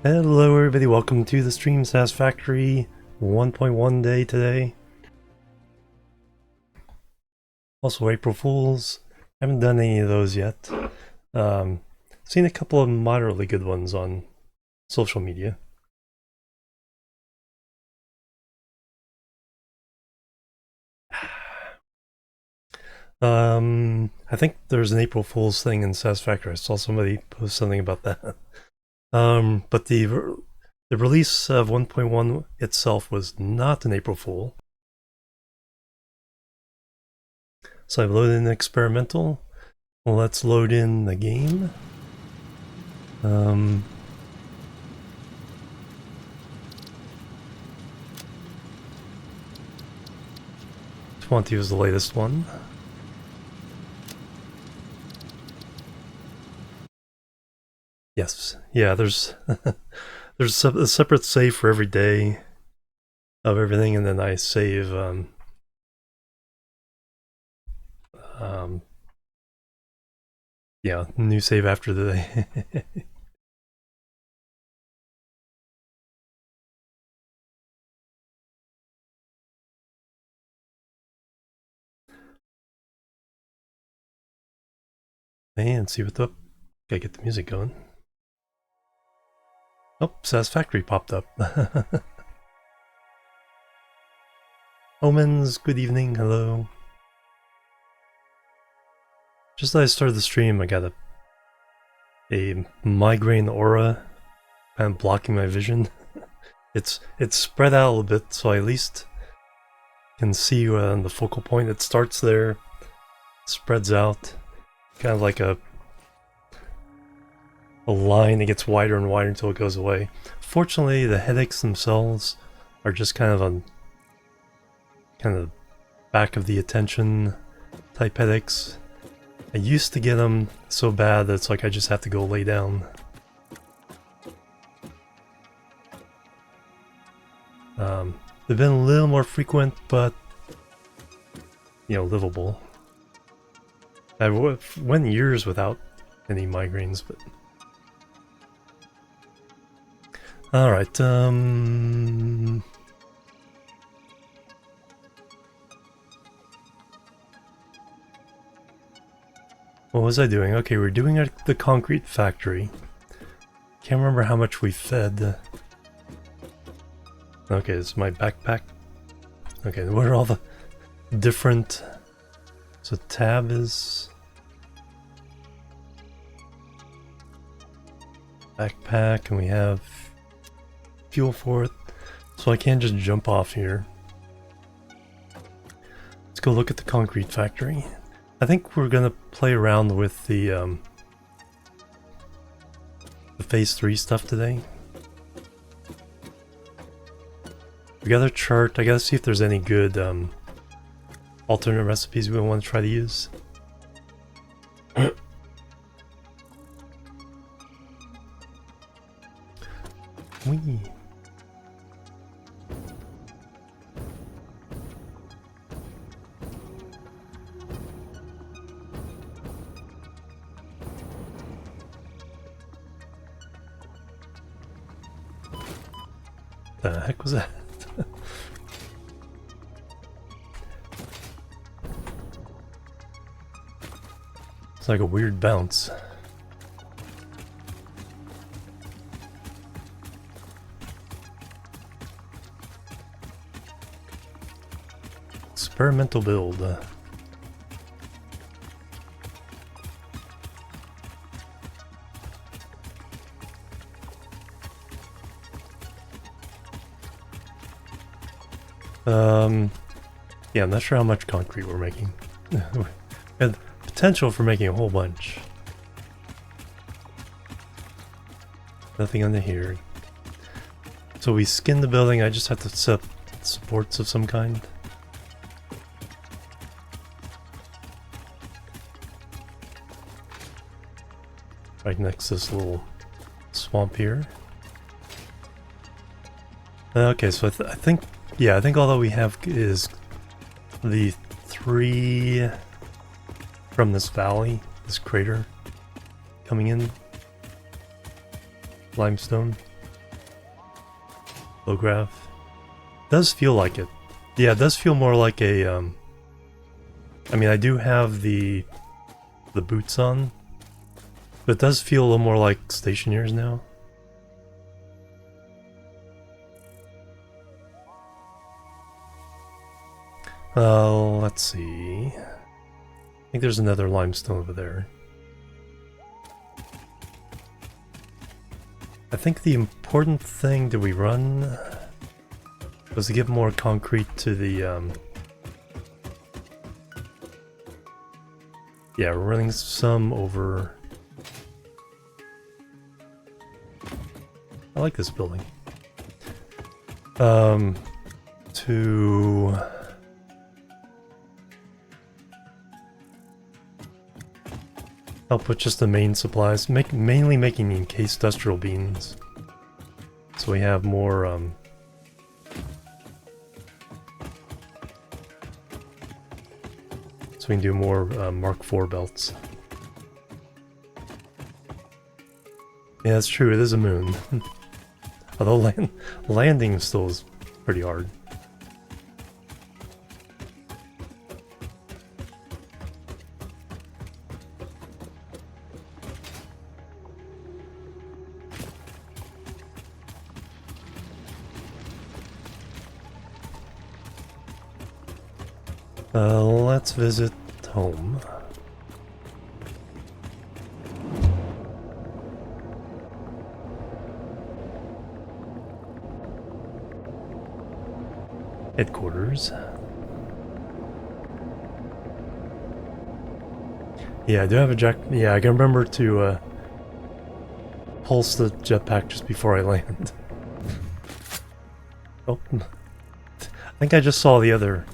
Hello everybody, welcome to the stream. Satisfactory 1.1 day today. Also April Fools. Haven't done any of those yet. Seen a couple of moderately good ones on social media. I think there's an April Fool's thing in Satisfactory. I saw somebody post something about that. But the release of 1.1 itself was not an April Fool. So I've loaded in experimental. Well, let's load in the game. 20 was the latest one. Yes, yeah, there's there's a separate save for every day of everything, and then I save yeah, new save after the day. And see what the... Gotta get the music going. Oh, Satisfactory popped up. Omens, good evening, hello. Just as I started the stream, I got a migraine aura kind of blocking my vision. It's spread out a little bit, so I at least can see the focal point. It starts there, spreads out, kind of like a line that gets wider and wider until it goes away. Fortunately, the headaches themselves are just kind of on back of the attention type headaches. I used to get them so bad that it's like I just have to go lay down. They've been a little more frequent, but you know, livable. I went years without any migraines, but all right. What was I doing? Okay, we're doing the concrete factory. Can't remember how much we fed. Okay, it's my backpack. Okay, what are all the different... So tab is... backpack, and we have fuel for it. So I can't just jump off here. Let's go look at the concrete factory. I think we're gonna play around with the phase 3 stuff today. We got a chart. I gotta see if there's any good alternate recipes we want to try to use. Wee. The heck was that? It's like a weird bounce. Experimental build. Yeah, I'm not sure how much concrete we're making. We had potential for making a whole bunch. Nothing under here. So we skinned the building. I just have to set supports of some kind. Right next to this little swamp here. Okay, so I think, yeah, I think all that we have is the 3 from this valley, this crater coming in. Limestone. low graph. Does feel like it. Yeah, it does feel more like a, I mean, I do have the boots on, but it does feel a little more like stationaries now. Let's see. I think there's another limestone over there. I think the important thing that we run was to give more concrete to the, yeah, we're running some over... I like this building. To... help with just the main supplies, mainly making encased industrial beans. So we have more, so we can do more Mark IV belts. Yeah, that's true, it is a moon. Although landing still is pretty hard. Let's visit home. Headquarters. Yeah, I do have a jack. Yeah, I can remember to pulse the jetpack just before I land. Oh, I think I just saw the other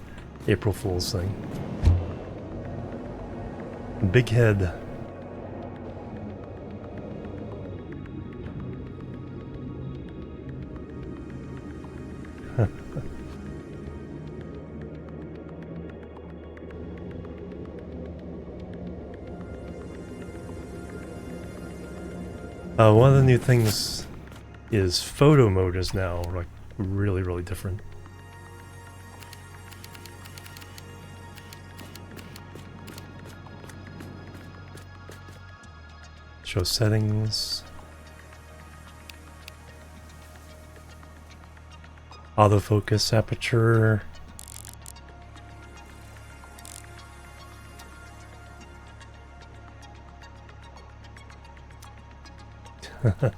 April Fool's thing. Big head. One of the new things is photo mode is now like really different. Show settings. Autofocus aperture. I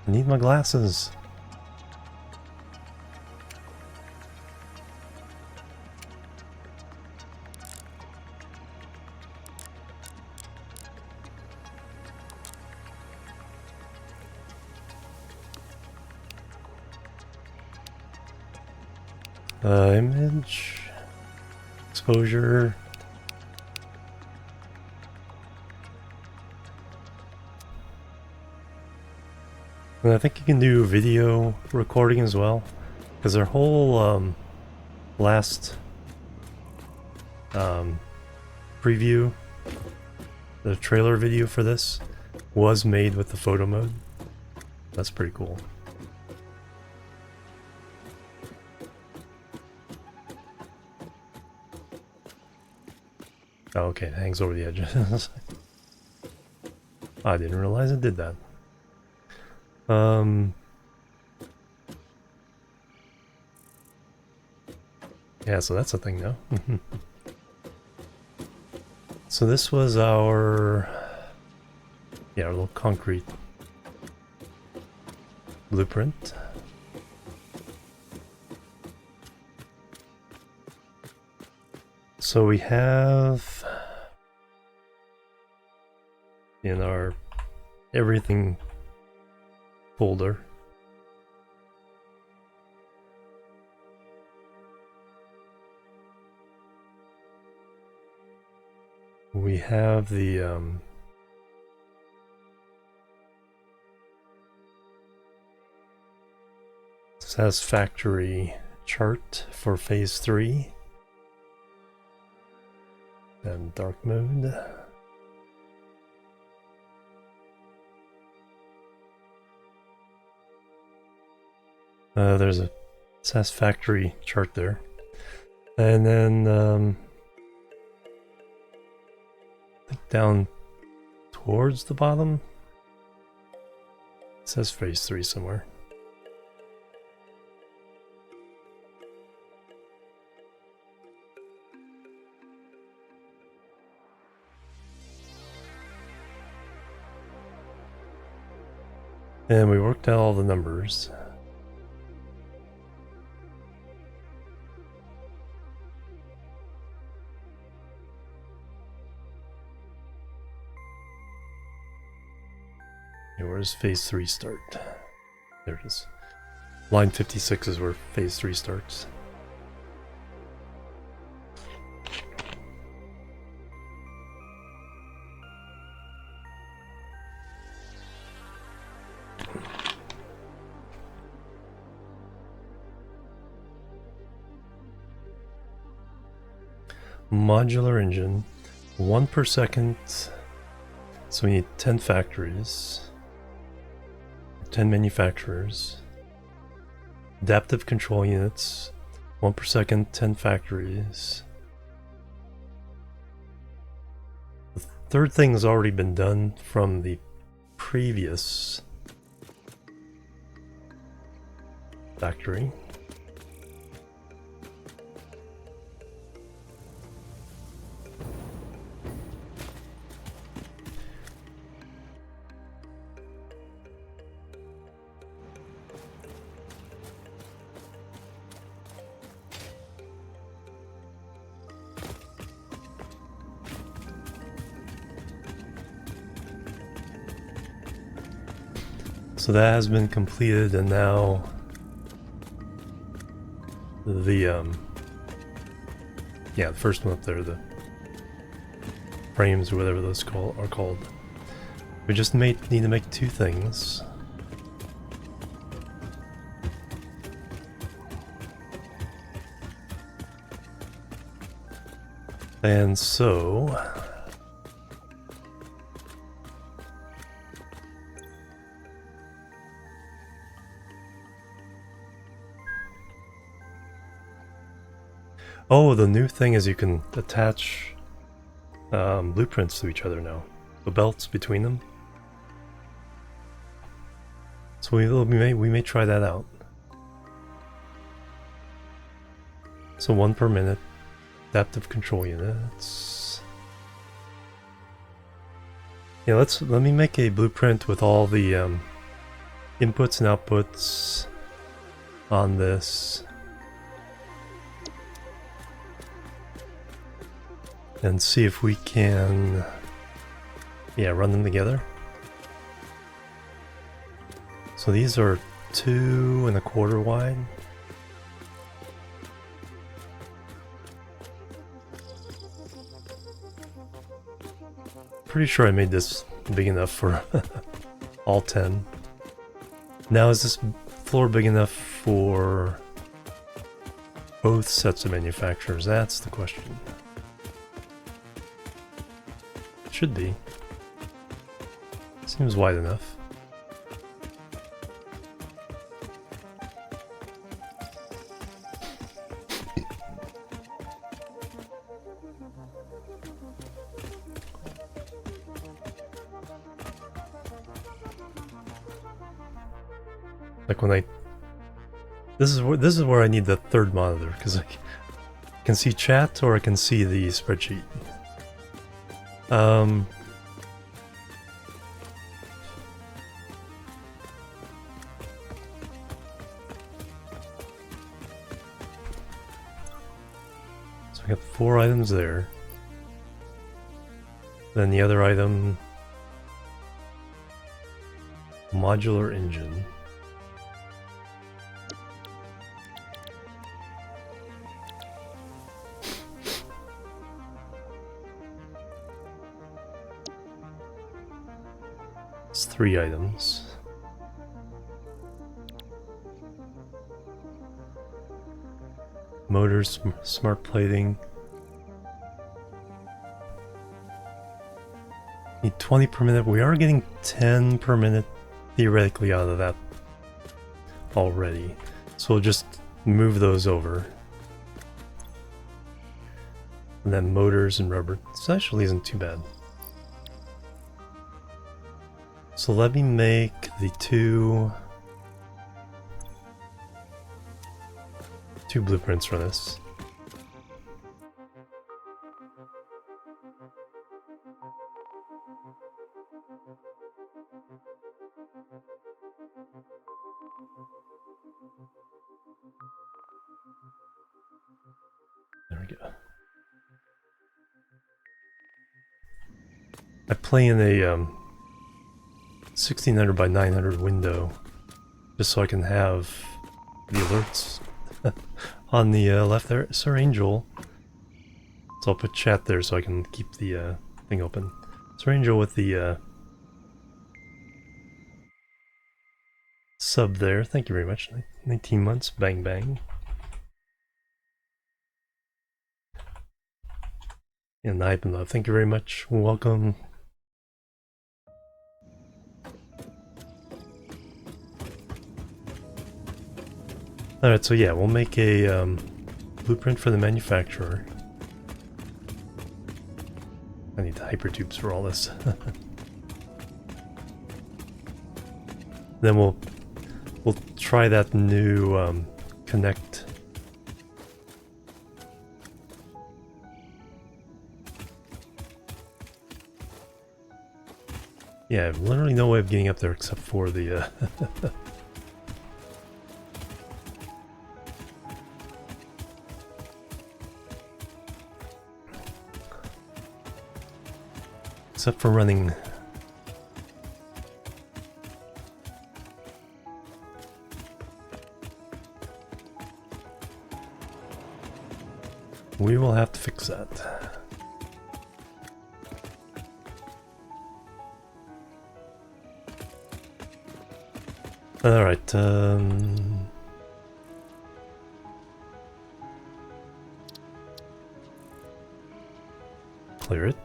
need my glasses. Image, exposure. And I think you can do video recording as well, because their whole last preview, the trailer video for this, was made with the photo mode. That's pretty cool. Oh, okay, it hangs over the edges. I didn't realize it did that. Yeah, so that's a thing now. So this was our, yeah, our little concrete blueprint. So we have in our everything folder, we have the Satisfactory chart for phase 3 and dark mode. There's a Satisfactory chart there. And then I think down towards the bottom it says phase 3 somewhere. And we worked out all the numbers. Okay, where does phase 3 start? There it is. Line 56 is where phase 3 starts. Modular engine, 1 per second, so we need 10 factories, 10 manufacturers. Adaptive control units, 1 per second, 10 factories. The third thing has already been done from the previous factory. So that has been completed, and now the the first one up there, the frames or whatever those are called. We just need to make 2 things. And so oh, the new thing is you can attach blueprints to each other now. The belts between them. So we may try that out. So 1 per minute. Adaptive control units. Yeah, let me make a blueprint with all the inputs and outputs on this. And see if we can, run them together. So these are 2 1/4 wide. Pretty sure I made this big enough for all 10. Now, is this floor big enough for both sets of manufacturers? That's the question. Should be. Seems wide enough. Like when this is where I need the 3rd monitor, because I can see chat or I can see the spreadsheet. So we got 4 items there. Then the other item, modular engine. It's 3 items. Motors, smart plating. Need 20 per minute. We are getting 10 per minute theoretically out of that already. So we'll just move those over. And then motors and rubber. This actually isn't too bad. So let me make the two blueprints for this. There we go. I play in a 1600 by 900 window just so I can have the alerts on the left there. Sir Angel. So I'll put chat there so I can keep the thing open. Sir Angel with the sub there. Thank you very much. 19 months. Bang bang. And I've been love. Thank you very much. Welcome. Alright, so yeah, we'll make a blueprint for the manufacturer. I need the hypertubes for all this. Then we'll try that new connect. Yeah, literally no way of getting up there except for the except for running. We will have to fix that. Alright, clear it.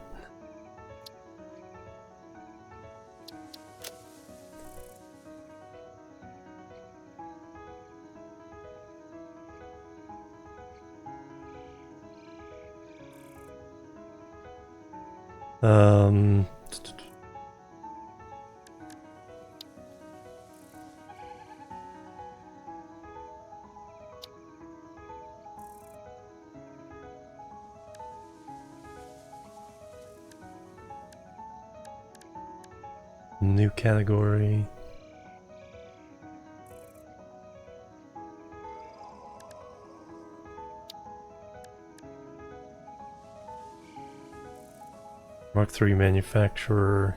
New category. Mark III manufacturer.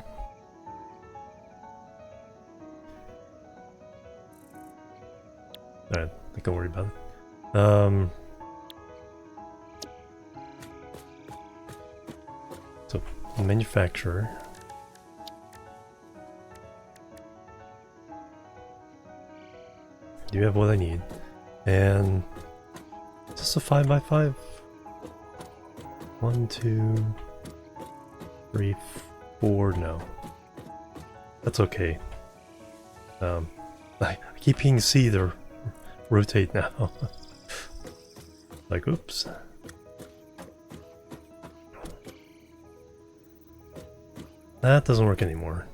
Alright, don't worry about it. So, manufacturer. Do you have what I need? And is this a 5x5? 1, 2, 3, 4. No, that's okay. I keep hitting C to rotate now. Like, oops. That doesn't work anymore.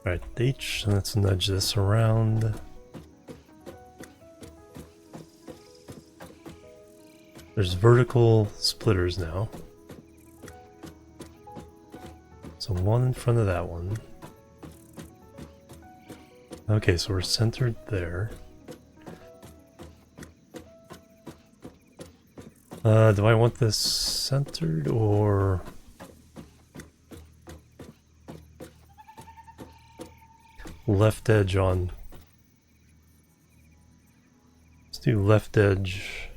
Alright, H, let's nudge this around. There's vertical splitters now. So one in front of that one. Okay, so we're centered there. Do I want this centered or... left edge on? Let's do left edge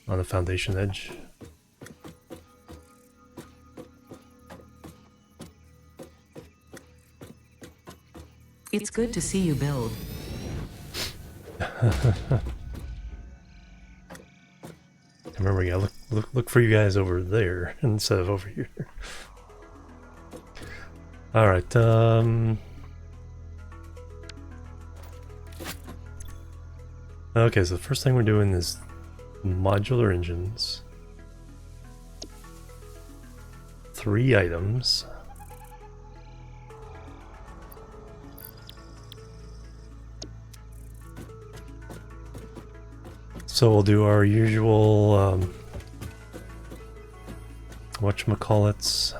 on the foundation edge. It's good to see you build. Remember, we gotta look for you guys over there instead of over here. Alright, Okay, so the first thing we're doing is modular engines. 3 items. So we'll do our usual whatchamacallits.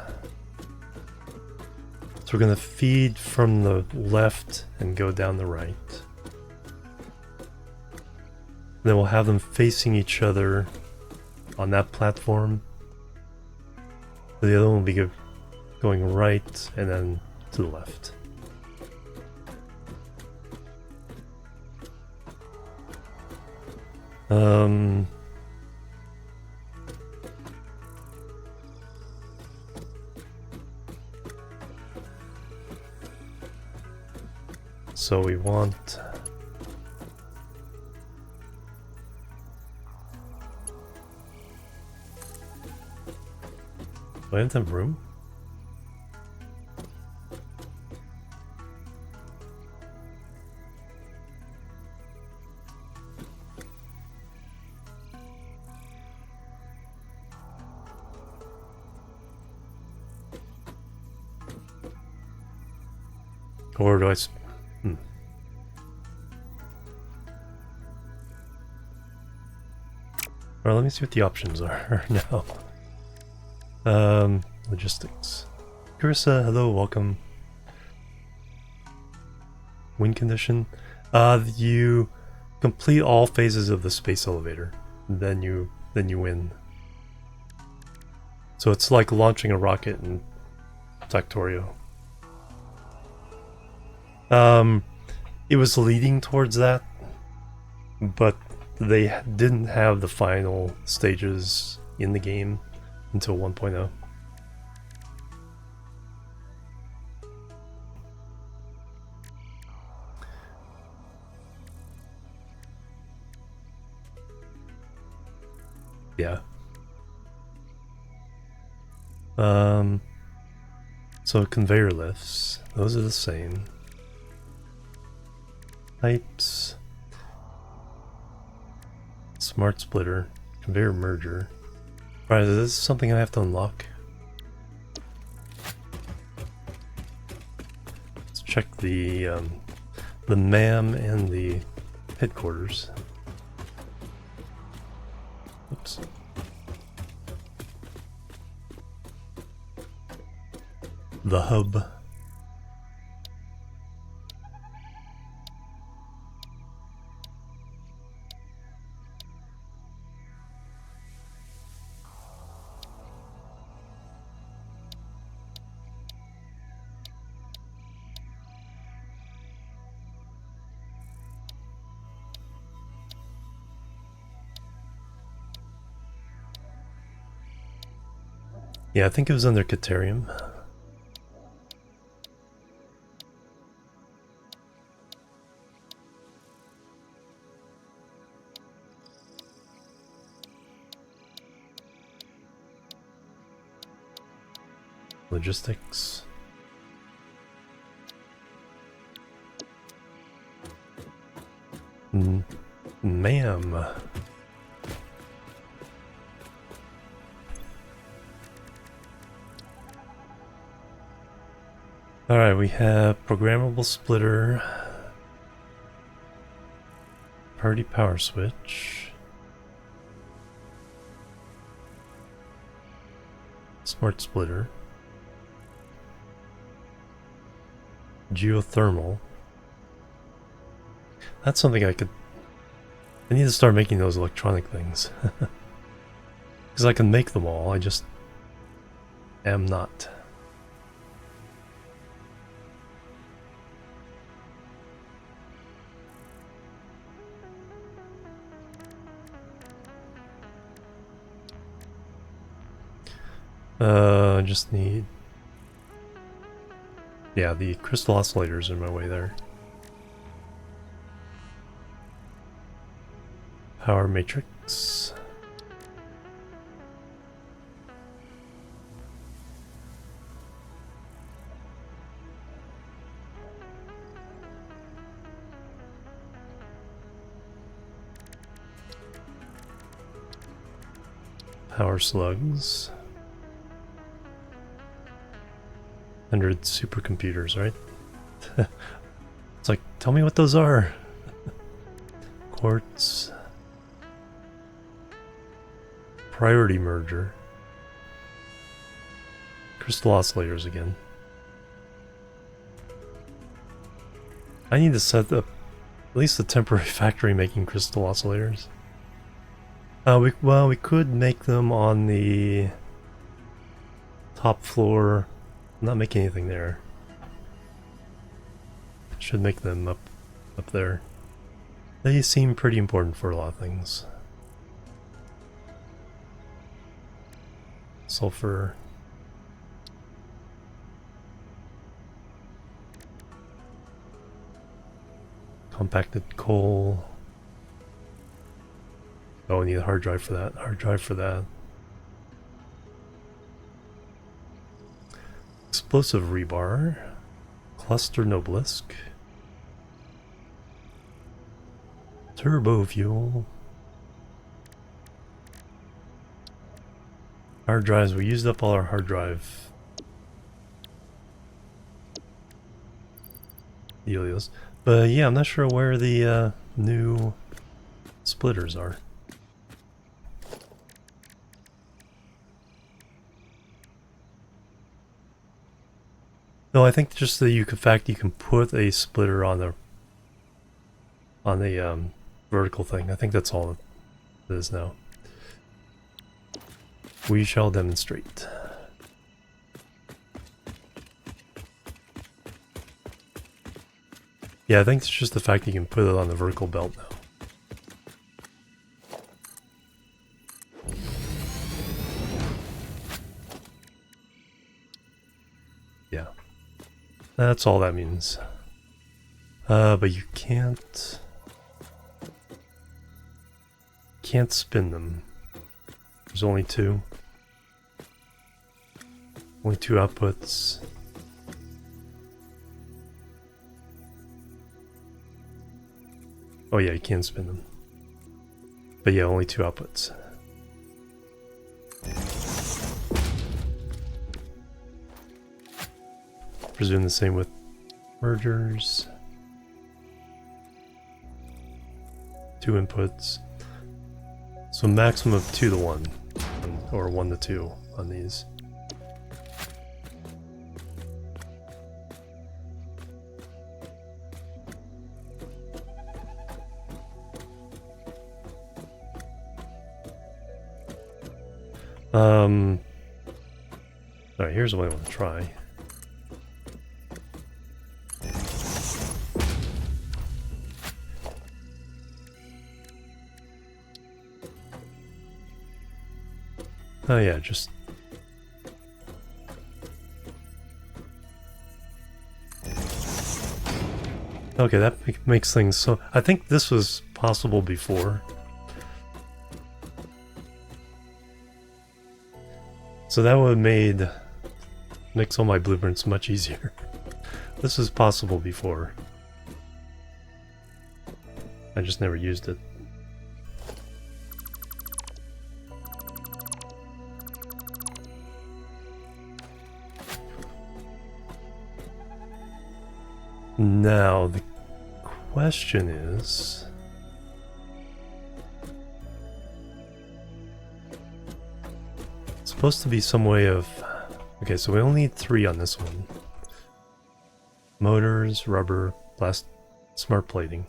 So we're gonna feed from the left and go down the right. Then we'll have them facing each other on that platform. The other one will be going right and then to the left. So we want do I have enough room? Or do I... Alright, let me see what the options are now. Logistics. Carissa, hello, welcome. Win condition. You complete all phases of the space elevator. Then you win. So it's like launching a rocket in Factorio. It was leading towards that, but they didn't have the final stages in the game until 1.0. Yeah. So conveyor lifts, those are the same. Pipes. Smart splitter. Conveyor merger. Alright, is this something I have to unlock? Let's check the MAM and the headquarters. Oops. The hub. Yeah, I think it was under Caterium. Logistics. Ma'am. Alright, we have programmable splitter, party power switch, smart splitter, geothermal. That's something I need to start making those electronic things. Because I can make them all, I just am not. Just need... Yeah, the crystal oscillators are my way there. Power matrix. Power slugs. 100 supercomputers, right? It's like, tell me what those are. Quartz. Priority merger. Crystal oscillators again. I need to set up at least a temporary factory making crystal oscillators. We could make them on the top floor. I'm not making anything there. Should make them up there. They seem pretty important for a lot of things. Sulfur. Compacted coal. Oh, I need a hard drive for that. Hard drive for that. Explosive rebar. Cluster Noblisk. Turbo fuel. Hard drives. We used up all our hard drive dealios. But yeah, I'm not sure where the new splitters are. No, I think just the fact you can put a splitter on the vertical thing. I think that's all it is now. We shall demonstrate. Yeah, I think it's just the fact that you can put it on the vertical belt now. Yeah. That's all that means. But you can't spin them. There's only two. Only two outputs. Oh yeah, you can spin them. But yeah, only two outputs. Presume the same with mergers. Two inputs. So maximum of 2 to 1. Or 1 to 2 on these. Alright, here's what I want to try. Oh yeah, just... Okay, that makes things so... I think this was possible before. So that would have makes all my blueprints much easier. This was possible before. I just never used it. Now, the question is... It's supposed to be some way of... Okay, so we only need 3 on this one. Motors, rubber, smart plating.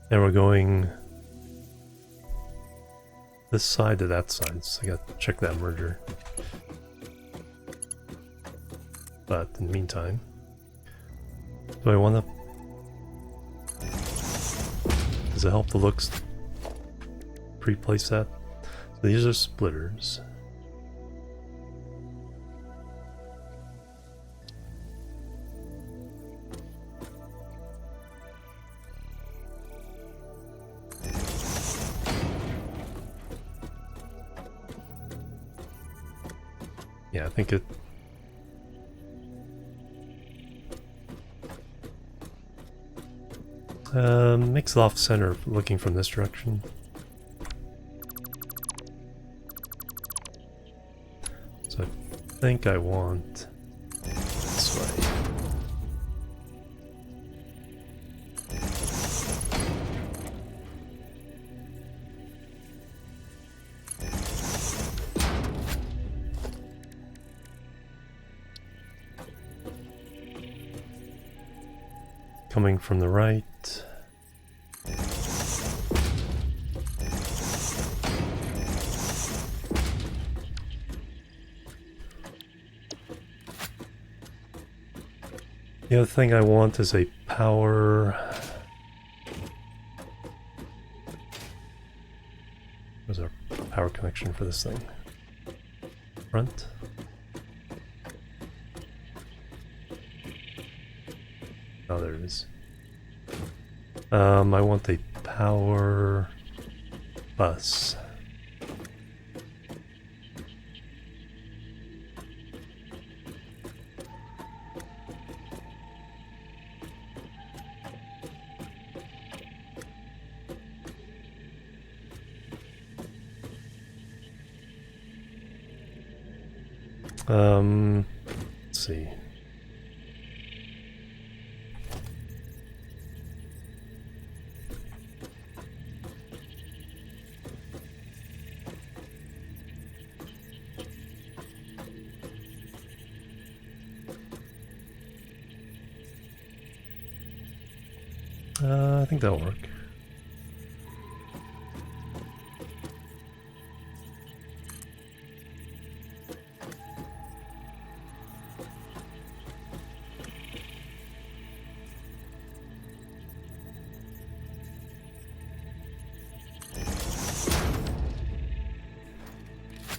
And we're going this side to that side, so I gotta check that merger. But in the meantime, do I want to... Does it help the looks pre-place that? So these are splitters. Yeah, I think it... makes it off center looking from this direction. So I think I want this way. Coming from the right. The other thing I want is a power... Where's our power connection for this thing? Front? Oh, there it is. I want a power bus. Let's see. I think that'll work.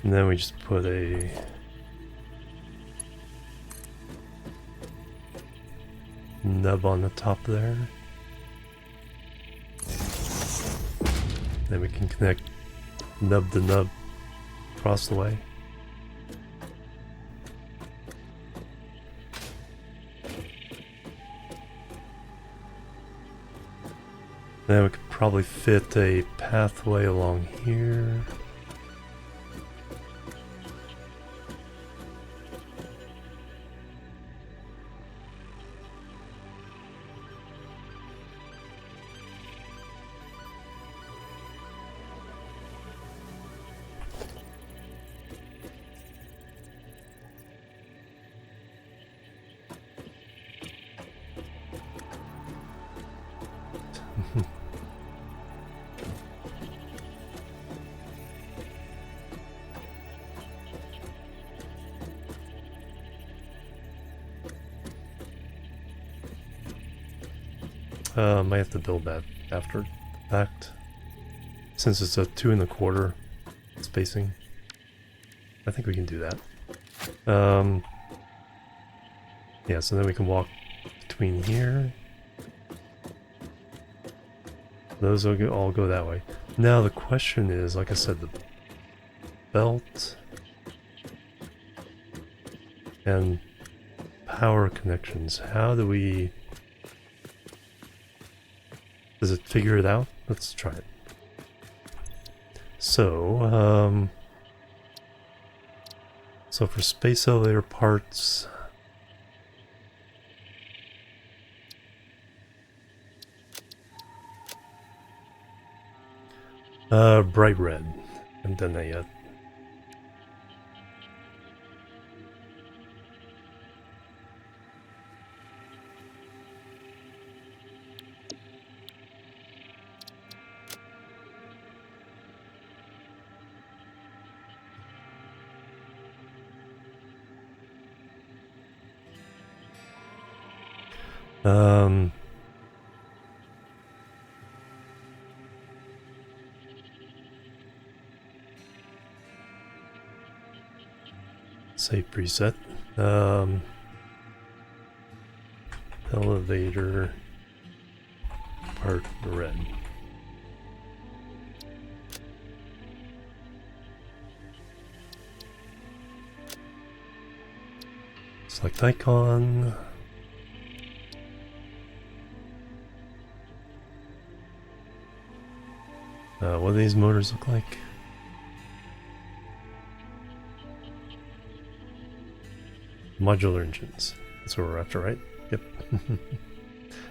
And then we just put a nub on the top there. Then we can connect nub to nub across the way. Then we could probably fit a pathway along here. Might have to build that after the fact, since it's a 2 1/4 spacing. I think we can do that. Yeah, so then we can walk between here. Those will all go that way. Now the question is, like I said, the belt and power connections. How do we... Does it figure it out? Let's try it. So, so for space elevator parts, bright red. Haven't done that yet. Save preset. Elevator part red. Select icon. What do these motors look like? Modular engines. That's what we're after, right? Yep.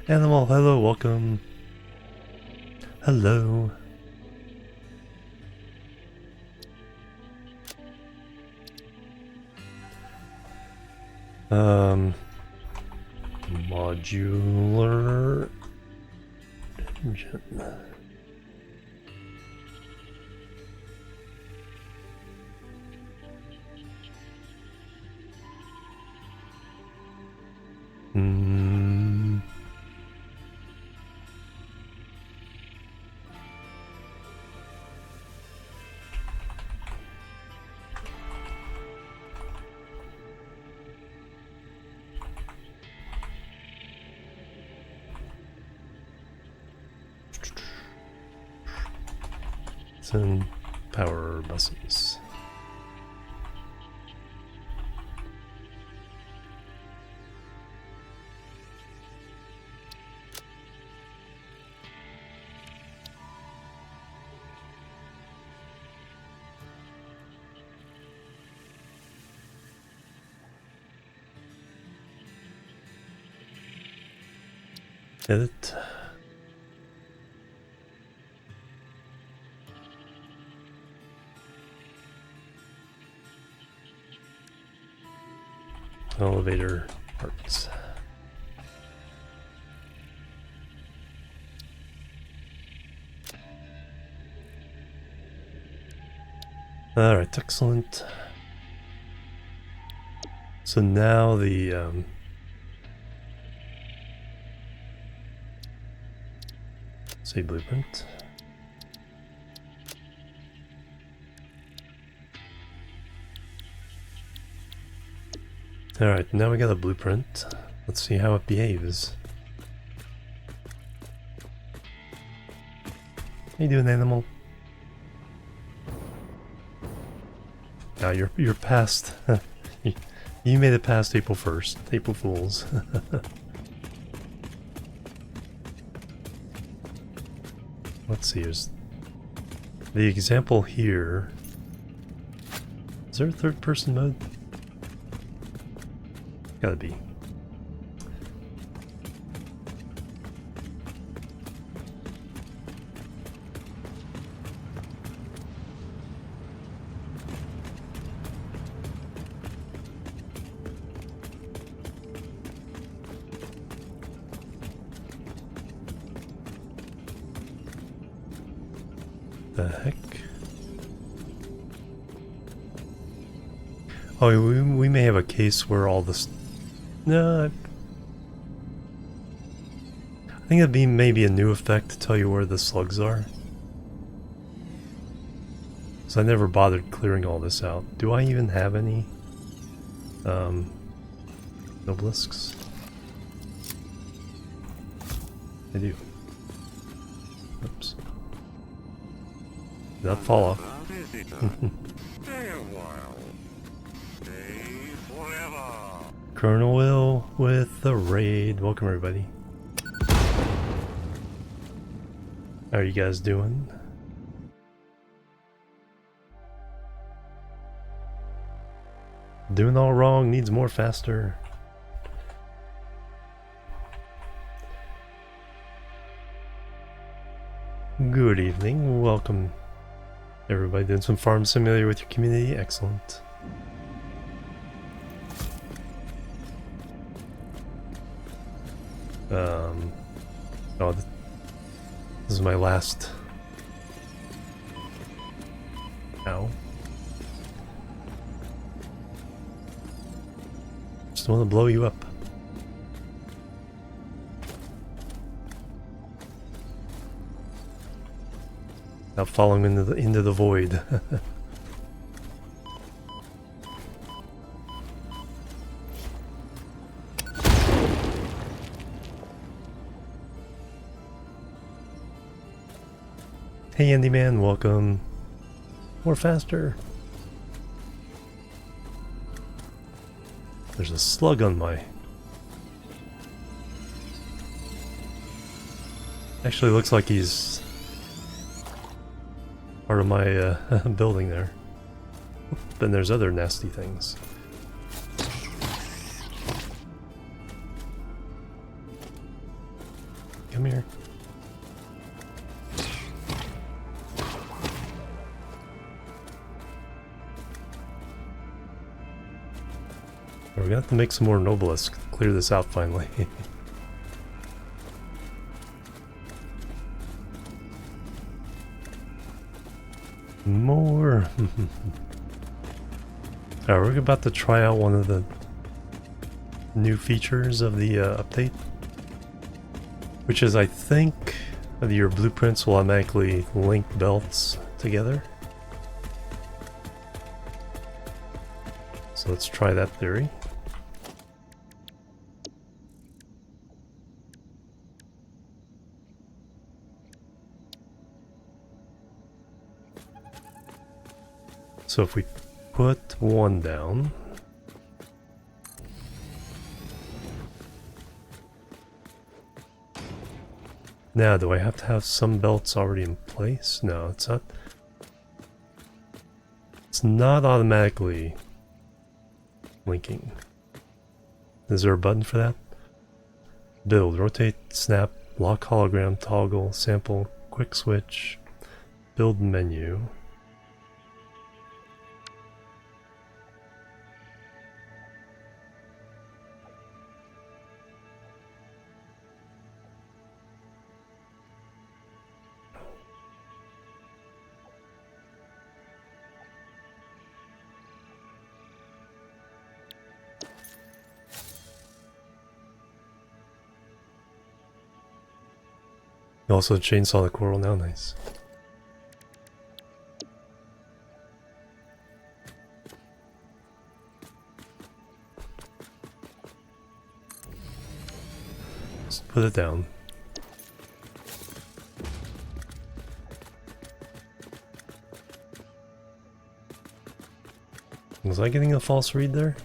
Animal, hello, welcome. Hello. Modular engine. And power buses. Edit. Elevator parts. Alright, excellent. So now the say blueprint. Alright, now we got a blueprint. Let's see how it behaves. How you doing, animal? Now you're past. You made it past April 1st. April Fools. Let's see. Here's the example here. Is there a third-person mode? Gotta be. The heck? Oh, we may have a case where all this. No, I think it'd be maybe a new effect to tell you where the slugs are. So I never bothered clearing all this out. Do I even have any obelisks? I do. Oops. Did not fall off. Colonel Will with the raid. Welcome everybody. How are you guys doing? Doing all wrong, needs more faster. Good evening, welcome everybody. Doing some Farm Simulator with your community, excellent. Oh, this is my last. Ow. Just want to blow you up. Not falling into the void. Hey Andy Man, welcome. More faster. There's a slug on my... Actually looks like he's part of my building there. Then there's other nasty things. Come here. We're gonna have to make some more nobelisks. Clear this out finally. More. Alright, we're about to try out one of the new features of the update, which is, I think, that your blueprints will automatically link belts together. So let's try that theory. So if we put one down, now do I have to have some belts already in place? No, it's not. It's not automatically linking. Is there a button for that? Build, rotate, snap, lock hologram, toggle, sample, quick switch, build menu. Also chainsaw the coral now, nice. Just put it down. Was I getting a false read there?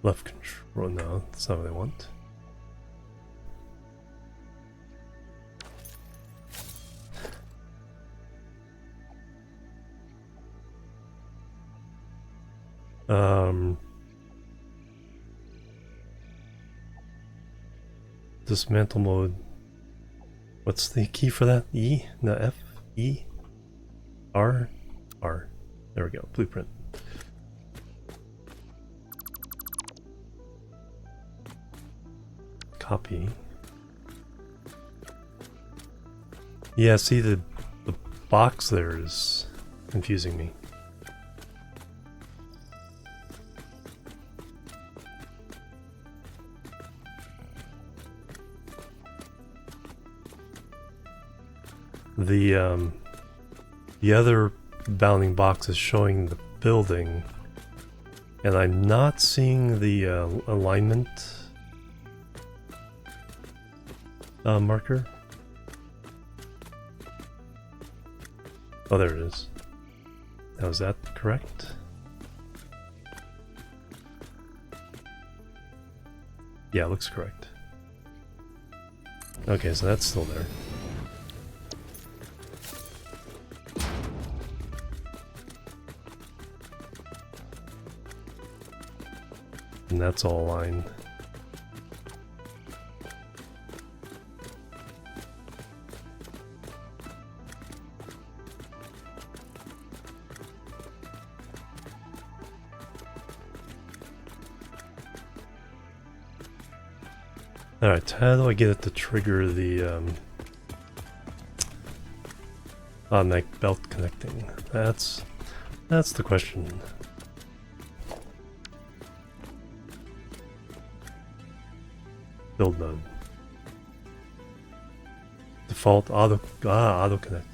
Left control, no, that's not what I want. Dismantle mode. What's the key for that? E? No, F? E? R? R. There we go, blueprint. Copy. Yeah, see the box there is confusing me. The other bounding box is showing the building, and I'm not seeing the alignment marker. Oh, there it is. Now, is that correct? Yeah, it looks correct. Okay, so that's still there. And that's all aligned. Alright, how do I get it to trigger the automatic belt connecting? That's the question. Build mode. Default auto connect.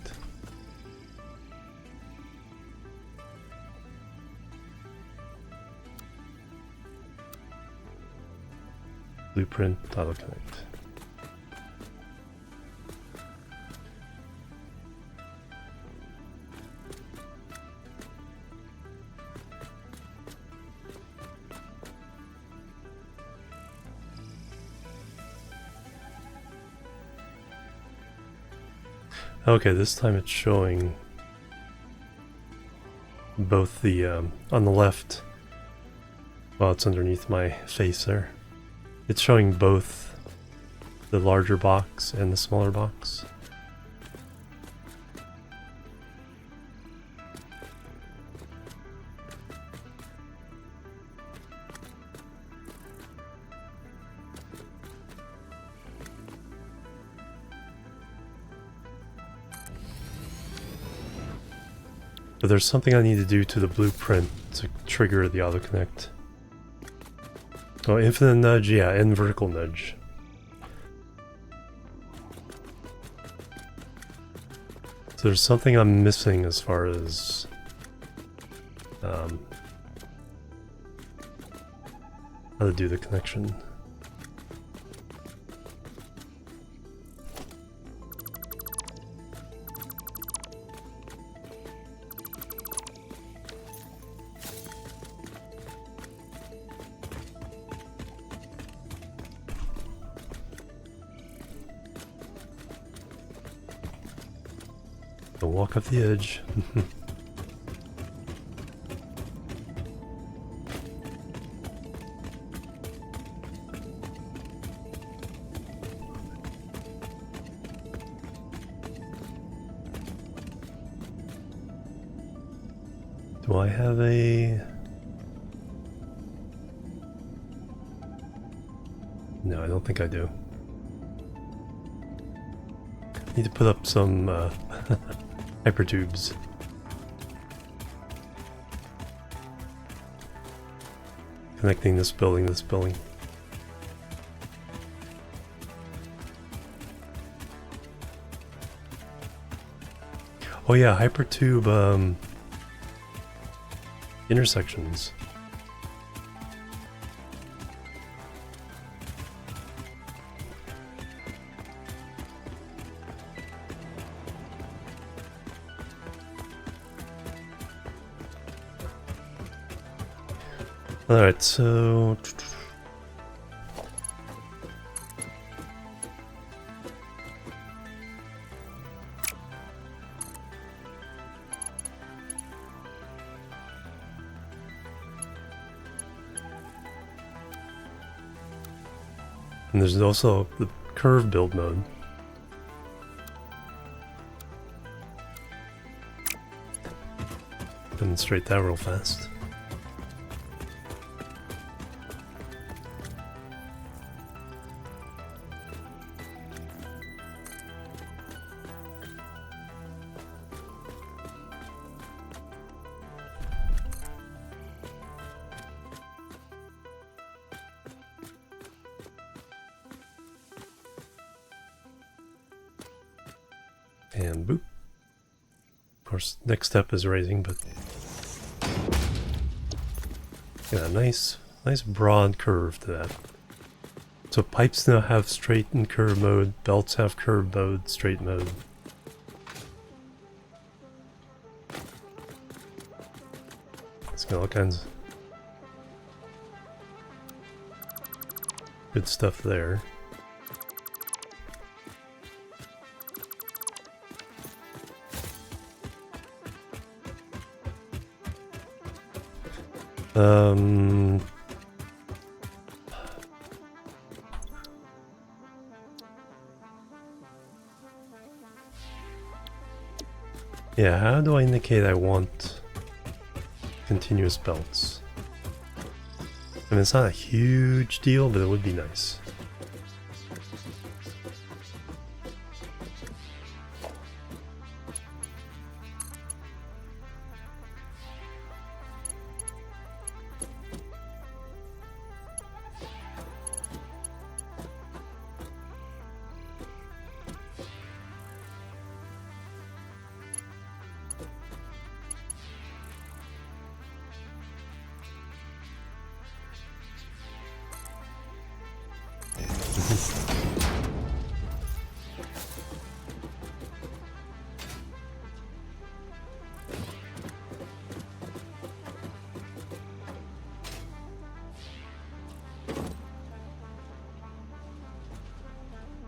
Blueprint auto connect. Okay, this time it's showing both the, on the left, well, it's underneath my face there. It's showing both the larger box and the smaller box. But there's something I need to do to the blueprint to trigger the auto connect. Oh, infinite nudge, yeah, and vertical nudge. So there's something I'm missing as far as how to do the connection. Don't walk off the edge. Do I have a... No, I don't think I do. Need to put up some hypertubes. Connecting this building to this building. Oh yeah, hypertube intersections. Alright, so... And there's also the curve build mode. Demonstrate that real fast. And boop. Of course, next step is raising, but yeah, nice broad curve to that. So pipes now have straight and curve mode, belts have curve mode, straight mode. It's got all kinds of good stuff there. Yeah, how do I indicate I want continuous belts? I mean, it's not a huge deal, but it would be nice.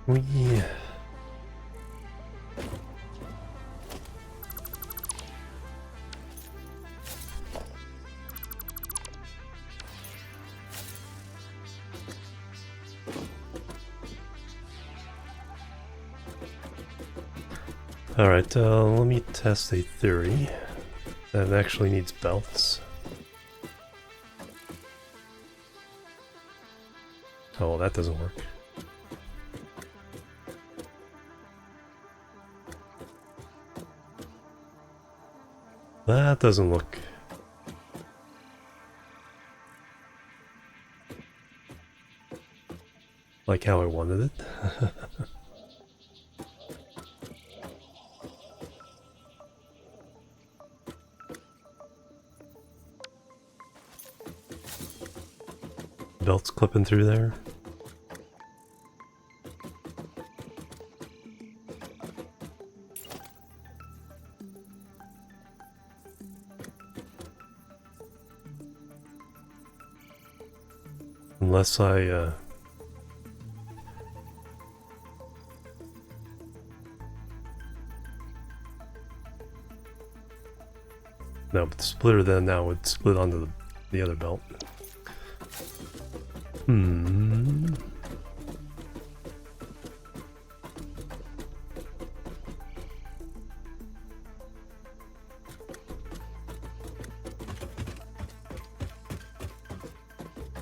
We... Alright, let me test a theory that actually needs belts. Oh, well, that doesn't work. That doesn't look... like how I wanted it. Belts clipping through there. Unless I, no, but the splitter then now would split onto the other belt.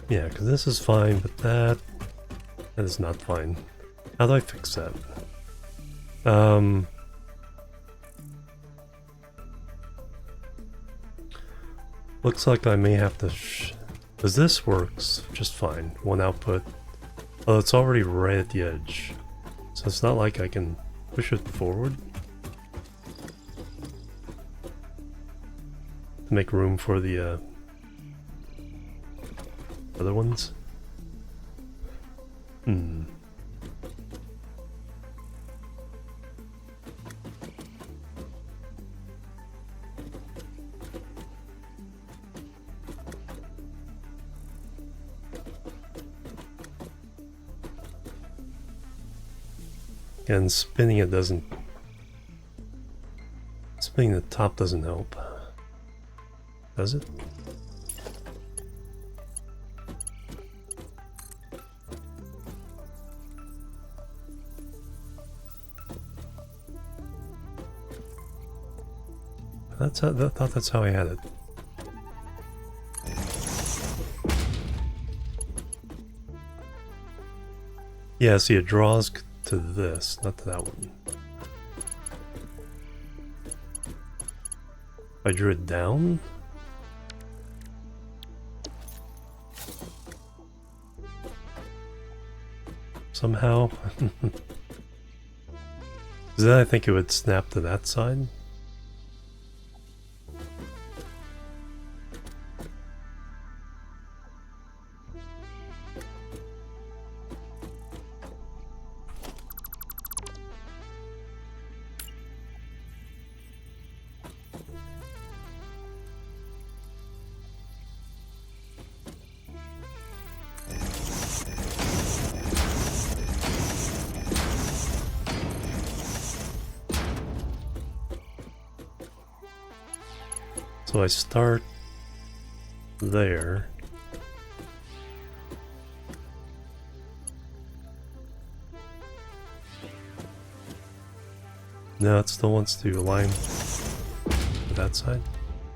Yeah, because this is fine, but that is not fine. How do I fix that? Looks like I may have to... because this works just fine. One output. Oh, it's already right at the edge. So it's not like I can push it forward to make room for the other ones. And spinning it doesn't... spinning the top doesn't help. Does it? That's how, I thought that's how I had it. Yeah, see, it draws to this, not to that one. I drew it down. Somehow. Then I think it would snap to that side. So I start there. No, it still wants to align to that side.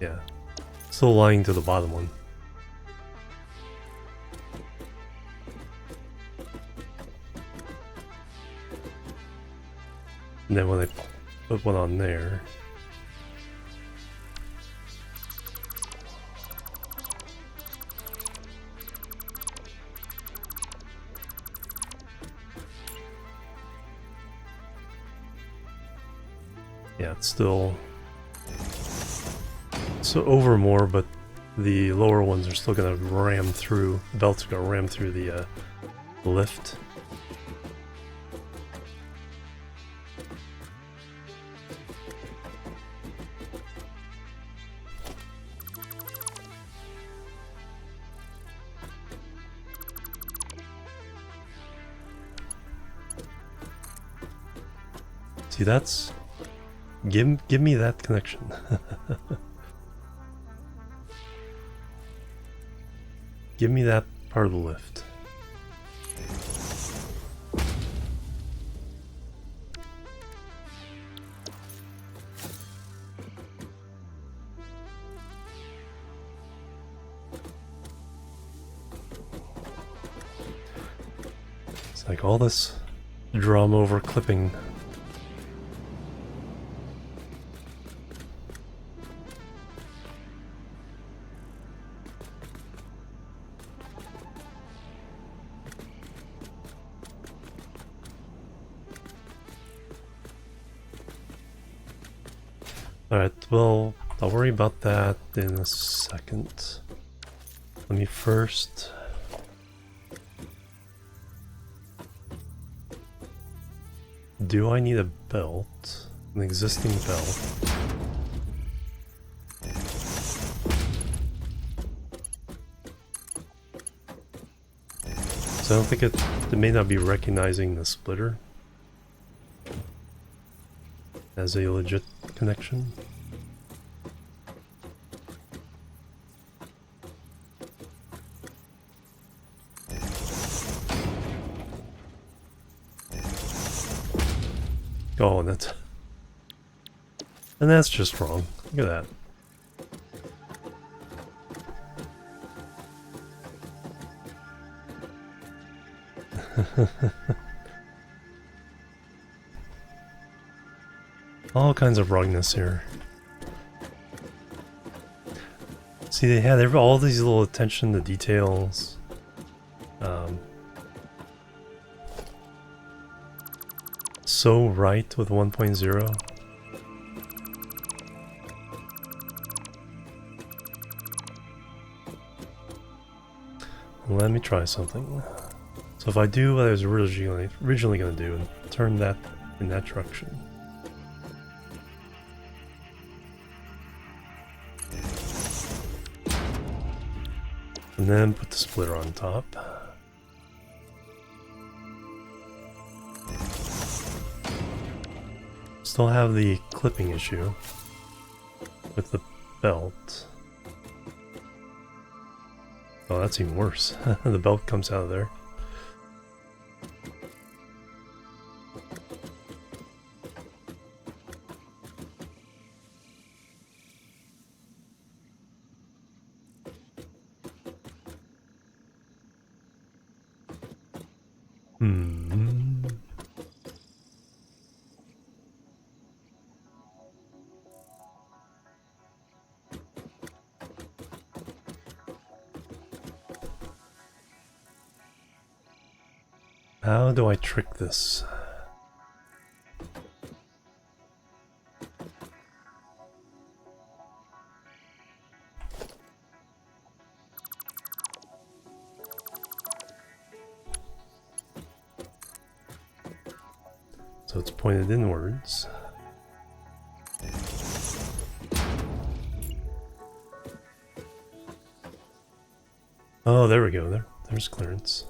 Yeah. Still aligning to the bottom one. And then when I put one on there, yeah, it's still so over more, but the lower ones are still gonna ram through. The belts are gonna ram through the lift. See, that's... Give me that connection. Give me that part of the lift. It's like all this drama over clipping. Alright, well, I'll worry about that in a second. Let me first... Do I need a belt? An existing belt? So I don't think it may not be recognizing the splitter as a legit connection. Oh, and that's just wrong. Look at that. All kinds of wrongness here. See, they had all these little attention to details. So right with 1.0. Let me try something. So if I do what I was originally going to do and turn that in that direction. And then put the splitter on top. Still have the clipping issue with the belt. Oh, that's even worse. The belt comes out of there. How do I trick this? So it's pointed inwards. Oh, there we go. There's clearance.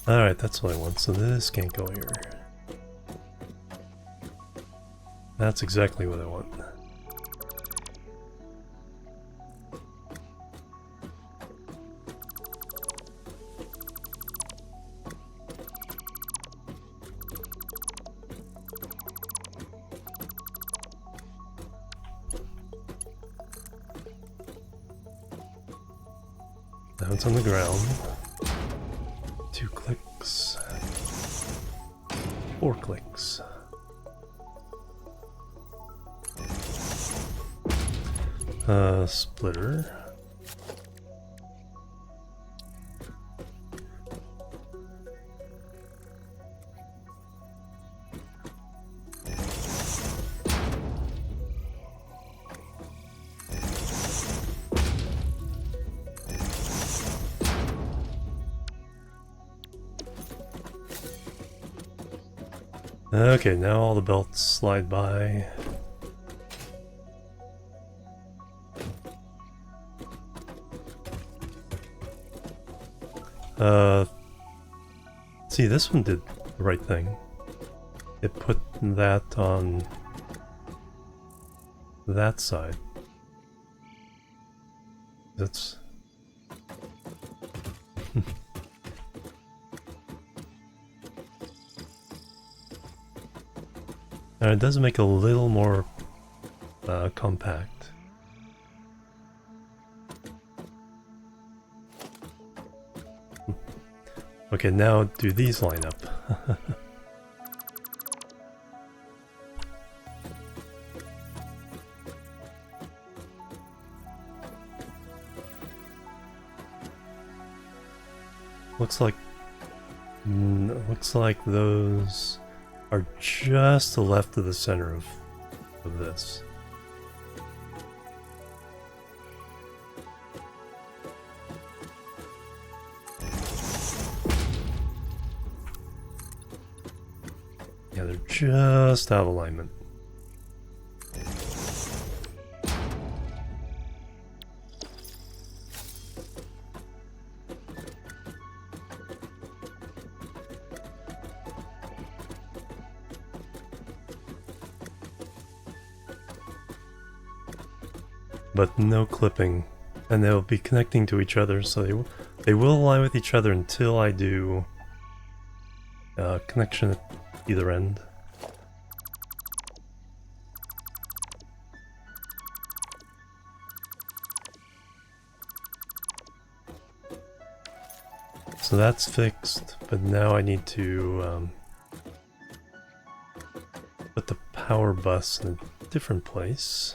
Alright, that's what I want. So this can't go here. That's exactly what I want. Now it's on the ground. 2 clicks. 4 clicks. Splitter. Okay, now all the belts slide by. See, this one did the right thing. It put that on that side. That's... It does make it a little more compact. Okay, now do these line up? Looks like those are just to the left of the center of this. Yeah, they're just out of alignment. But no clipping, and they'll be connecting to each other, so they will align with each other until I do connection at either end. So that's fixed, but now I need to put the power bus in a different place.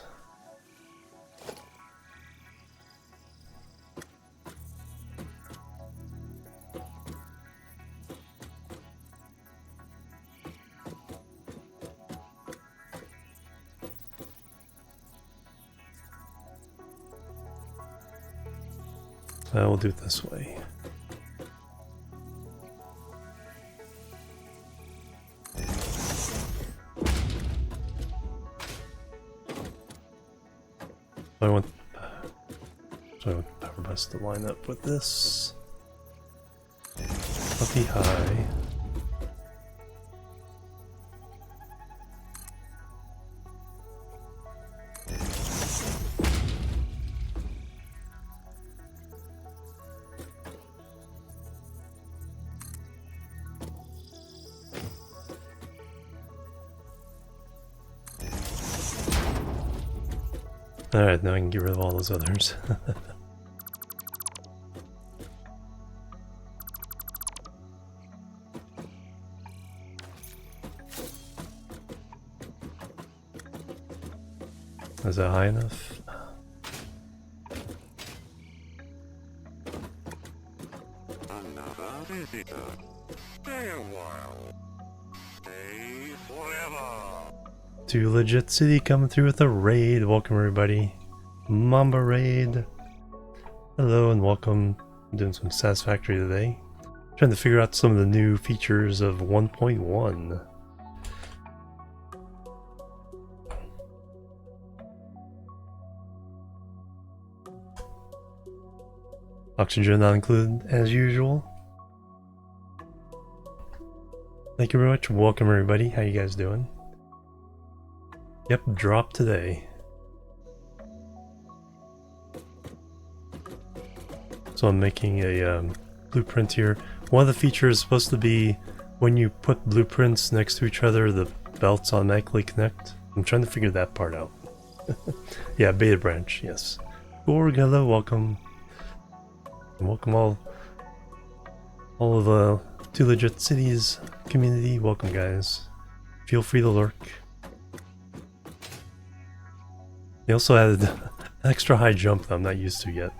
I will do it this way. I want the power bus to line up with this. Puppy high. Alright, now I can get rid of all those others. Is that high enough? Another visitor. Stay a while. Stay forever. To Legit City coming through with a raid. Welcome everybody. Mamba raid. Hello and welcome. I'm doing some Satisfactory today. Trying to figure out some of the new features of 1.1. Oxygen not included as usual. Thank you very much. Welcome everybody. How you guys doing? Yep, drop today. So I'm making a blueprint here. One of the features is supposed to be when you put blueprints next to each other, the belts automatically connect. I'm trying to figure that part out. Yeah, beta branch, yes. Org, hello, welcome. And welcome all of the Two Legit Cities community. Welcome guys. Feel free to lurk. They also added an extra high jump that I'm not used to yet.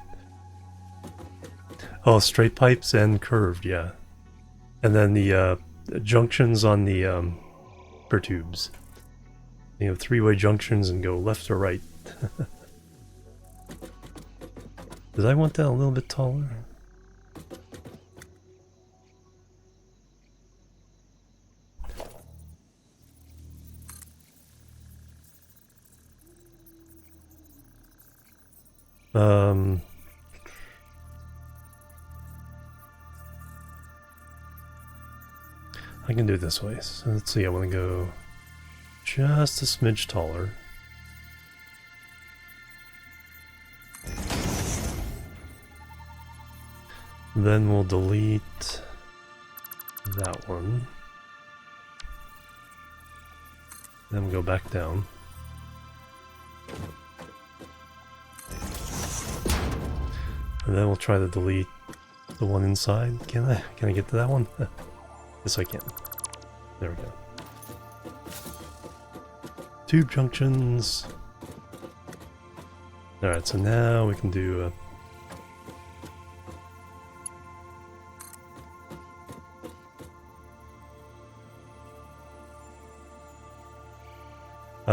Oh, straight pipes and curved, yeah. And then the junctions on the per tubes. You know, three-way junctions and go left or right. Did I want that a little bit taller? I can do it this way. So let's see, I want to go just a smidge taller. Then we'll delete that one. Then we'll go back down. And then we'll try to delete the one inside. Can I get to that one? Yes, I can. There we go. Tube junctions. Alright, so now we can do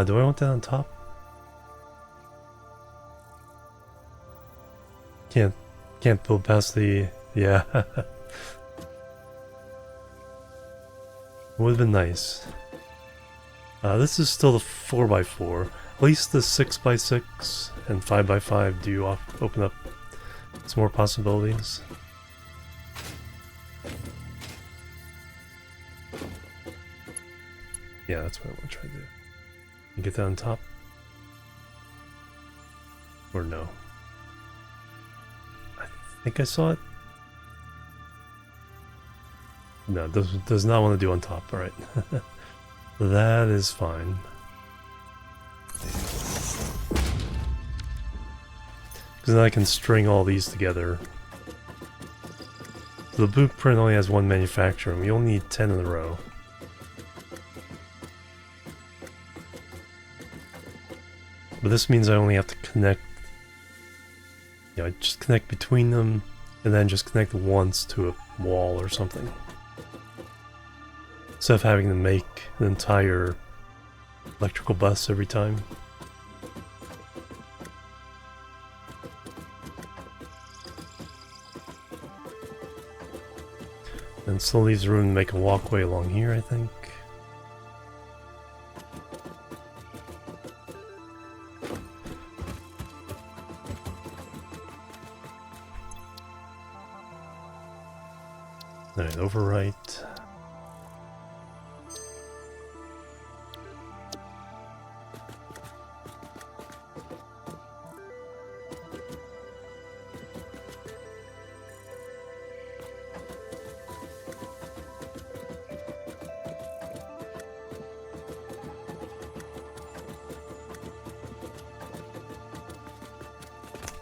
do I want that on top? Can't build past the... yeah. Would have been nice. This is still the 4x4. At least the 6x6 and 5x5 do open up some more possibilities. Yeah, that's what I want to try to do. You get that on top? Or no? I think I saw it. No, does not want to do on top. Alright. That is fine. Because then I can string all these together. So the blueprint only has one manufacturer, and we only need 10 in a row. But this means I only have to connect, you know, just connect between them, and then just connect once to a wall or something. Instead of having to make an entire electrical bus every time. And still leaves room to make a walkway along here, I think. Alright, overwrite.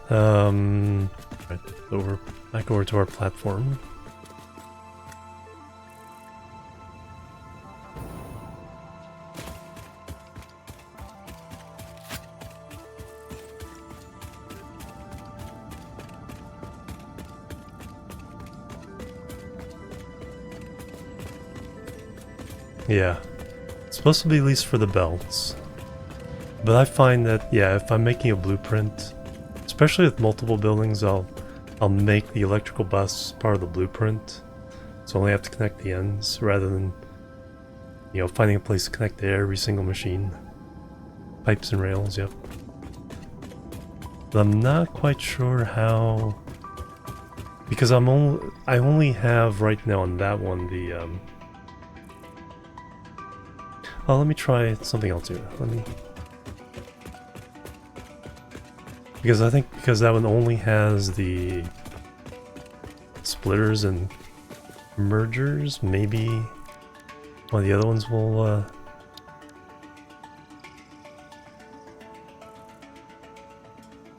Right, back over to our platform. Yeah, it's supposed to be at least for the belts. But I find that, yeah, if I'm making a blueprint, especially with multiple buildings, I'll make the electrical bus part of the blueprint. So I only have to connect the ends rather than, you know, finding a place to connect to every single machine. Pipes and rails, yep. But I'm not quite sure how, because I only have right now on that one the oh, let me try something else here. Because I think that one only has the splitters and mergers, maybe one of the other ones will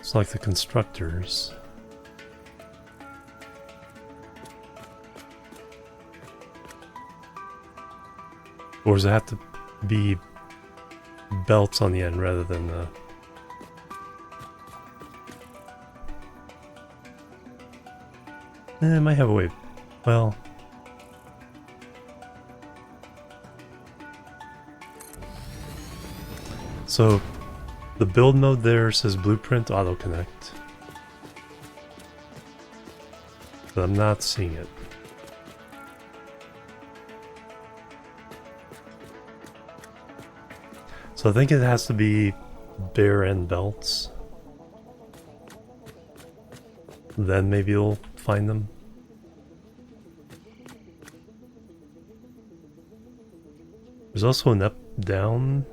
it's like the constructors. Or does it have to be belts on the end rather than it might have a way. Well, so the build mode there says blueprint auto connect, but I'm not seeing it. So I think it has to be bare end belts. Then maybe you'll find them. There's also an up-down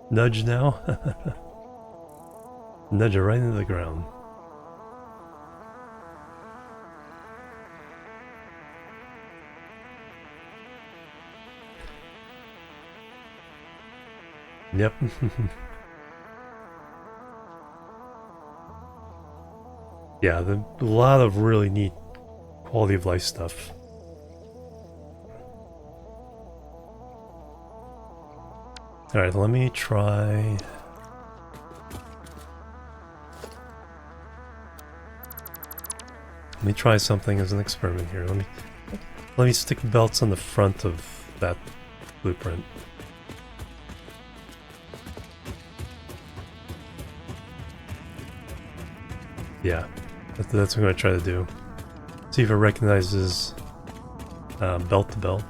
nudge now. Nudge it right into the ground. Yep. Yeah, a lot of really neat quality of life stuff. Alright, let me try... Let me try something as an experiment here. Let me stick belts on the front of that blueprint. Yeah, that's what I'm going to try to do. See if it recognizes belt to belt.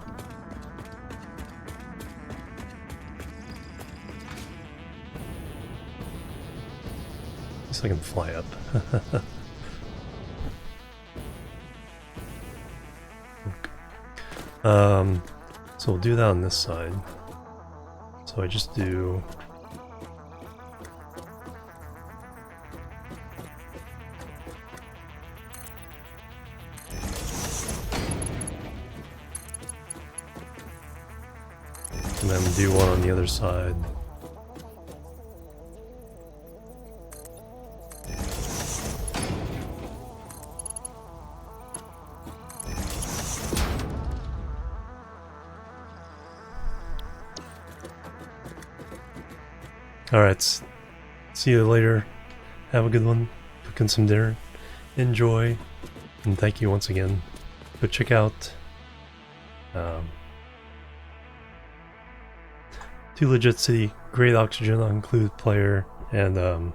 At least I can fly up. So we'll do that on this side. So I just do... And then do one on the other side. Alright, see you later. Have a good one. Cook in some dinner. Enjoy. And thank you once again. Go check out Too Legit City, great oxygen, include player, and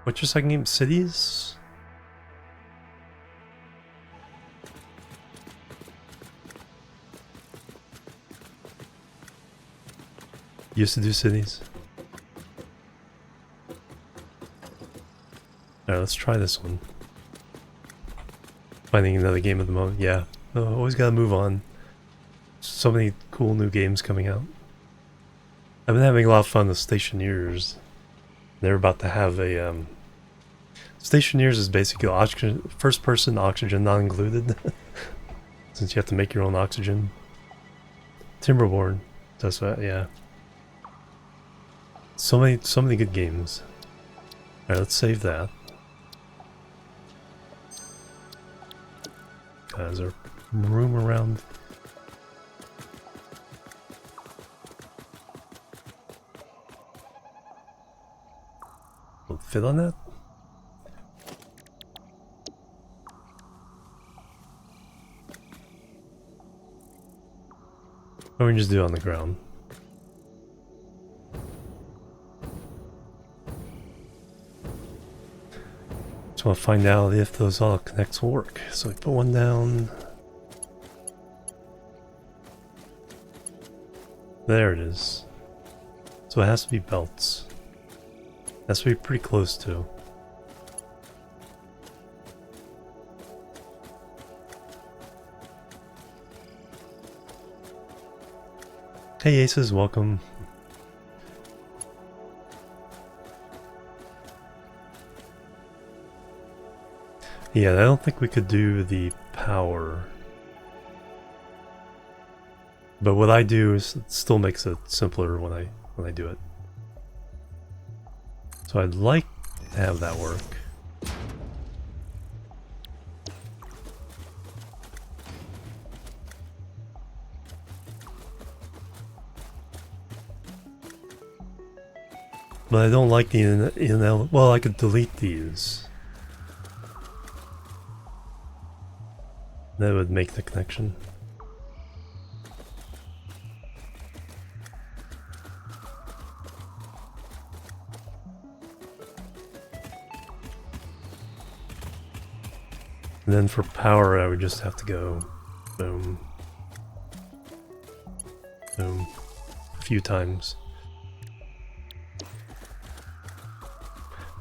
what's your second game? Cities? Used to do cities. Alright, let's try this one. Finding another game at the moment. Yeah, always gotta move on. So many cool new games coming out. I've been having a lot of fun with Stationeers. They're about to have a Stationeers is basically oxygen, first person oxygen not included. Since you have to make your own oxygen. Timberborn does that, yeah. So many good games. Alright, let's save that. Is there room around? Will it fit on that? Or we can just do it on the ground. Just want to find out if those all connects will work. So we put one down. There it is. So it has to be belts. Has to be pretty close to. Hey Aces, welcome. Yeah, I don't think we could do the power. But what I do is it still makes it simpler when I do it. So I'd like to have that work. But I don't like the well, I could delete these. That would make the connection. And then for power, I would just have to go boom, boom, a few times.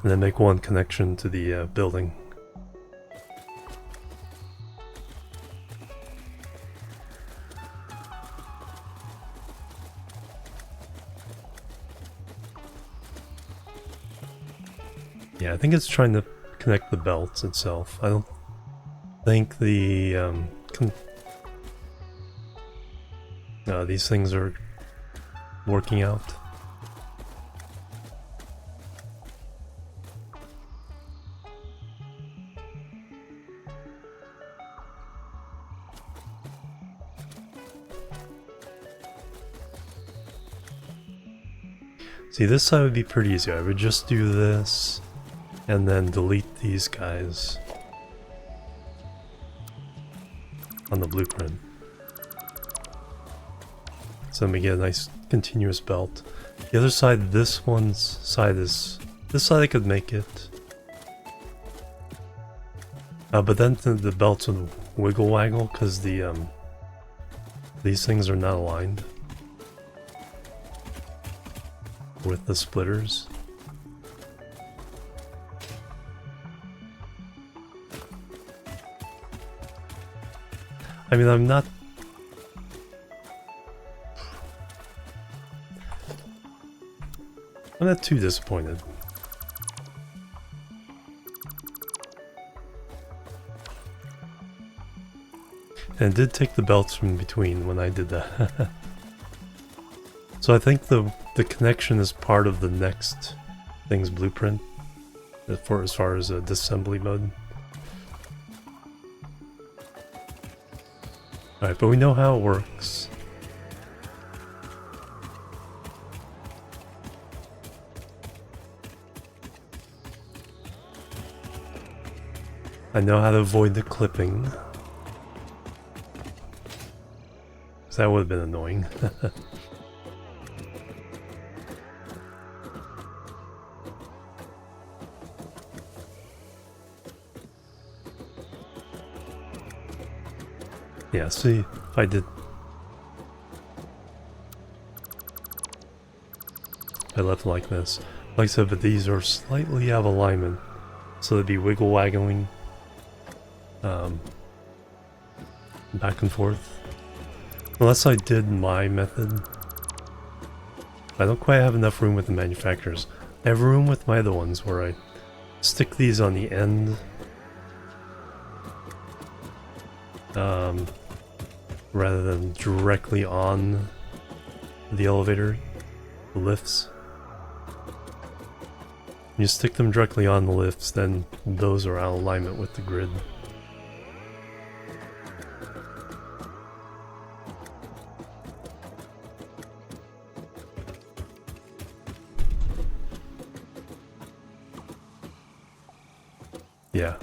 And then make one connection to the building. Yeah, I think it's trying to connect the belts itself. I don't think the these things are working out. See, this side would be pretty easy. I would just do this and then delete these guys on the blueprint. So then we get a nice continuous belt. The other side, this one's side is... This side I could make it. But then the belts would wiggle waggle because these things are not aligned with the splitters. I mean, I'm not too disappointed. And it did take the belts from between when I did that. So I think the connection is part of the next thing's blueprint for as far as a disassembly mode. Alright, but we know how it works. I know how to avoid the clipping. 'Cause that would have been annoying. Yeah, see, if I did... I left it like this. Like I said, but these are slightly out of alignment. So they'd be wiggle waggling back and forth. Unless I did my method. I don't quite have enough room with the manufacturers. I have room with my other ones where I stick these on the end. Rather than directly on the elevator, the lifts. You stick them directly on the lifts, then those are out of alignment with the grid. Yeah.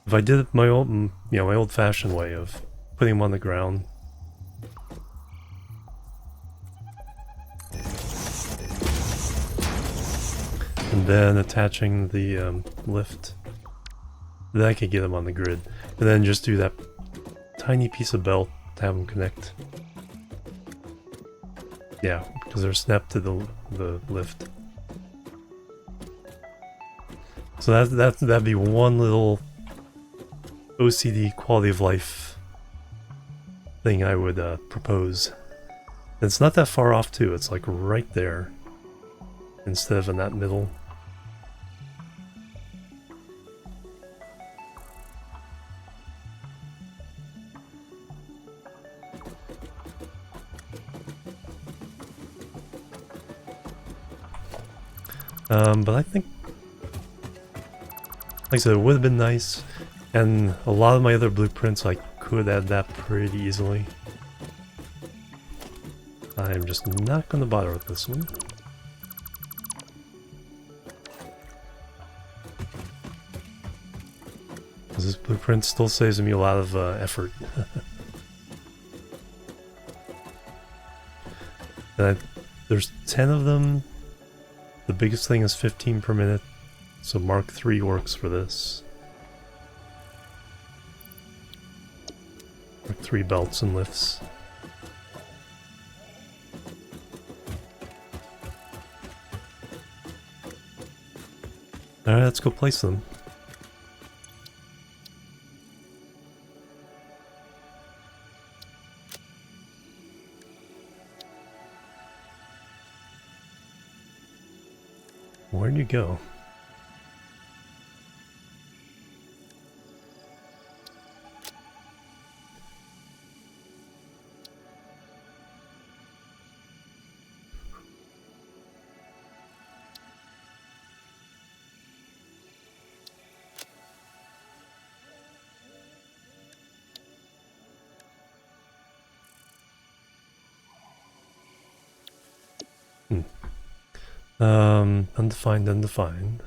If I did it my old, my old-fashioned way of putting them on the ground. And then attaching the lift. Then I could get them on the grid. And then just do that tiny piece of belt to have them connect. Yeah, because they're snapped to the lift. So that'd be one little OCD quality of life thing I would propose. And it's not that far off too, it's like right there instead of in that middle. But I think, like I said, it would have been nice, and a lot of my other blueprints I could add that pretty easily. I'm just not going to bother with this one. Because this blueprint still saves me a lot of effort. And there's 10 of them. The biggest thing is 15 per minute, so Mark III works for this. Mark 3 belts and lifts. Alright, let's go place them. Where'd you go? Undefined, undefined.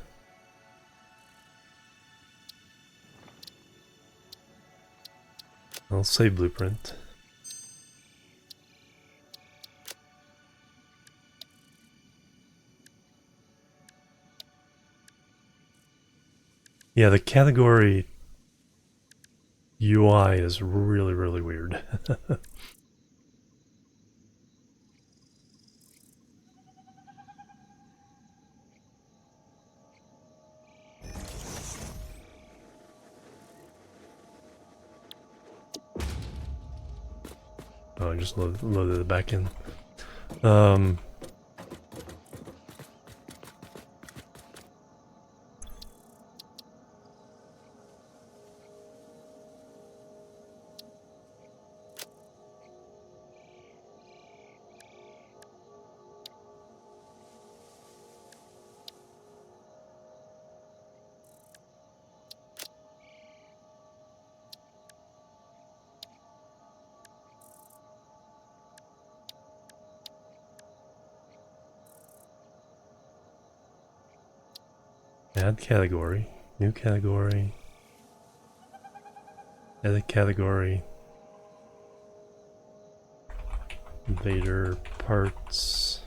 I'll say blueprint. Yeah, the category UI is really, really weird. Oh, I just loaded it back in. Add category, new category, edit category, invader parts.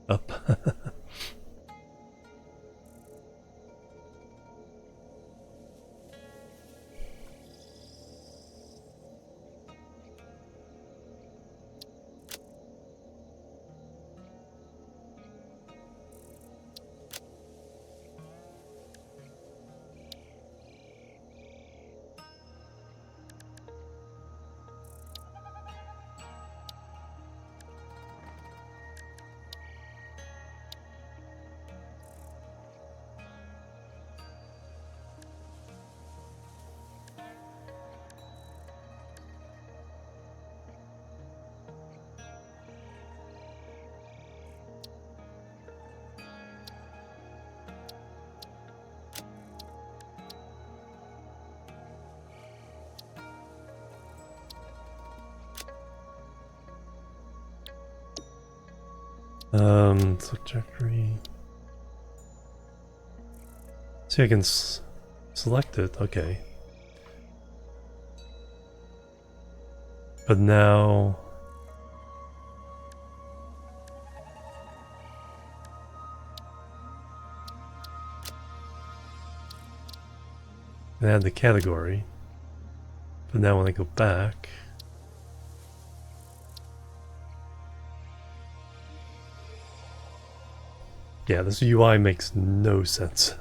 Up. Satisfactory. See, I can select it. Okay. But now I add the category. But now when I go back, yeah, this UI makes no sense.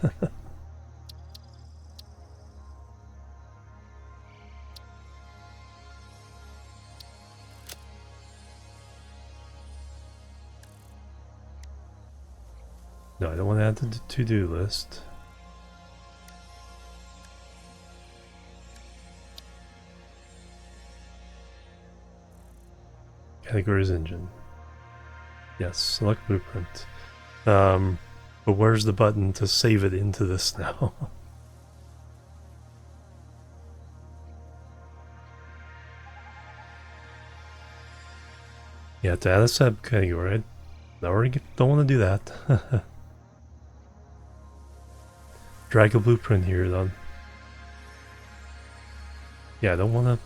No, I don't want to add to the to-do list. Categories engine. Yes, select blueprint. But where's the button to save it into this now? Yeah, to add a subcategory. I already don't want to do that. Drag a blueprint here, then. Yeah, I don't want to.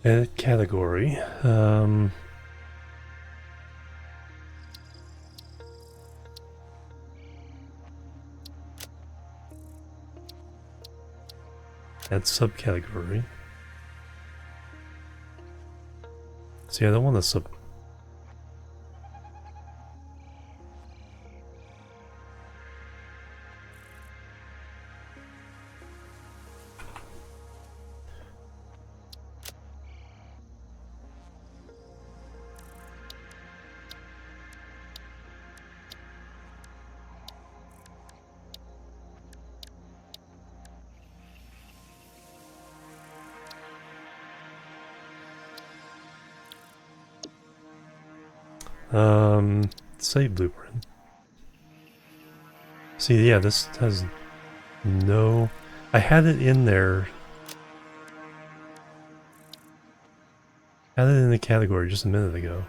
Edit category. Add subcategory. See, I don't want to sub. Save blueprint. See, yeah, this has no... I had it in there. Had it in the category just a minute ago.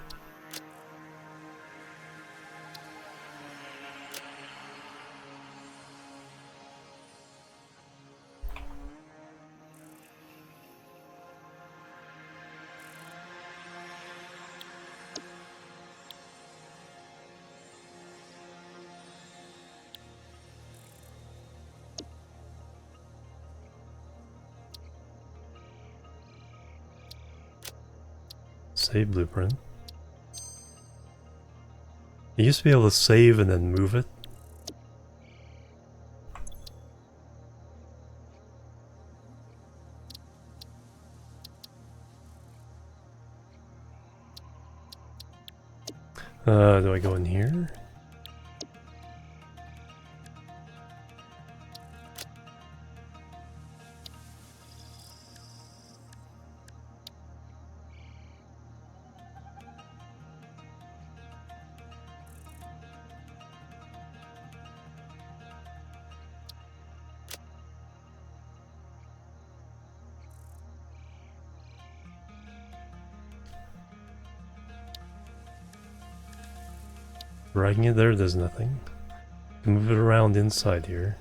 Save blueprint. You used to be able to save and then move it. Do I go in here? Dragging it there does nothing. Move it around inside here.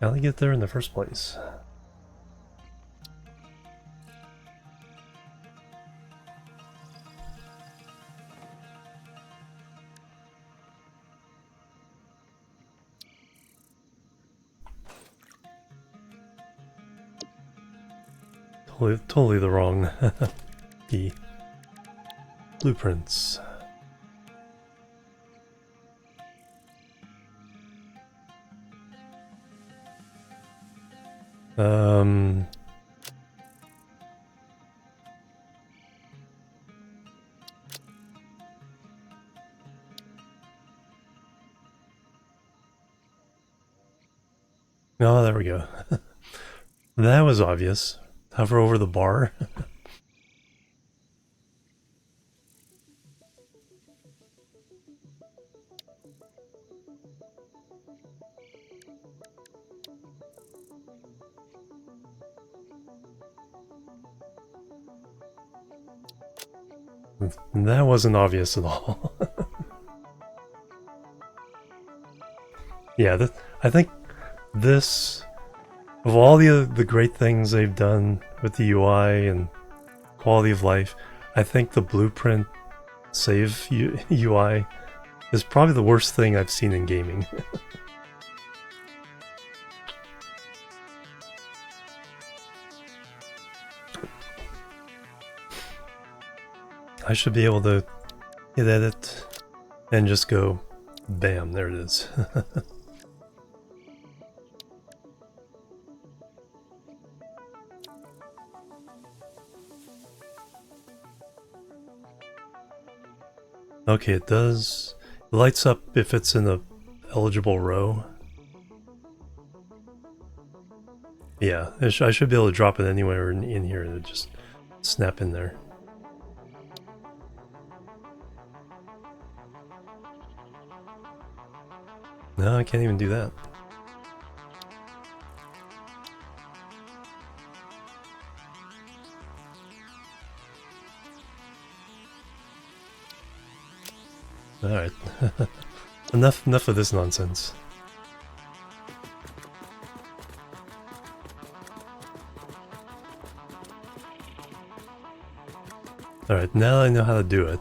How'd I get there in the first place? Totally the wrong key. Blueprints. Oh, there we go. That was obvious. Hover over the bar. That wasn't obvious at all. Yeah, I think this, of all the great things they've done with the UI and quality of life, I think the blueprint save UI is probably the worst thing I've seen in gaming. I should be able to hit edit and just go, bam, there it is. Okay, it does. It lights up if it's in a eligible row. Yeah, I should be able to drop it anywhere in here to just snap in there. No, I can't even do that. Alright. Enough of this nonsense. Alright, now I know how to do it.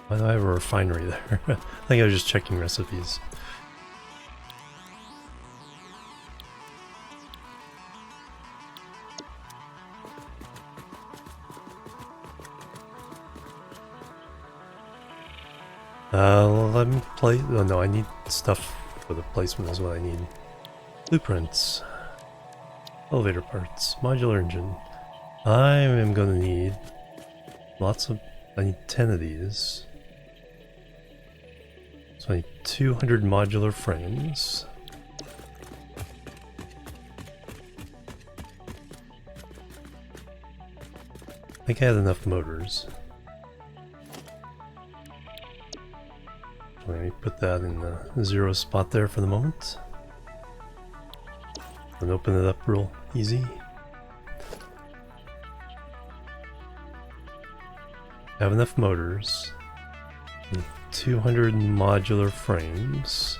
Why do I have a refinery there? I think I was just checking recipes. Let me play. Oh no, I need stuff for the placement is what I need. Blueprints. Elevator parts. Modular engine. I am gonna need I need 10 of these. So I need 200 modular frames. I think I had enough motors. Let me put that in the 0 spot there for the moment. And open it up real easy. I have enough motors. And 200 modular frames.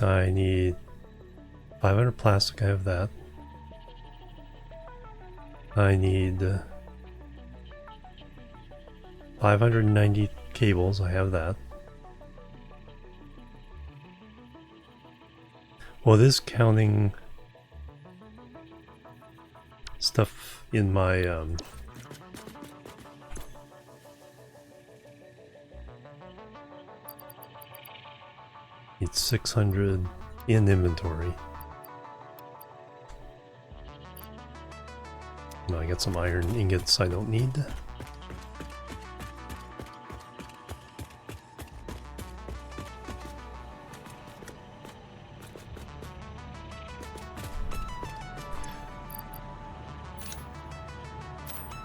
I need 500 plastic, I have that. I need 590 cables, I have that. Well, it is counting stuff in my need 600 in inventory. Now I got some iron ingots I don't need.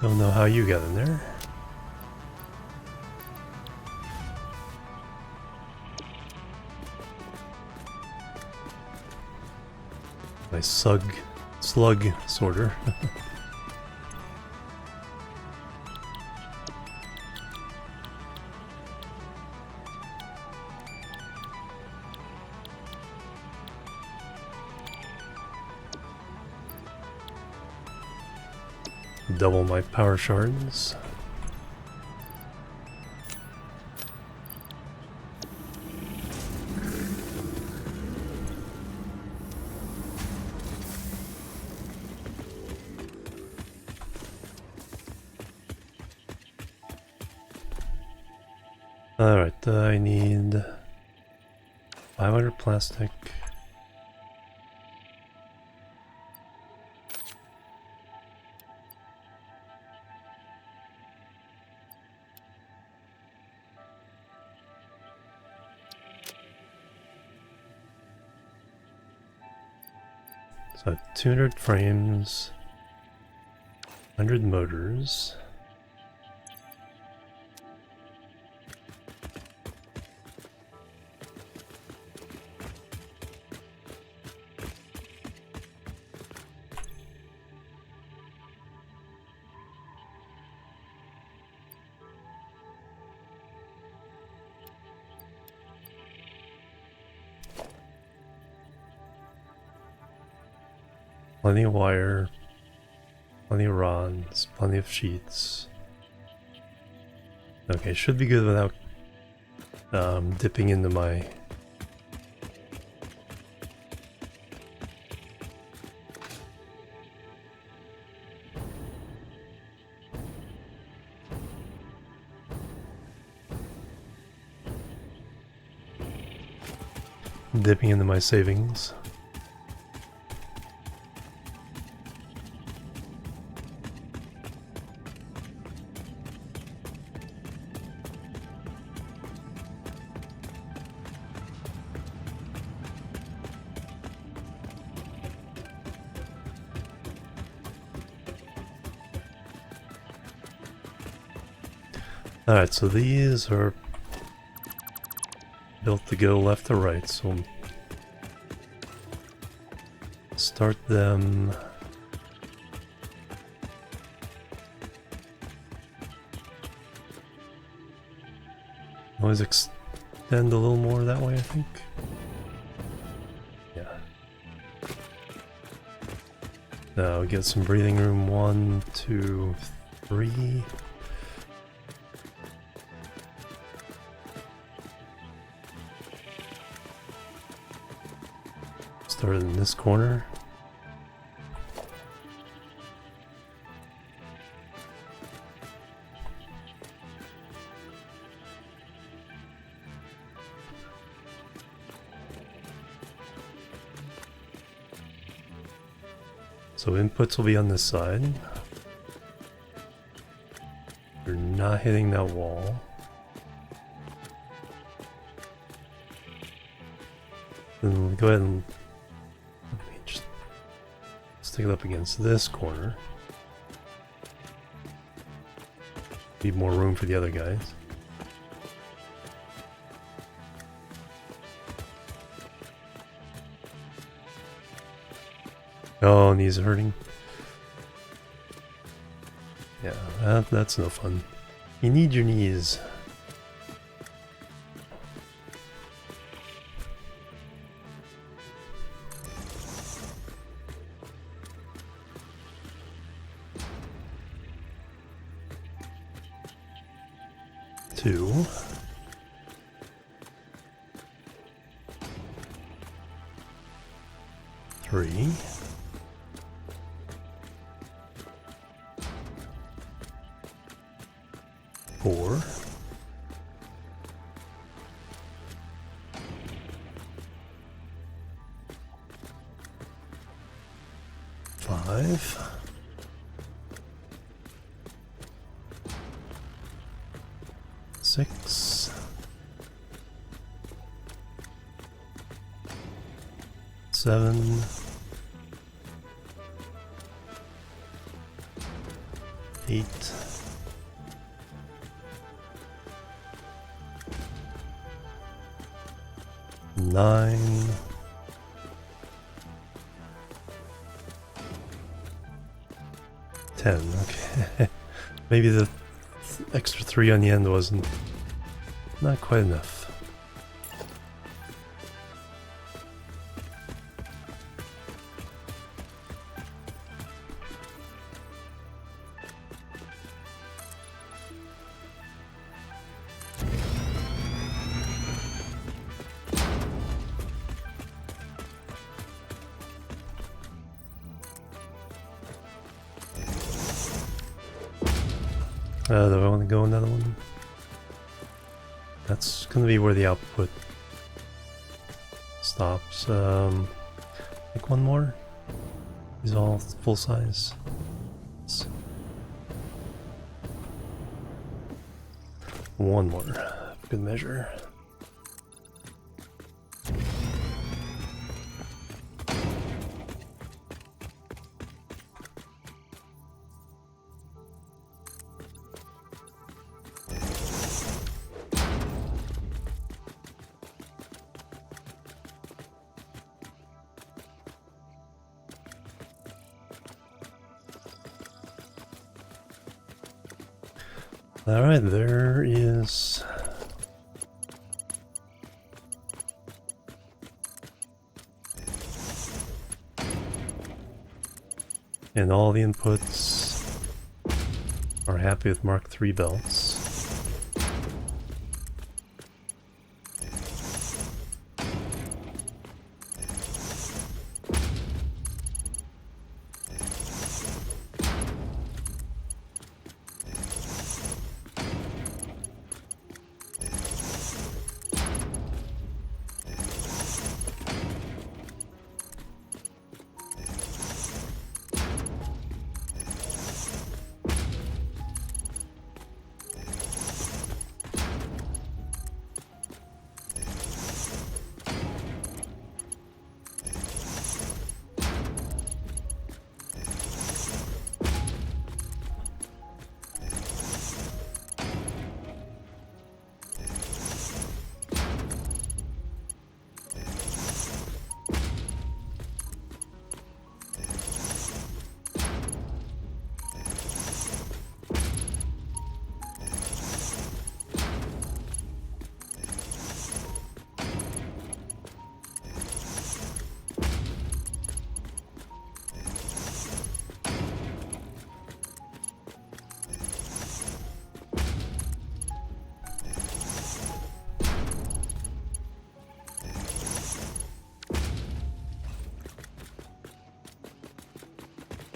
Don't know how you got in there. My slug sorter. Double my power shards. Alright, I need 500 plastic. So 200 frames, 100 motors. Plenty of wire, plenty of rods, plenty of sheets. Okay, should be good without dipping into my savings. Alright, so these are built to go left to right, so start them always extend a little more that way, I think. Yeah. Now we get some breathing room. 1, 2, 3. Start in this corner. So inputs will be on this side. You're not hitting that wall. Then we'll go ahead and just stick it up against this corner. Leave more room for the other guys. Oh, knees are hurting. Yeah, that's no fun. You need your knees. Two. Three. 4. 5. 6. 7. 8. 9. 10. Okay. Maybe the extra 3 on the end wasn't not quite enough. Do I want to go another one? That's gonna be where the output stops. Like one more? These are all full size. One more. Good measure. Alright, there is... and all the inputs are happy with Mark III belts.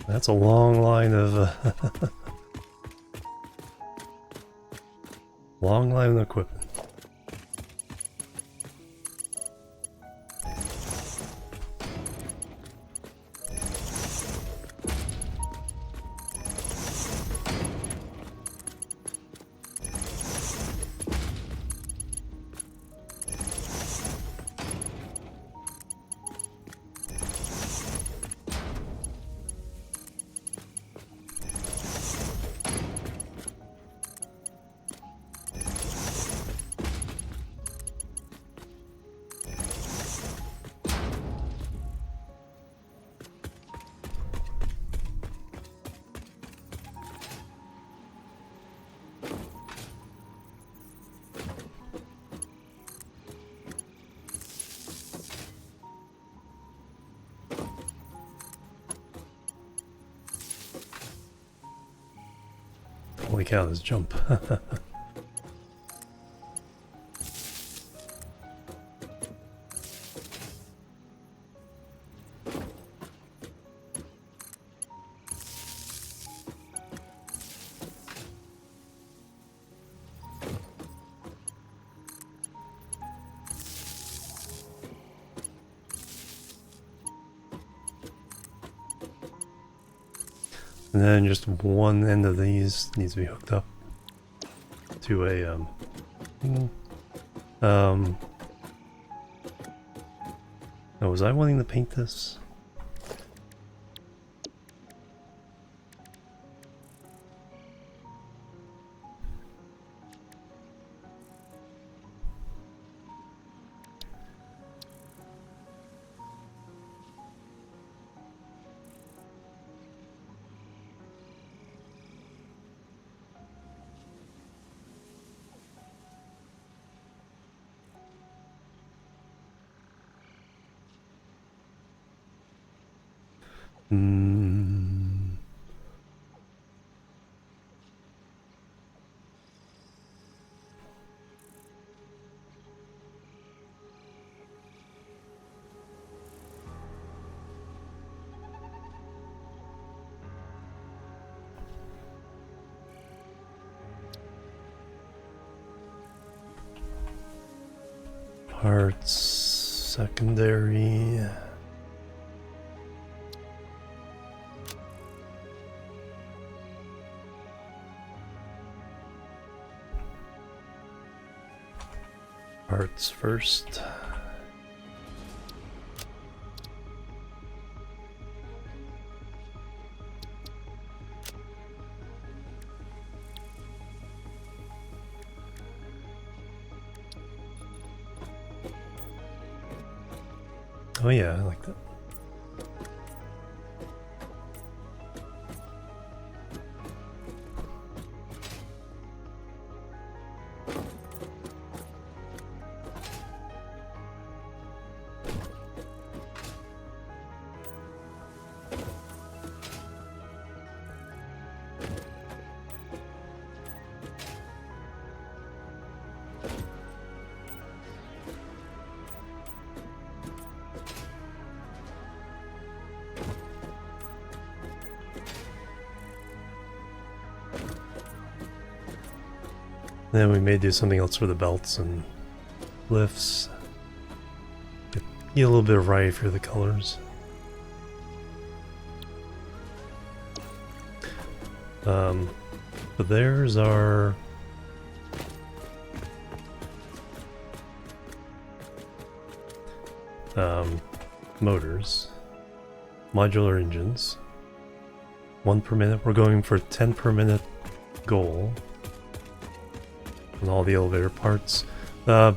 That's a long line of long line of equipment. Holy cow, this jump. And then just one end of these needs to be hooked up to a oh, was I wanting to paint this? Hmm. Parts secondary. Parts first. Oh yeah, I like that. Then we may do something else for the belts and lifts. Get a little bit of variety for the colors. But there's our motors, modular engines. 1 per minute. We're going for 10 per minute goal. And all the elevator parts. On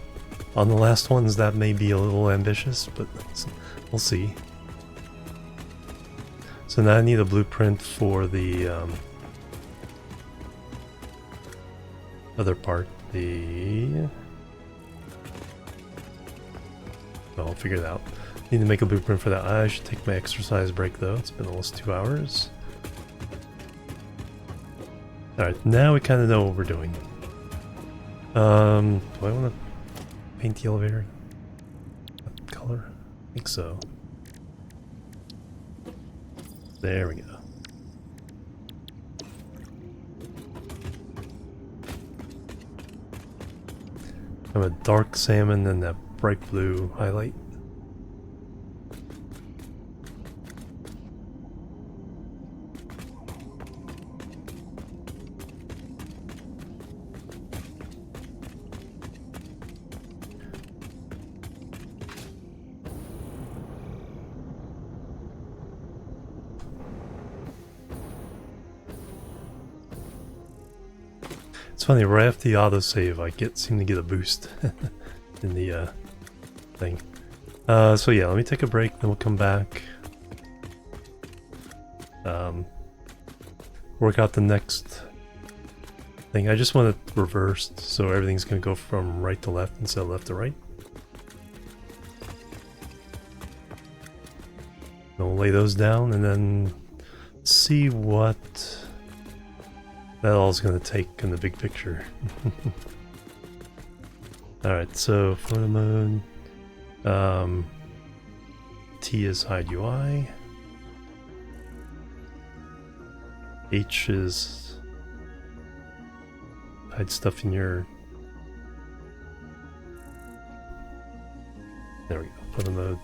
the last ones that may be a little ambitious, but we'll see. So now I need a blueprint for the other part. Oh, I'll figure it out. Need to make a blueprint for that. I should take my exercise break though. It's been almost 2 hours. Alright, now we kind of know what we're doing. Do I want to paint the elevator? What color? I think so. There we go. I have a dark salmon and a bright blue highlight. It's funny, right after the autosave, I seem to get a boost in the thing. So yeah, let me take a break, then we'll come back. Work out the next thing. I just want it reversed, so everything's going to go from right to left instead of left to right. And we'll lay those down and then see what that all's gonna take in the big picture. Alright, so photo mode. T is hide UI. H is hide stuff in your... There we go, photo mode.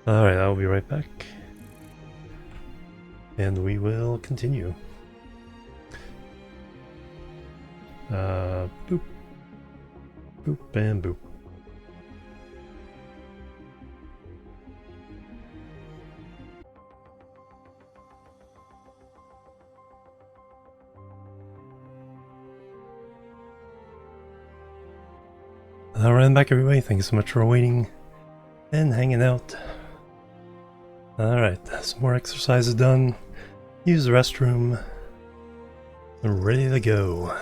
Alright, I'll be right back. And we will continue. Boop. Boop and boop. Alright, I'm back everybody. Thank you so much for waiting and hanging out. Alright, some more exercises done. Use the restroom. I'm ready to go.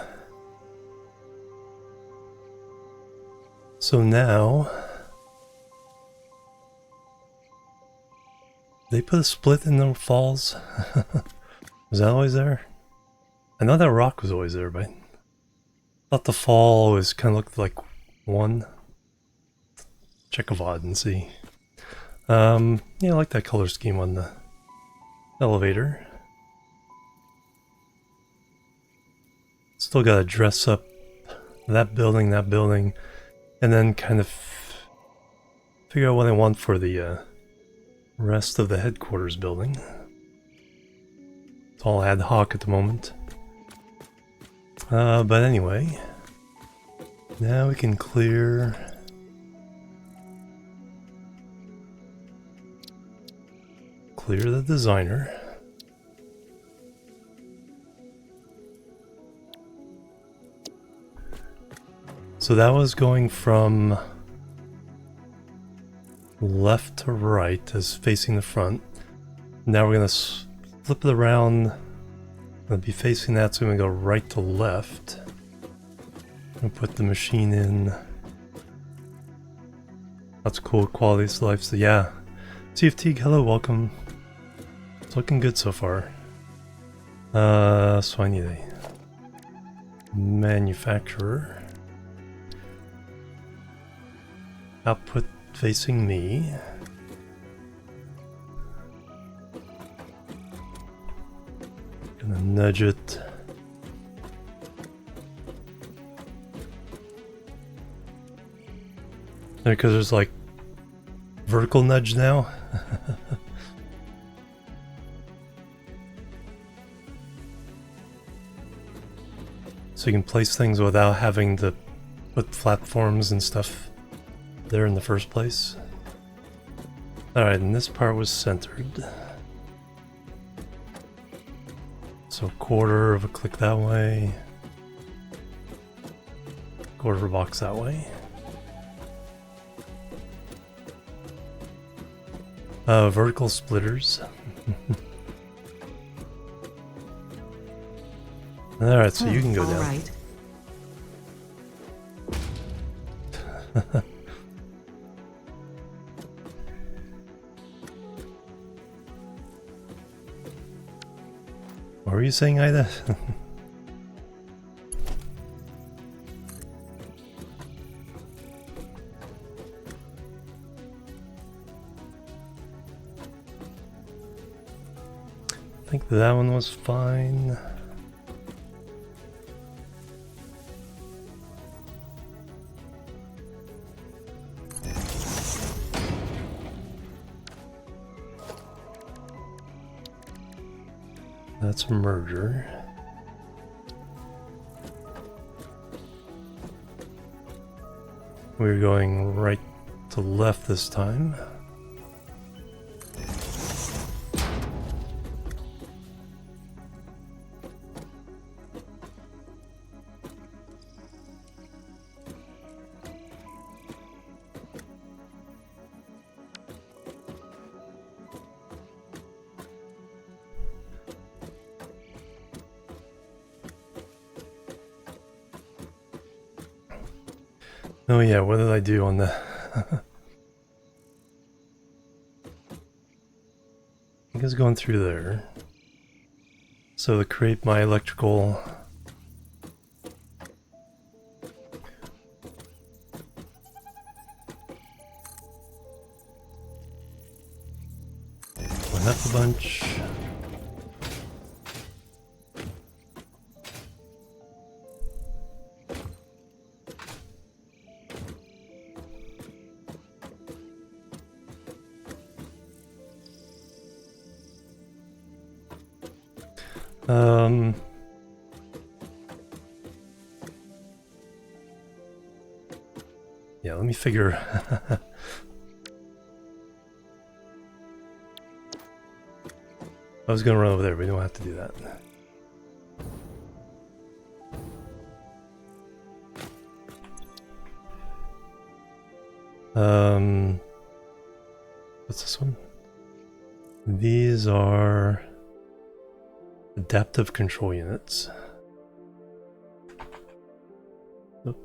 So now, they put a split in the falls. Was that always there? I know that rock was always there, but I thought the fall always kind of looked like one. Check a VOD and see. Yeah, I like that color scheme on the elevator. Still gotta dress up that building, and then kind of figure out what I want for the rest of the headquarters building. It's all ad hoc at the moment. But anyway, now we can clear the designer. So that was going from left to right as facing the front. Now we're going to flip it around. I'll be facing that, so we're going to go right to left. And put the machine in. That's cool, quality of life. So yeah. CFT, hello, welcome. It's looking good so far. So I need a manufacturer. Output facing me. Gonna nudge it. Because there's like vertical nudge now. So you can place things without having to put platforms and stuff there in the first place. Alright, and this part was centered. So quarter of a click that way. Quarter of a box that way. Vertical splitters. Alright, so you can go down. Right. What were you saying, Ida? I think that one was fine. That's a merger. We're going right to left this time. Oh yeah, what did I do on the... I think it's going through there. So to create my electrical... Went up a bunch. Yeah, let me figure. I was gonna run over there, but we don't have to do that. What's this one? These are adaptive control units. Oop.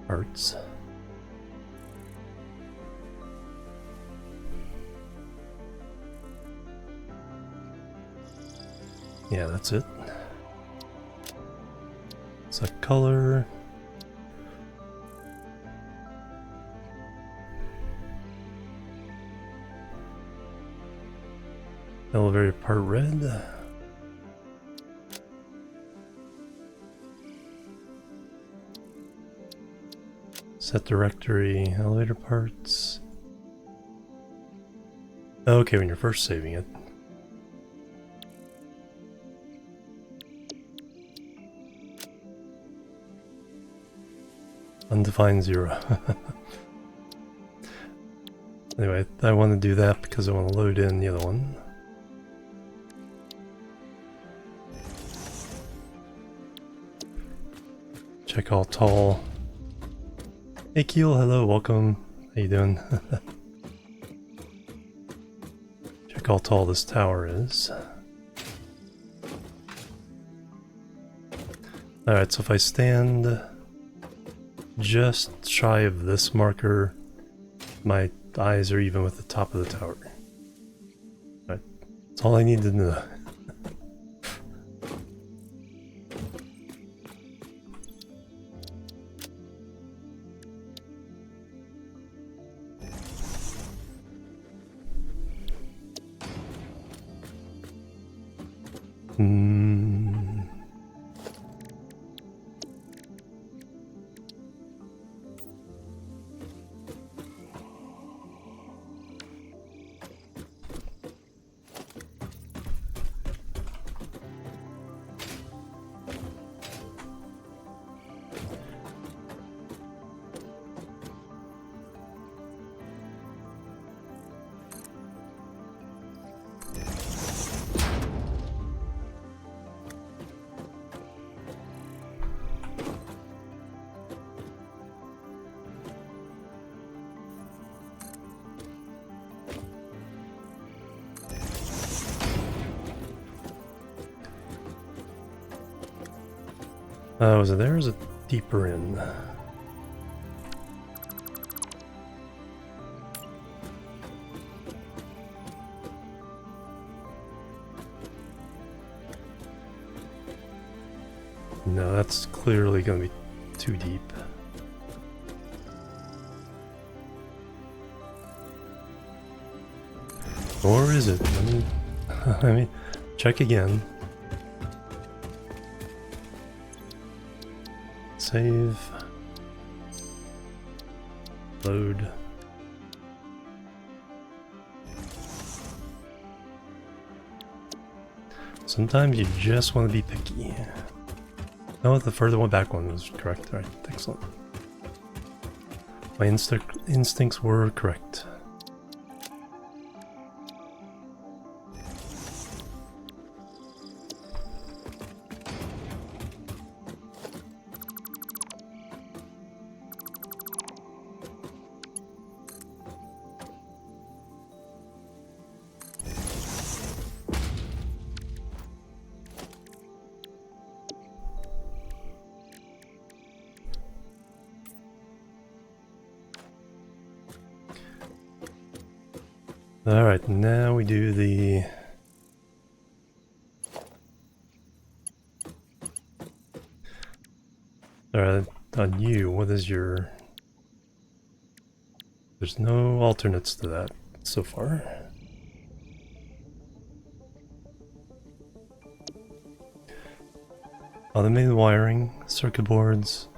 Parts. Yeah, that's it. Select color. Elevator part red. Set directory, elevator parts. Okay, when you're first saving it. Undefined 0. Anyway, I want to do that because I want to load in the other one. Check all tall. Hey Keel, hello, welcome. How you doing? Check how tall this tower is. Alright, so if I stand just shy of this marker, my eyes are even with the top of the tower. Alright, that's all I need to know. Was it there or is it deeper in? No, that's clearly going to be too deep. Or is it? I mean, check again. Save. Load. Sometimes you just want to be picky. No, the further one back one was correct. Alright, excellent. My instincts were correct. Alright, now we do the... Alright, on you, what is your... There's no alternates to that so far. Automated wiring, circuit boards,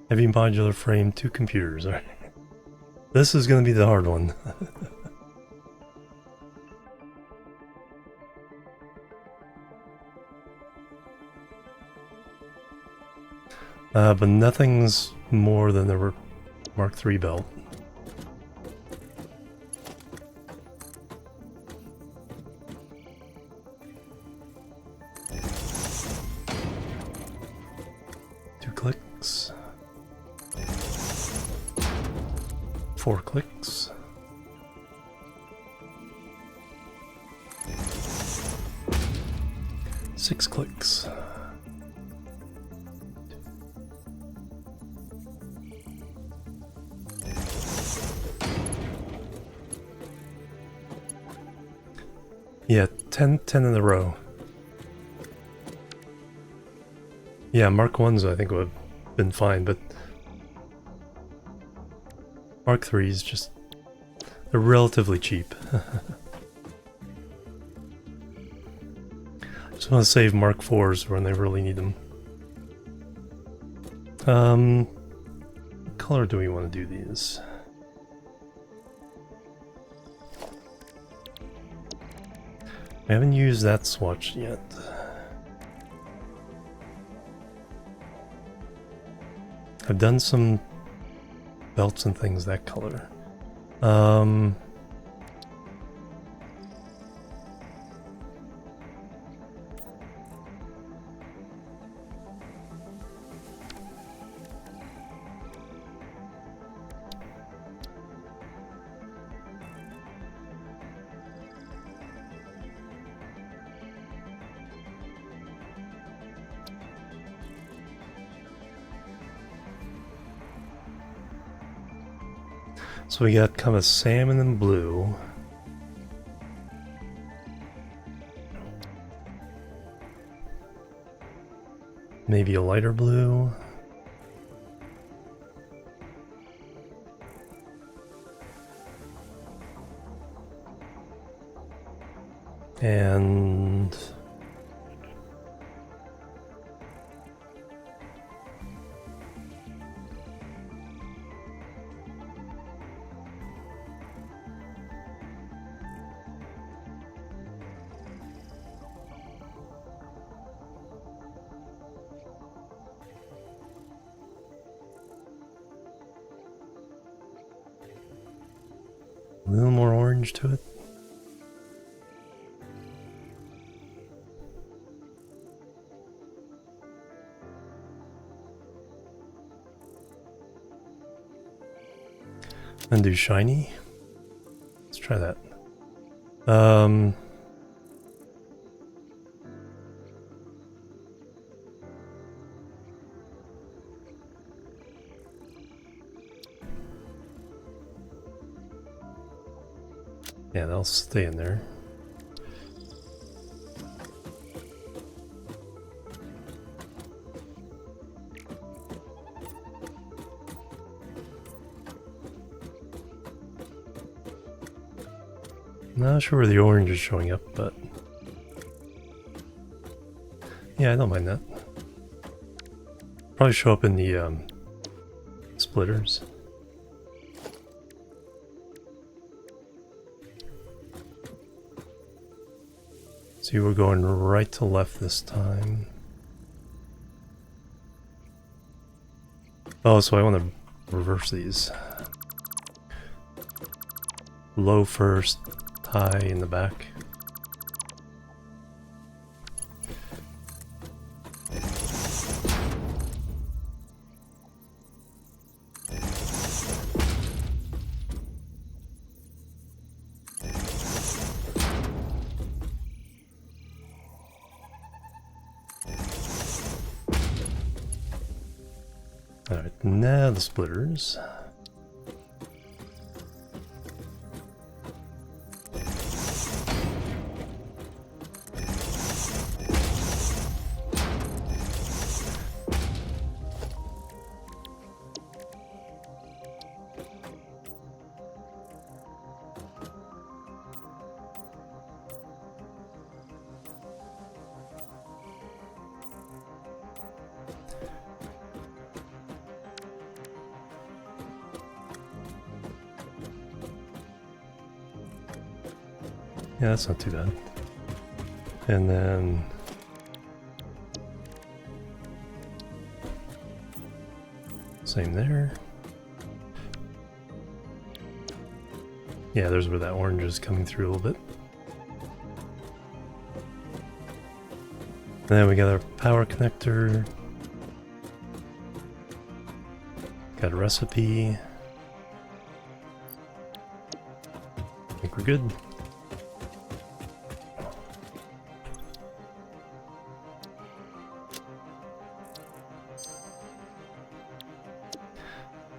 heavy modular frame, 2 computers. Alright. This is going to be the hard one. But nothing's more than the Mark III belt. Two clicks. 4 clicks. Six clicks. Yeah, 10 in a row. Yeah, Mark 1s I think would have been fine, but Mark 3s just... they're relatively cheap. Just want to save Mark 4s when they really need them. What color do we want to do these? I haven't used that swatch yet. I've done some belts and things that color. So we got kind of salmon and blue. Maybe a lighter blue. And a little more orange to it. And do shiny. Let's try that. Yeah, they'll stay in there. Not sure where the orange is showing up, but yeah, I don't mind that. Probably show up in the splitters. See, we're going right to left this time. Oh, so I want to reverse these. Low first, high in the back. Alright, now the splitters. Yeah, that's not too bad. And then same there. Yeah, there's where that orange is coming through a little bit. And then we got our power connector. Got a recipe. I think we're good.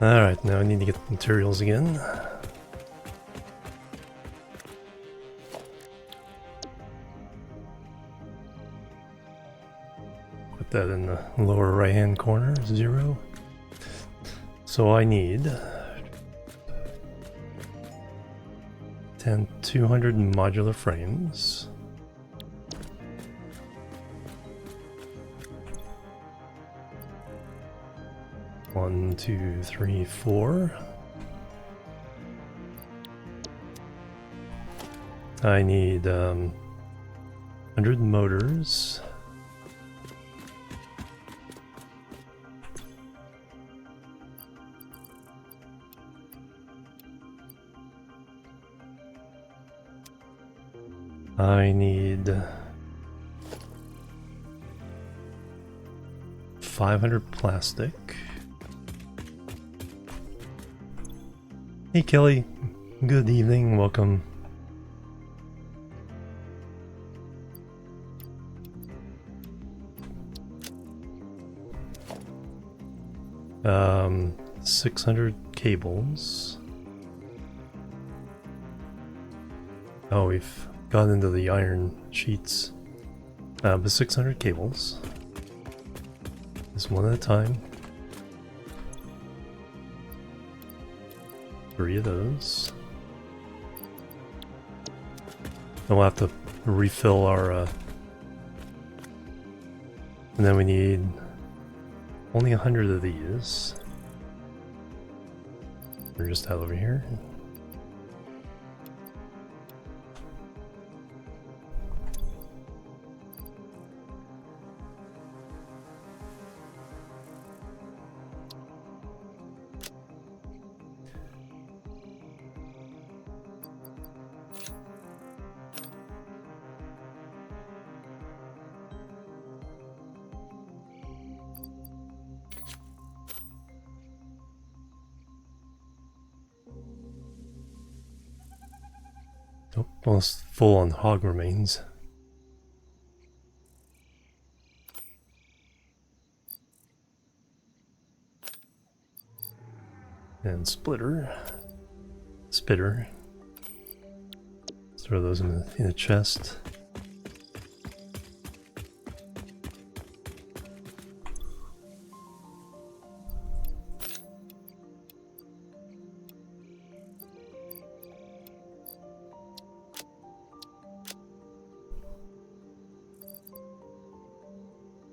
Alright, now I need to get the materials again. Put that in the lower right hand corner, 0. So I need 200 modular frames. One, two, three, 4. I need 100 motors. I need 500 plastic. Hey Kelly, good evening, welcome. Um, 600 cables. Oh, we've got into the iron sheets. But 600 cables. Just one at a time. 3 of those. Then we'll have to refill our and then we need only 100 of these. We're just out over here. Oh, almost full on hog remains. And spitter. Let's throw those in the chest.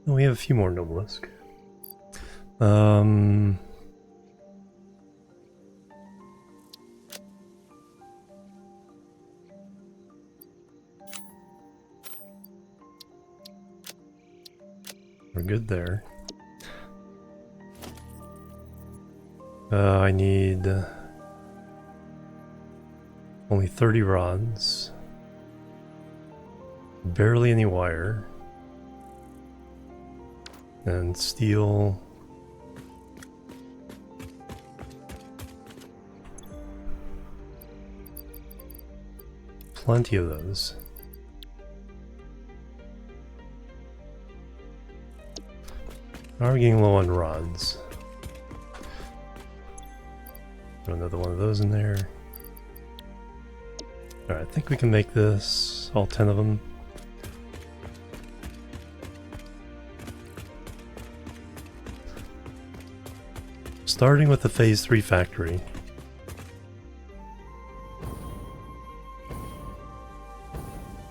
Oh, we have a few more Noblisk. We're good there. I need only 30 rods. Barely any wire. And steel. Plenty of those. Now we're getting low on rods. Throw another one of those in there. Alright, I think we can make this, all 10 of them. Starting with the Phase 3 factory.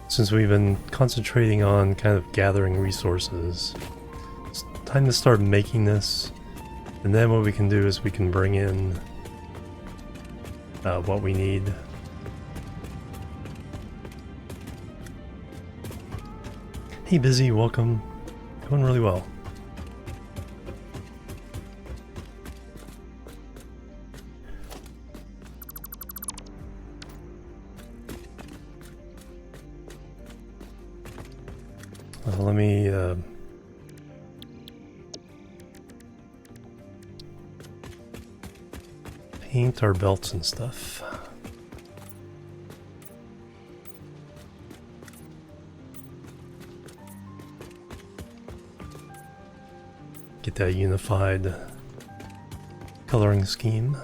Since we've been concentrating on kind of gathering resources, it's time to start making this. And then what we can do is we can bring in what we need. Hey Busy, welcome. Going really well. Let me paint our belts and stuff. Get that unified coloring scheme.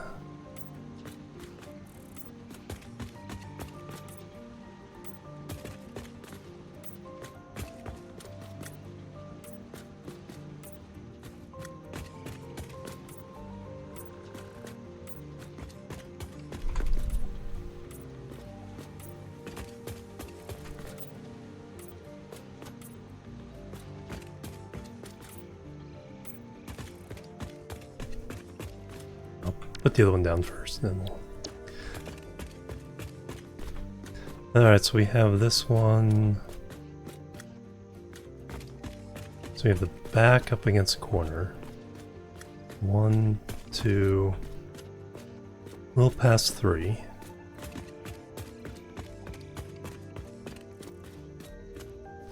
Put the other one down first, then we'll... Alright, so we have this one. So we have the back up against the corner. 1, 2, we'll pass 3.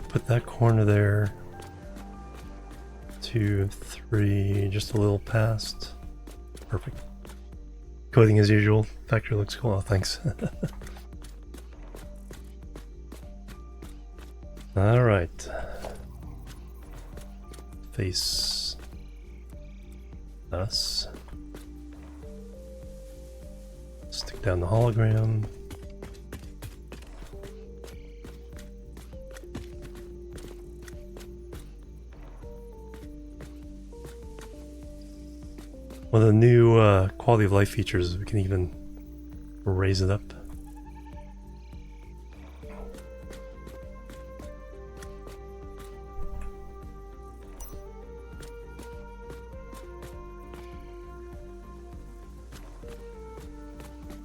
Put that corner there. 2, 3, just a little past. Perfect. Coding as usual. Factory looks cool. Oh, thanks. Alright. Face us. Stick down the hologram. One of the new quality of life features, we can even raise it up.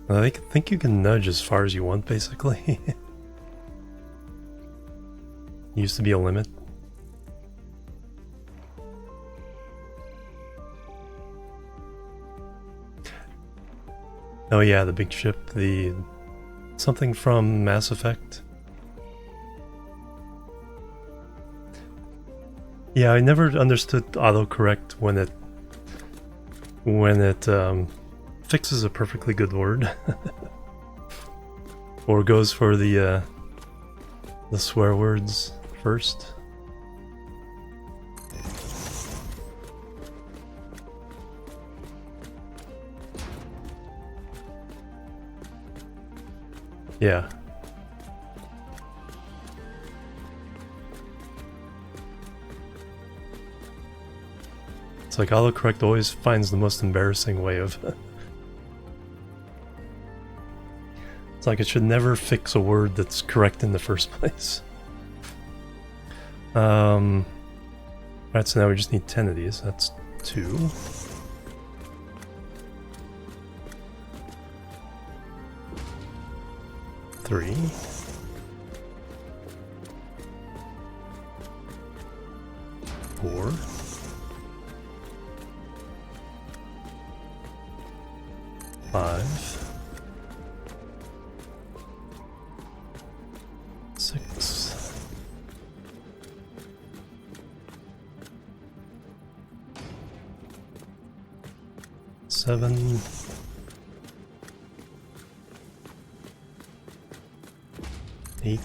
I think you can nudge as far as you want, basically. Used to be a limit. Oh yeah, the big ship, the something from Mass Effect. Yeah, I never understood autocorrect when it fixes a perfectly good word, or goes for the swear words first. Yeah. It's like autocorrect always finds the most embarrassing way of... It's like it should never fix a word that's correct in the first place. Right, so now we just need 10 of these. That's 2. Three. 4. Five. 6. 7. 8.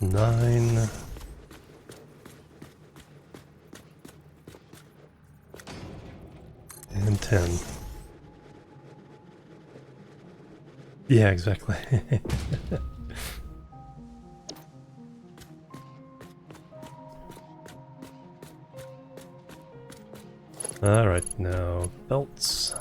9. And 10. Yeah, exactly. Alright, now belts.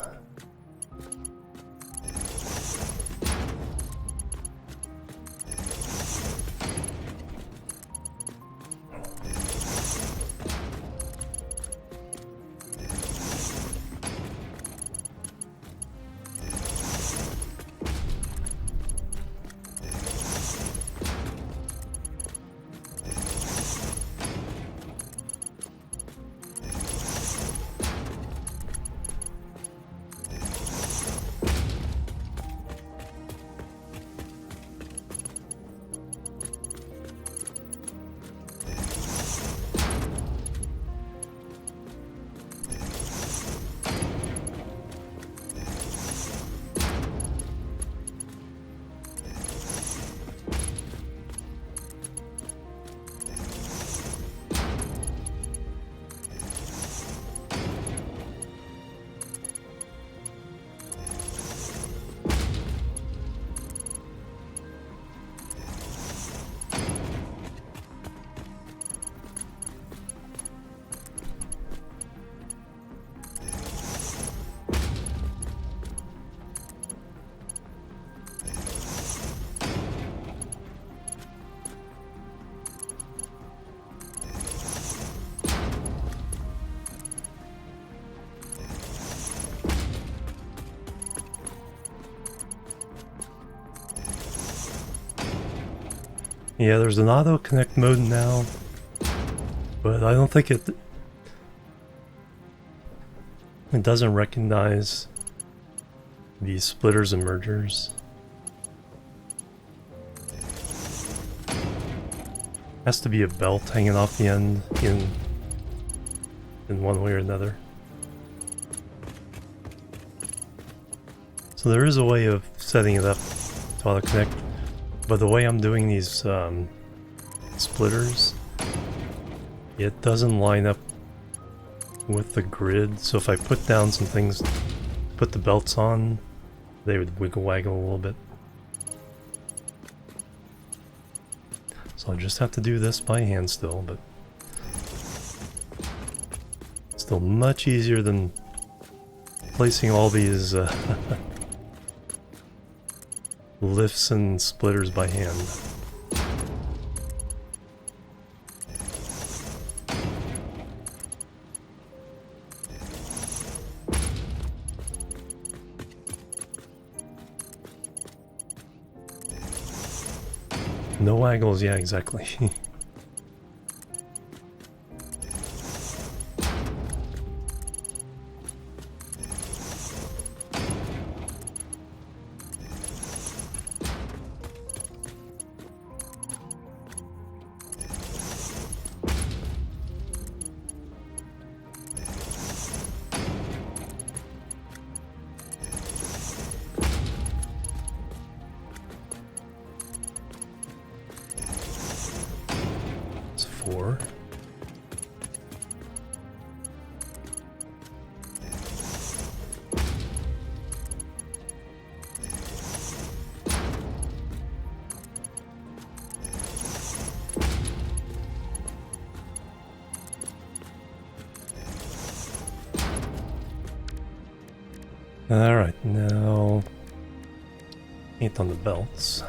Yeah, there's an auto connect mode now, but I don't think it doesn't recognize the splitters and mergers. Has to be a belt hanging off the end in one way or another. So there is a way of setting it up to auto connect, but the way I'm doing these splitters, it doesn't line up with the grid. So if I put down some things, put the belts on, they would wiggle waggle a little bit. So I just have to do this by hand still, but still much easier than placing all these lifts and splitters by hand. No waggles, yeah, exactly. It's 4. Alright, now 8 on the belts.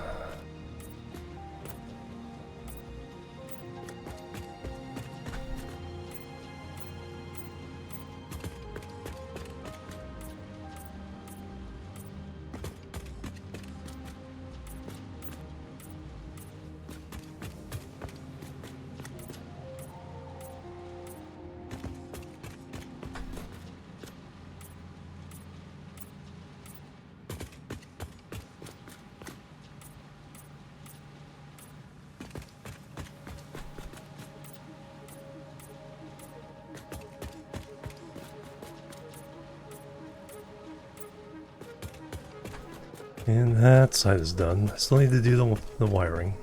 And that side is done. I still need to do the wiring.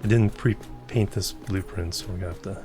I didn't pre-paint this blueprint, so we're gonna have to...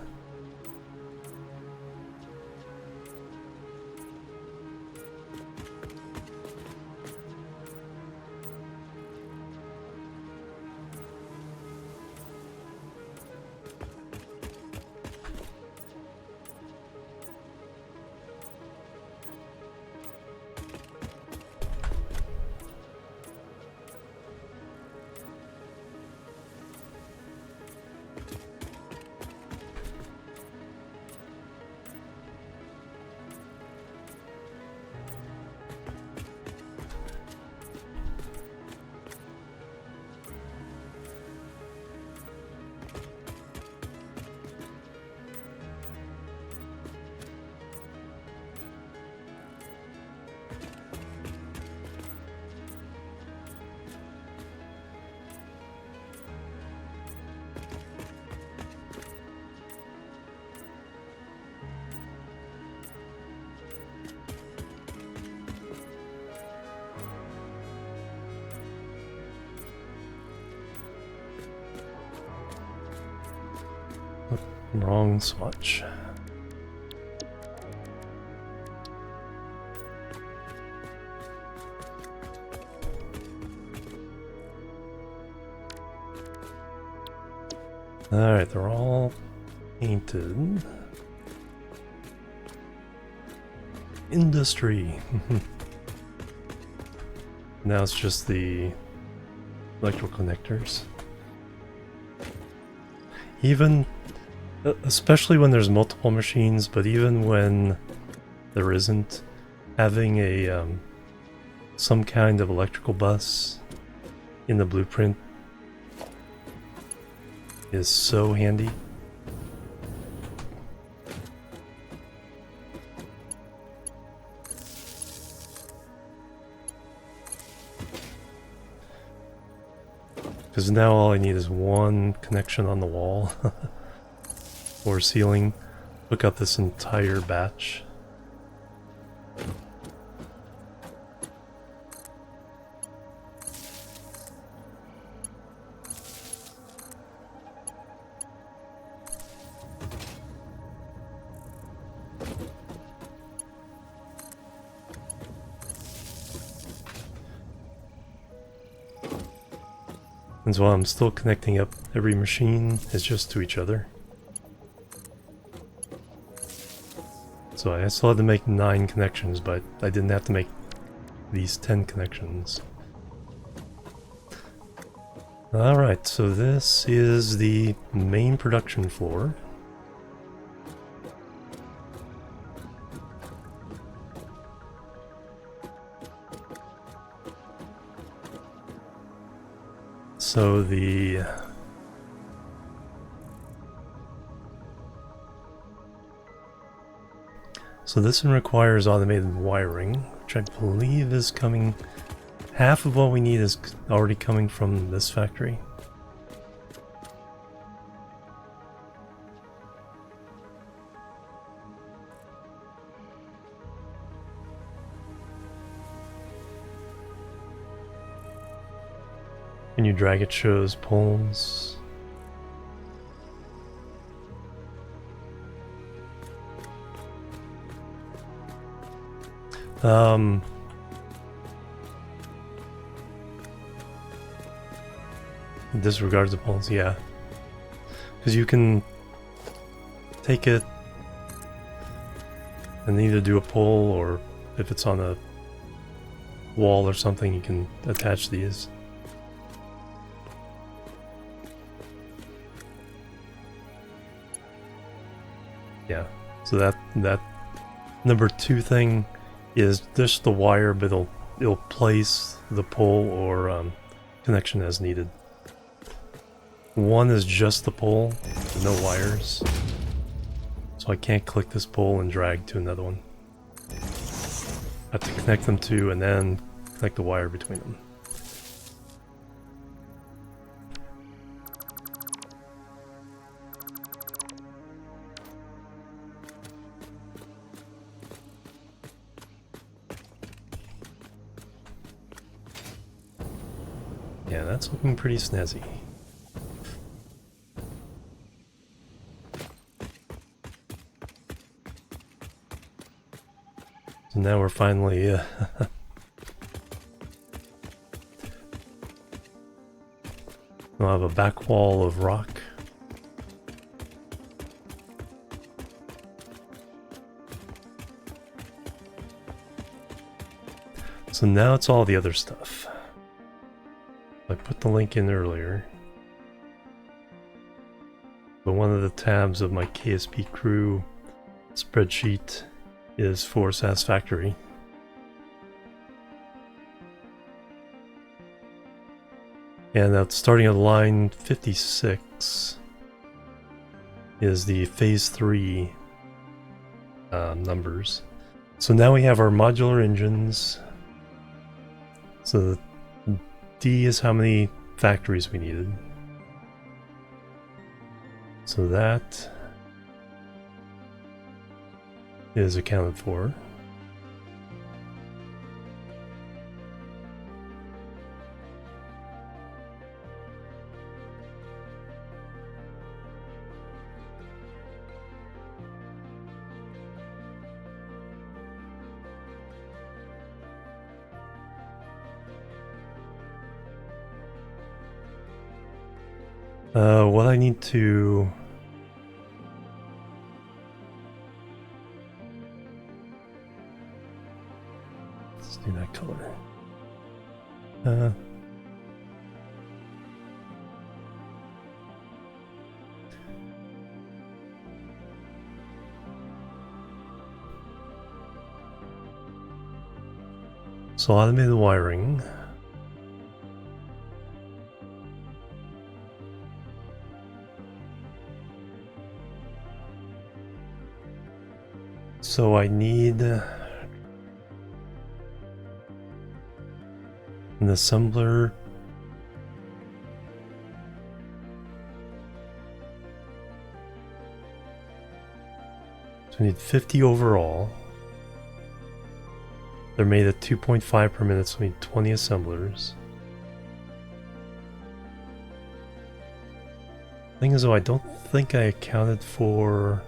Wrong swatch. Alright, they're all painted. Industry. Now it's just the electrical connectors. Even especially when there's multiple machines, but even when there isn't, having a some kind of electrical bus in the blueprint is so handy. Because now all I need is one connection on the wall or ceiling, hook up this entire batch. And so I'm still connecting up every machine, it's just to each other. So I still had to make 9 connections, but I didn't have to make these 10 connections. Alright, so this is the main production floor. So this one requires automated wiring, which I believe is coming... Half of what we need is already coming from this factory. When you drag it shows poles. Disregards the poles, yeah. Because you can take it and either do a pole, or if it's on a wall or something, you can attach these. Yeah, so that number 2 thing is just the wire, but it'll place the pole or connection as needed. 1 is just the pole, no wires. So I can't click this pole and drag to another one. I have to connect them to and then connect the wire between them. Yeah, that's looking pretty snazzy. So now we're finally we'll have a back wall of rock. So now it's all the other stuff. I put the link in earlier. But one of the tabs of my KSP crew spreadsheet is for Satisfactory. And that's starting at line 56 is the phase 3 numbers. So now we have our modular engines. So the D is how many factories we needed. So that is accounted for. What I need to... Let's do that color. So automated wiring. So I need an assembler. So I need 50 overall. They're made at 2.5 per minute, so we need 20 assemblers. Thing is though, I don't think I accounted for...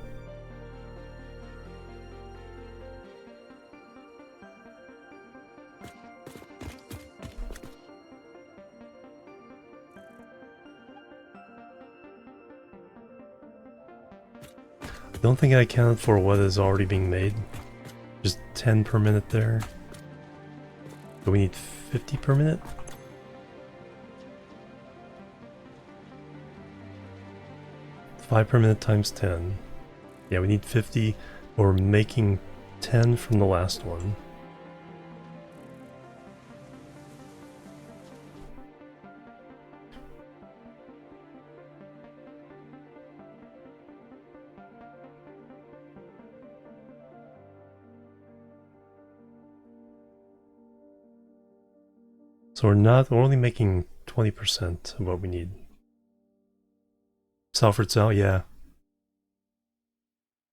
Don't think I accounted for what is already being made. Just 10 per minute there. But we need 50 per minute? Five per minute times 10. Yeah, we need 50. We're making 10 from the last one. So we're only making 20% of what we need. Salford's out, yeah.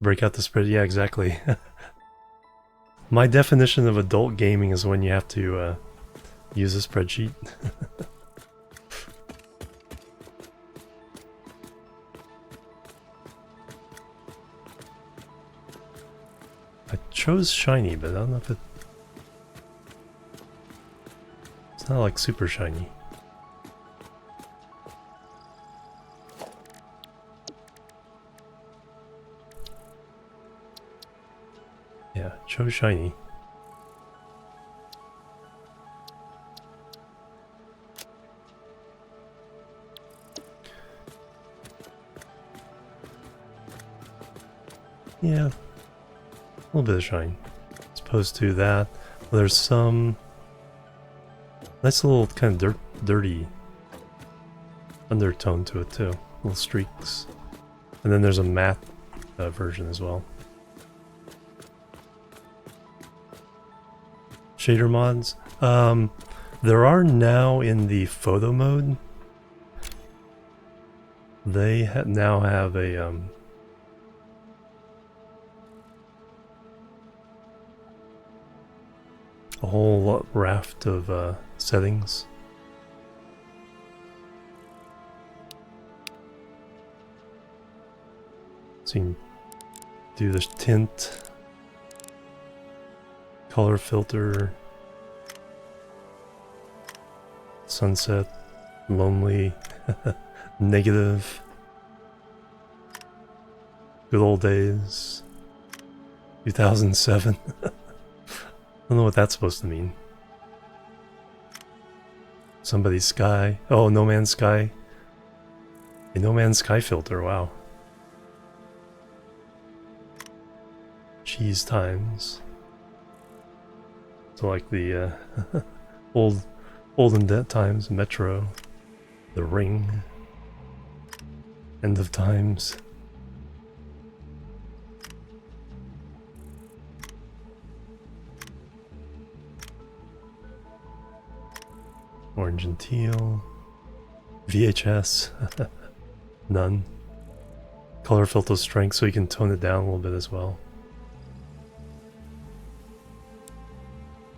Break out the spread, yeah, exactly. My definition of adult gaming is when you have to use a spreadsheet. I chose shiny, but I don't know if it's not like super shiny. Yeah, chose shiny. Yeah, a little bit of shine. As opposed to that, there's some nice little kind of dirty undertone to it too. Little streaks. And then there's a matte version as well. Shader mods. There are now in the photo mode. They now have a whole raft of settings. So you can do the tint, color filter, sunset, lonely, negative, good old days, 2007. I don't know what that's supposed to mean. Somebody's sky. Oh, No Man's Sky. A No Man's Sky filter, wow. Cheese times. So like the olden dead times, Metro, The Ring, End of Times. Orange and teal. VHS. None. Color filter strength so you can tone it down a little bit as well.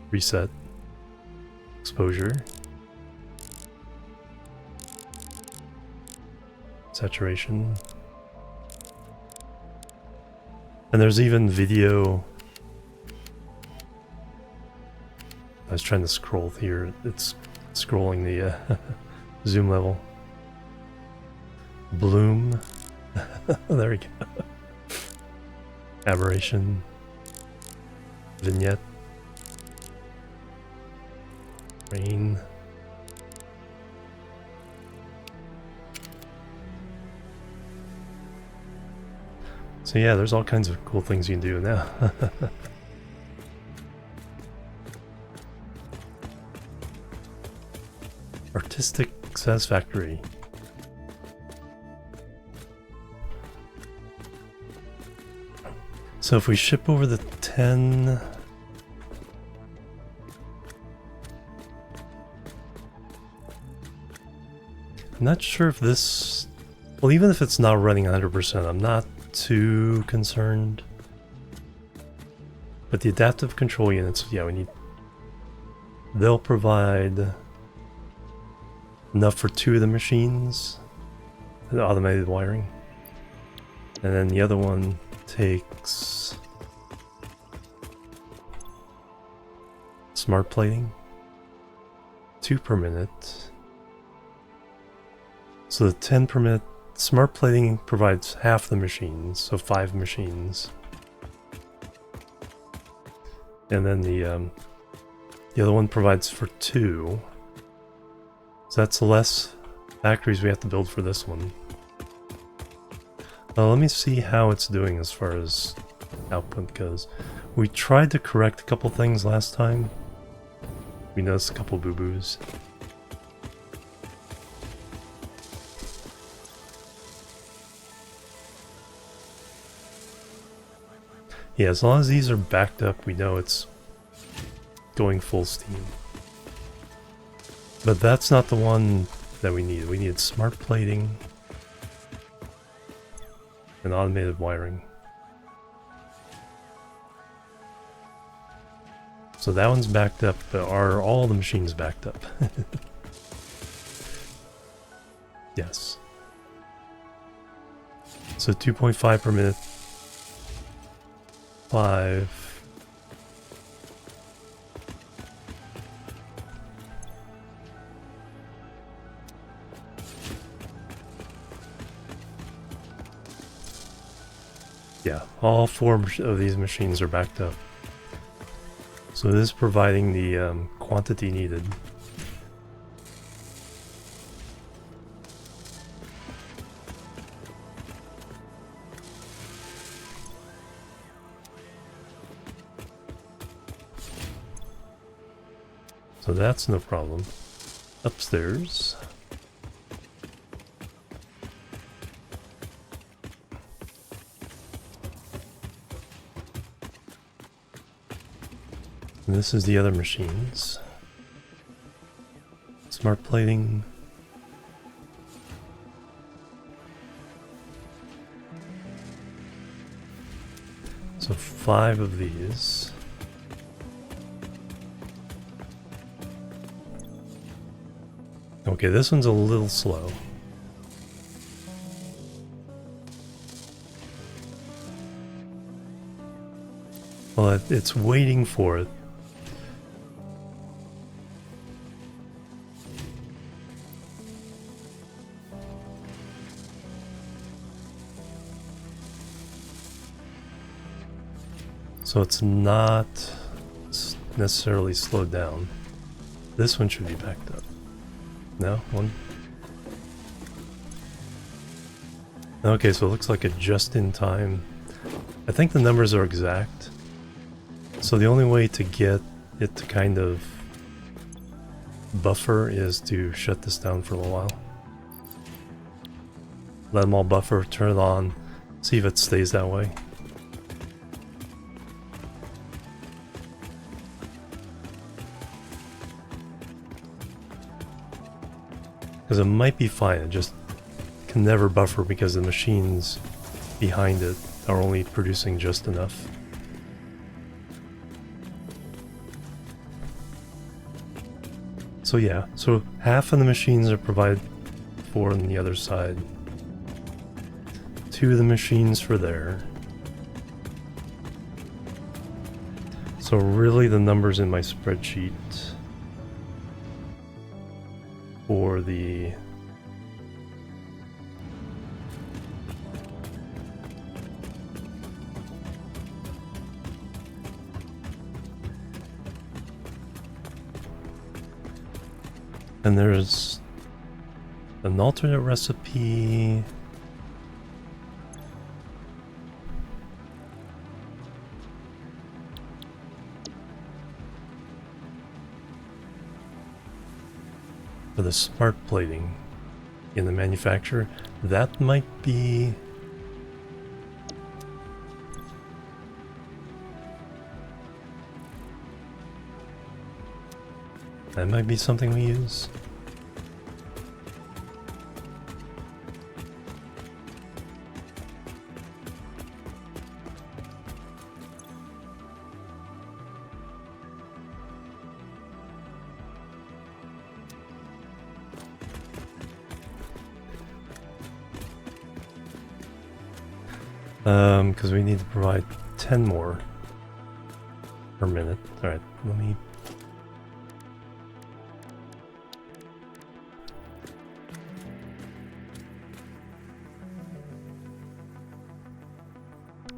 Reset. Exposure. Saturation. And there's even video. I was trying to scroll here. It's scrolling the zoom level. Bloom. There we go. Aberration. Vignette. Rain. So yeah, there's all kinds of cool things you can do now. Artistic Satisfactory. So if we ship over the 10... I'm not sure if this... Well, even if it's not running 100%, I'm not too concerned. But the adaptive control units, yeah, we need... They'll provide enough for 2 of the machines, the automated wiring. And then the other one takes smart plating, 2 per minute. So the 10 per minute smart plating provides half the machines, so 5 machines. And then the other one provides for 2. So that's less factories we have to build for this one. Let me see how it's doing as far as output goes. We tried to correct a couple things last time. We noticed a couple boo-boos. Yeah, as long as these are backed up, we know it's going full steam. But that's not the one that we need. We needed smart plating and automated wiring. So that one's backed up, but are all the machines backed up? Yes. So 2.5 per minute. 5. Yeah, all 4 of these machines are backed up. So this is providing the quantity needed. So that's no problem. Upstairs. And this is the other machines. Smart plating. So 5 of these. Okay, this one's a little slow. Well, it's waiting for it. So it's not necessarily slowed down. This one should be backed up. No? One? Okay, so it looks like a just-in-time. I think the numbers are exact. So the only way to get it to kind of buffer is to shut this down for a little while. Let them all buffer, turn it on, see if it stays that way. Because it might be fine, it just can never buffer because the machines behind it are only producing just enough. So yeah, so half of the machines are provided for on the other side. 2 of the machines for there. So really the numbers in my spreadsheet for the and there's an alternate recipe. For the smart plating in the manufacturer, that might be something we use. Because we need to provide 10 more per minute. Alright, let me...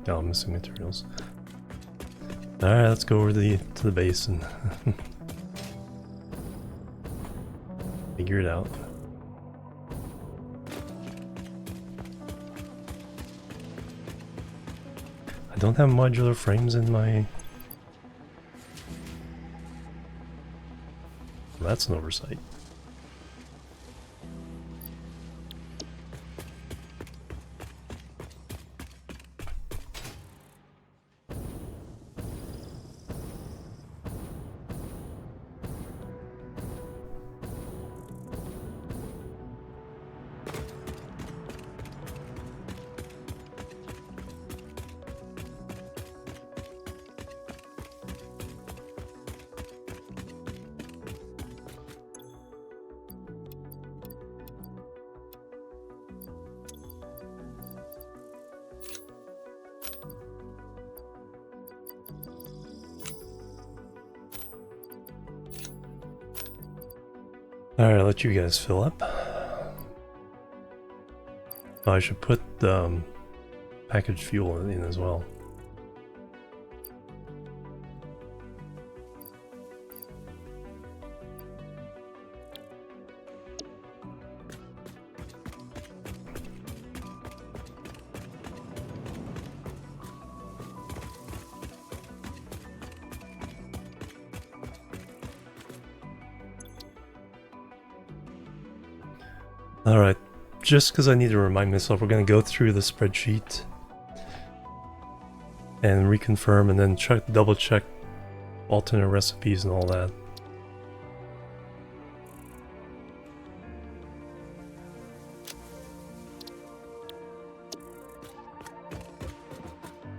Oh, I'm missing materials. Alright, let's go over to the base and figure it out. I don't have modular frames in my... Well, that's an oversight. Alright, I'll let you guys fill up. Oh, I should put packaged fuel in as well. Alright, just because I need to remind myself, we're going to go through the spreadsheet and reconfirm and then double check alternate recipes and all that.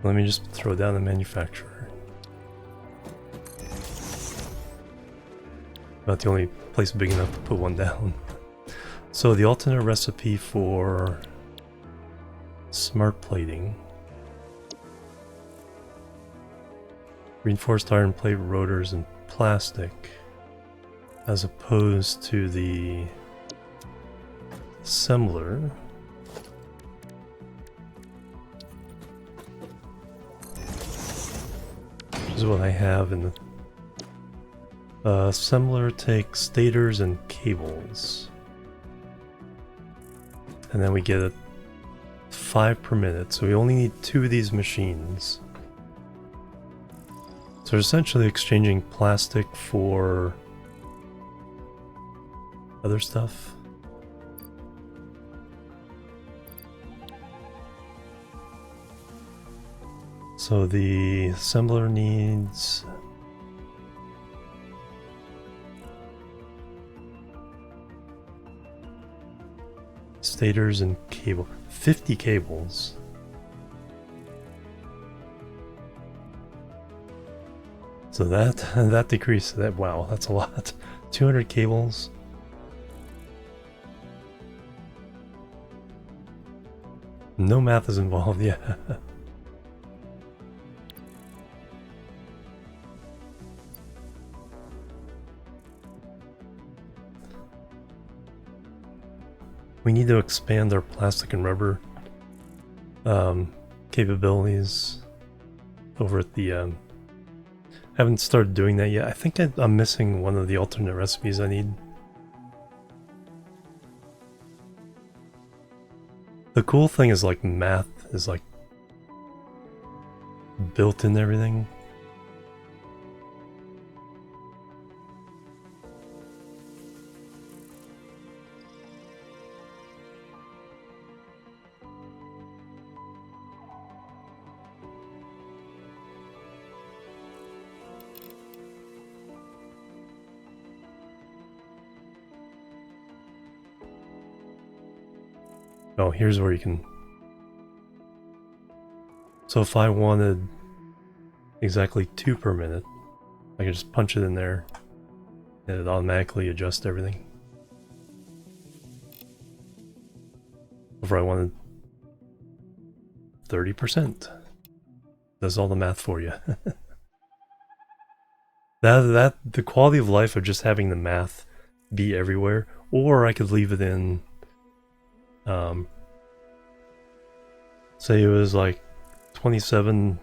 Let me just throw down the manufacturer. Not the only place big enough to put one down. So the alternate recipe for smart plating reinforced iron plate rotors and plastic, as opposed to the assembler. Which is what I have in the assembler. Takes stators and cables, and then we get a 5 per minute, so we only need 2 of these machines. So we're essentially exchanging plastic for other stuff. So the assembler needs stators and cable. 50 cables. So that decreased that. Wow, that's a lot. 200 cables. No math is involved, yeah. We need to expand our plastic and rubber capabilities over at the... I haven't started doing that yet. I think I'm missing one of the alternate recipes I need. The cool thing is, like, math is, like, built in everything. Oh, here's where you can... So if I wanted exactly 2 per minute, I could just punch it in there and it automatically adjusts everything. If I wanted 30%, does all the math for you. that the quality of life of just having the math be everywhere, or I could leave it in. Say it was like 27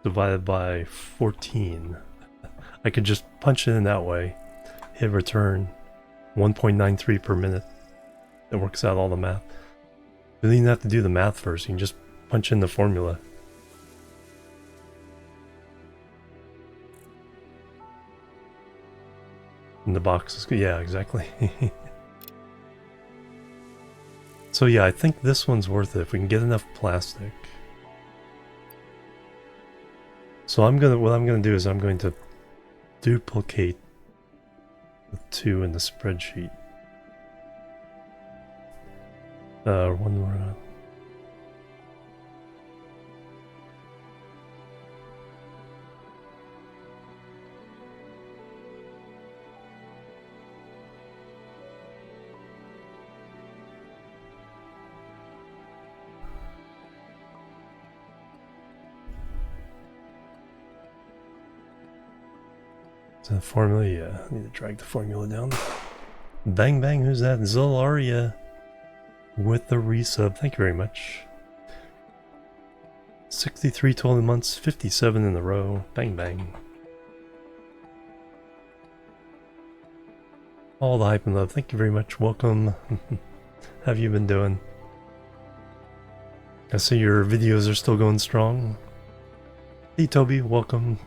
divided by 14. I could just punch it in that way, hit return, 1.93 per minute. It works out all the math. You don't even have to do the math first, you can just punch in the formula. In the box, yeah, exactly. So yeah, I think this one's worth it if we can get enough plastic. So what I'm gonna do is I'm going to duplicate the 2 in the spreadsheet. One more. The formula, yeah. I need to drag the formula down. Bang bang, who's that? Zolaria with the resub. Thank you very much. 63 total months, 57 in a row. Bang bang. All the hype and love. Thank you very much. Welcome. How have you been doing? I see your videos are still going strong. Hey Toby, welcome.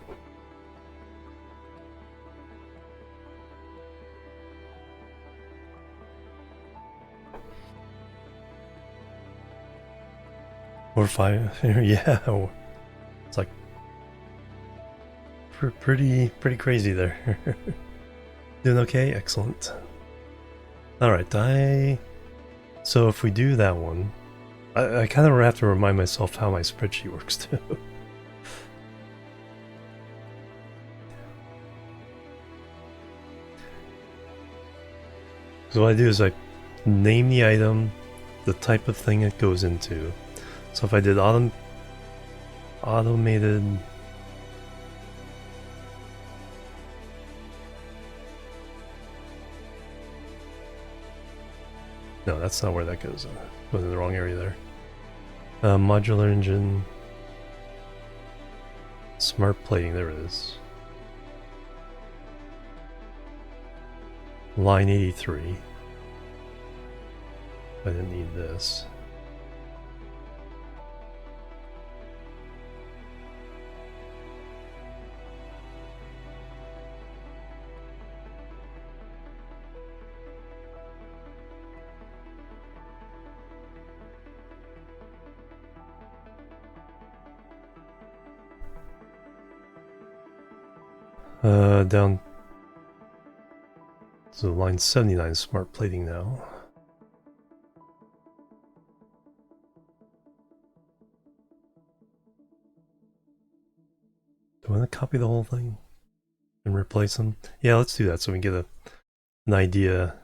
Or 5, yeah. It's like pretty crazy there. Doing okay? Excellent. Alright, so if we do that one, I kind of have to remind myself how my spreadsheet works too. So what I do is I name the item, the type of thing it goes into. So if I did automated No, that's not where that goes. Went in the wrong area there. Modular engine. Smart plating, there it is. Line 83. I didn't need this. Down to line 79, smart plating now. Do I want to copy the whole thing and replace them? Yeah, let's do that so we can get an idea.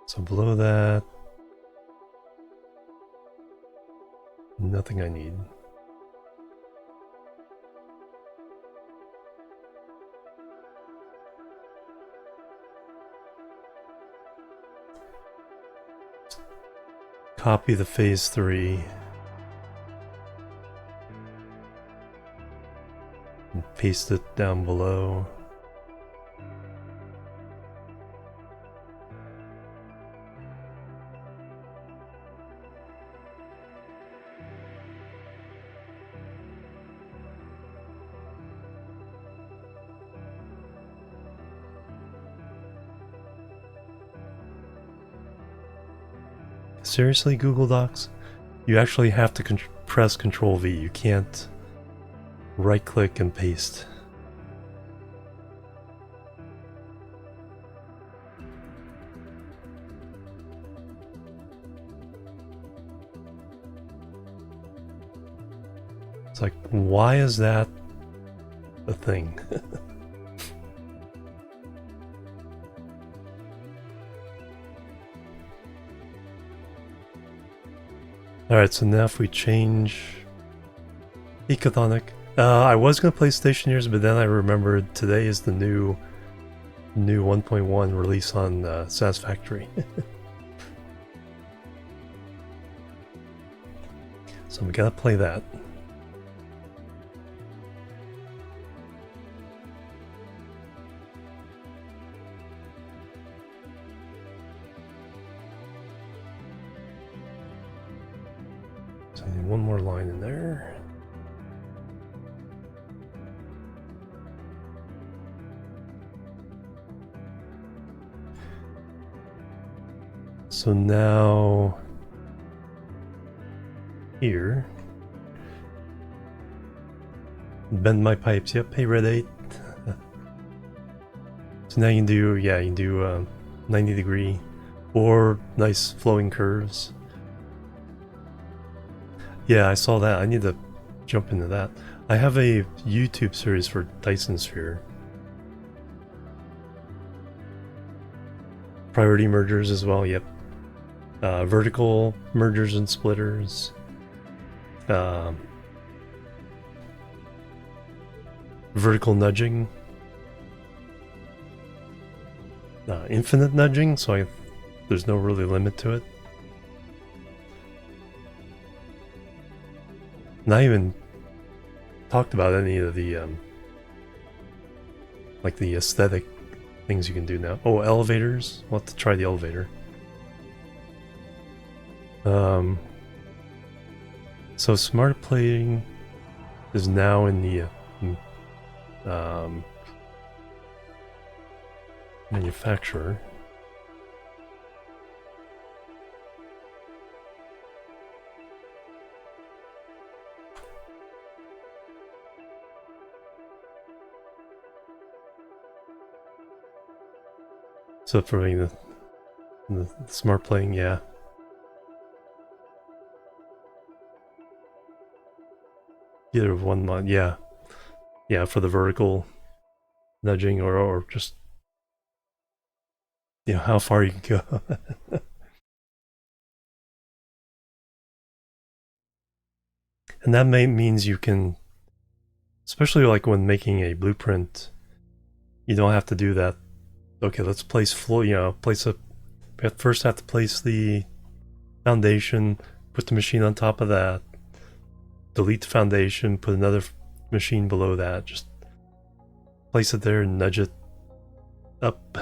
So below that, nothing I need. Copy the phase 3. And paste it down below. Seriously, Google Docs? You actually have to press Control V. You can't right click and paste. It's like, why is that a thing? Alright, so now if we change Ecothonic. I was going to play Stationeers, but then I remembered today is the new 1.1 release on Satisfactory. So we gotta play that. So I need one more line in there. So now here, bend my pipes. Yep, hey Red 8. So now you can do, yeah, you can do 90-degree or nice flowing curves. Yeah, I saw that. I need to jump into that. I have a YouTube series for Dyson Sphere. Priority mergers as well, yep. Vertical mergers and splitters. Vertical nudging. Infinite nudging, so there's no really limit to it. Not even talked about any of the like the aesthetic things you can do now. Oh, elevators. We'll have to try the elevator. So smart plating is now in the manufacturer. So for the smart plating, yeah. Either one line, yeah. Yeah, for the vertical nudging or just, you know, how far you can go. And that means you can Especially like when making a blueprint, you don't have to do that. Okay, let's place floor, place a, we first have to place the foundation, put the machine on top of that, delete the foundation, put another machine below that, just place it there and nudge it up.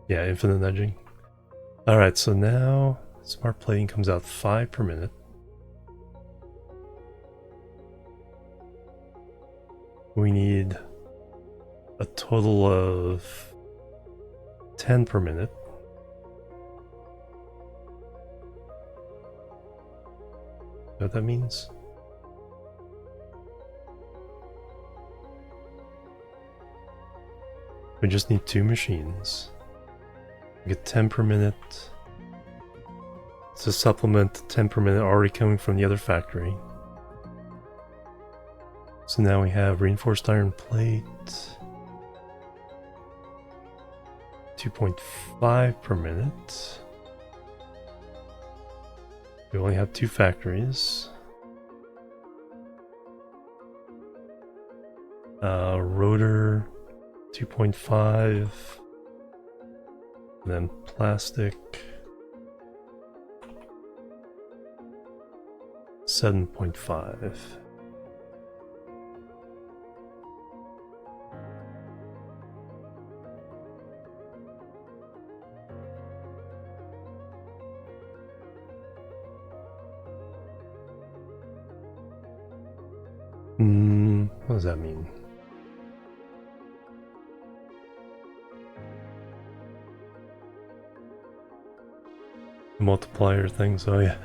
Yeah, infinite nudging. Alright, so now smart plating comes out 5 per minute. We need a total of 10 per minute. Know what that means? We just need 2 machines. We get 10 per minute. It's a supplement to 10 per minute already coming from the other factory. So now we have reinforced iron plate. 2.5 per minute. We only have 2 factories. Rotor 2.5. And then plastic 7.5. What does that mean? Multiplier things, oh yeah.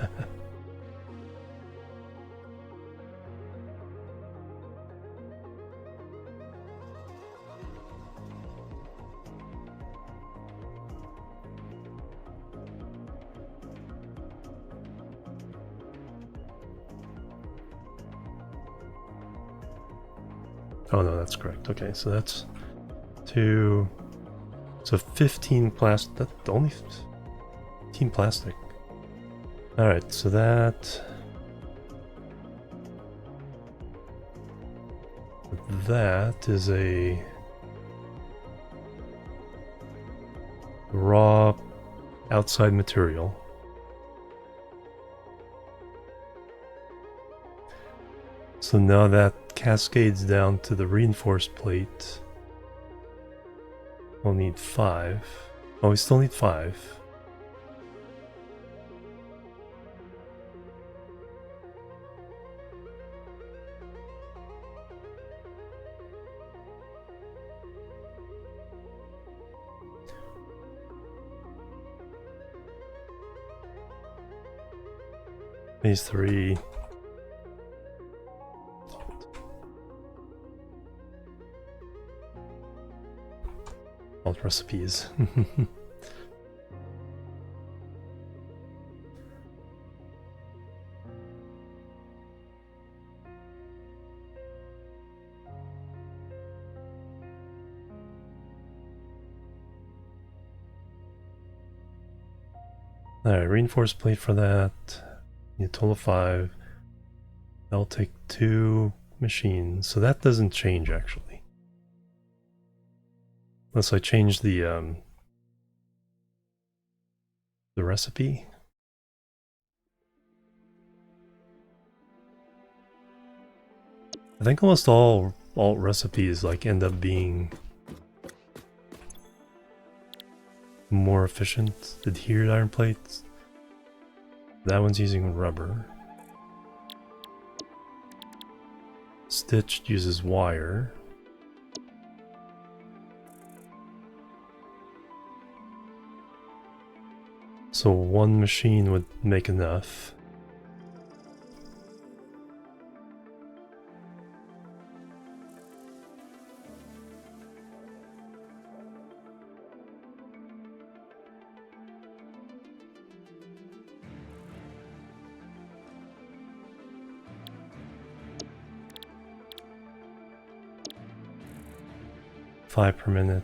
Oh no, that's correct. Okay, so that's 2. So 15 plastic. That's only 15 plastic. Alright, so that is a raw outside material. So now that cascades down to the reinforced plate. We'll need 5. Oh, we still need 5. These 3. Alt recipes. Alright, reinforced plate for that. Need a total of 5. That'll take 2 machines, so that doesn't change actually. Unless I change the recipe. I think almost all alt recipes like end up being more efficient. Adhered iron plates. That one's using rubber. Stitched uses wire. So 1 machine would make enough. $5 per minute.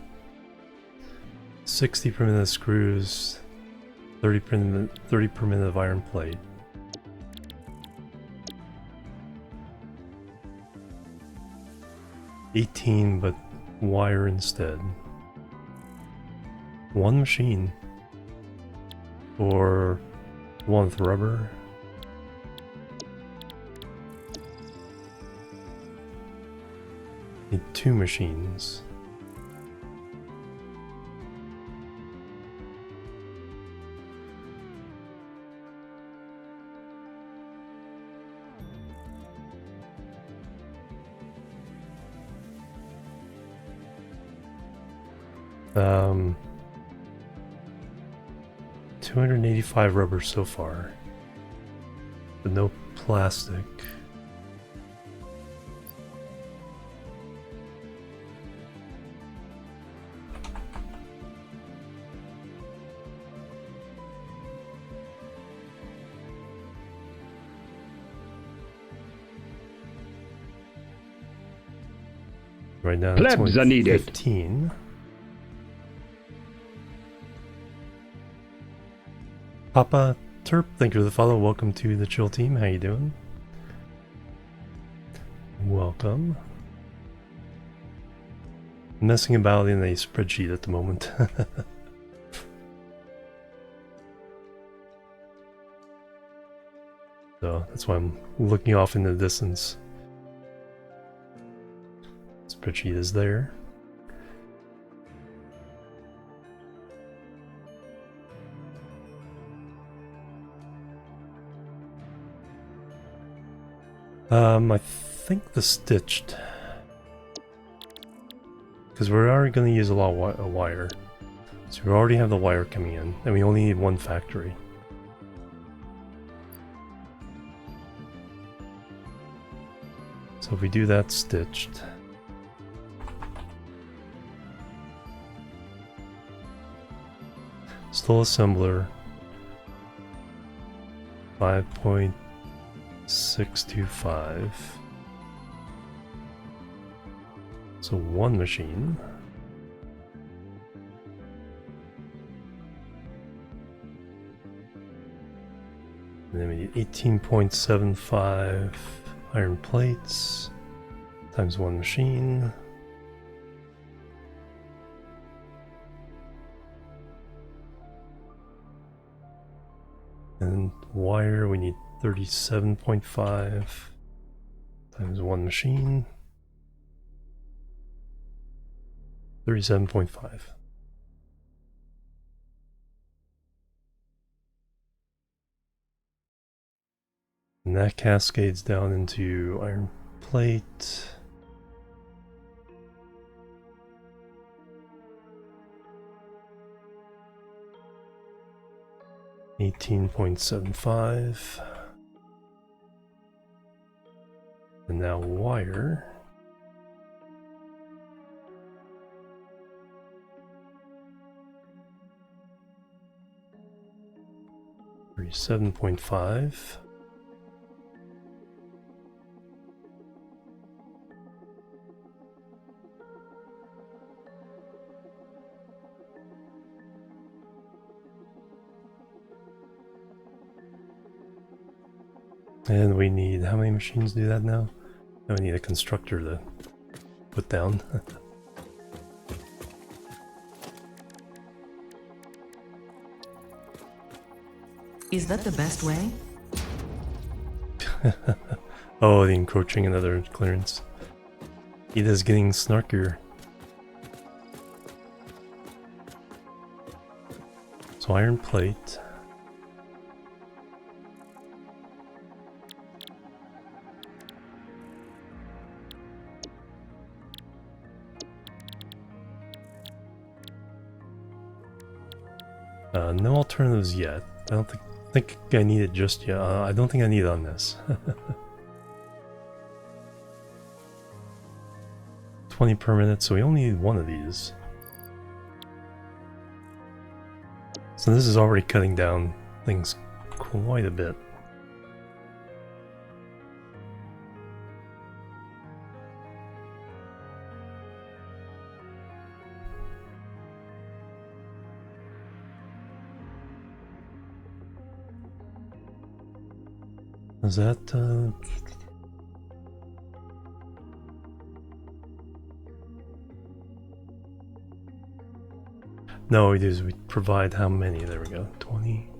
60 per minute of screws. 30 per minute of iron plate. 18, but wire instead. One machine. Or one with rubber. Need 2 machines. Um, 285 rubber so far, but no plastic. Right now it's Plebs only are needed. 15. Papa Terp, thank you for the follow. Welcome to the chill team. How you doing? Welcome. Messing about in a spreadsheet at the moment. So that's why I'm looking off in the distance. Spreadsheet is there. I think the stitched, because we're already going to use a lot of wire. So we already have the wire coming in, and we only need 1 factory. So if we do that stitched, still assembler, 5.625. So 1 machine. And then we need 18.75 iron plates times 1 machine. And wire, we need 37.5 times 1 machine. 37.5. And that cascades down into iron plate. $18.75. And now wire. $37.5. And we need, how many machines do that now? Now we need a constructor to put down. Is that the best way? Oh, the encroaching another clearance. It is getting snarkier. So iron plate. No alternatives yet. I don't think I need it just yet. I don't think I need it on this. 20 per minute, so we only need 1 of these. So this is already cutting down things quite a bit. Is that No, we do is we provide how many? There we go. 20.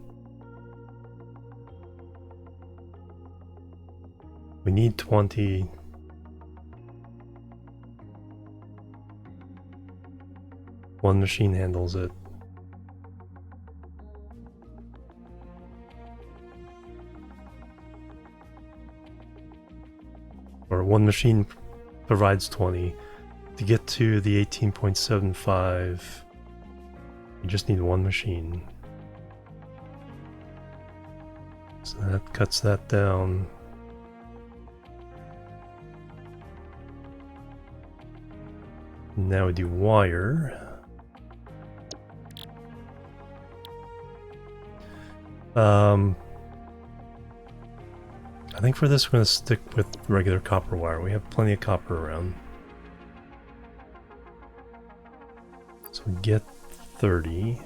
We need 20. One machine handles it. Or one machine provides 20. To get to the 18.75, you just need one machine. So that cuts that down. Now we do wire. I think for this we're going to stick with regular copper wire. We have plenty of copper around. So we get 30.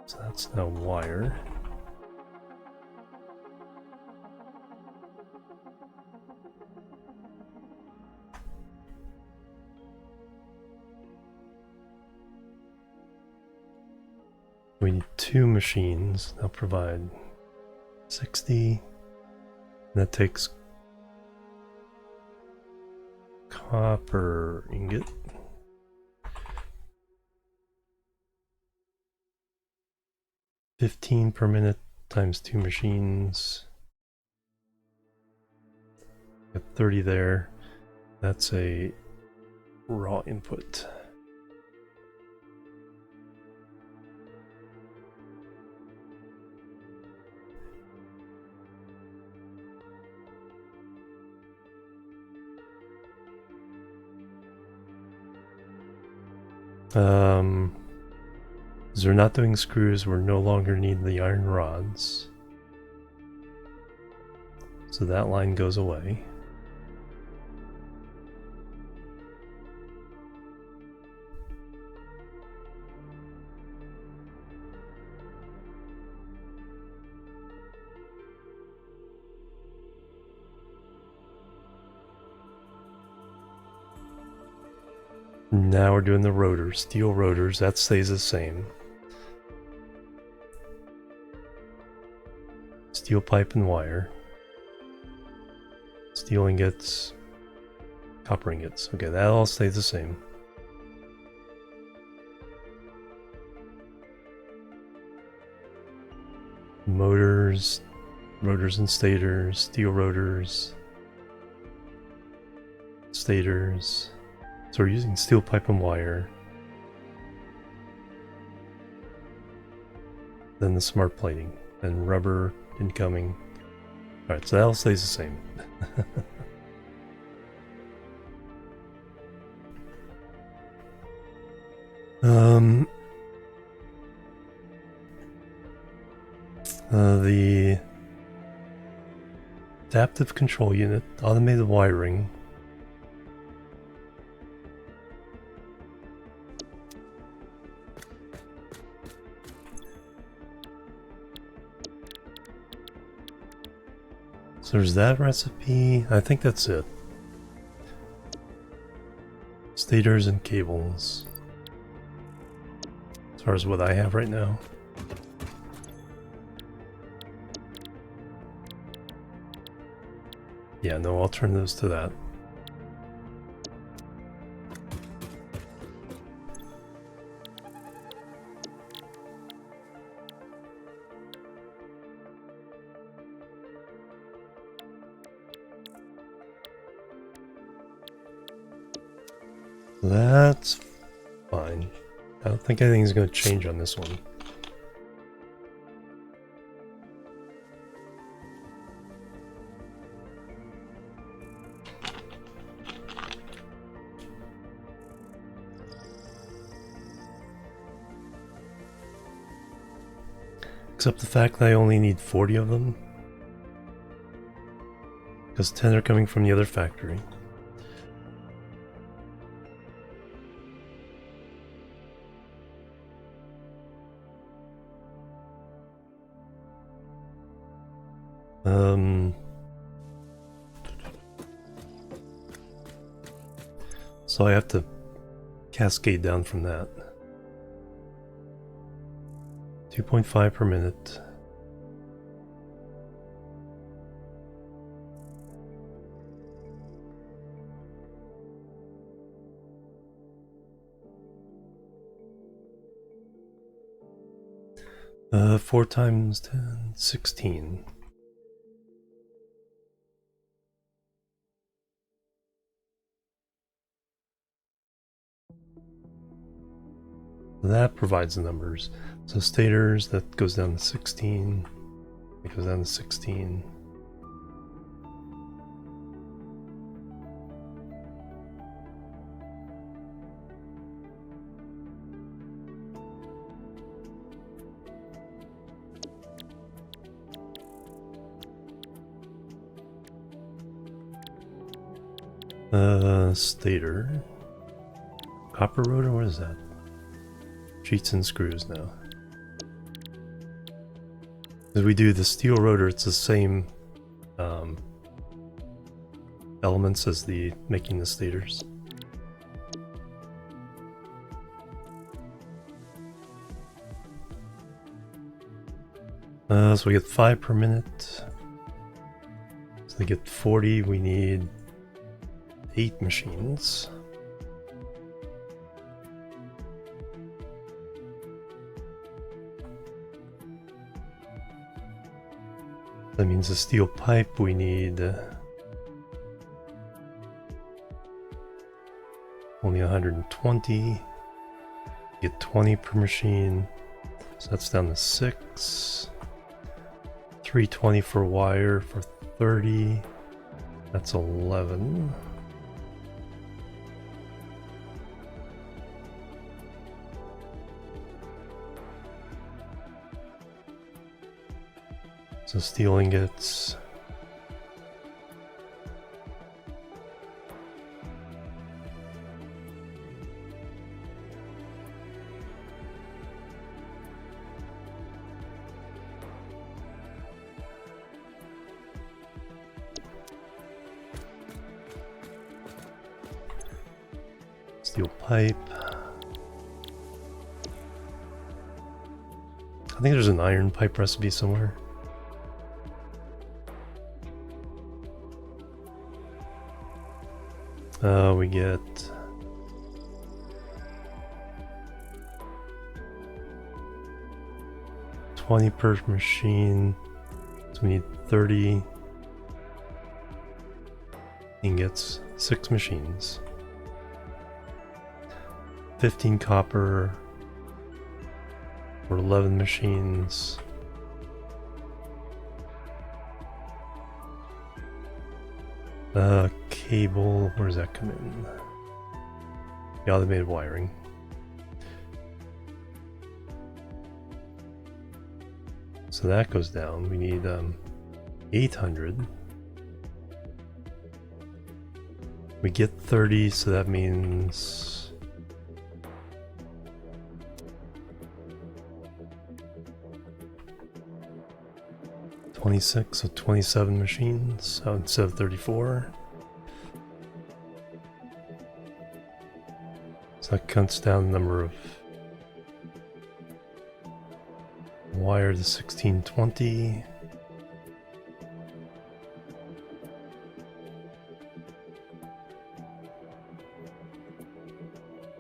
So that's now wire. We need two machines. They'll provide 60. That takes copper ingot. $15 per minute times two machines. Got 30 there. That's a raw input. As we're not doing screws, we're no longer need the iron rods. So that line goes away. Now we're doing the rotors, steel rotors, that stays the same. Steel pipe and wire. Steel ingots, copper ingots. Okay, that all stays the same. Motors, rotors and stators, steel rotors, stators. So we're using steel pipe and wire. Then the smart plating. Then rubber incoming. Alright, so that all stays the same. The adaptive control unit, automated wiring. So there's that recipe. I think that's it. Stators and cables. As far as what I have right now. Yeah, no alternatives to that. That's fine. I don't think anything's going to change on this one. Except the fact that I only need 40 of them. Because 10 are coming from the other factory. So I have to cascade down from that. 2.5 per minute. Four times 10, 16. That provides the numbers. So stators, that goes down to 16. It goes down to 16. Stator. Copper rotor, what is that? Sheets and screws now. As we do the steel rotor, it's the same elements as the making the stators. So we get 5 per minute. So to get 40, we need 8 machines. That means the steel pipe we need only 120. Get 20 per machine. So that's down to 6. 320 for wire for 30. That's 11. So steel ingots. Steel pipe. I think there's an iron pipe recipe somewhere. We get $20 per machine, so we need 30 ingots, 6 machines. 15 copper for 11 machines. Cable, where does that come in? The automated wiring. So that goes down. We need 800. We get 30, so that means 26, so 27 machines instead of 34. So that cuts down the number of wire to 1620.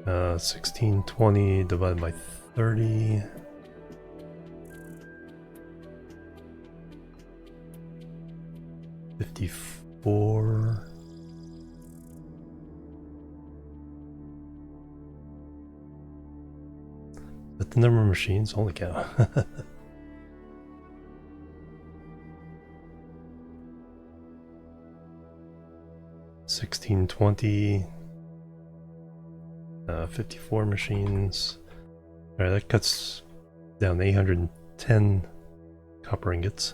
Uh, 1620 divided by 30. $54. That's the number of machines? Holy cow. 1620. 54 machines. Alright, that cuts down to 810 copper ingots.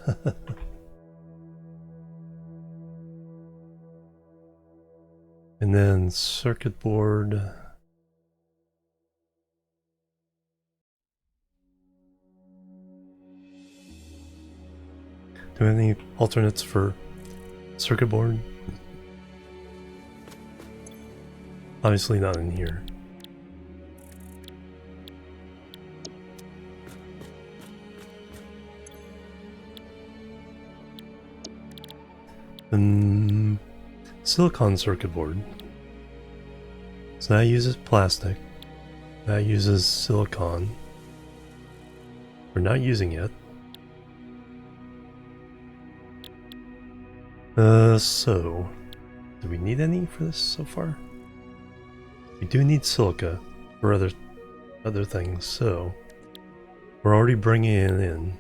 And then circuit board. Do we have any alternates for circuit board? Obviously not in here. Silicon circuit board. So that uses plastic. That uses silicon. We're not using it. So do we need any for this so far? We do need silica for other things, so we're already bringing it in.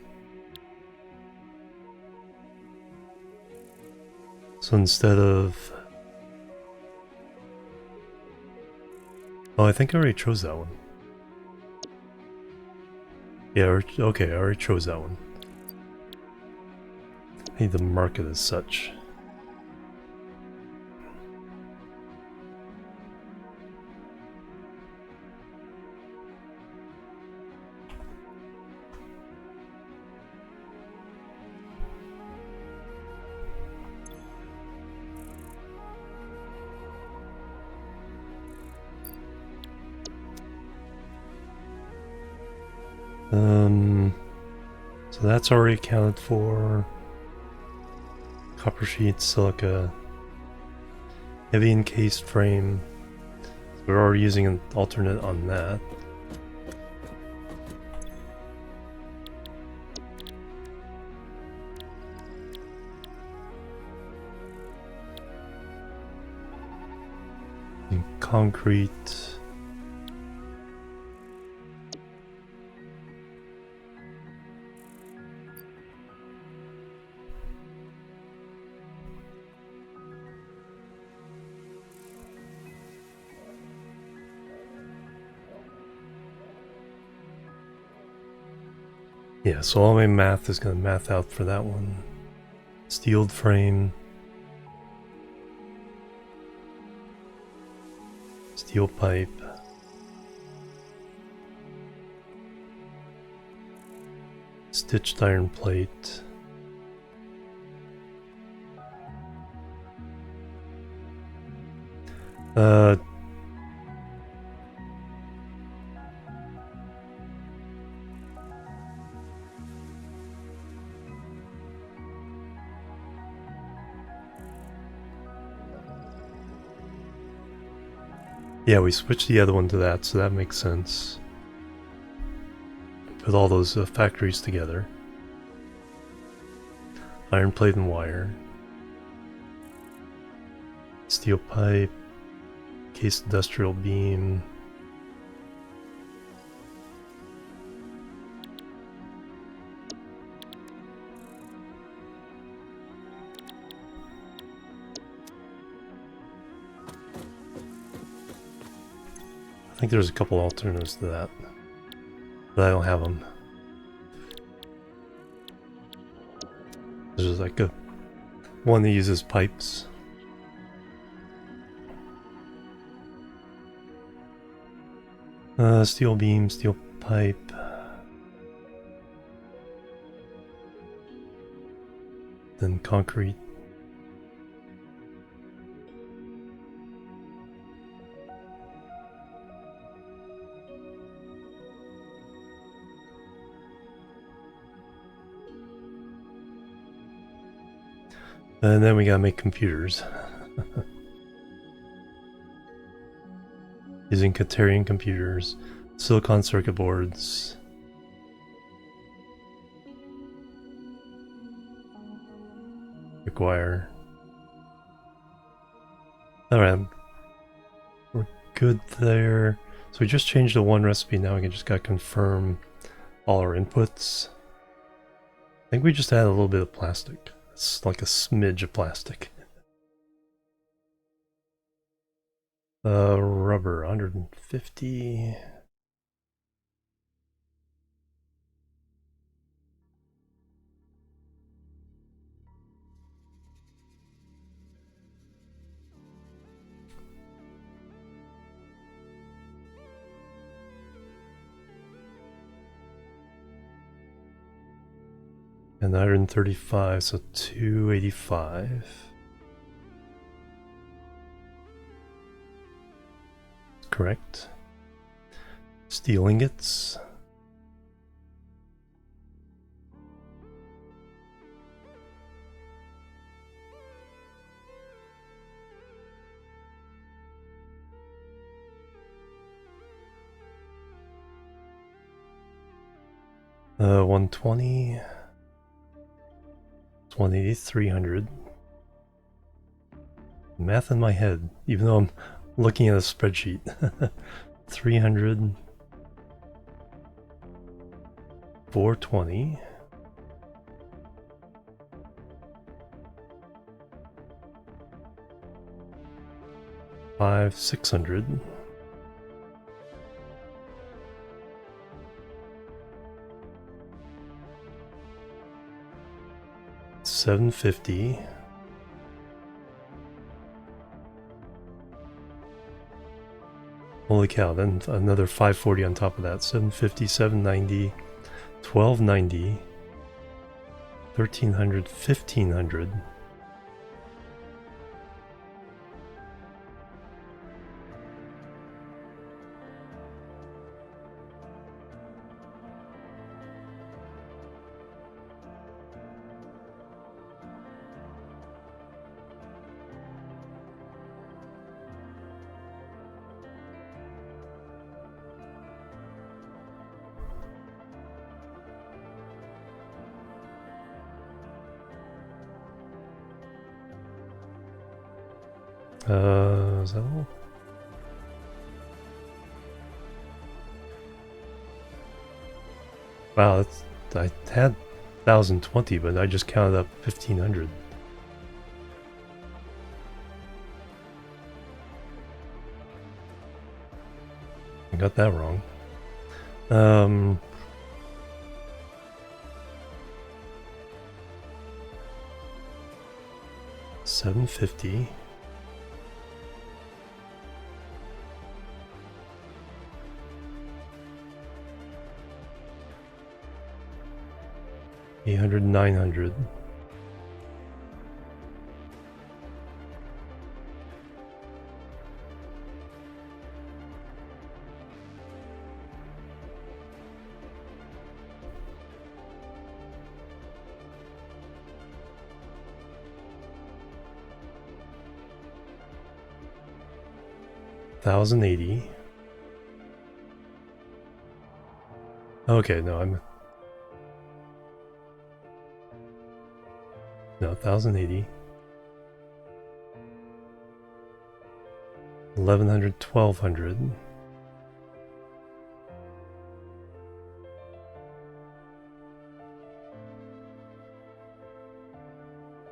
So instead of... Oh, I think I already chose that one. Yeah, okay, I already chose that one. I need to mark it as such. So that's already accounted for. Copper sheet, silica, heavy encased frame. So we're already using an alternate on that. And concrete. Yeah, so all my math is going to math out for that one. Steeled frame. Steel pipe. Stitched iron plate. Yeah, we switched the other one to that, so that makes sense. Put all those factories together. Iron plate and wire. Steel pipe. Cased industrial beam. I think there's a couple alternatives to that, but I don't have them. There's like a one that uses pipes. Steel beam, steel pipe. Then concrete. And then we gotta make computers. Using Katerian computers, silicon circuit boards. Require. Alright, we're good there. So we just changed the one recipe, now we just gotta confirm all our inputs. I think we just added a little bit of plastic. It's like a smidge of plastic. Rubber, 150. And 135, so 285. Correct. Steel ingots. Uh, 120. 180, 300. Math in my head, even though I'm looking at a spreadsheet. 300. 420. 600. 750. Holy cow, then another 540 on top of that. 750, 790, 1290, 1300, 1500. Is that all? Wow, that's, I had 1020, but I just counted up 1500. I got that wrong. 750. $800, 900. $1,080. Okay, no, no, 1,080. 1,100, 1,200.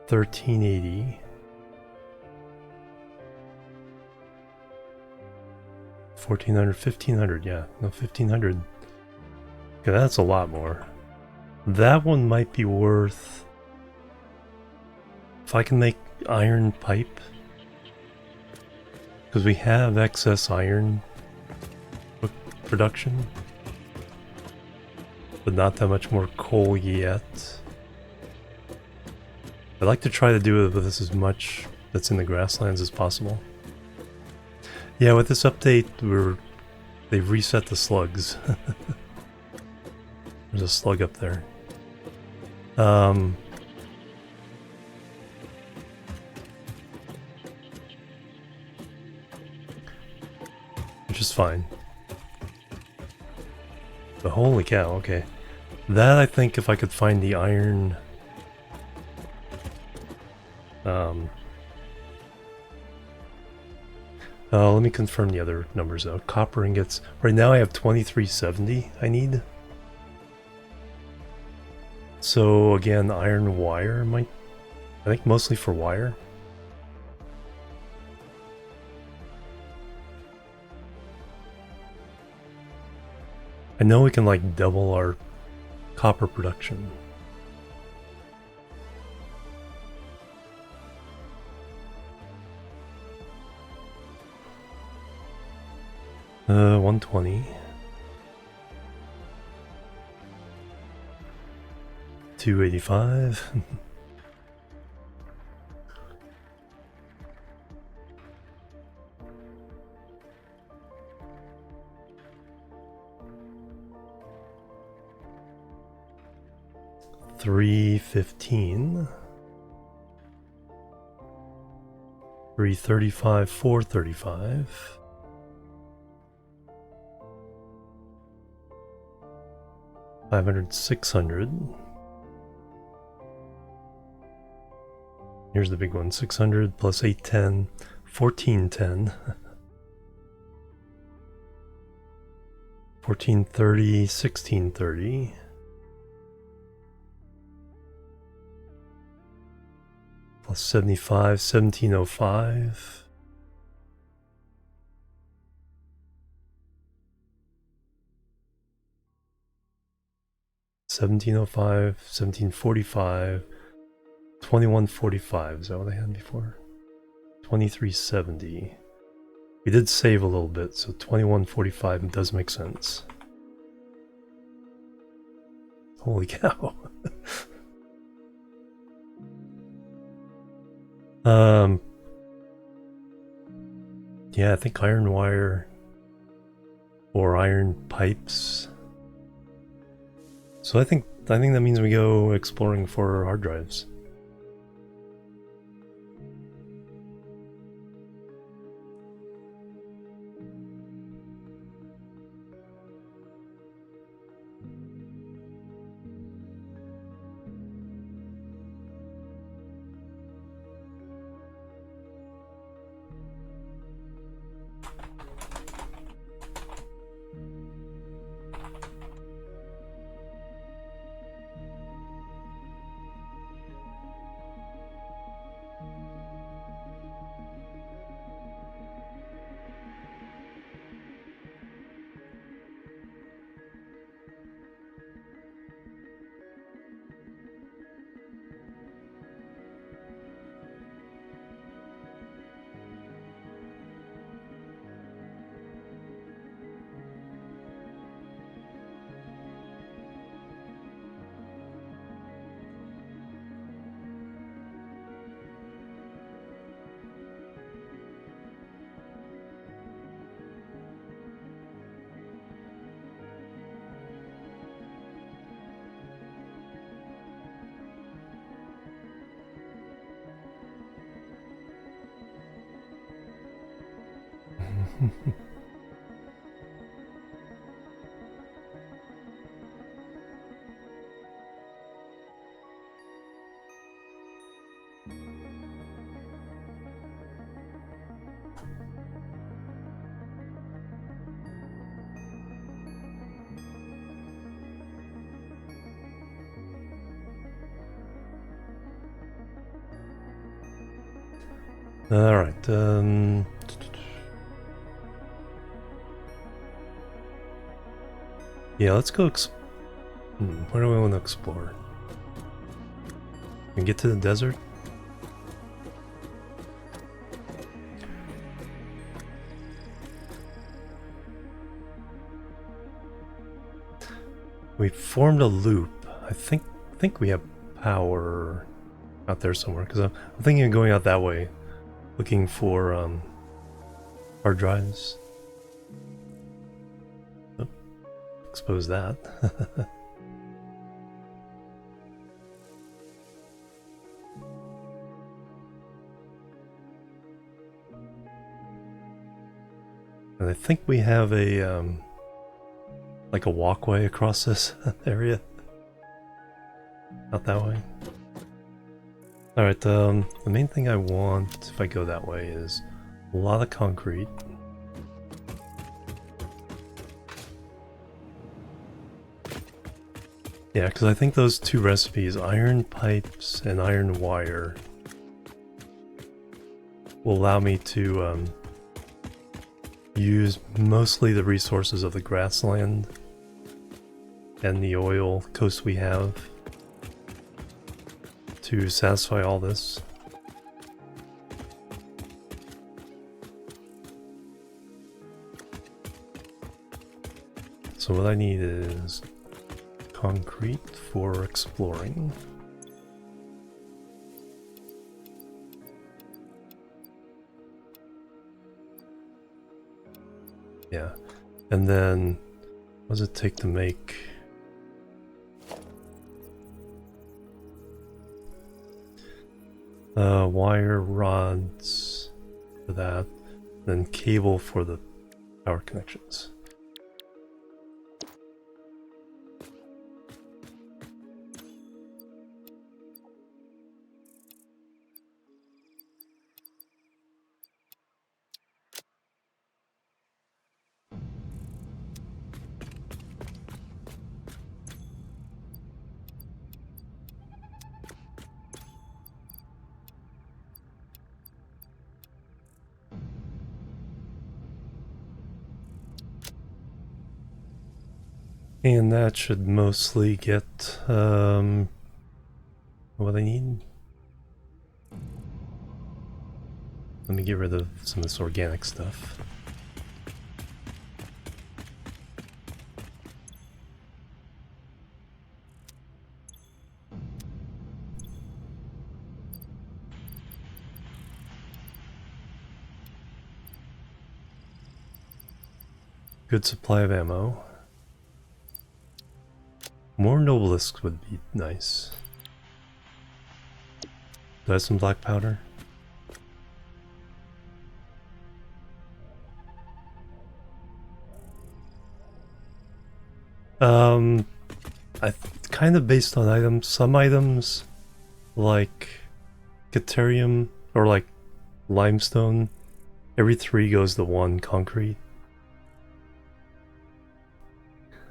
1,380. 1,400, 1,500, yeah, no, 1,500. Okay, that's a lot more. That one might be worth... If I can make iron pipe, because we have excess iron production, but not that much more coal yet. I'd like to try to do it with as much that's in the grasslands as possible. Yeah, with this update, they've reset the slugs. There's a slug up there. Which is fine. But holy cow, okay. That, I think, if I could find the iron... let me confirm the other numbers though. Copper ingots. Right now I have 2370 I need. So again, iron wire might... I think mostly for wire. I know we can like double our copper production. Uh, 120. 285. $315, $335, $435, $500, $600. Here's the big one: 600 plus 810, 1410, 1430, 1630. Plus 75, 1705. $1705, $1745, $2145. Is that what I had before? $2370. We did save a little bit, so $2145 does make sense. Holy cow. Yeah, I think iron wire or iron pipes. So I think that means we go exploring for hard drives. Alright, yeah, let's go where do we want to explore? We get to the desert? We formed a loop. I think we have power out there somewhere, because I'm thinking of going out that way, looking for hard drives. Oh, expose that. And I think we have a like a walkway across this area. Out that way. Alright, the main thing I want, if I go that way, is a lot of concrete. Yeah, because I think those two recipes, iron pipes and iron wire, will allow me to use mostly the resources of the grassland and the oil coast we have to satisfy all this. So what I need is concrete for exploring. Yeah, and then what does it take to make wire rods for that, then cable for the power connections. And that should mostly get what I need. Let me get rid of some of this organic stuff. Good supply of ammo. More nobelisks would be nice. Do I have some black powder? Kind of based on items. Some items, like Caterium or like limestone, every 3 goes to 1 concrete.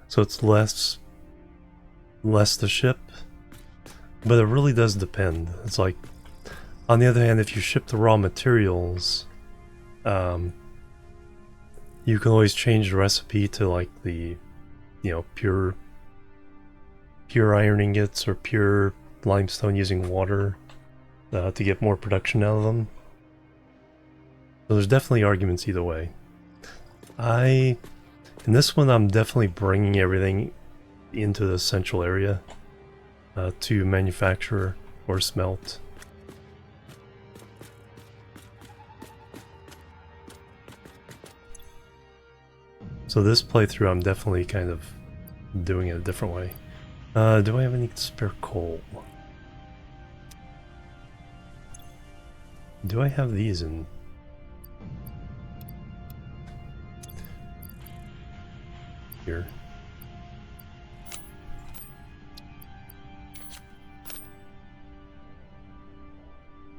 So it's less to ship, but it really does depend. It's like, on the other hand, if you ship the raw materials, you can always change the recipe to like the, pure iron ingots or pure limestone using water to get more production out of them. So there's definitely arguments either way. In this one, I'm definitely bringing everything into the central area to manufacture or smelt. So this playthrough, I'm definitely kind of doing it a different way. Do I have any spare coal? Do I have these in? Here.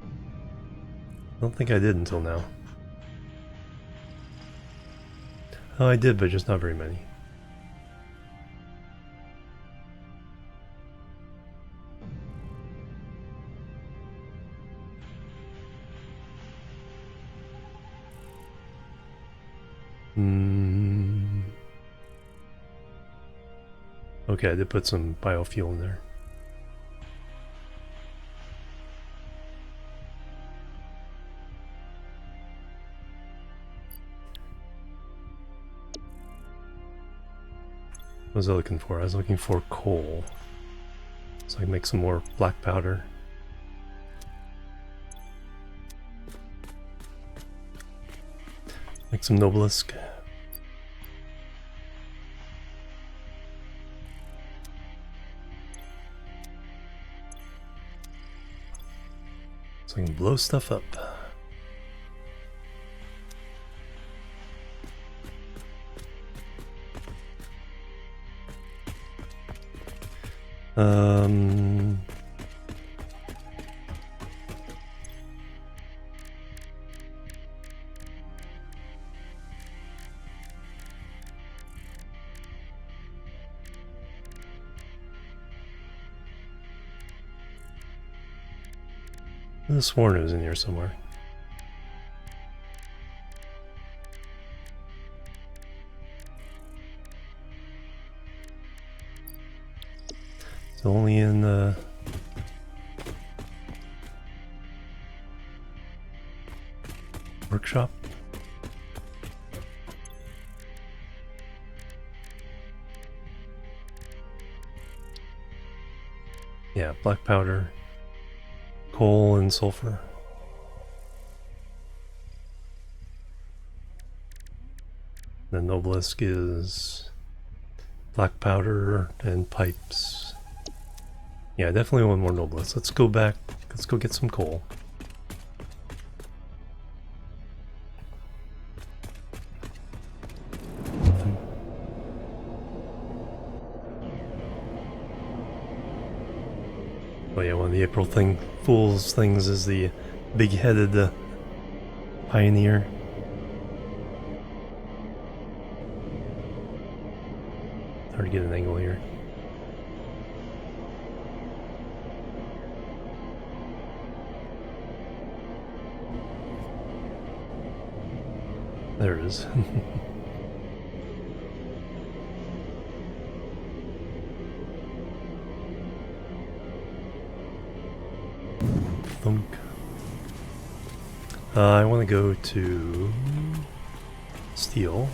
I don't think I did until now. Oh, I did, but just not very many. Okay, I did put some biofuel in there. What was I looking for? I was looking for coal, so I can make some more black powder. Make some Nobelisk. So I can blow stuff up. I could have sworn it was in here somewhere. It's only in the workshop. Yeah, black powder, coal, and sulfur. Then obelisk is black powder and pipes. Yeah, definitely want more noblesse. Let's go back. Let's go get some coal. Oh yeah, one of the April Fool's things is the big-headed pioneer. Hard to get an angle here. There it is. Thunk. I want to go to steel.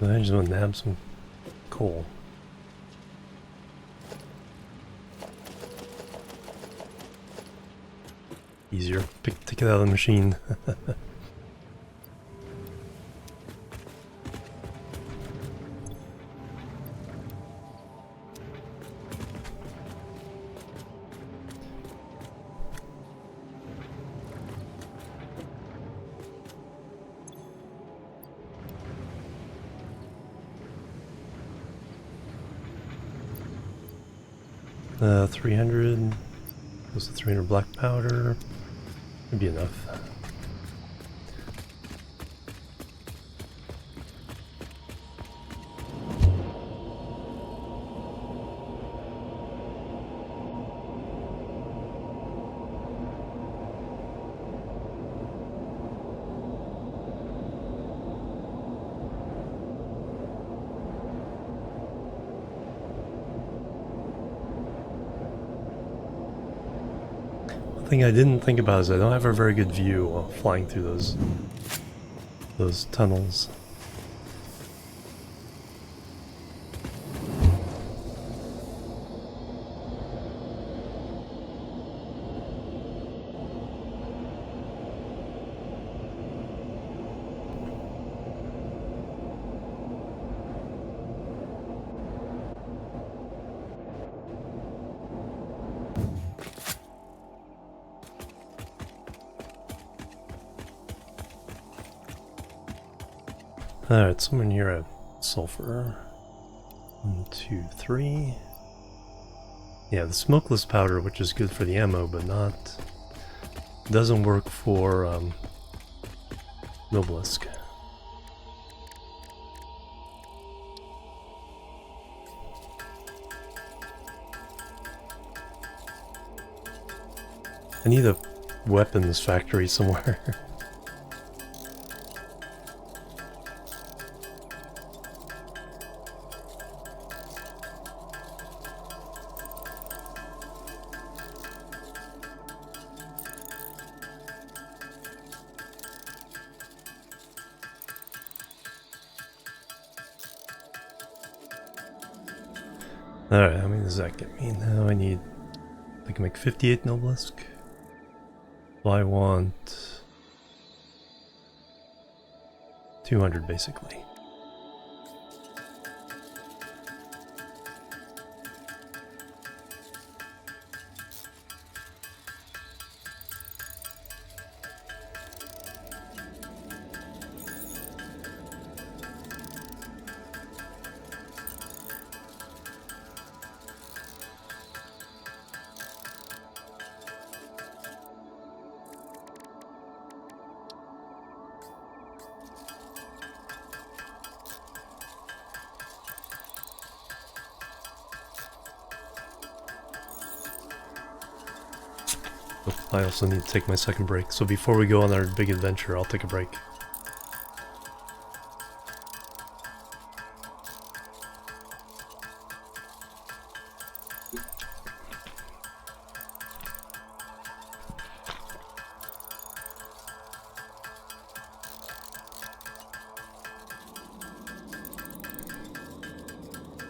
I just want to nab some coal. Easier. Take it out of the machine. 300. Goes to 300 black powder. Would be enough. Thing I didn't think about is I don't have a very good view while flying through those tunnels. Alright, somewhere near a sulfur. 1, 2, 3. Yeah, the smokeless powder, which is good for the ammo, but doesn't work for Noblisk. I need a weapons factory somewhere. Alright, how many does that get me? Now I can make 58 Noblisk. Well, I want 200 basically. I also need to take my second break, so before we go on our big adventure, I'll take a break.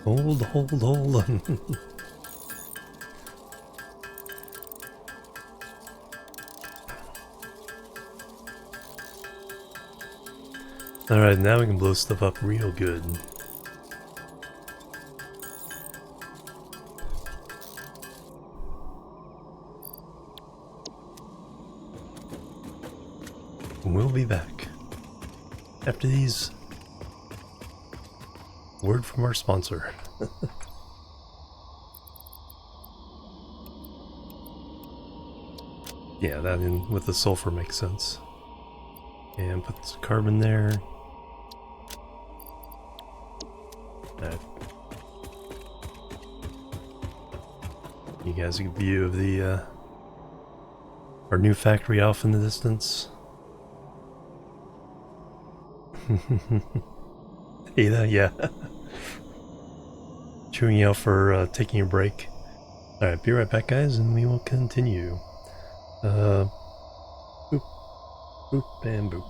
Hold. Alright, now we can blow stuff up real good. We'll be back after these. Word from our sponsor. Yeah, that in with the sulfur makes sense. And put some carbon there. That. You guys get a view of the our new factory off in the distance. Ada, yeah. Chewing you out for taking a break. Alright, be right back, guys, and we will continue. Boop, boop, and boop.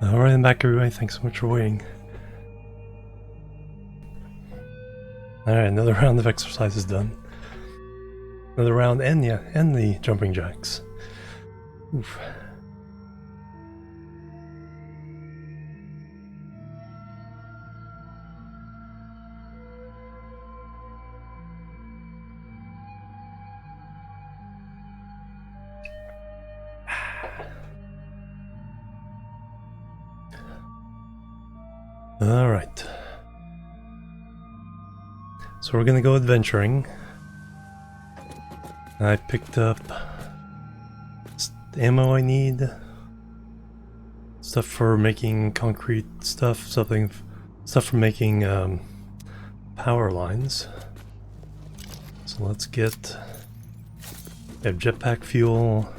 Alright, I'm back, everybody. Thanks so much for waiting. Alright, another round of exercise is done. Another round, and yeah, and the jumping jacks. Oof. Alright. So we're gonna go adventuring. I picked up the ammo I need. Stuff for making concrete stuff, stuff for making power lines. So let's get jetpack fuel.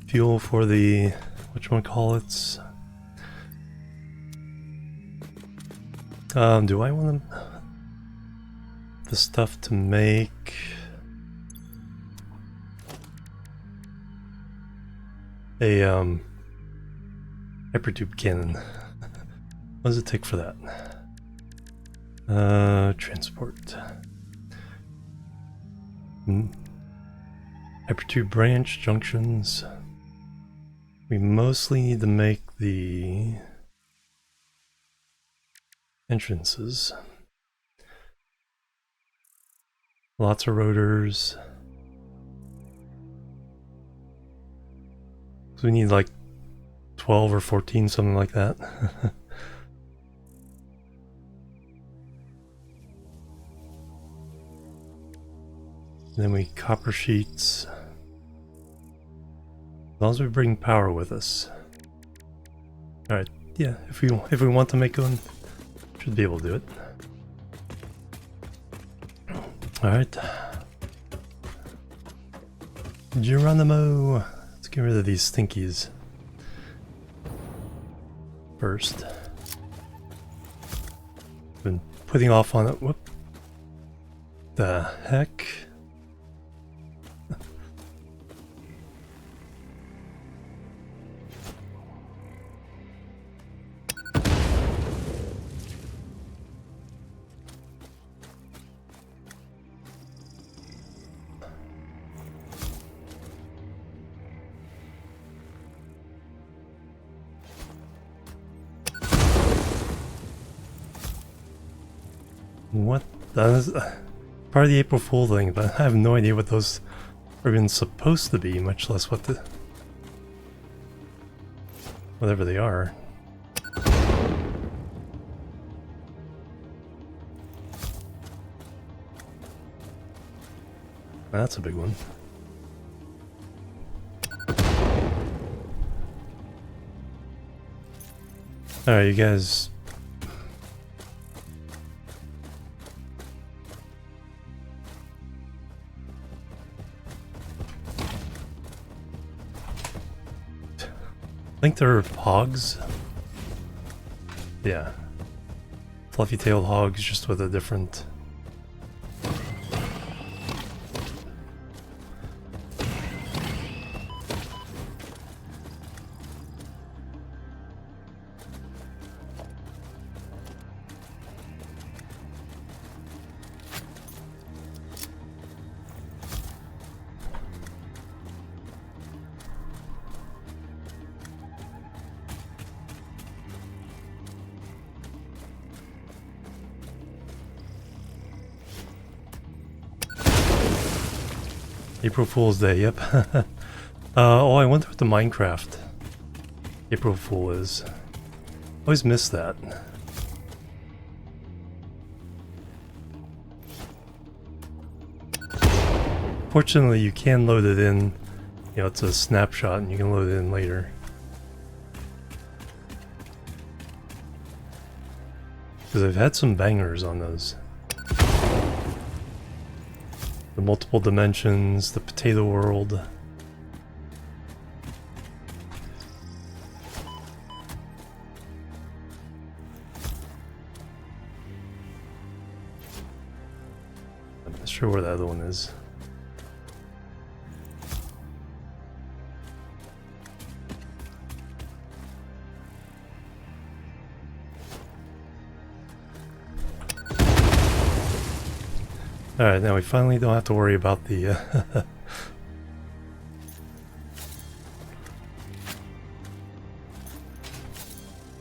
Fuel for the whatchamacallits. Do I want the stuff to make a hypertube cannon? What does it take for that? Transport. Hypertube branch junctions. We mostly need to make the entrances. Lots of rotors. So we need like 12 or 14, something like that. Then we copper sheets. As long as we bring power with us. Alright, yeah, if we want to make one, should be able to do it. Alright. Geronimo! Let's get rid of these stinkies first. Been putting off on it. Whoop. The heck? What? That is part of the April Fool thing, but I have no idea what those are even supposed to be, much less what the... whatever they are. That's a big one. Alright, you guys... I think they're hogs. Yeah. fluffy-tailed hogs, just with a different... April Fool's Day, yep. Oh, I wonder what the Minecraft April Fool is. Always miss that. Fortunately, you can load it in. You know, it's a snapshot and you can load it in later. Because I've had some bangers on those. The multiple dimensions, the potato world. I'm not sure where the other one is. Alright, now we finally don't have to worry about the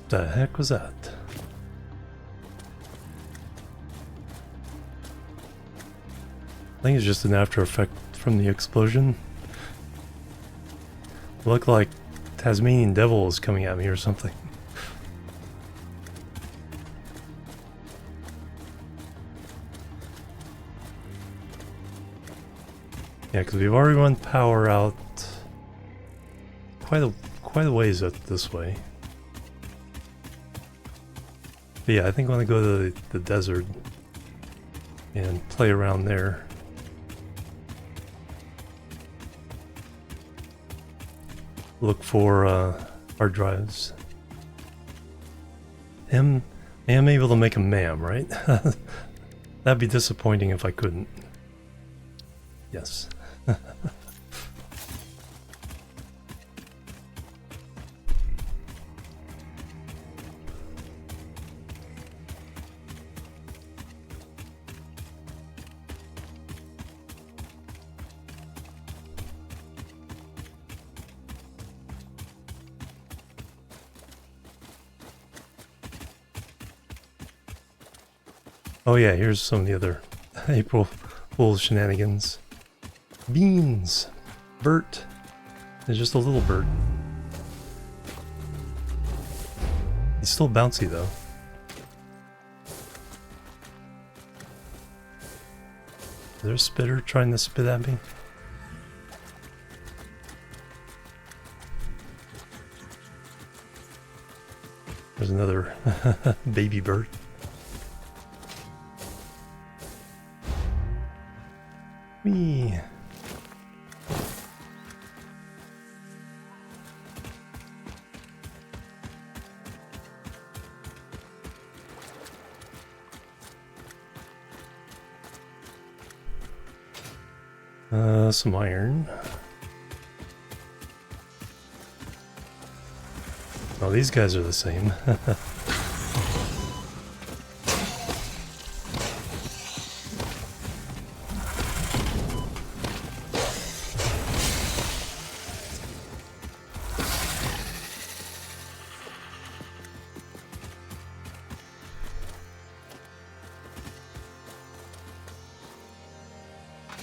the heck was that? I think it's just an after effect from the explosion. It looked like Tasmanian Devil is coming at me or something. Yeah, because we've already run power out quite a ways out this way. But yeah, I think I want to go to the desert and play around there. Look for hard drives. I am able to make a MAM, right? That'd be disappointing if I couldn't. Yes. Oh yeah, here's some of the other April Fool's shenanigans. Beans! Bert! It's just a little bird. He's still bouncy though. Is there a spitter trying to spit at me? There's another baby bird. Whee! Some iron. Oh, these guys are the same.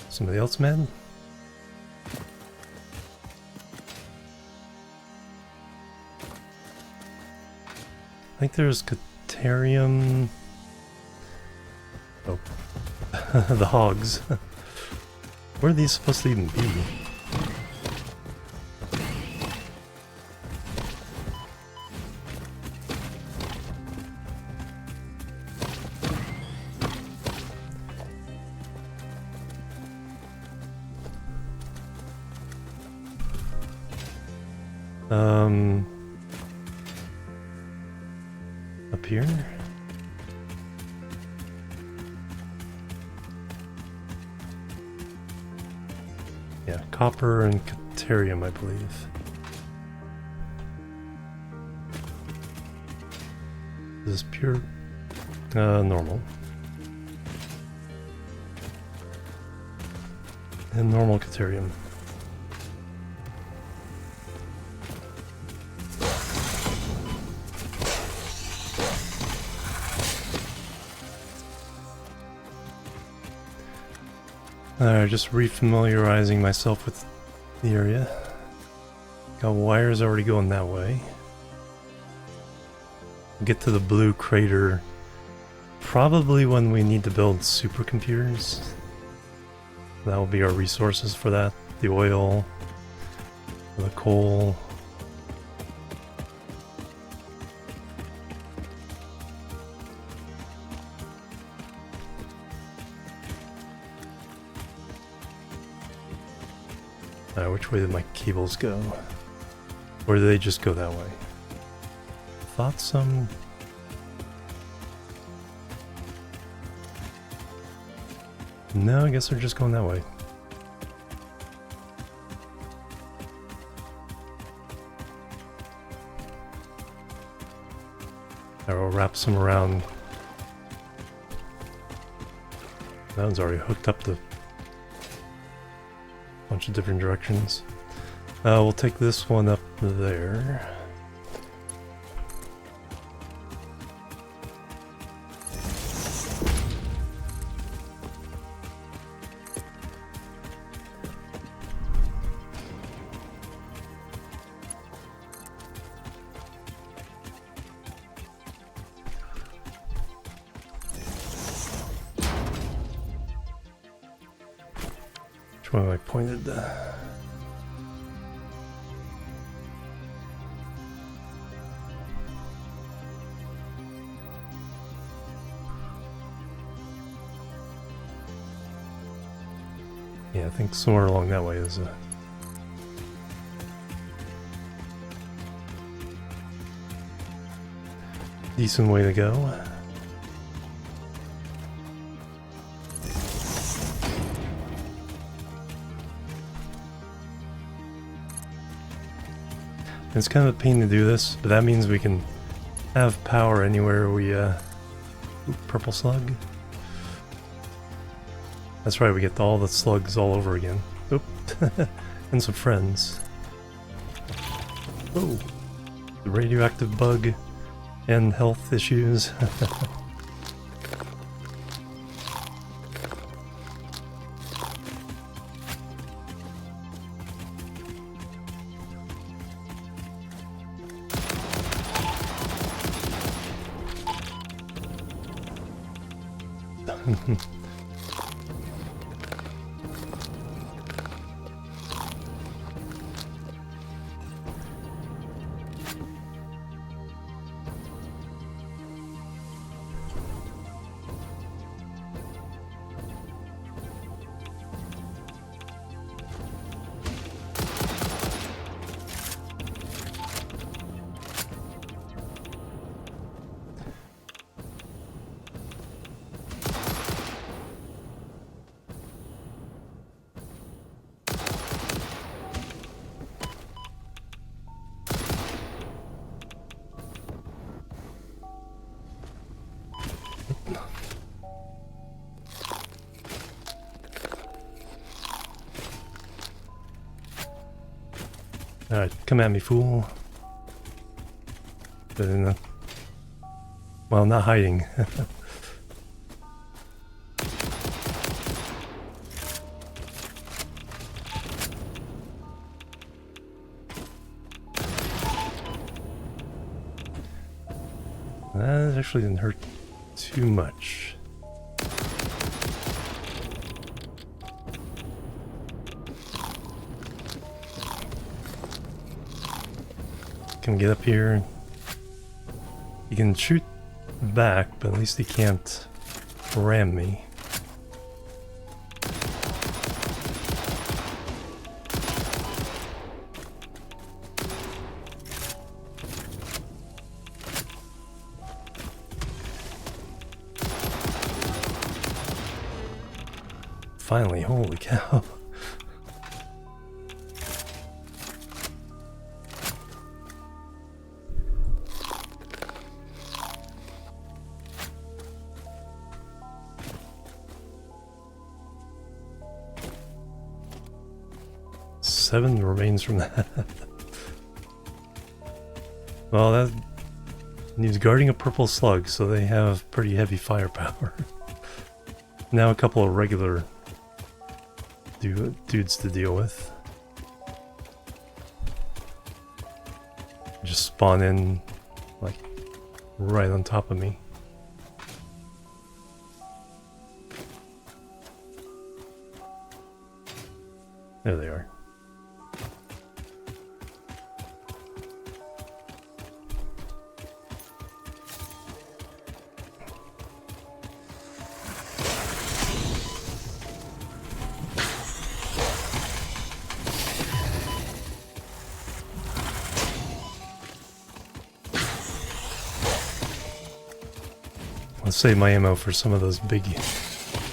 Somebody else, man? I think there's Caterium. Oh, the hogs. Where are these supposed to even be? Up here? Yeah, copper and caterium, I believe. Is this pure? Normal. And normal caterium. Just refamiliarizing myself with the area. Got wires already going that way. Get to the blue crater probably when we need to build supercomputers. That will be our resources for that. The oil, the coal. Which way did my cables go? Or did they just go that way? Thought some... No, I guess they're just going that way. I will wrap some around. That one's already hooked up to bunch of different directions. We'll take this one up there. Which one have I pointed? Yeah, I think somewhere along that way is a... decent way to go. It's kind of a pain to do this, but that means we can have power anywhere we, Ooh, purple slug. That's right, we get all the slugs all over again. Oop. And some friends. Oh, the radioactive bug and health issues. Alright, come at me, fool. Well, not hiding. That actually didn't hurt too much. Can get up here. He can shoot back, but at least he can't ram me. Finally, holy cow. 7 remains from that. Well, that needs guarding a purple slug, so they have pretty heavy firepower. Now a couple of regular dudes to deal with. Just spawn in, like, right on top of me. There they are. Let's save my ammo for some of those big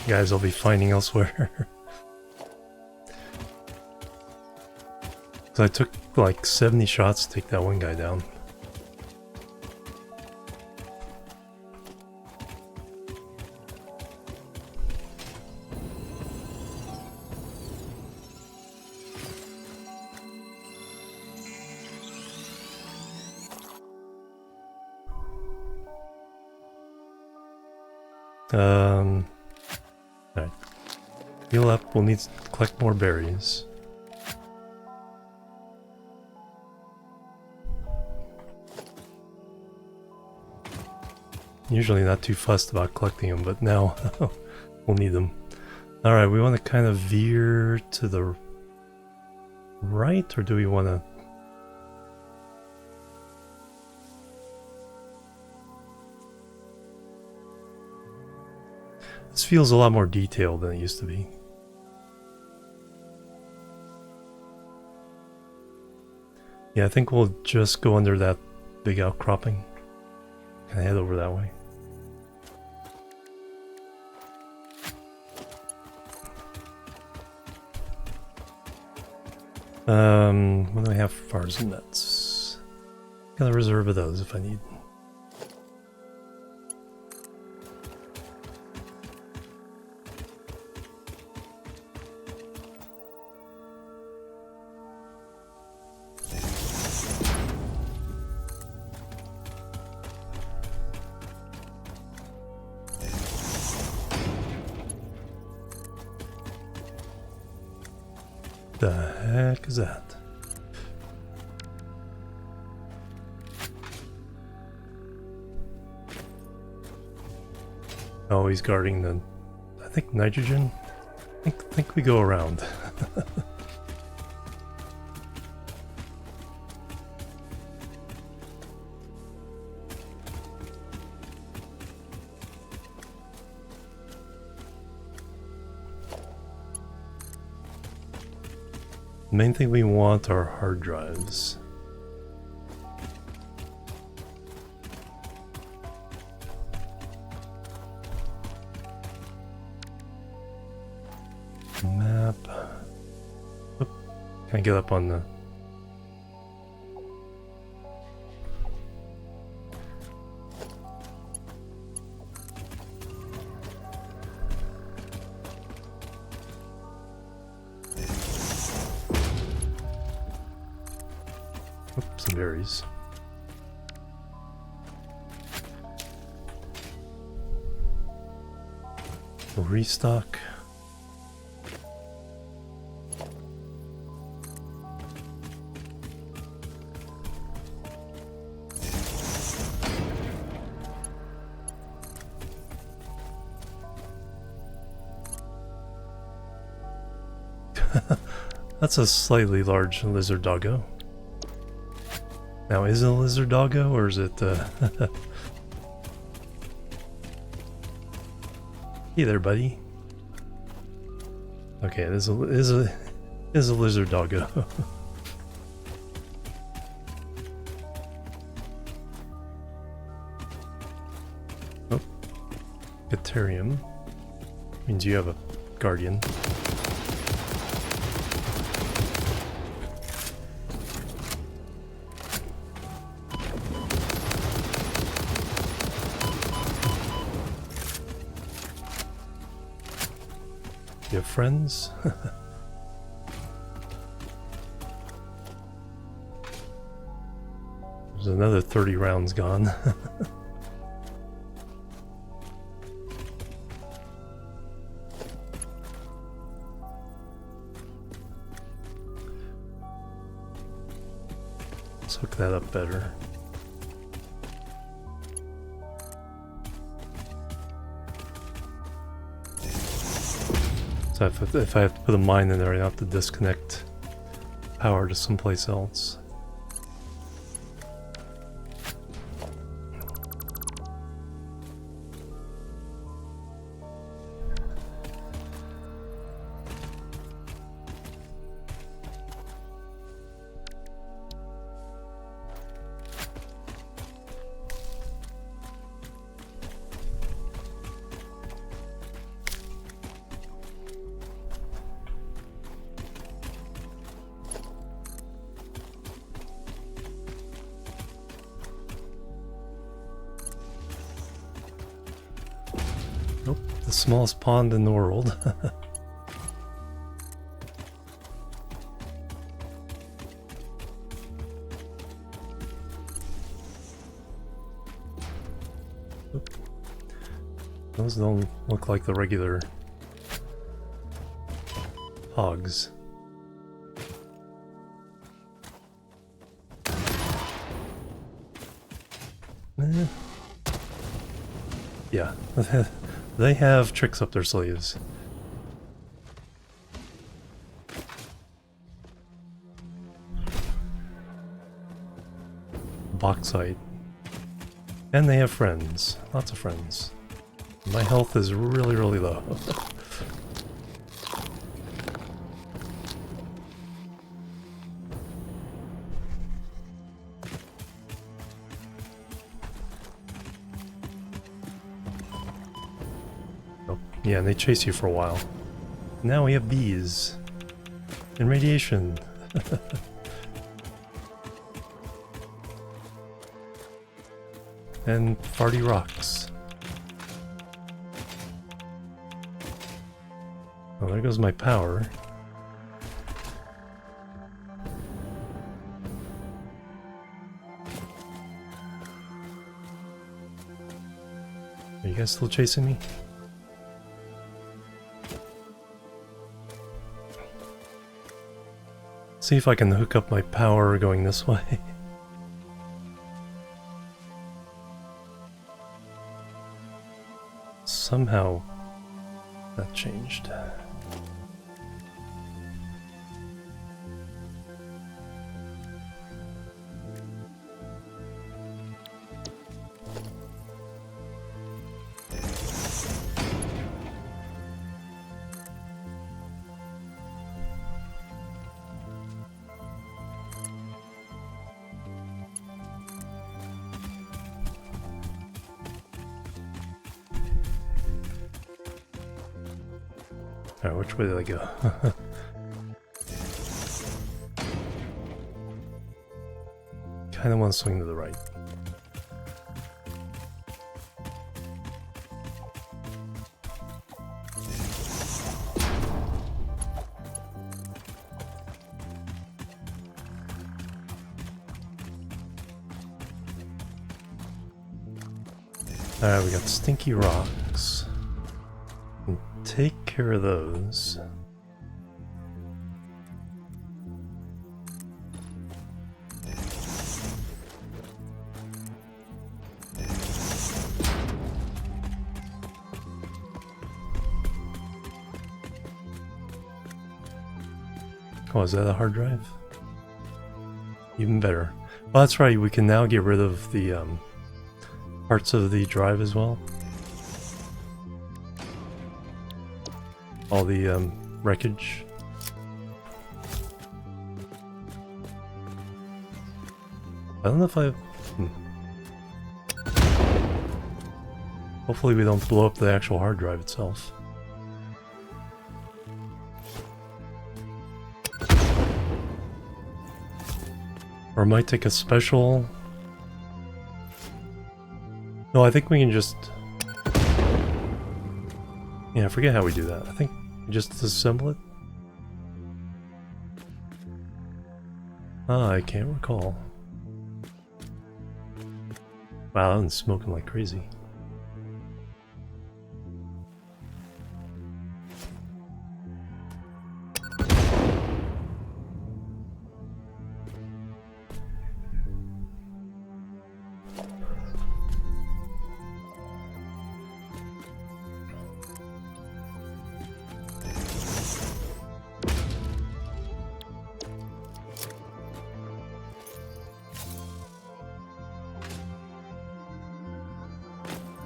guys I'll be finding elsewhere. So I took like 70 shots to take that one guy down. Alright. Heal up, we'll need to collect more berries. Usually not too fussed about collecting them, but now we'll need them. Alright, we want to kind of veer to the right, or do we want to... This feels a lot more detailed than it used to be. Yeah, I think we'll just go under that big outcropping and head over that way. What do I have for fars and nuts? Got a reserve of those if I need. The heck is that? Oh, he's guarding the, I think, nitrogen? I think we go around. The main thing we want are hard drives. Map. Oop. Can I get up on the... Some berries. We'll restock. That's a slightly large lizard doggo. Now, is it a lizard doggo, or is it, Hey there, buddy. Okay, it is a lizard doggo. Oh. Caterium. Means you have a guardian. You have friends? There's another 30 rounds gone. Let's hook that up better. So if I have to put a mine in there, I have to disconnect power to someplace else. Nope, the smallest pond in the world. Those don't look like the regular hogs. Yeah, they have tricks up their sleeves. Bauxite. And they have friends. Lots of friends. My health is really, really low. Oh, yeah, and they chase you for a while. Now we have bees. And radiation. And farty rocks. Oh, there goes my power. Are you guys still chasing me? See if I can hook up my power going this way. Somehow that changed. Alright, which way did I go? Kinda want to swing to the right. Alright, we got stinky rocks. Take care of those. Oh, is that a hard drive? Even better. Well, that's right, we can now get rid of the parts of the drive as well. All the wreckage. I don't know if I... Hopefully we don't blow up the actual hard drive itself. Or it might take a special... No, I think we can just... Yeah, I forget how we do that. I think we just disassemble it? Ah, I can't recall. Wow, that one's smoking like crazy.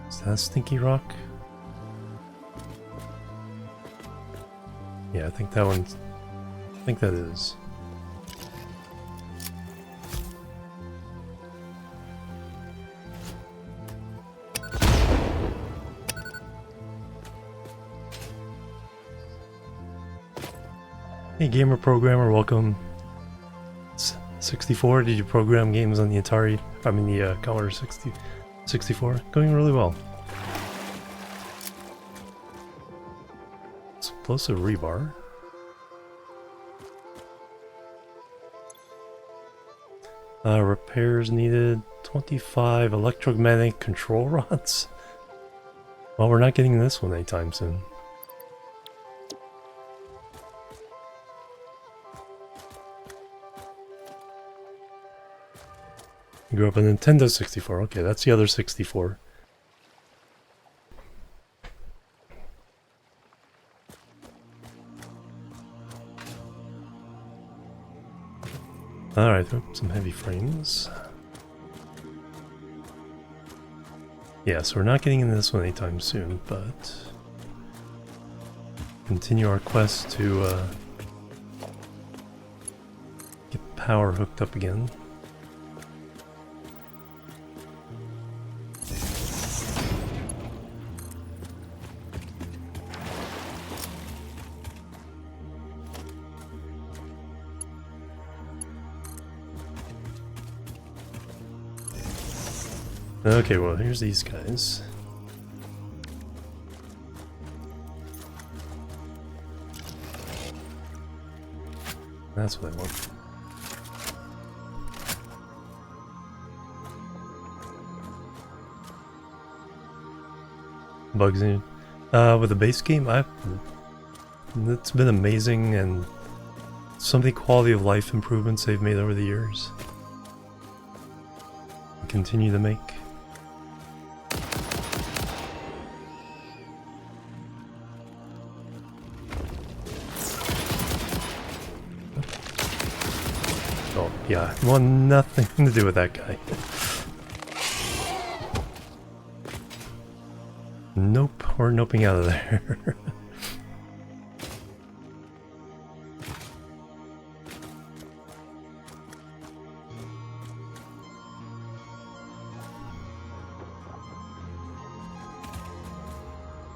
Is that a stinky rock? Yeah, I think that one's... I think that is. Hey gamer programmer, welcome. 64, did you program games on the Atari? I mean the Commodore 64? Going really well. Explosive rebar. Repairs needed. 25 electromagnetic control rods. Well, we're not getting this one anytime soon. You grew up on Nintendo 64. Okay, that's the other 64. Alright, some heavy frames. Yeah, so we're not getting into this one anytime soon, but continue our quest to get power hooked up again. Okay, well, here's these guys. That's what I want. Bugs in with the base game, it's been amazing, and some of the quality of life improvements they've made over the years. Continue to make. Oh, yeah, well, nothing to do with that guy. Nope, we're noping out of there.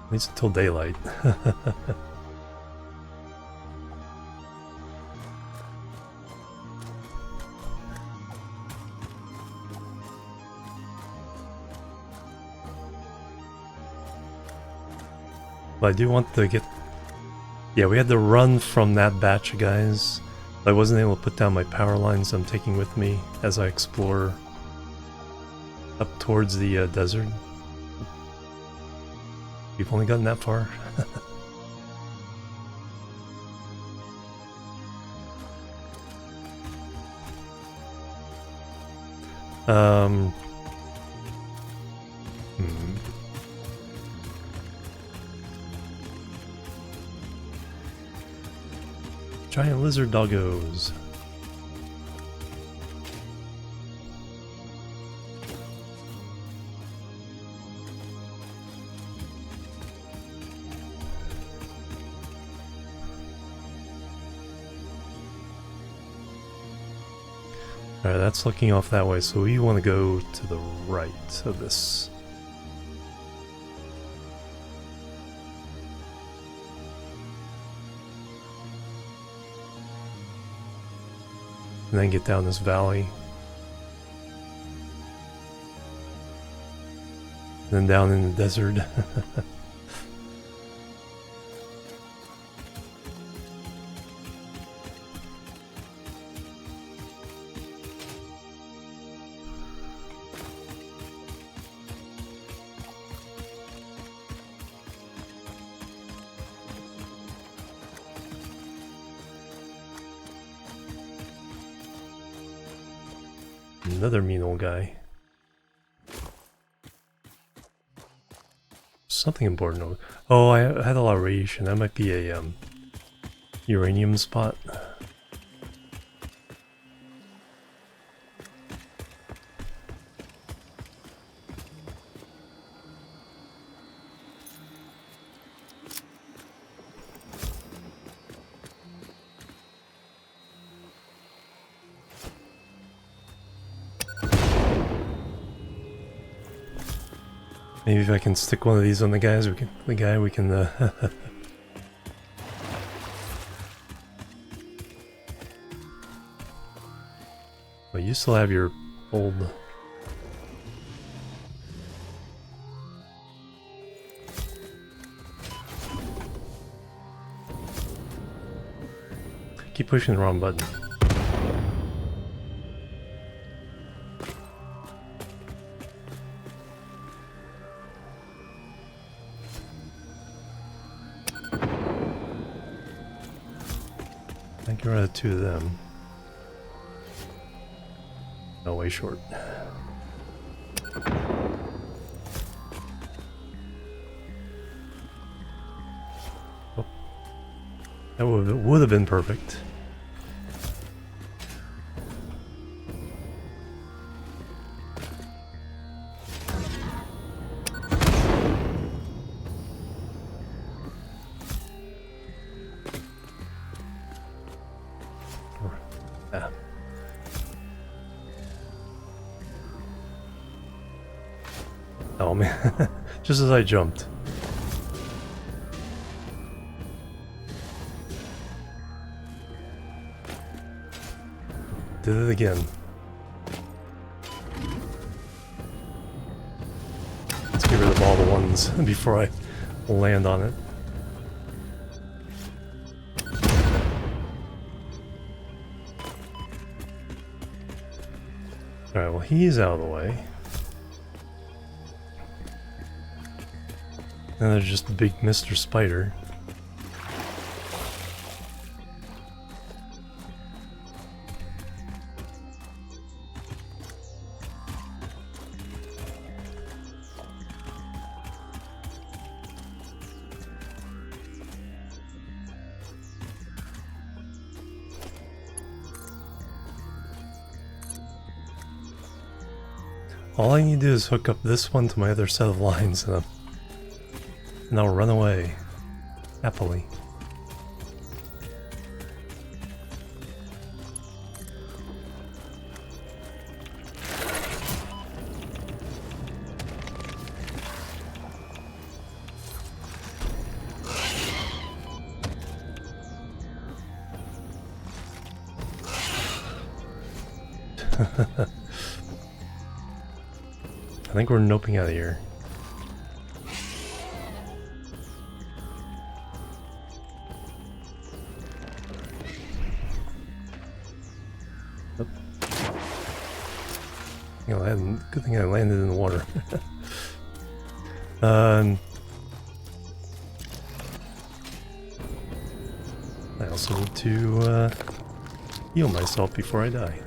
At least until daylight. But I do want to get... Yeah, we had to run from that batch of guys. I wasn't able to put down my power lines I'm taking with me as I explore up towards the desert. We've only gotten that far. Giant lizard doggos. Alright, that's looking off that way, so we want to go to the right of this. And then get down this valley. And then down in the desert. Another mean old guy. Something important over. Oh, I had a lot of radiation. That might be a uranium spot. Maybe if I can stick one of these on the guys, we can. Well, you still have your old. Keep pushing the wrong button. I can run two of them. No, way short. Oh. That would have been perfect. Ah. Oh man, just as I jumped. Did it again. Let's get rid of all the ones before I land on it. Alright, well he's out of the way. And there's just big Mr. Spider. All I need to do is hook up this one to my other set of lines and I'll run away. Happily. I think we're noping out of here. You know, good thing I landed in the water. I also need to heal myself before I die.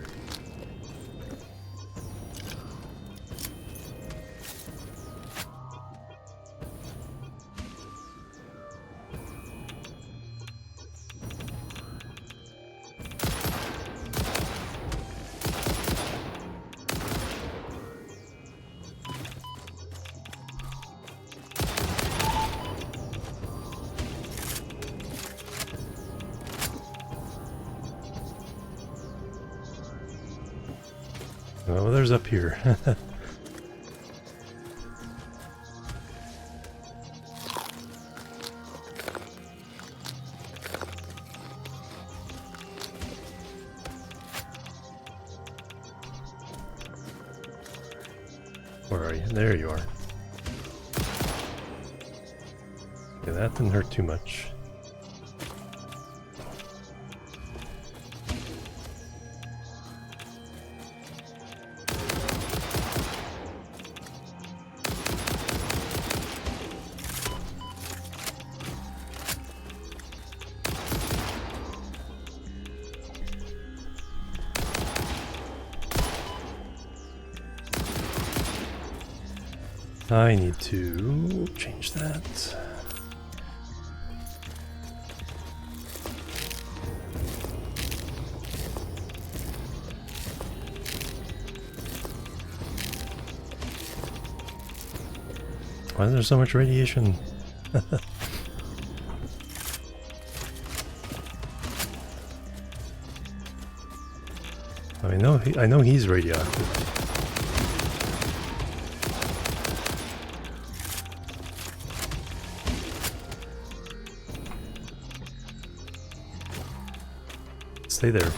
Oh, there's up here. Where are you? There you are. Okay, that didn't hurt too much. I need to change that. Why is there so much radiation? I know he's radioactive. Stay there.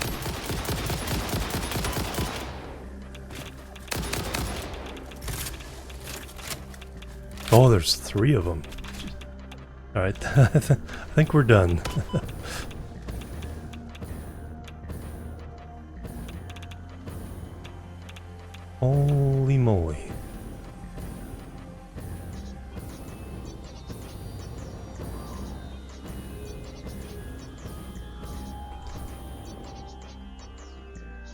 Oh, there's 3 of them. Alright, I think we're done. Holy moly.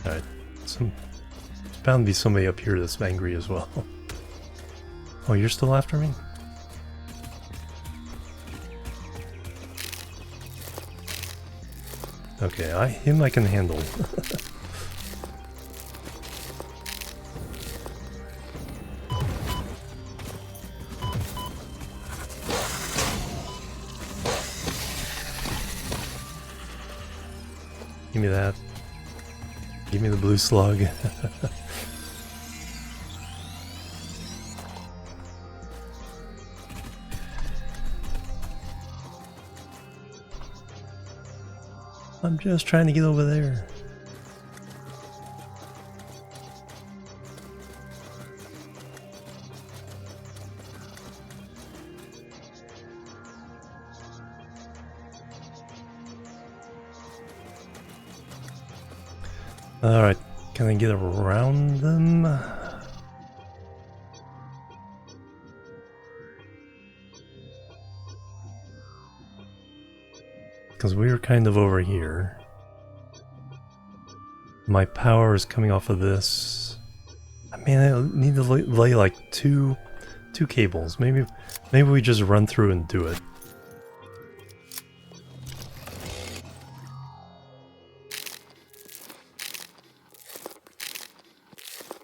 Alright, there's bound to be somebody up here that's angry as well. Oh, you're still after me? Okay, him I can handle. Give me that. Give me the blue slug. I'm just trying to get over there. Alright, can I get around them? Because we were kind of over here. My power is coming off of this. I mean, I need to lay like two cables. Maybe we just run through and do it.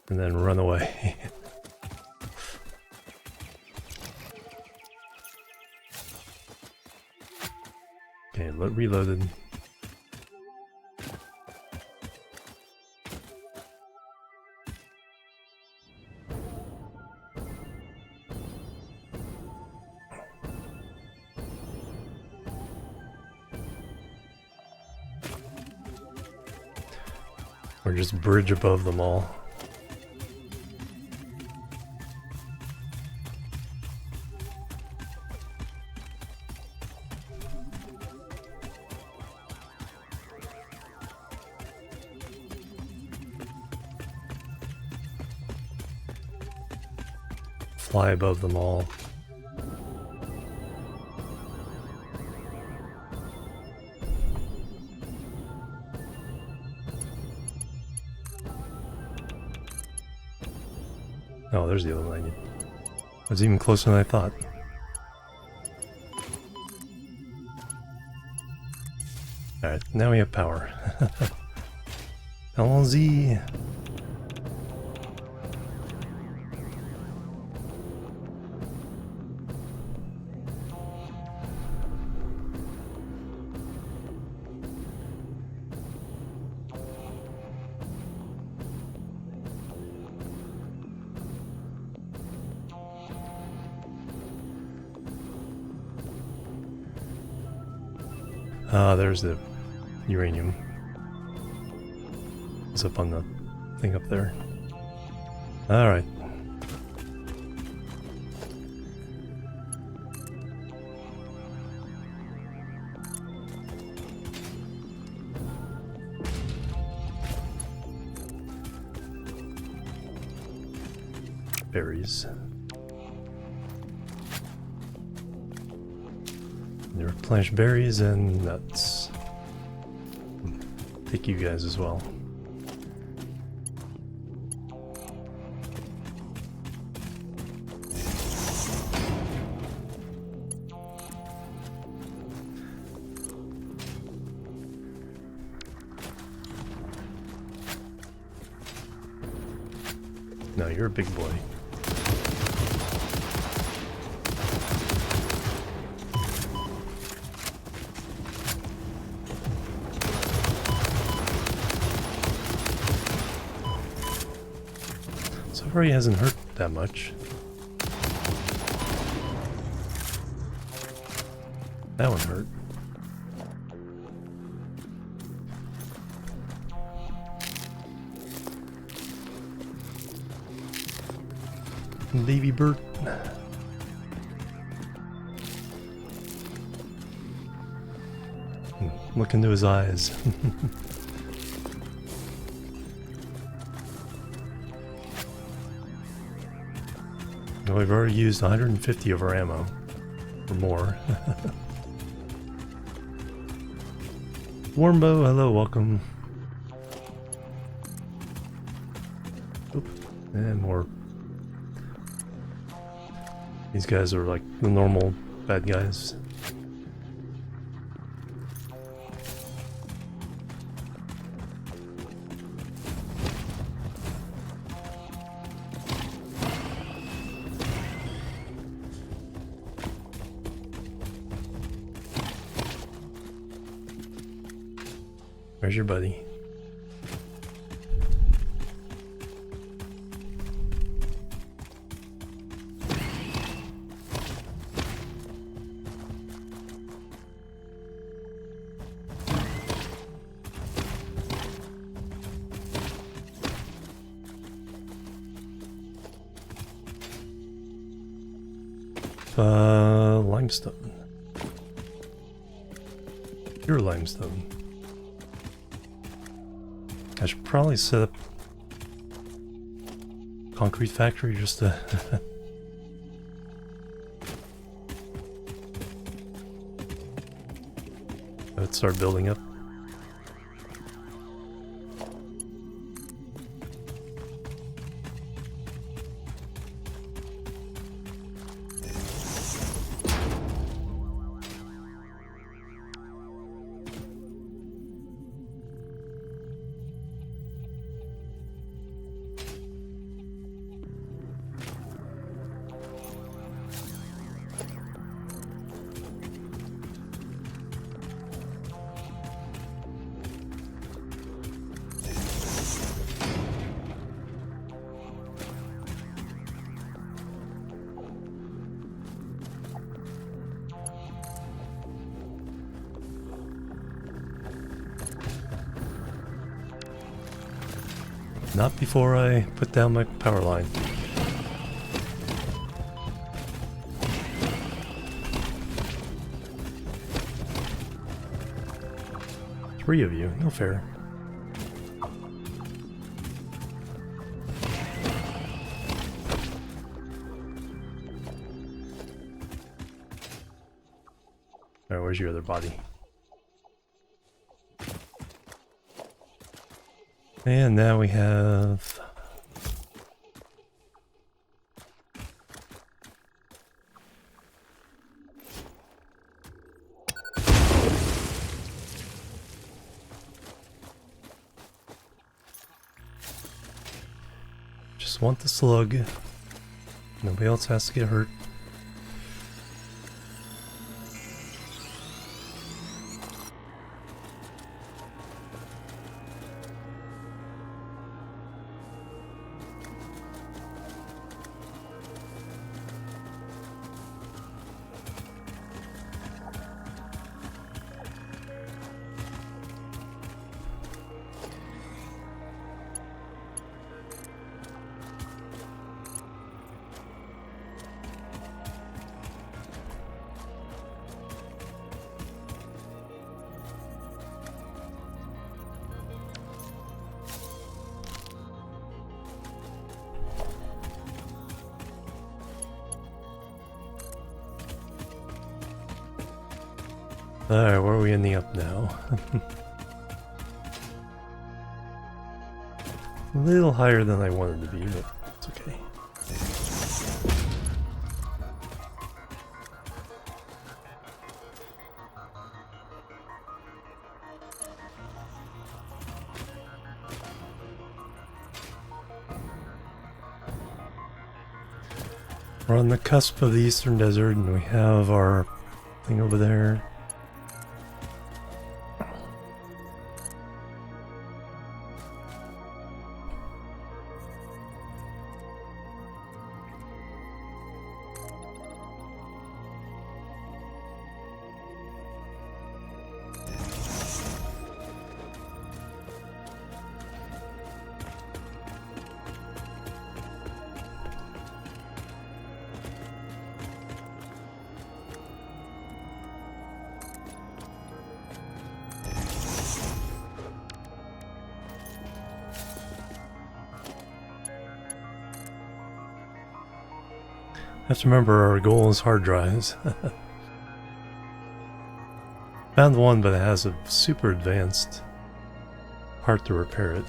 And then run away. Okay, reloaded. Or just bridge above them all. Fly above them all. Oh, there's the other one I need. That's even closer than I thought. Alright, now we have power. Allons-y! Ah, there's the uranium. It's up on the thing up there. Alright. Berries. There are replenish berries and nuts. Take you guys as well. No, you're a big boy. So far he hasn't hurt that much. That one hurt. Baby bird. Look into his eyes. Well, we've already used 150 of our ammo. Or more. Warmbow, hello, welcome. Oop, and more. These guys are like the normal bad guys. Where's your buddy? Limestone. Pure limestone. I should probably set up concrete factory just to let's start building up. Not before I put down my power line. Three of you, no fair. Alright, where's your other body? And now we have just want the slug. Nobody else has to get hurt. Alright, where are we ending up now? A little higher than I wanted to be, but it's okay. We're on the cusp of the Eastern Desert, and we have our thing over there. Have to remember our goal is hard drives. Found one, but it has a super advanced part to repair it.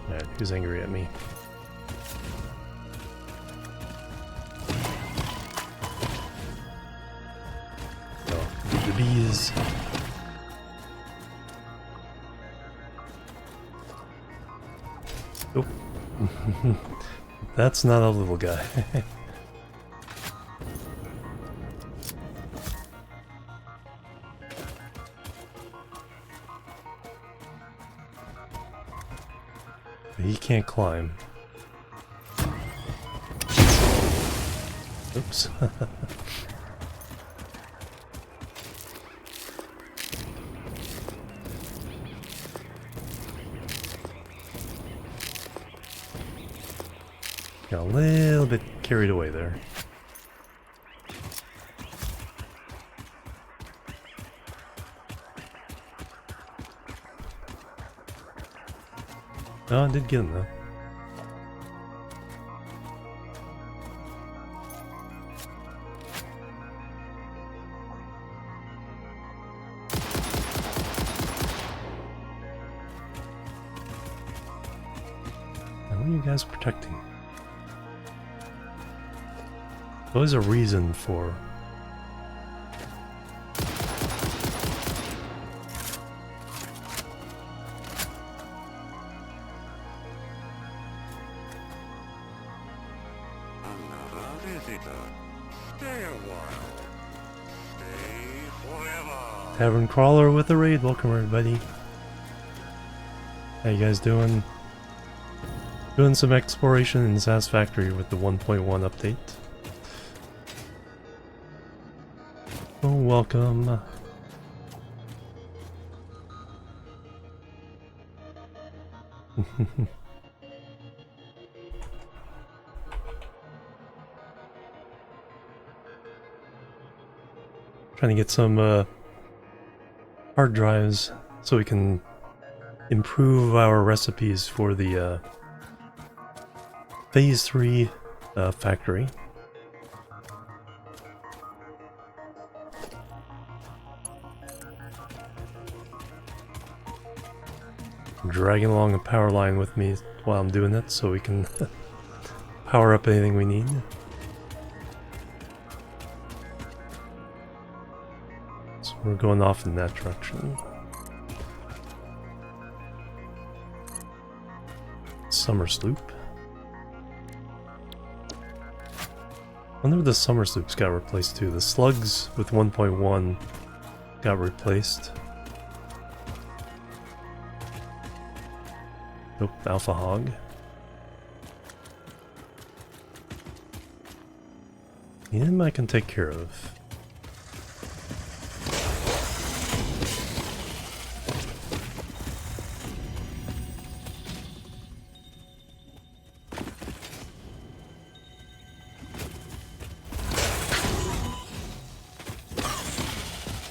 Alright, who's angry at me? The bees. Oh. That's not a little guy. He can't climb. Oops. Got a little bit carried away there. Oh, I did get him though. Now, what are you guys protecting? There's a reason for... Another visitor. Stay a while. Stay forever. Tavern Crawler with a raid. Welcome everybody. How you guys doing? Doing some exploration in Satisfactory with the 1.1 update. Oh, welcome. Trying to get some hard drives so we can improve our recipes for the Phase 3 factory. I'm dragging along a power line with me while I'm doing it so we can power up anything we need. So we're going off in that direction. Summer sloop. I wonder if the summer sloops got replaced too. The slugs with 1.1 got replaced. Nope, Alpha Hog. Him I can take care of.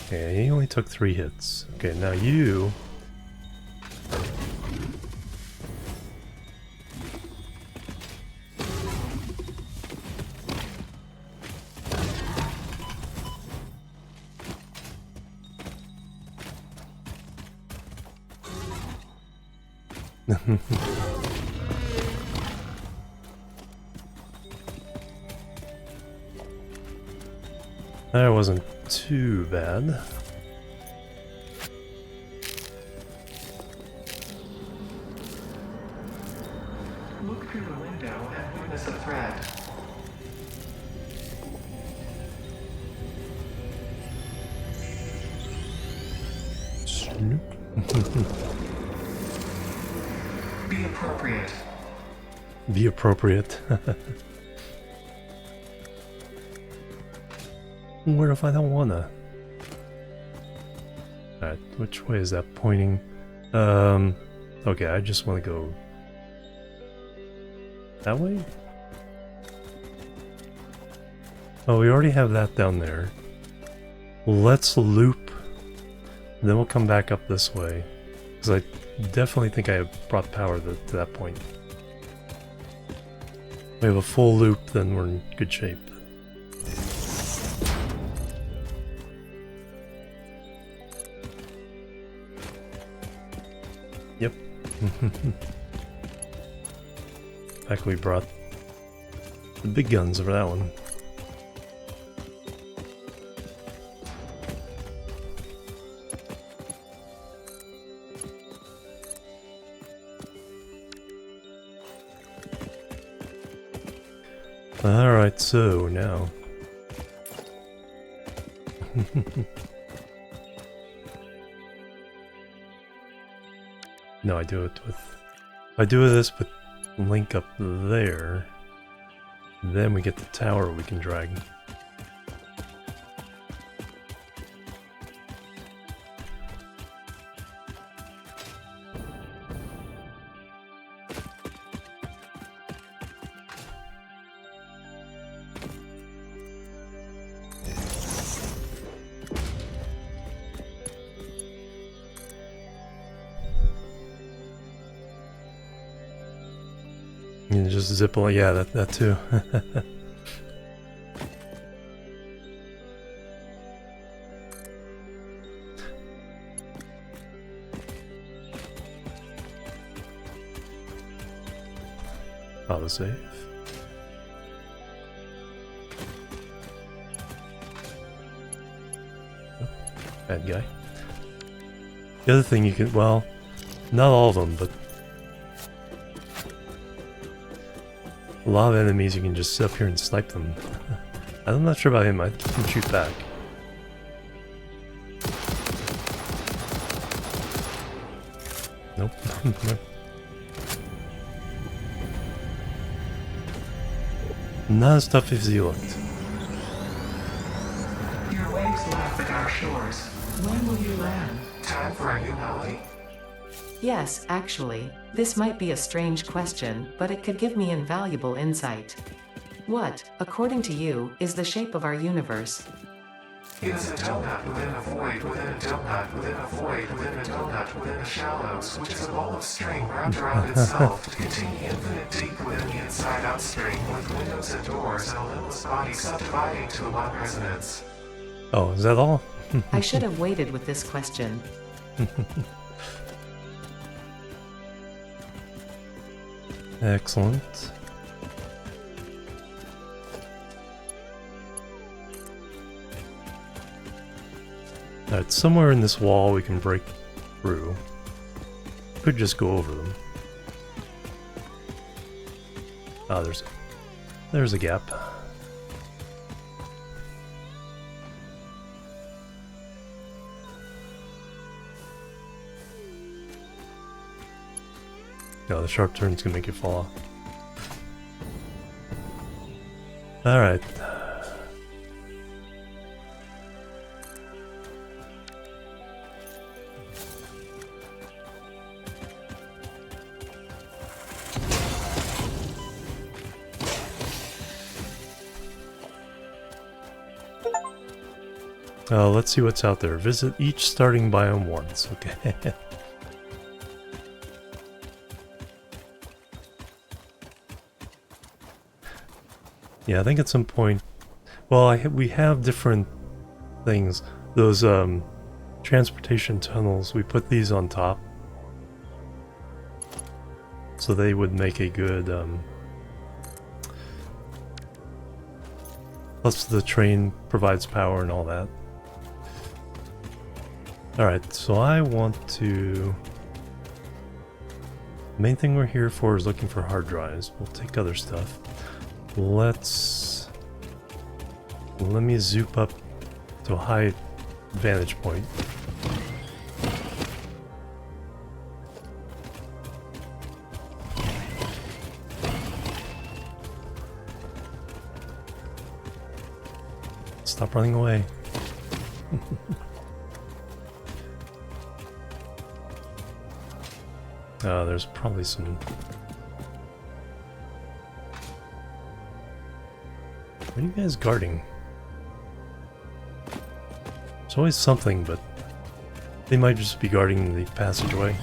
Okay, he only took 3 hits. Okay, now you... That wasn't too bad. Be appropriate. Be appropriate. What if I don't wanna? Alright, which way is that pointing? Okay, I just want to go that way? Oh, we already have that down there. Let's loop, and then we'll come back up this way. Because I definitely think I have brought power to that point. We have a full loop, then we're in good shape. Yep. Back we brought the big guns for that one. Alright, so now. No, I do it with... I do this with Link up there. Then we get the tower we can drag. You just zip along, yeah, that too. Auto save. Oh, bad guy. The other thing you can, well, not all of them, but a lot of enemies you can just sit up here and snipe them. I'm not sure about him, I can shoot back. Nope. Not as tough as he looked. Your waves laugh at our shores. When will you land? Time for a new melody. Yes, actually, this might be a strange question, but it could give me invaluable insight. What, according to you, is the shape of our universe? It is a donut within a void within a donut within a void within a donut within the shallows, which is a ball of string wrapped around itself to contain infinite deep within the inside-out string, with windows and doors and a limitless body subdividing to the one resonance. Oh, is that all? I should have waited with this question. Excellent. Alright, somewhere in this wall we can break through. Could just go over them. Ah, there's a gap. No, the sharp turn's gonna make it fall off. Alright. Let's see what's out there. Visit each starting biome once. Okay. Yeah, I think at some point... Well, we have different things. Those transportation tunnels, we put these on top. So they would make a good... Plus the train provides power and all that. Alright, so I want to... The main thing we're here for is looking for hard drives. We'll take other stuff. Let me zoop up to a high vantage point. Stop running away. There's probably some... What are you guys guarding? There's always something, but they might just be guarding the passageway.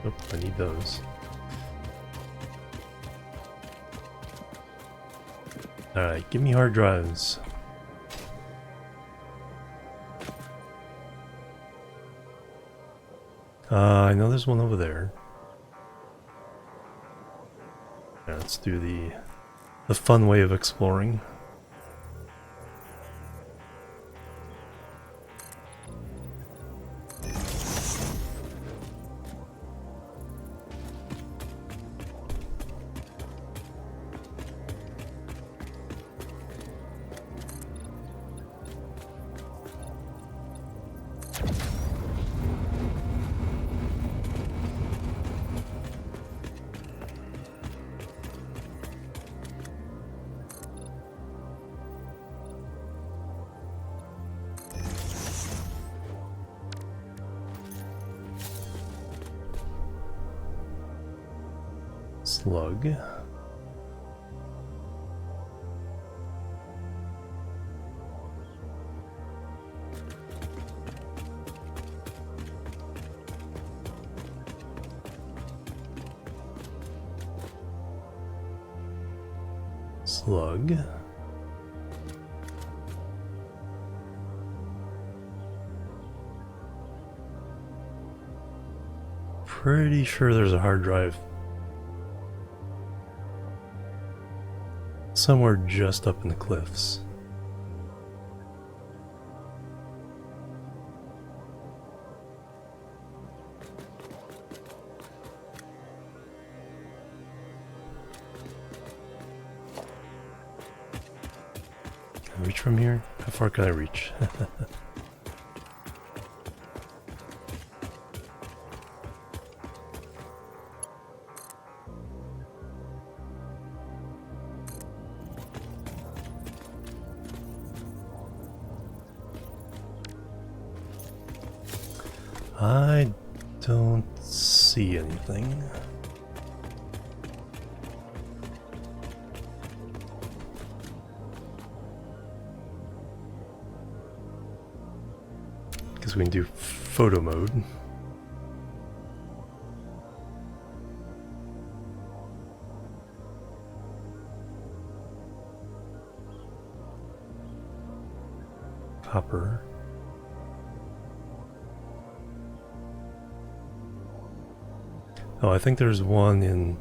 Oh, I need those. Alright, give me hard drives. I know there's one over there. Yeah, let's do the fun way of exploring. Slug. Slug. Pretty sure there's a hard drive somewhere just up in the cliffs. Can I reach from here? How far can I reach? I don't see anything. Because we can do photo mode. Copper. Oh, I think there's one in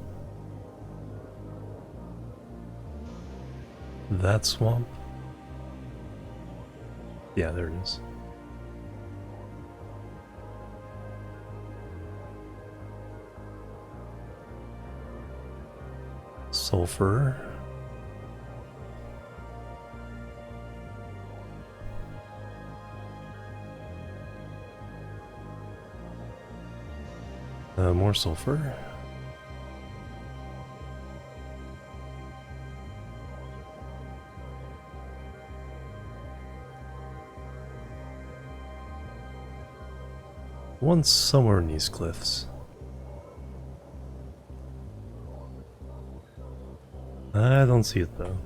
that swamp. Yeah, there it is. Sulfur. More sulfur. One somewhere in these cliffs. I don't see it though.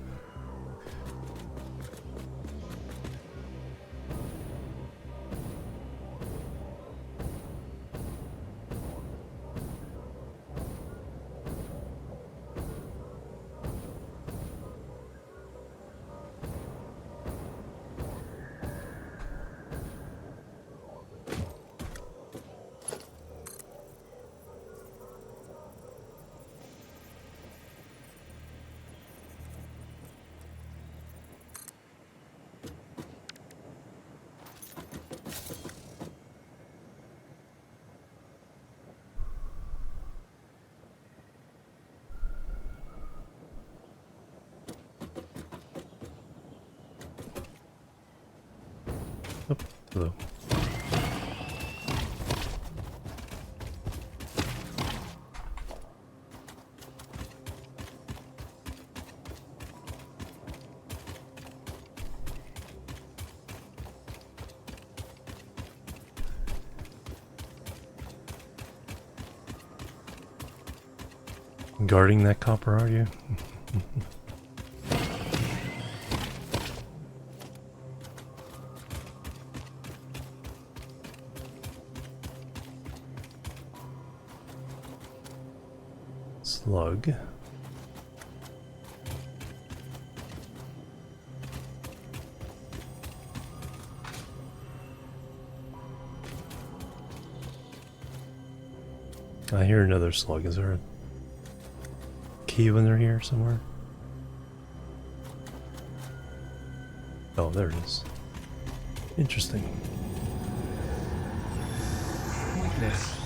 Oh, hello. Guarding that copper, are you? Slug. I hear another slug. Is there a key when they're here somewhere? Oh, there it is. Interesting. Weakness.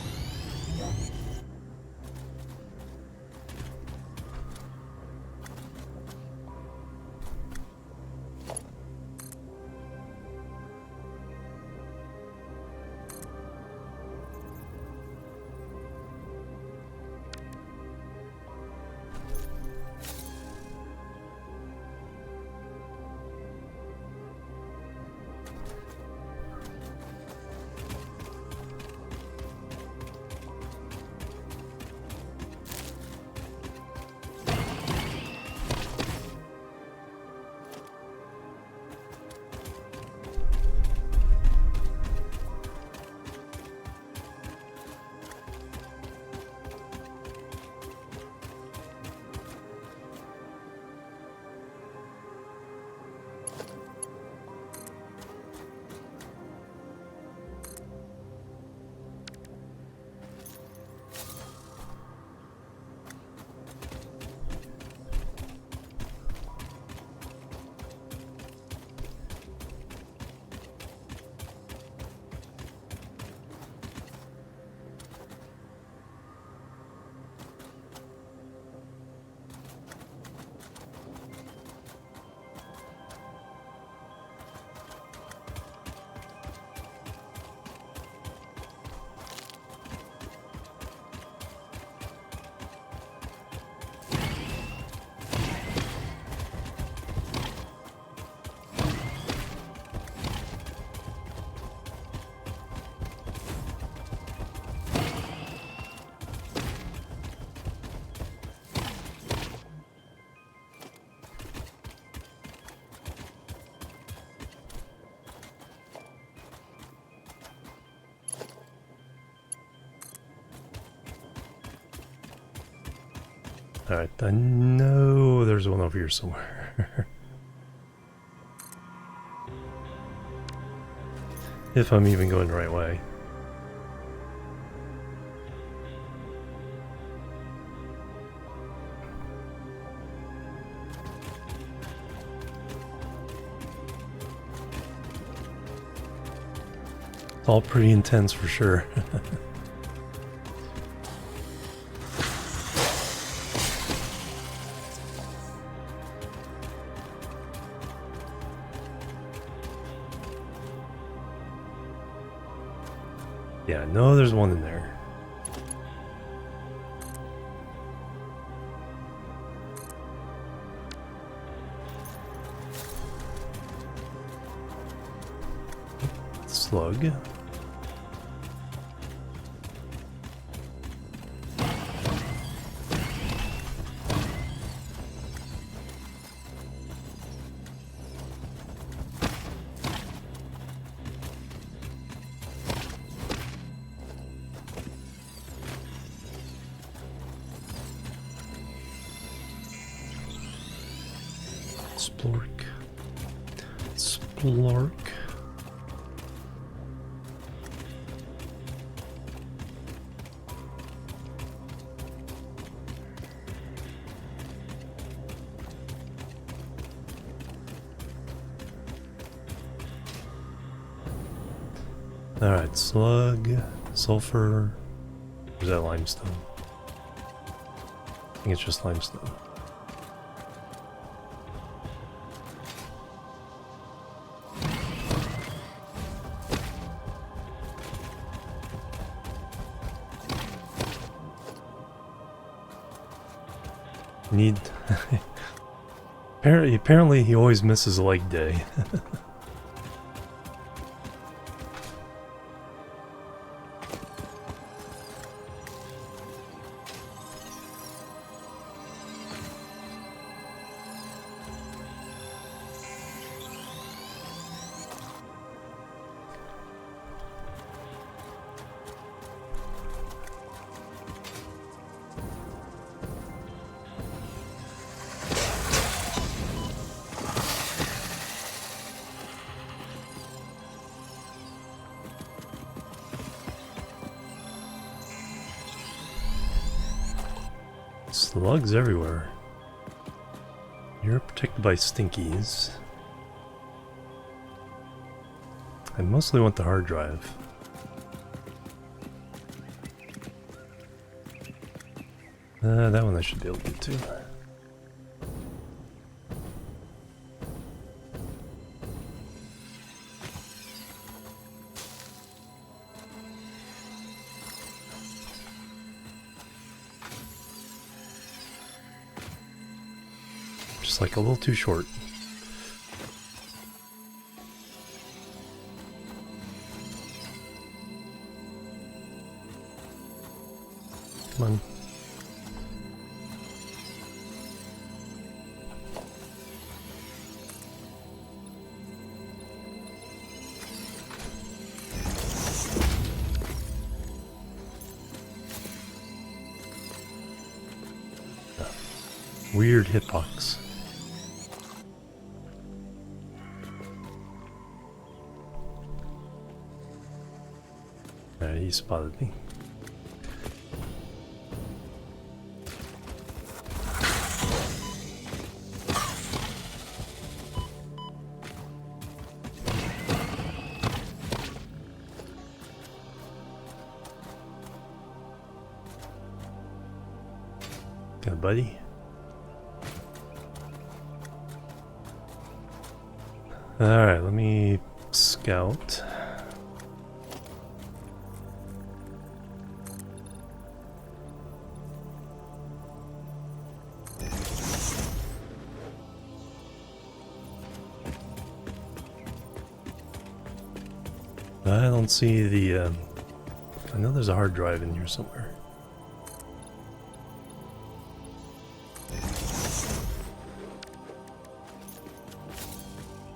Alright, I know there's one over here somewhere. If I'm even going the right way. It's all pretty intense for sure. Yeah, no, there's one in there. Slug. Splork. Splork. Alright, slug, sulfur. Where's that limestone? I think it's just limestone. Need... apparently he always misses a leg day. Lugs everywhere. You're protected by stinkies. I mostly want the hard drive. That one I should be able to get to. Just like a little too short. Come on. Weird hitbox. He spotted me. Got buddy. Alright, let me scout. I don't see the, I know there's a hard drive in here somewhere.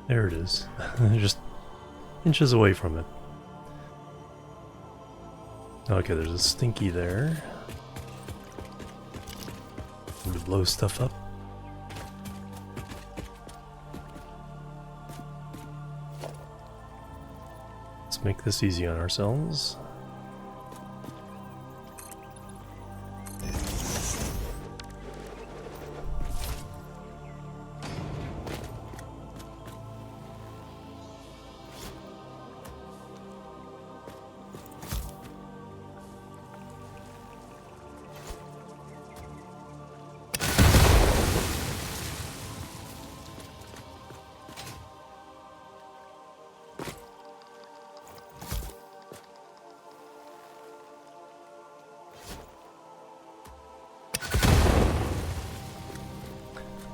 There it is. Just inches away from it. Okay, there's a stinky there. Need to blow stuff up. Let's make this easy on ourselves.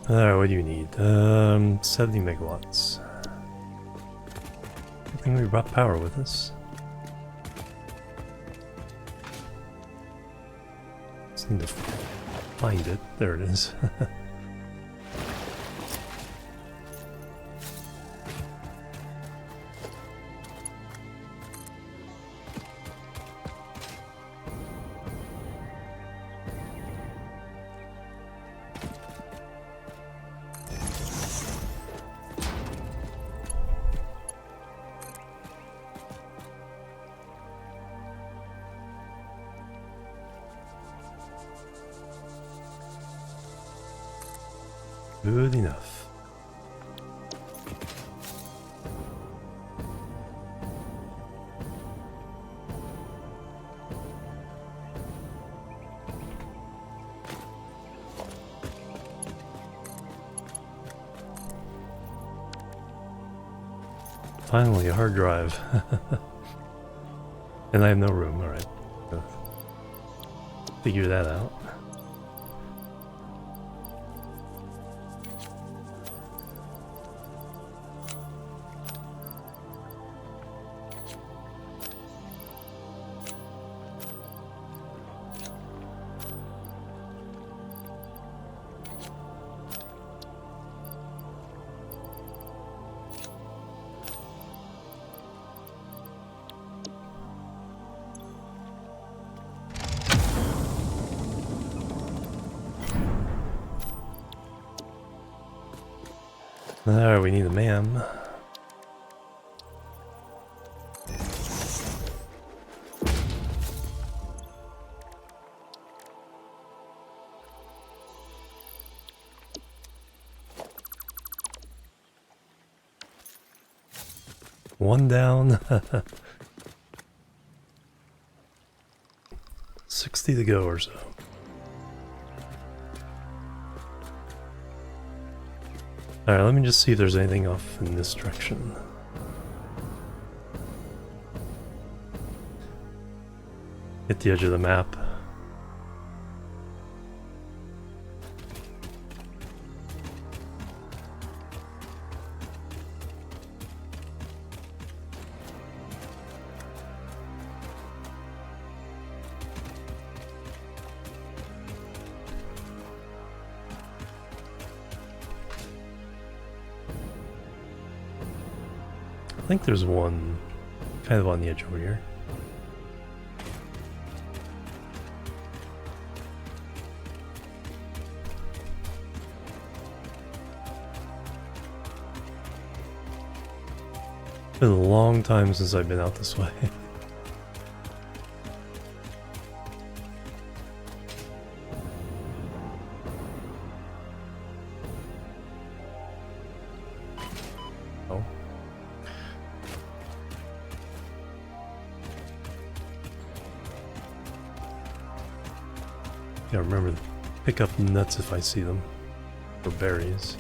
Alright, what do you need? 70 megawatts. I think we brought power with us. Just need to find it. There it is. Good enough. Finally, a hard drive. And I have no room, alright. Figure that out. Alright, we need a man. One down. 60 to go or so. Alright, let me just see if there's anything off in this direction. Hit the edge of the map. I think there's one kind of on the edge over here. It's been a long time since I've been out this way. Oh. Yeah, remember to pick up nuts if I see them, or berries.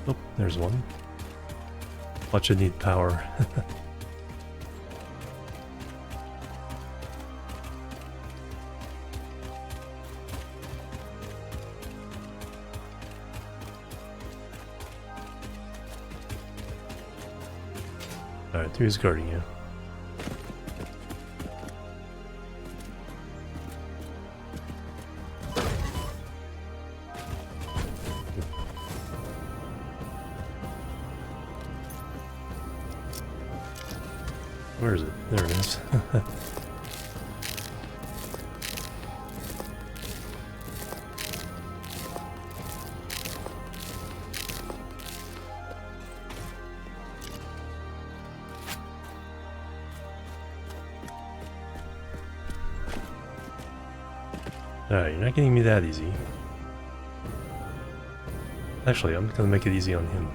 Oh, there's one. Watch it need power. Alright, who's guarding you? Where is it? There it is. Alright, you're not getting me that easy. Actually, I'm gonna make it easy on him.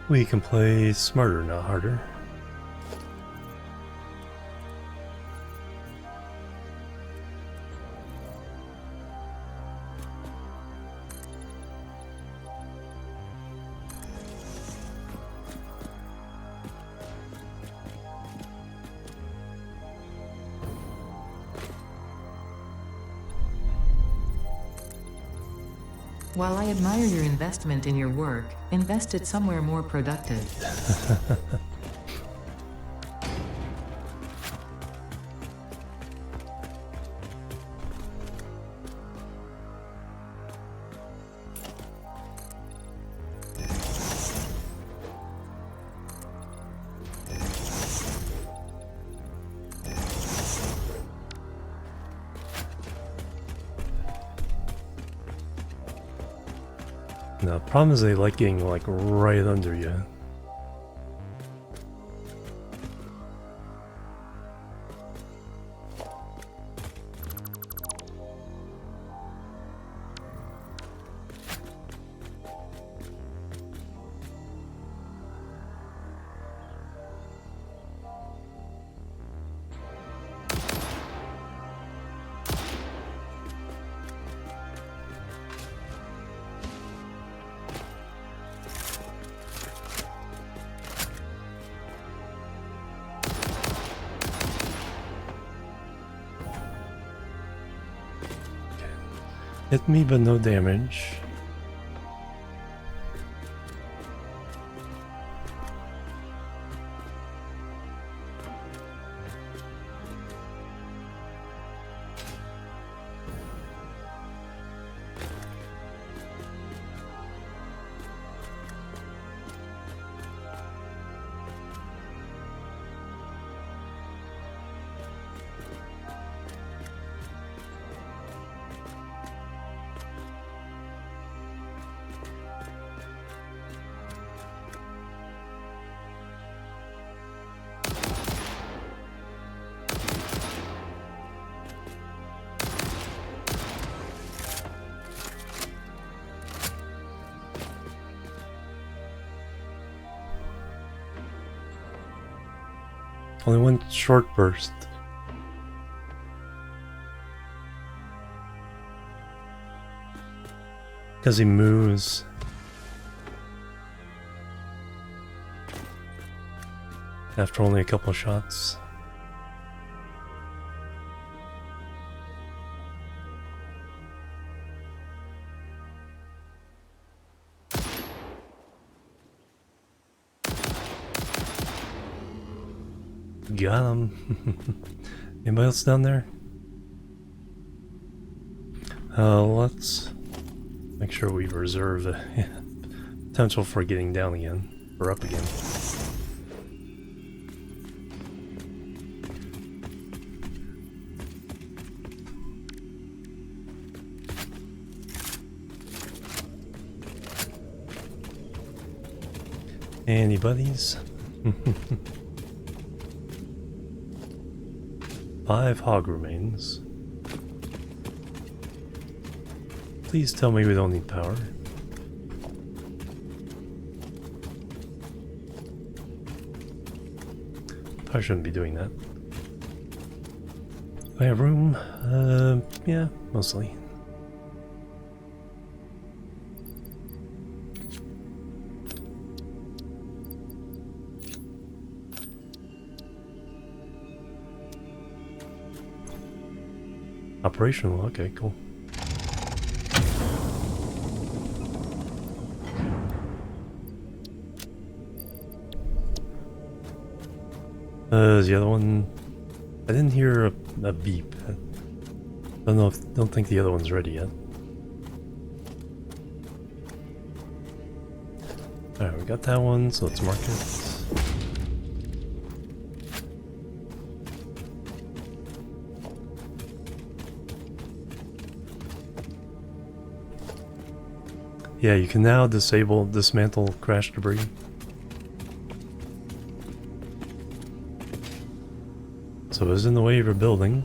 We can play smarter, not harder. While I admire your investment in your work, invest it somewhere more productive. The problem is they like getting like right under you. Hit me, but no damage. Only one short burst. Because he moves. After only a couple of shots. Got him. Anybody else down there? Let's make sure we reserve the potential for getting down again, or up again. Any buddies? 5 hog remains. Please tell me we don't need power. I shouldn't be doing that. Do I have room? Yeah, mostly. Operational, okay, cool. Is the other one? I didn't hear a beep. I don't think the other one's ready yet. Alright, we got that one, so let's mark it. Yeah, you can now dismantle crash debris. So it was in the way of your building.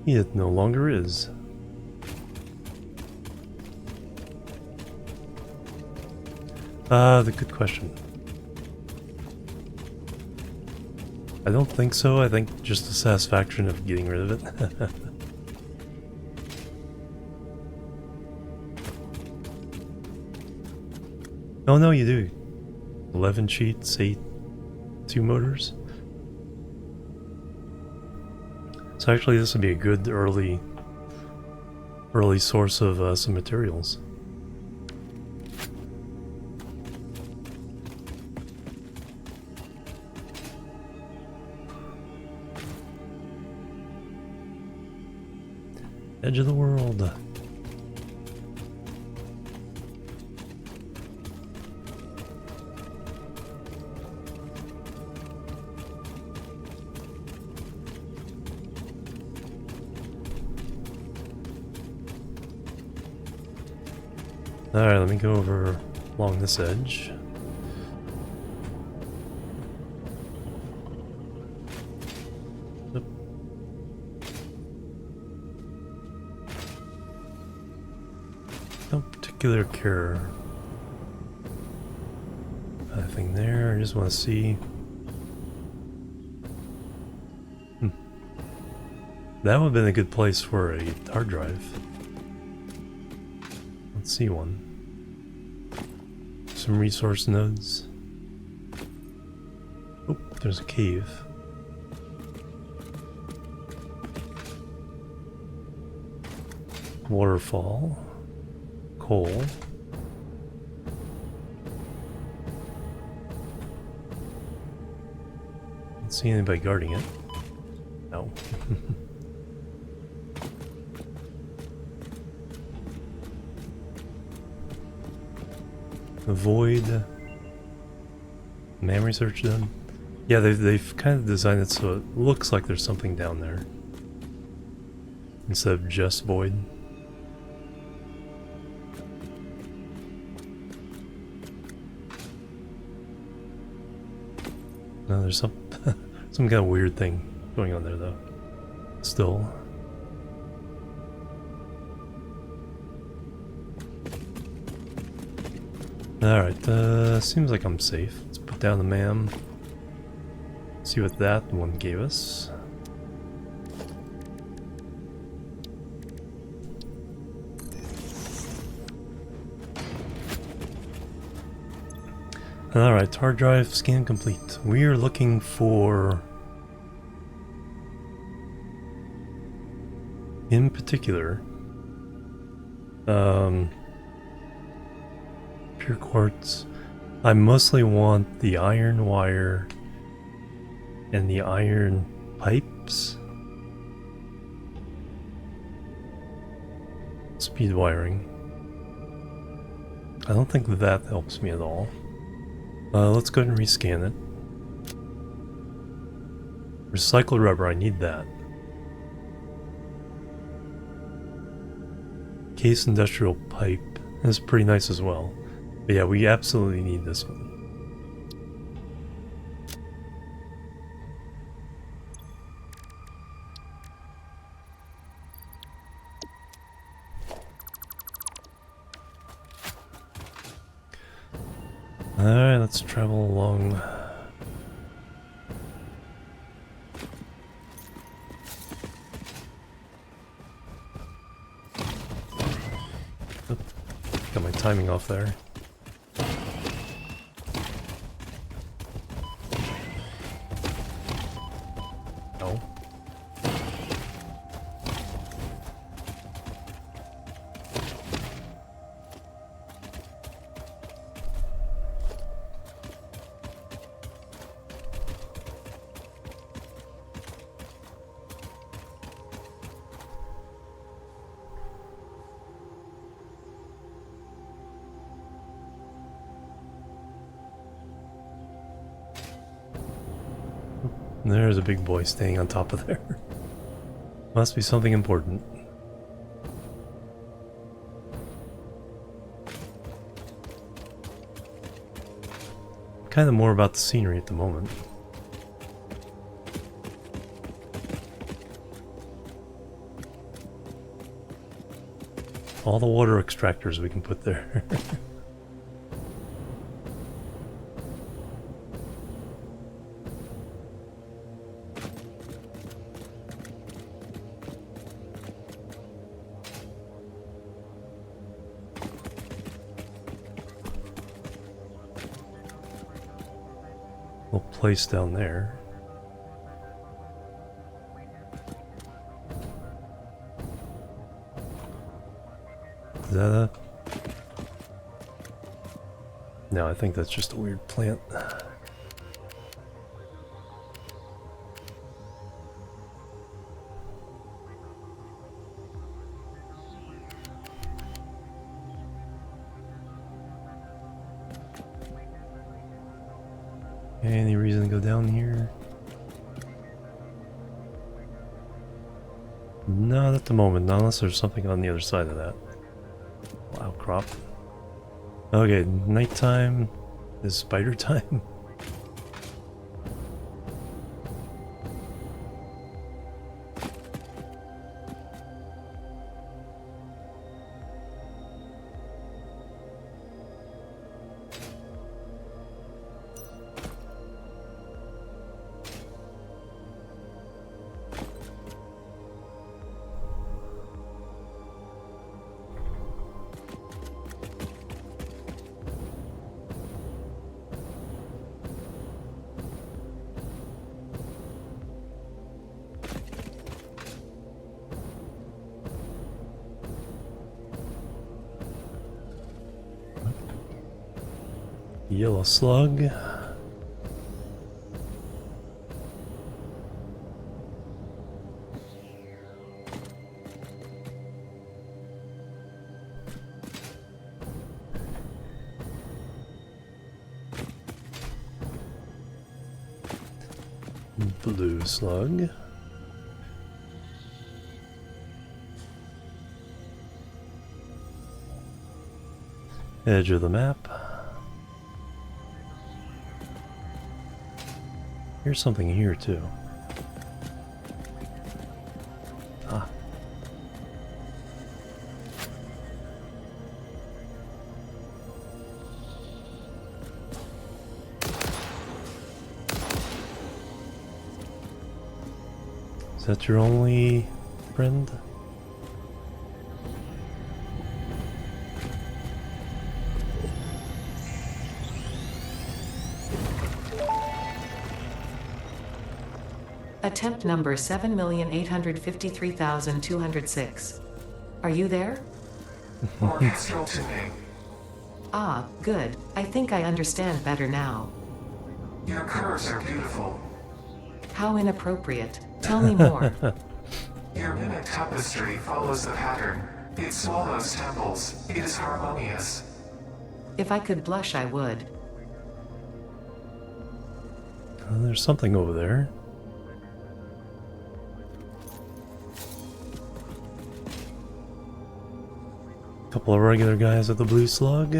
It no longer is. The good question. I don't think so. I think just the satisfaction of getting rid of it. Oh no, you do. 11 sheets, 2 motors. So actually this would be a good early source of some materials. Edge of the world. Alright, let me go over along this edge. No particular care. Nothing there, I just want to see. That would have been a good place for a hard drive. Let's see one. Some resource nodes. Oh, there's a cave. Waterfall. Coal. Don't see anybody guarding it. No. Void. Man research done. Yeah, they've kind of designed it so it looks like there's something down there instead of just void. No, there's some kind of weird thing going on there though. Still. Alright, seems like I'm safe. Let's put down the MAM. See what that one gave us. Alright, hard drive scan complete. We are looking for... in particular... pure quartz. I mostly want the iron wire and the iron pipes. Speed wiring. I don't think that helps me at all. Let's go ahead and rescan it. Recycled rubber, I need that. Case industrial pipe is pretty nice as well. But yeah, we absolutely need this one. Alright, let's travel along. Oop, got my timing off there. No. There's a big boy staying on top of there. Must be something important. Kind of more about the scenery at the moment. All the water extractors we can put there. Place down there. Is that a... No, I think that's just a weird plant. Any reason to go down here? Not at the moment, not unless there's something on the other side of that. Outcrop. Okay, nighttime is spider time. Yellow slug. Blue slug. Edge of the map. Here's something here too. Ah. Is that your only friend? Attempt number 7,853,206. Are you there? Orchestral tuning. Ah, good. I think I understand better now. Your curves are beautiful. How inappropriate. Tell me more. Your mimic tapestry follows the pattern. It swallows temples. It is harmonious. If I could blush, I would. There's something over there. Couple of regular guys with the blue slug.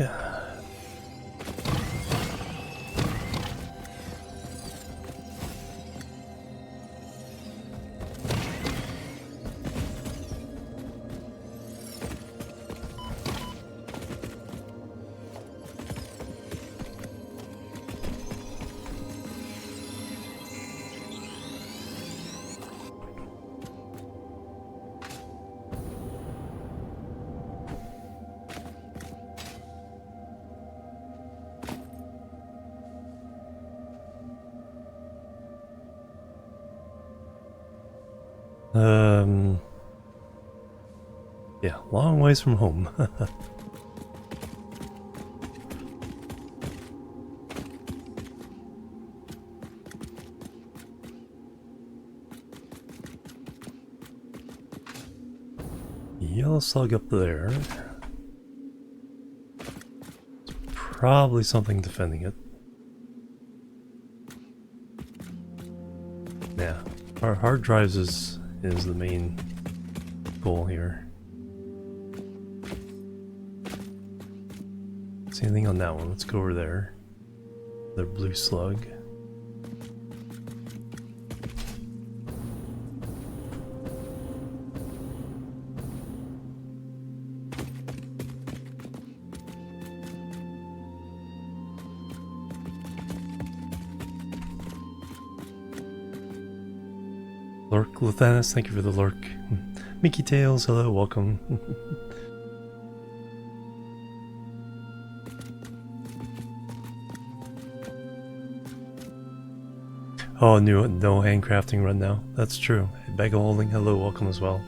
Yeah, long ways from home. Yellow slug up there. Probably something defending it. Yeah, our hard drives is the main goal here. See anything on that one? Let's go over there. The blue slug. Lurk Lathanis, thank you for the lurk. Mickey Tails, hello, welcome. Oh, no handcrafting run now. That's true. Bag of Holding, hello, welcome as well.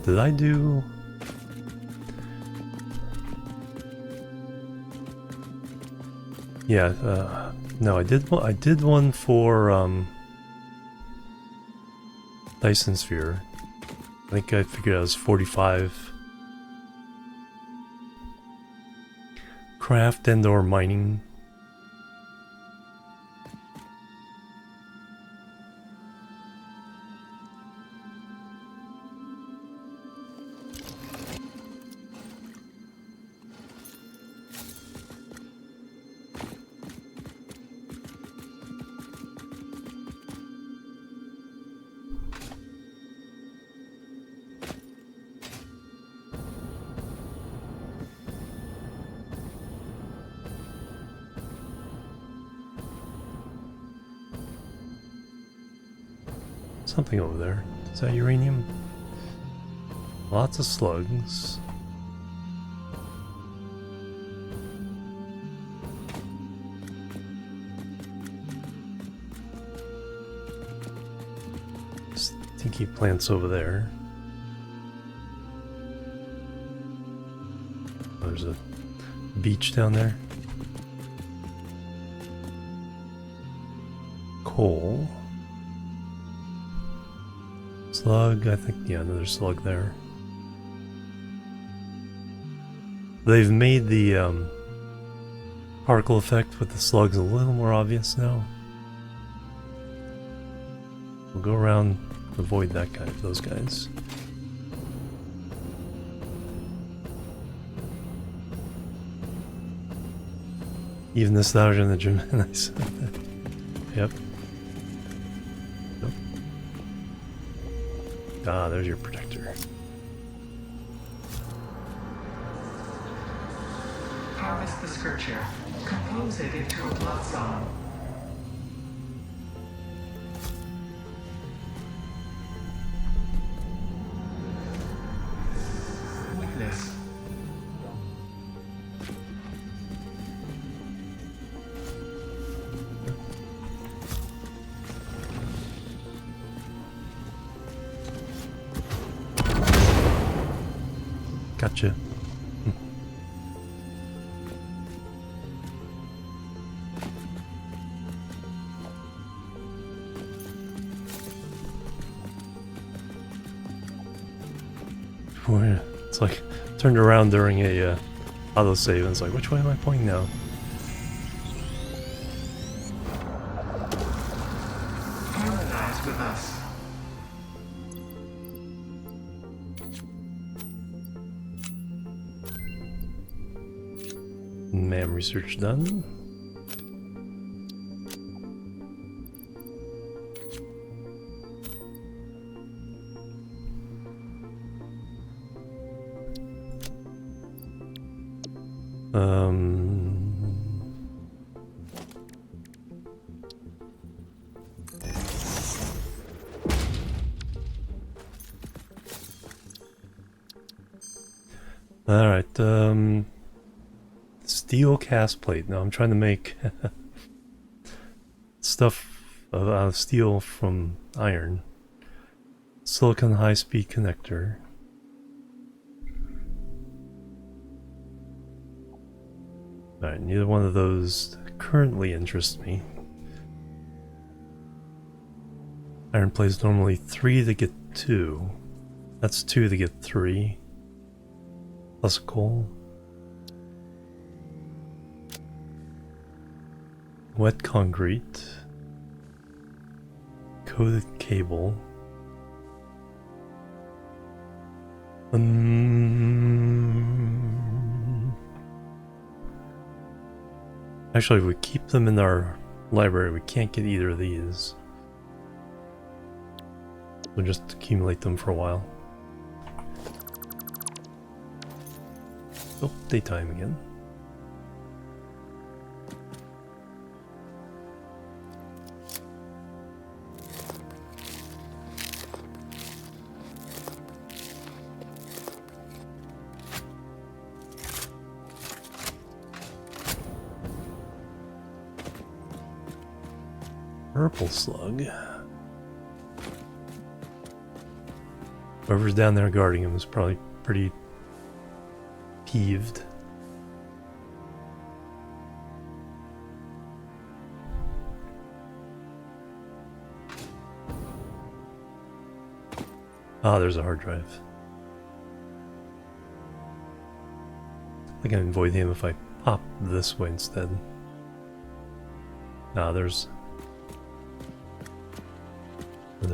Did I do... Yeah, no, I did one for Dyson Sphere. I think I figured out it was 45 craft and or mining. Something over there. Is that uranium? Lots of slugs. Stinky plants over there. Oh, there's a beach down there. Coal. Slug, I think, yeah, another slug there. They've made the particle effect with the slugs a little more obvious now. We'll go around, avoid that guy, those guys. Even nostalgia in the gym, nice. Yep. Ah, there's your protector. Harvest the scripture. Compose it into a blood song. Witness. Gotcha. Boy, it's like turned around during a autosave and it's like, which way am I pointing now? Harmonize with us. MAM research done. Alright, steel cast plate. Now I'm trying to make stuff out of steel from iron. Silicon high-speed connector. Alright, neither one of those currently interests me. Iron plates normally 3 to get 2. That's 2 to get 3. Plus coal. Wet concrete. Coated cable. Actually, if we keep them in our library, we can't get either of these. We'll just accumulate them for a while. Oh, daytime again. Purple slug. Whoever's down there guarding him is probably pretty peeved. Ah, there's a hard drive. I can avoid him if I pop this way instead. Ah, there's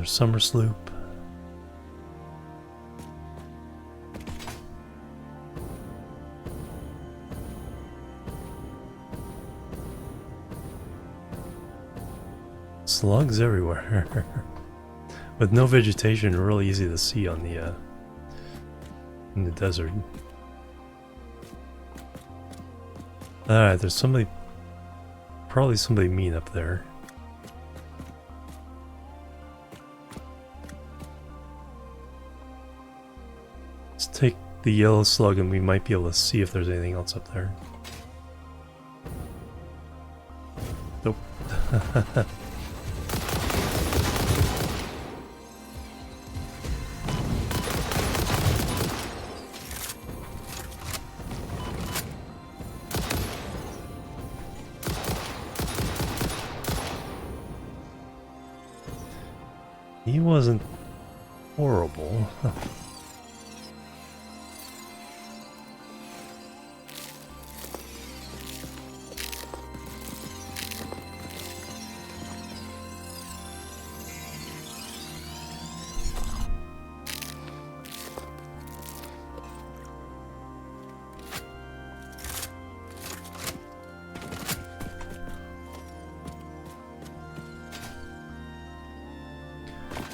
summer sloop. Slugs everywhere. With no vegetation, really easy to see on the in the desert. Alright, there's somebody, probably somebody mean up there. Let's take the yellow slug and we might be able to see if there's anything else up there. Nope. He wasn't horrible.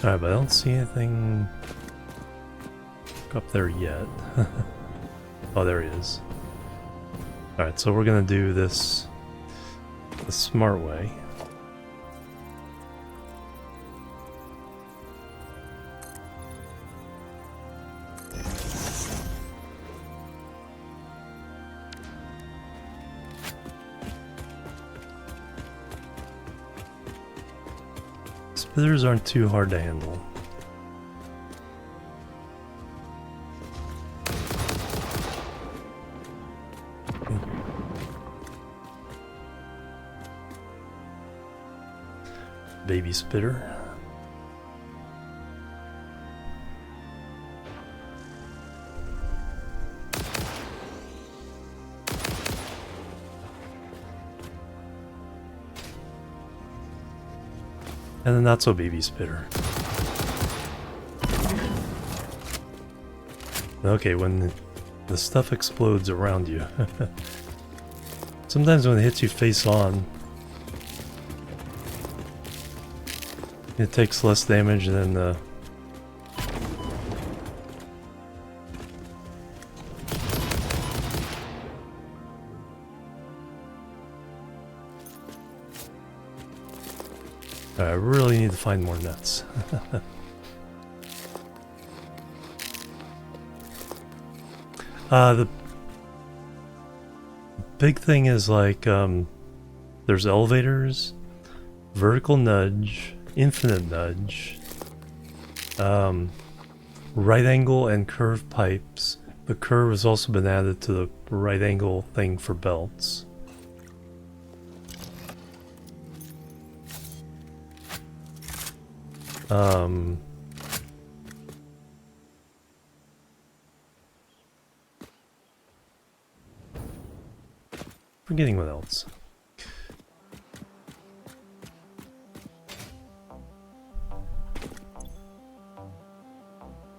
Alright, but I don't see anything up there yet. Oh, there he is. Alright, so we're gonna do this the smart way. Spitters aren't too hard to handle. Baby spitter. And the not so baby spitter. Okay, when the stuff explodes around you. Sometimes when it hits you face on, it takes less damage than the... I really need to find more nuts. The big thing is like, there's elevators, vertical nudge, infinite nudge, right angle and curve pipes. The curve has also been added to the right angle thing for belts. Forgetting what else.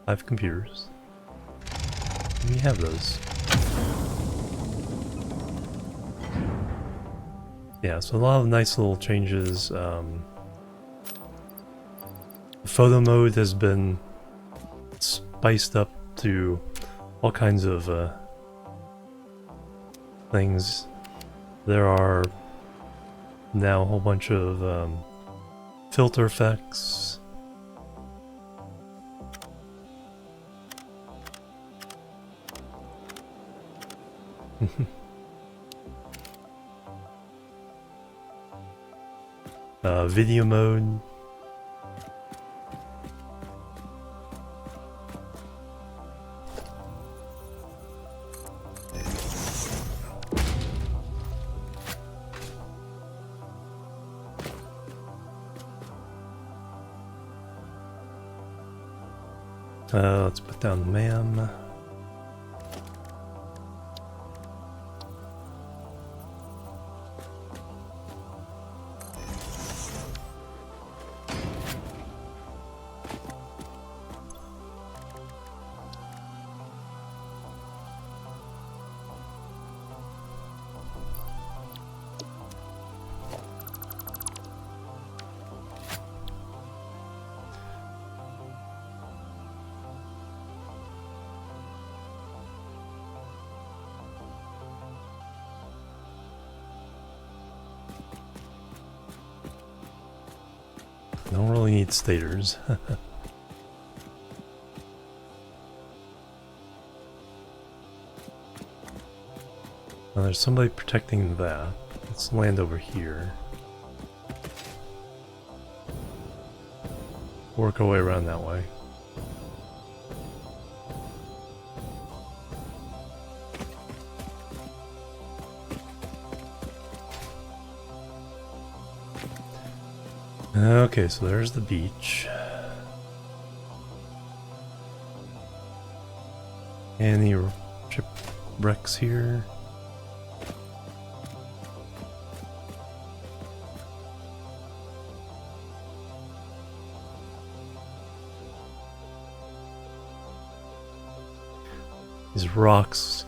Five computers. We have those. Yeah, so a lot of nice little changes. Photo mode has been spiced up to all kinds of things. There are now a whole bunch of filter effects. Video mode. Let's put down ma'am. Don't really need stators. Well, there's somebody protecting that. Let's land over here. Work our way around that way. Okay, so there's the beach. Any shipwrecks here? These rocks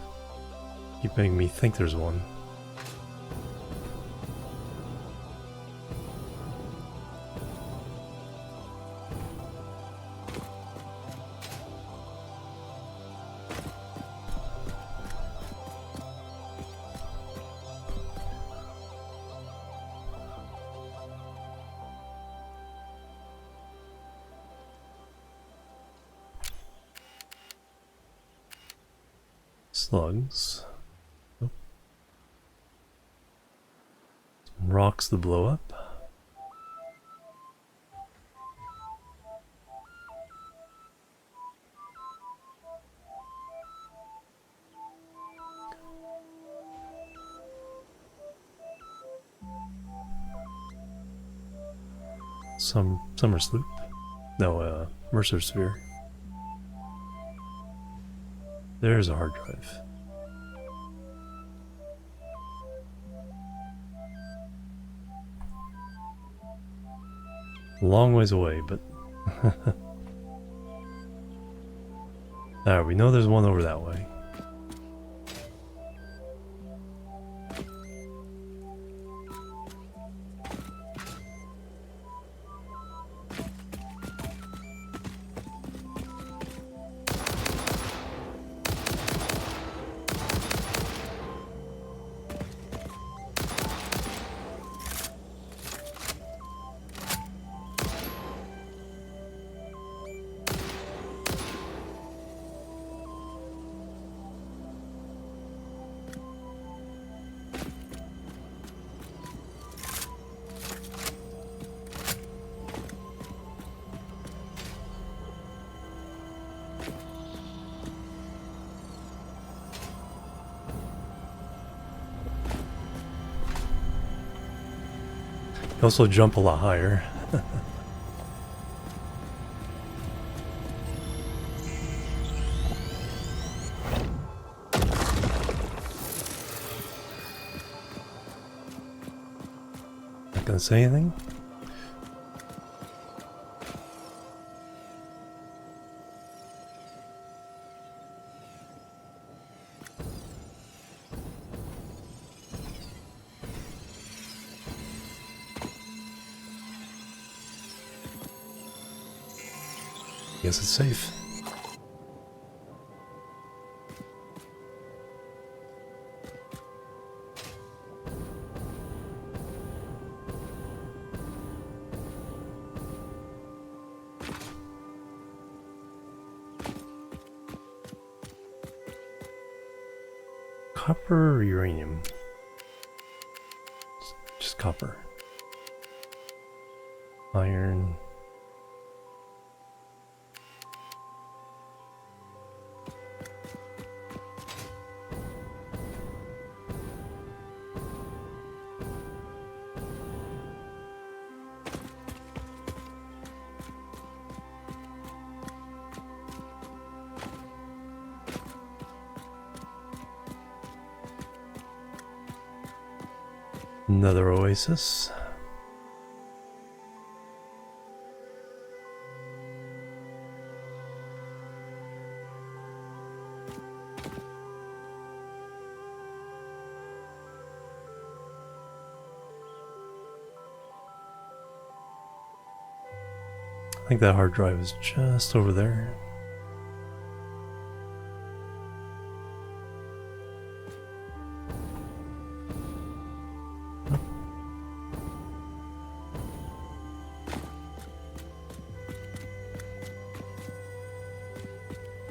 keep making me think there's one. slugs. Oh. Some rocks to blow up. Summer sloop. No, Mercer sphere. There's a hard drive. A long ways away, but alright, we know there's one over that way. You also jump a lot higher. Not gonna say anything? Guess it's safe. Copper or uranium? Just copper. Iron. Another oasis. I think that hard drive is just over there.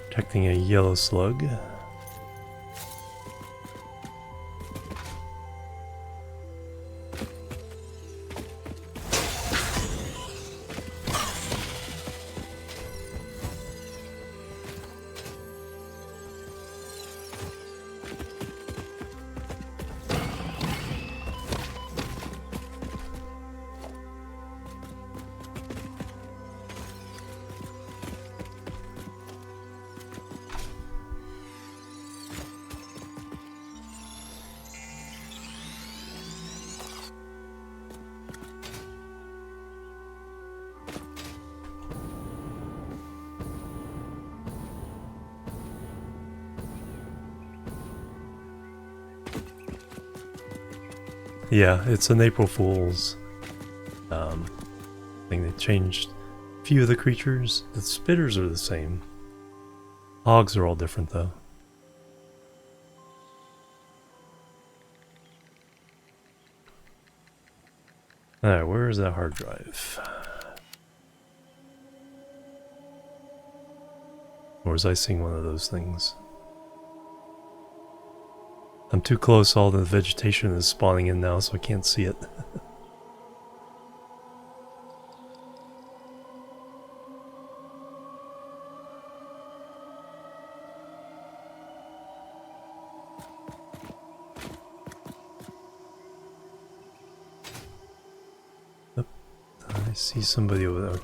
Detecting a yellow slug. Yeah, it's an April Fool's thing. They changed a few of the creatures. The spitters are the same. Hogs are all different though. Alright, where is that hard drive? Or was I seeing one of those things? I'm too close, all the vegetation is spawning in now, so I can't see it. Yep, I see somebody over there.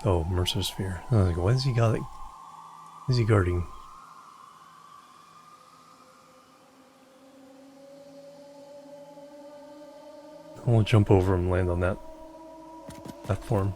Oh, Mercer Sphere. I was like, why has he got it? What is he guarding? I'll jump over and land on that platform.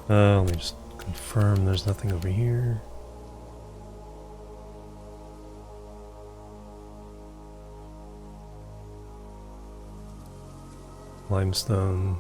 Let me just confirm there's nothing over here. Limestone.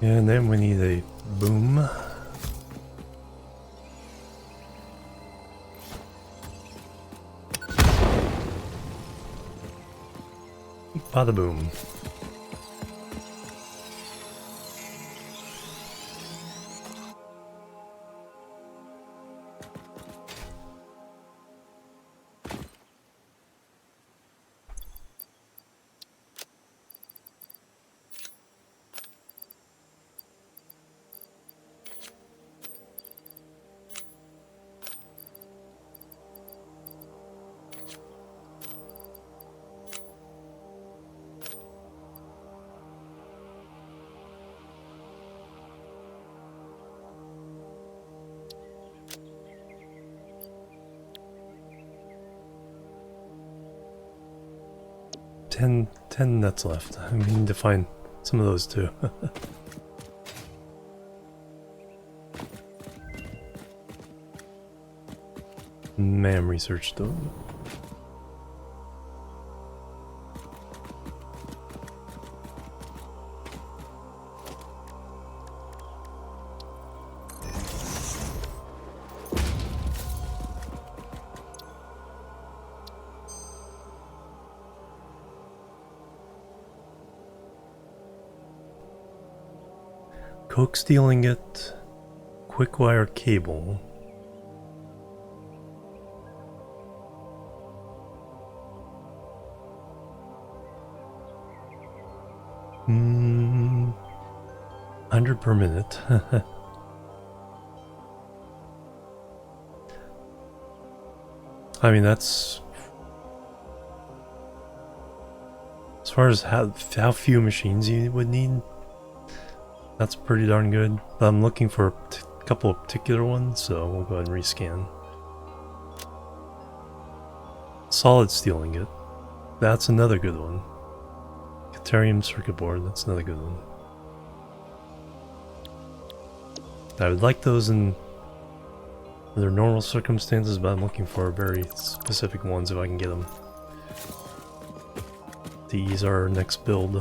And then we need a boom. Bada boom. Ten nuts left. I need to find some of those too. Man, research done. Coke steel ingot, quick wire cable. Hmm, 100 per minute. I mean, that's as far as how few machines you would need. That's pretty darn good. I'm looking for a couple of particular ones, so we'll go ahead and rescan. Solid steel ingot. That's another good one. Deuterium circuit board. That's another good one. I would like those in their normal circumstances, but I'm looking for very specific ones if I can get them. To ease our next build.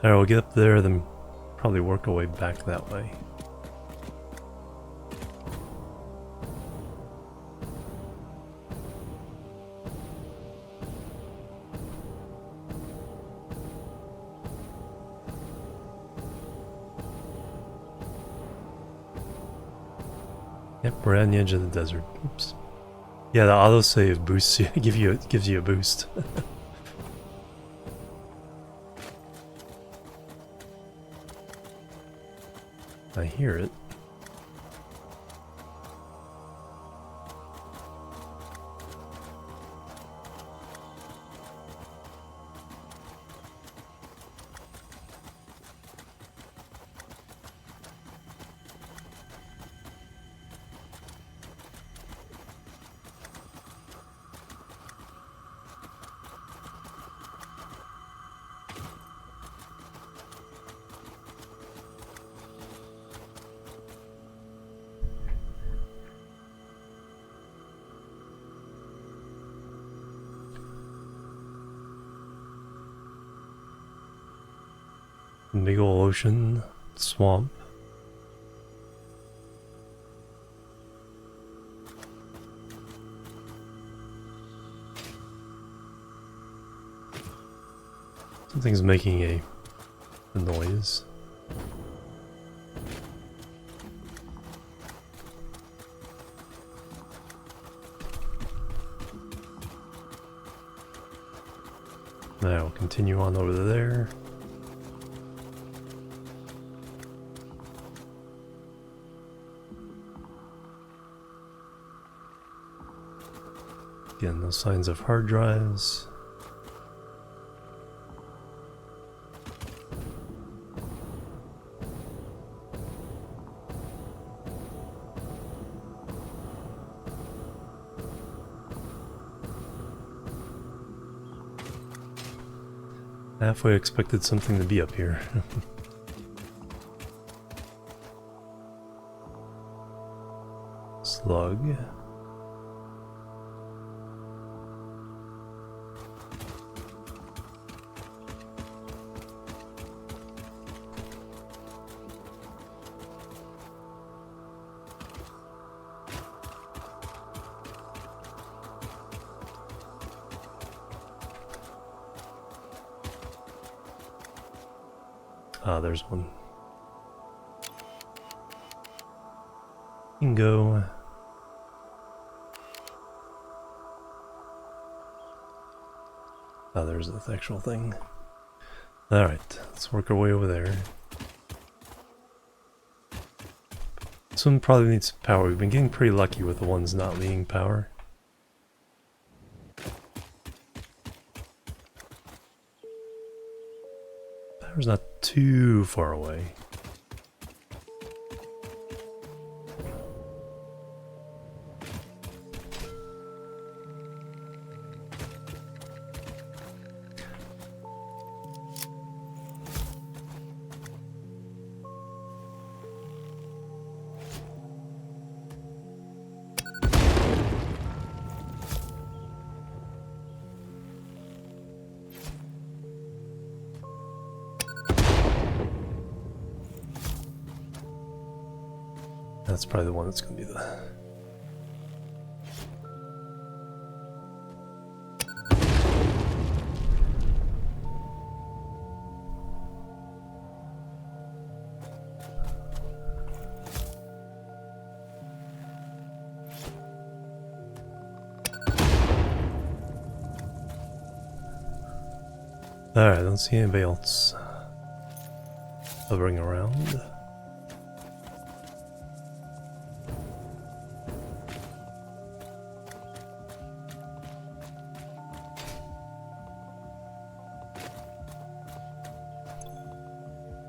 Alright, we'll get up there, then probably work our way back that way. Yep, we're at the edge of the desert. Oops. Yeah, the autosave boosts you, gives you a boost. I hear it. Big ol' ocean, swamp. Something's making a noise. Now we'll continue on over there. Again, no signs of hard drives. Halfway expected something to be up here. Slug. Ah, there's one. Bingo. Ah, there's the actual thing. Alright, let's work our way over there. This one probably needs power. We've been getting pretty lucky with the ones not needing power. Power's not too far away. That's probably the one that's going to be the... Alright, I don't see anybody else hovering around.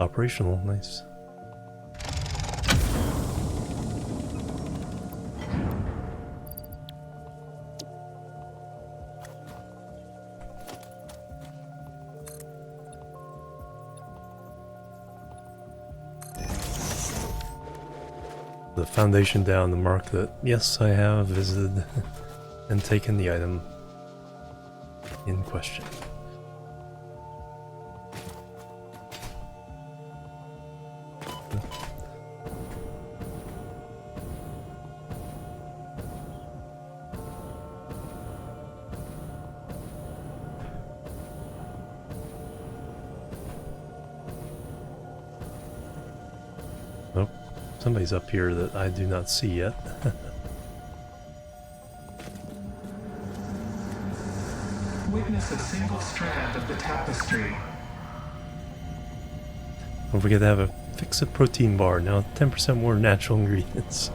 Operational, nice. The foundation down to mark that, yes, I have visited and taken the item in question. Somebody's up here that I do not see yet. Witness a single strand of the tapestry. Don't forget to have a fix-it protein bar. Now 10% more natural ingredients.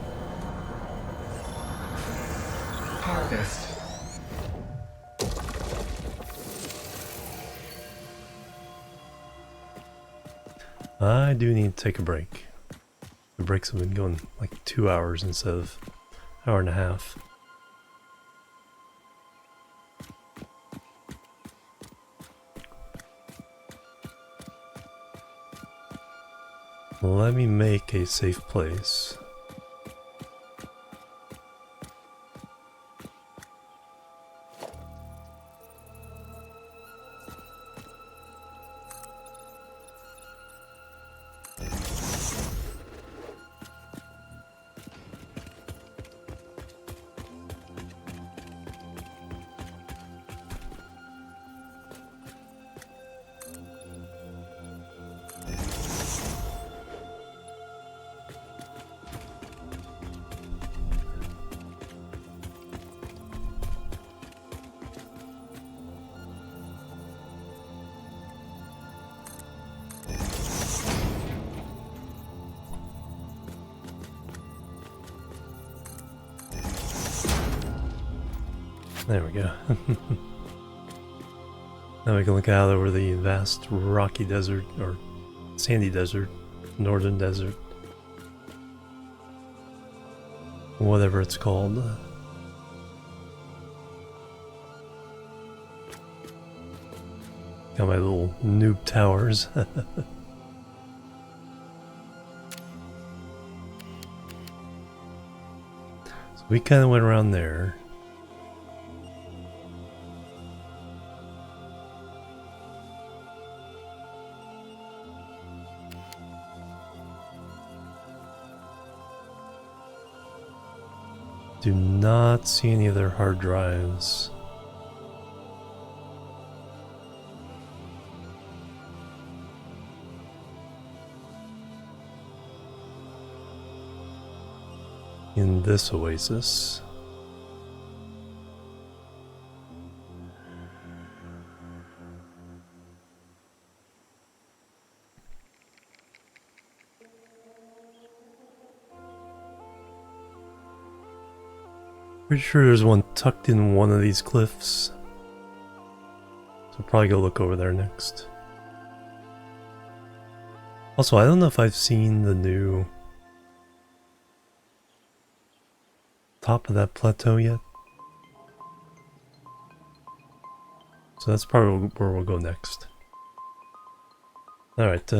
Harvest. I do need to take a break. The breaks have been going like 2 hours instead of an hour and a half. Let me make a safe place. There we go. Now we can look out over the vast rocky desert, or sandy desert, northern desert, whatever it's called. Got my little noob towers. So we kind of went around there. Do not see any other hard drives. In this oasis. Pretty sure there's one tucked in one of these cliffs. So I'll probably go look over there next. Also, I don't know if I've seen the new top of that plateau yet. So that's probably where we'll go next. Alright,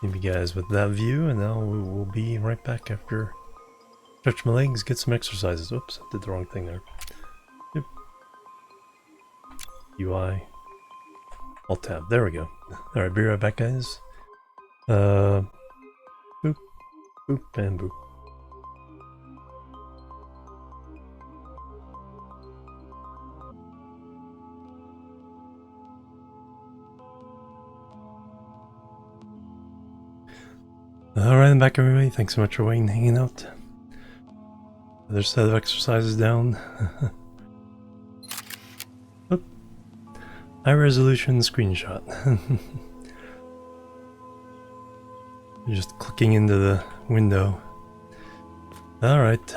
leave you guys with that view, and now we will be right back after stretch my legs, get some exercises. Oops, I did the wrong thing there. Yep. UI. Alt tab. There we go. Alright, be right back, guys. Boop, boop, and boop. Alright, I'm back, everybody. Thanks so much for waiting and hanging out. Another set of exercises down. Oh. High resolution screenshot. Just clicking into the window. Alright.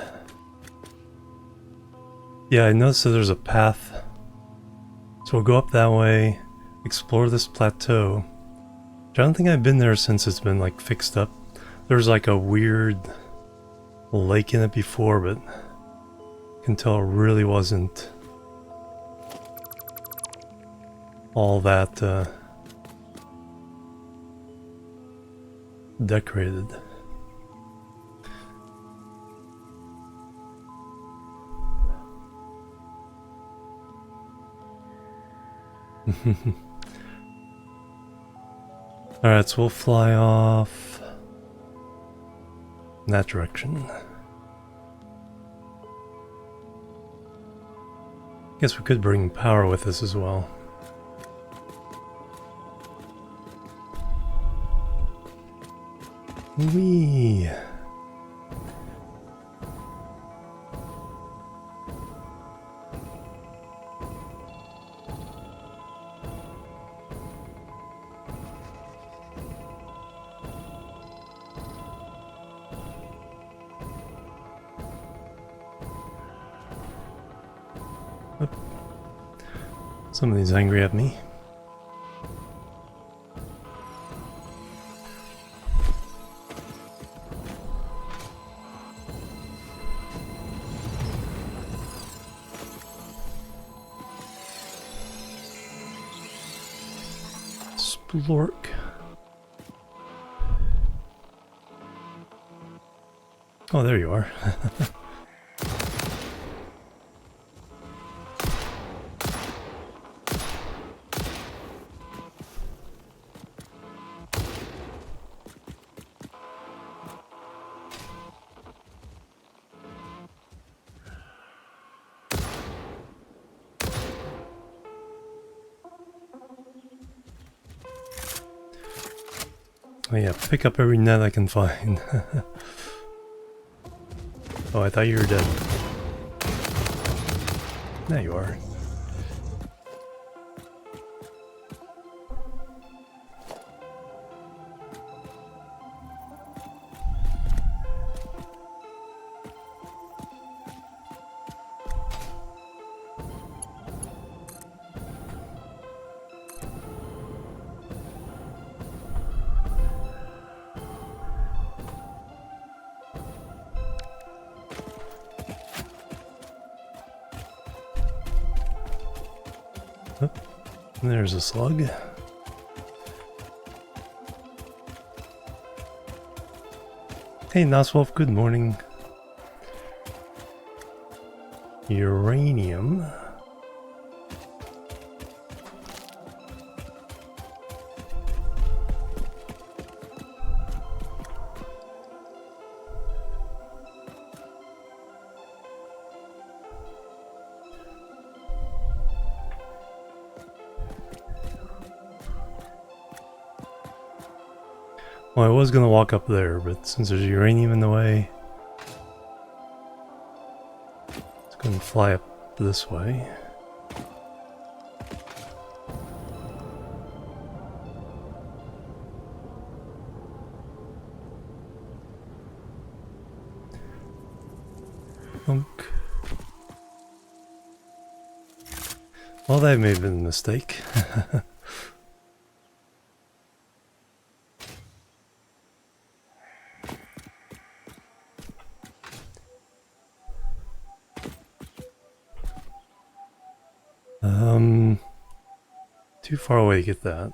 Yeah, I noticed that there's a path. So we'll go up that way, explore this plateau. I don't think I've been there since it's been like fixed up. There's like a weird lake in it before, but I can tell it really wasn't all that decorated. Alright, so we'll fly off in that direction. Guess we could bring power with us as well. Whee! Somebody's angry at me. Splork. Oh, there you are. Oh yeah, pick up every net I can find. Oh, I thought you were dead. There you are. Oh, there's a slug. Hey Noswolf, good morning. Uranium. Well, I was gonna walk up there, but since there's uranium in the way, it's gonna fly up this way. Bonk. Well, that may have been a mistake. Too far away to get that.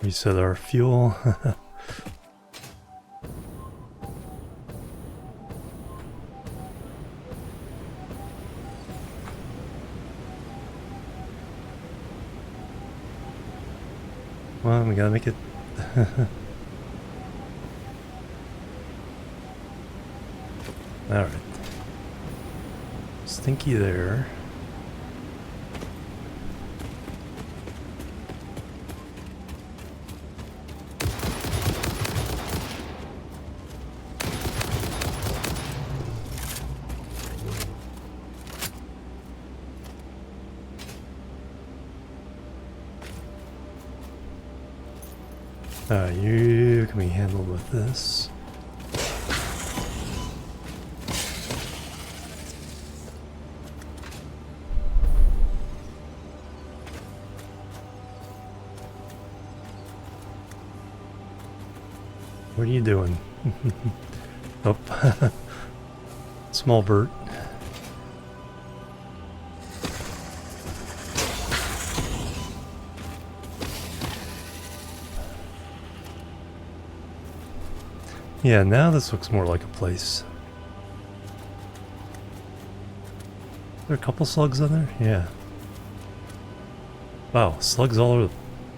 Reset our fuel. Well, we gotta make it. Alright. Stinky there. You can be handled with this. What are you doing? Oh, small bird. Yeah, now this looks more like a place. Are there a couple slugs on there? Yeah. Wow, slugs all over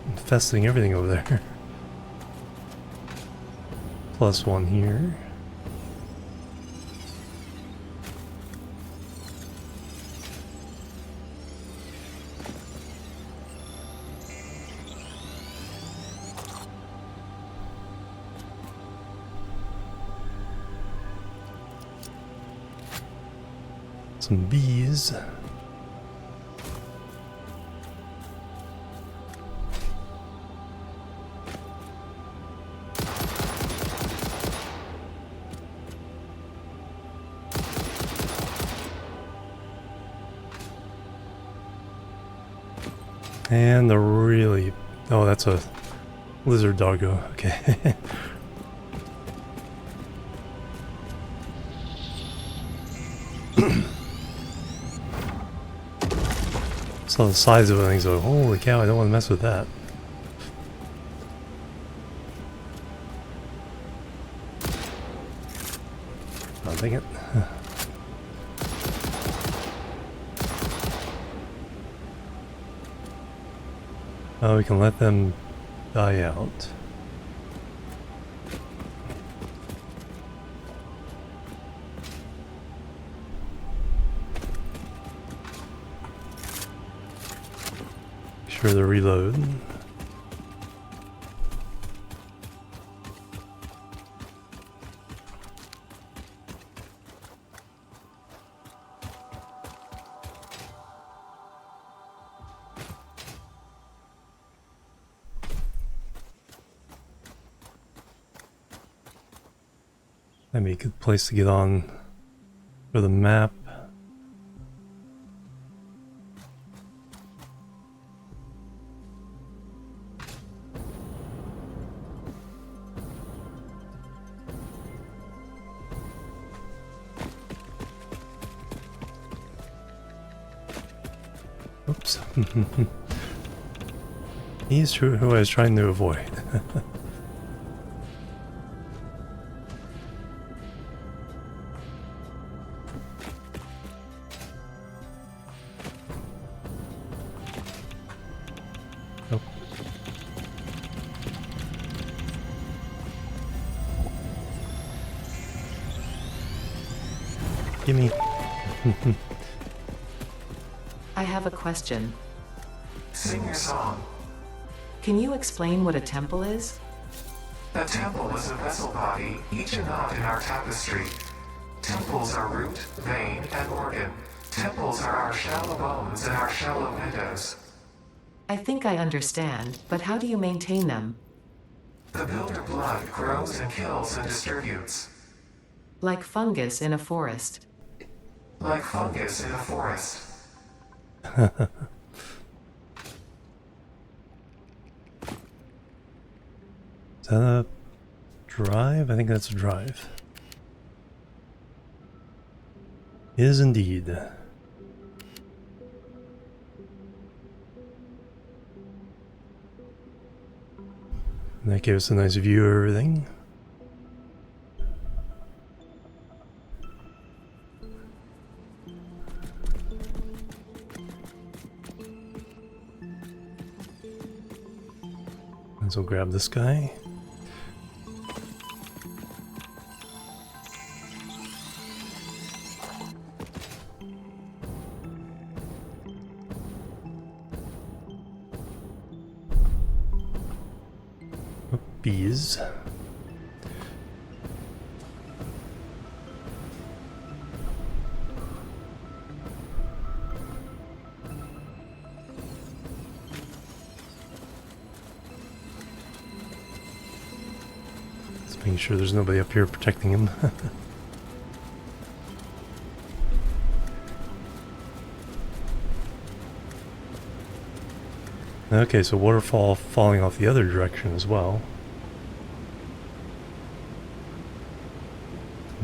infesting everything over there. +1 here. Some bees. And the really... oh, that's a lizard doggo. Okay. Saw the size of it and so holy cow, I don't want to mess with that. Oh, dang it. Oh, we can let them die out. Sure to reload. That'd be a good place to get on for the map. Oops. He's who I was trying to avoid. Nope. Gimme. I have a question. Sing your song. Can you explain what a temple is? A temple is a vessel body, each a knot in our tapestry. Temples are root, vein, and organ. Temples are our shallow bones and our shallow windows. I think I understand, but how do you maintain them? The builder blood grows and kills and distributes. Like fungus in a forest. Like fungus in a forest. Is that a drive? I think that's a drive. Is indeed. And that gave us a nice view of everything. And so grab this guy. Bees. Just making sure there's nobody up here protecting him. Okay, so waterfall falling off the other direction as well.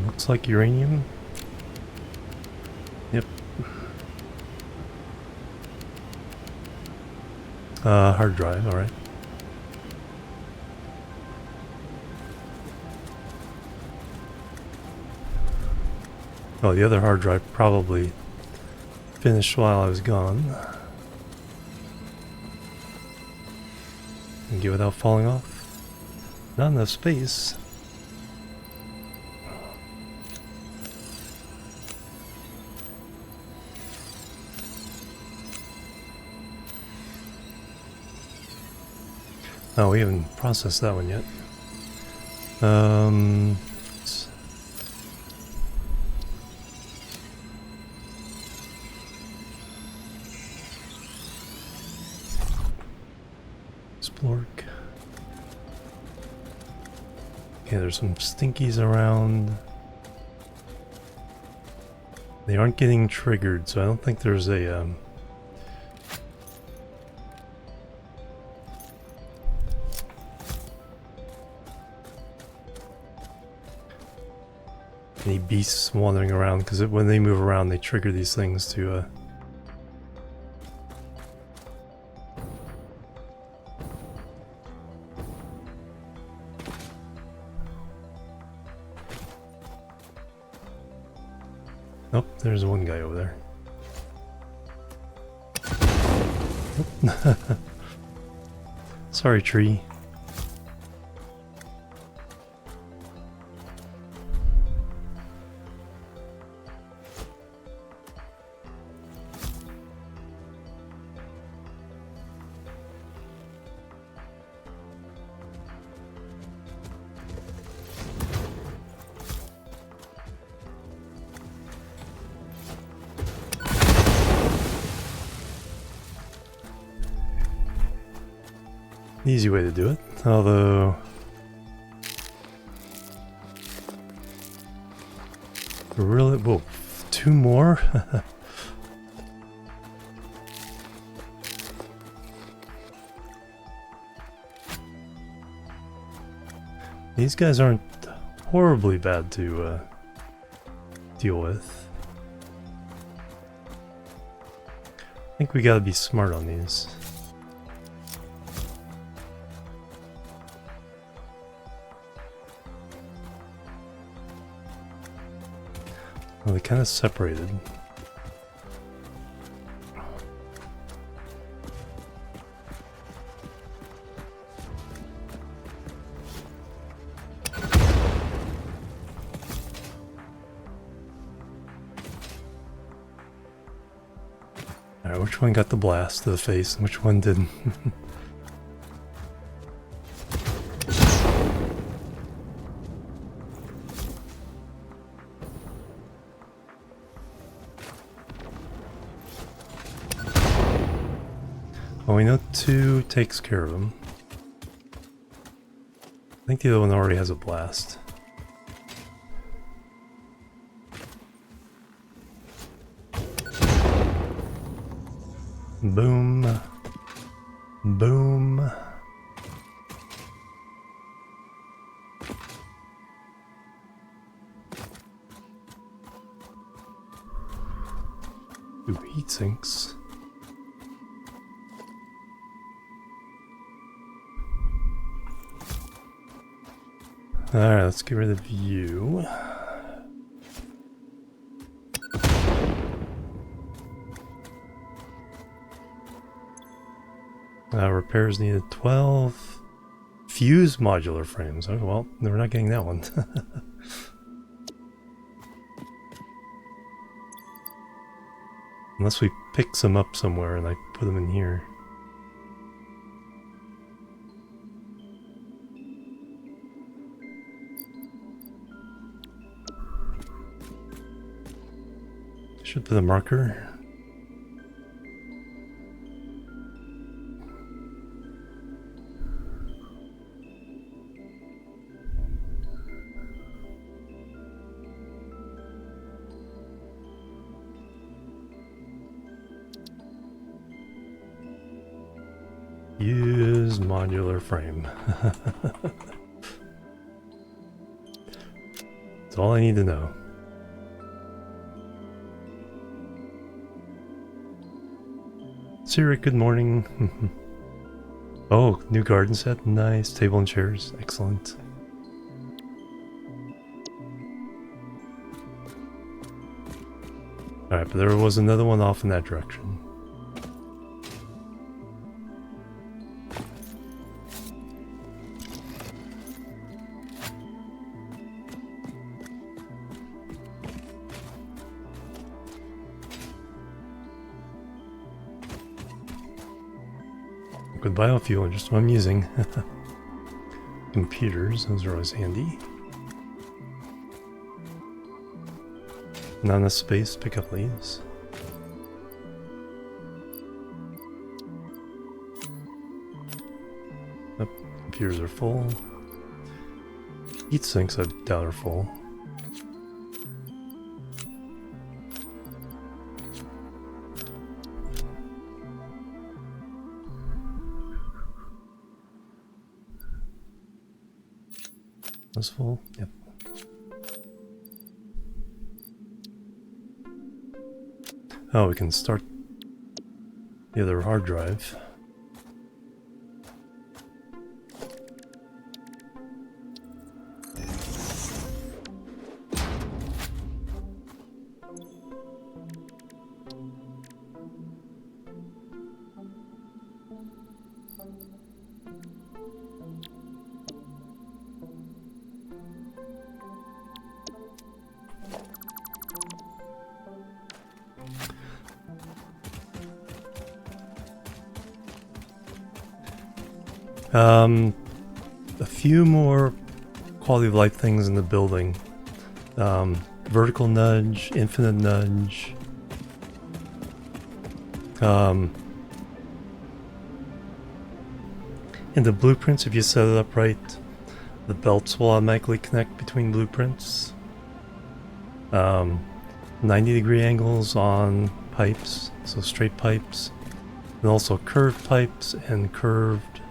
Looks like uranium. Yep. Hard drive, alright. Oh, the other hard drive probably finished while I was gone. and get without falling off. Not enough space. Oh, we haven't processed that one yet. Splork. Okay, there's some stinkies around. They aren't getting triggered, so I don't think there's a any beasts wandering around, because when they move around they trigger these things to oh, there's one guy over there. Oh. Sorry, tree. Easy way to do it, although really, whoa, 2 more? These guys aren't horribly bad to deal with. I think we gotta be smart on these. Well, they kind of separated. Alright, which one got the blast to the face and which one didn't? Well, we know 2 takes care of them. I think the other one already has a blast. Boom. Boom. Ooh, heat sinks. Alright, let's get rid of you. Repairs needed 12. Fuse modular frames. Oh, well, we're not getting that one. Unless we pick some up somewhere and I put them in here. Should put a marker. Use modular frame. That's all I need to know. Siri, good morning. Oh, new garden set. Nice. Table and chairs. Excellent. Alright, but there was another one off in that direction. liquid biofuel, just what I'm using. Computers, those are always handy. Not enough space, pick up leaves. Yep, computers are full. Heat sinks I doubt are full. That's full? Yep. Oh, we can start the other hard drive. A few more quality of life things in the building. Vertical nudge, infinite nudge. In the blueprints, if you set it up right, the belts will automatically connect between blueprints. 90-degree angles on pipes, so straight pipes, and also curved pipes and curved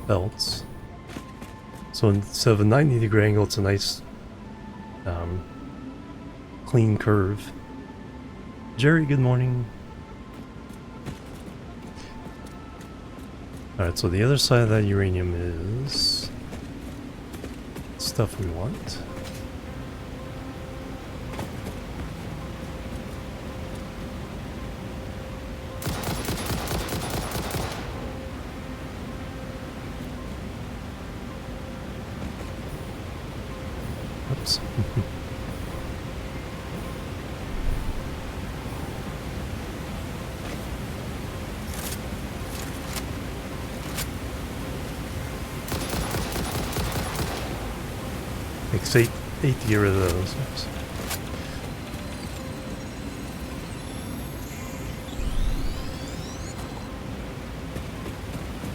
belts. So instead of a 90-degree angle, it's a nice clean curve. Jerry, good morning. Alright, so the other side of that uranium is stuff we want. Oops. Takes eight to get rid of those. Oops.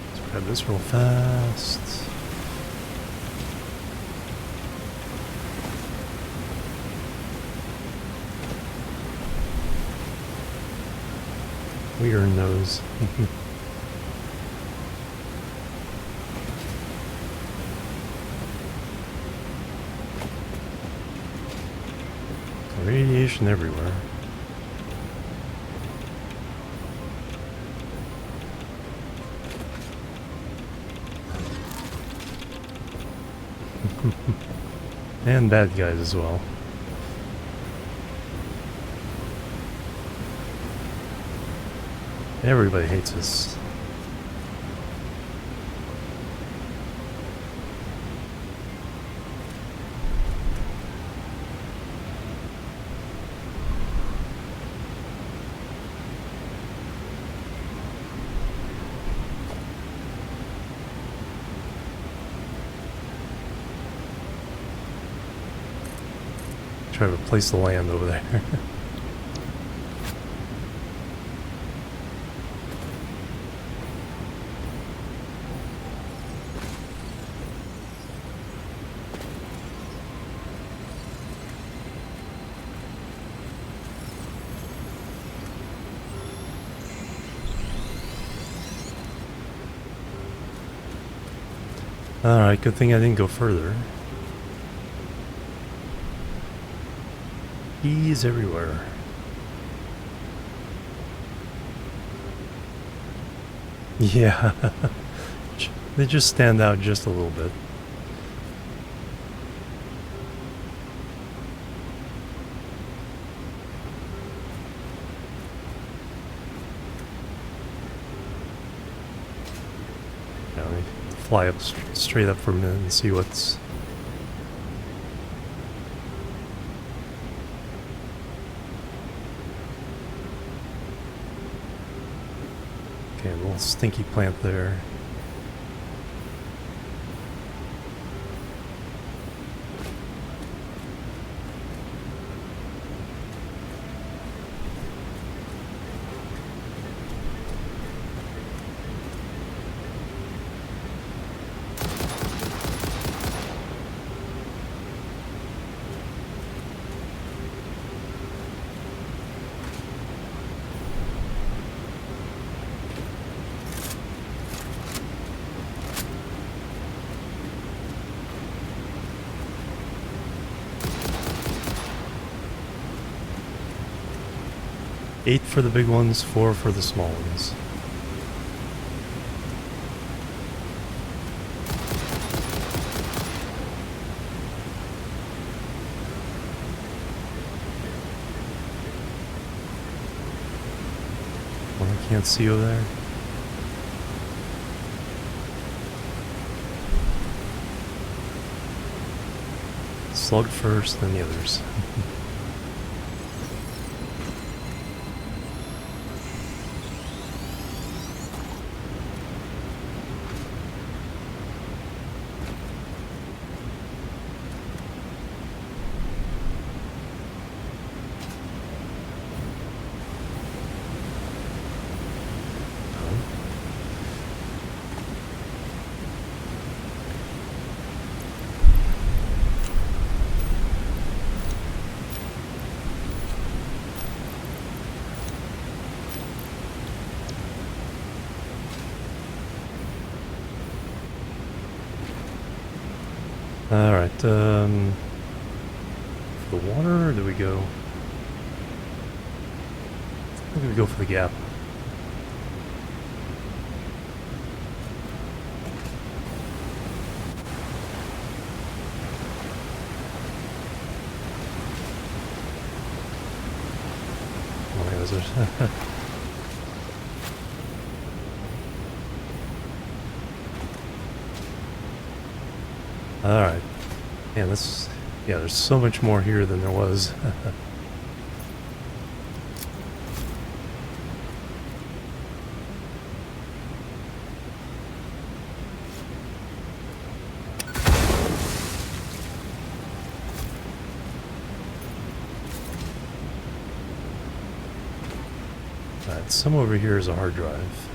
Let's grab this real fast. We earn those. Radiation everywhere. And bad guys as well. Everybody hates us. Try to replace the land over there. Alright, good thing I didn't go further. Bees everywhere. Yeah, they just stand out just a little bit. Now we fly up straight up for a minute and see what's. Okay, a little stinky plant there. Eight for the big ones, 4 for the small ones. One I can't see over there. Slug first, then the others. Alright, for the water, or do we go? I think we go for the gap. Oh, yeah, those are Alright. Man, this... yeah, there's so much more here than there was. Alright, some over here is a hard drive.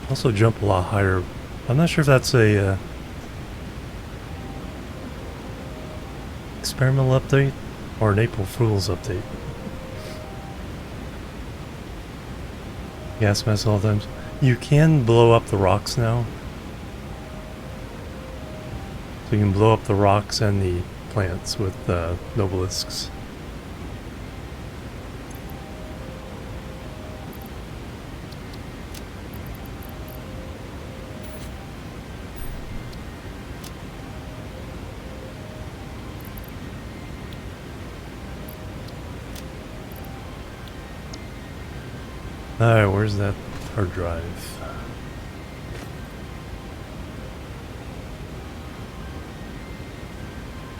Also jump a lot higher. I'm not sure if that's a experimental update or an April Fool's update. Gas mask all the times. You can blow up the rocks now. So you can blow up the rocks and the plants with nobelisks. Alright, where's that hard drive?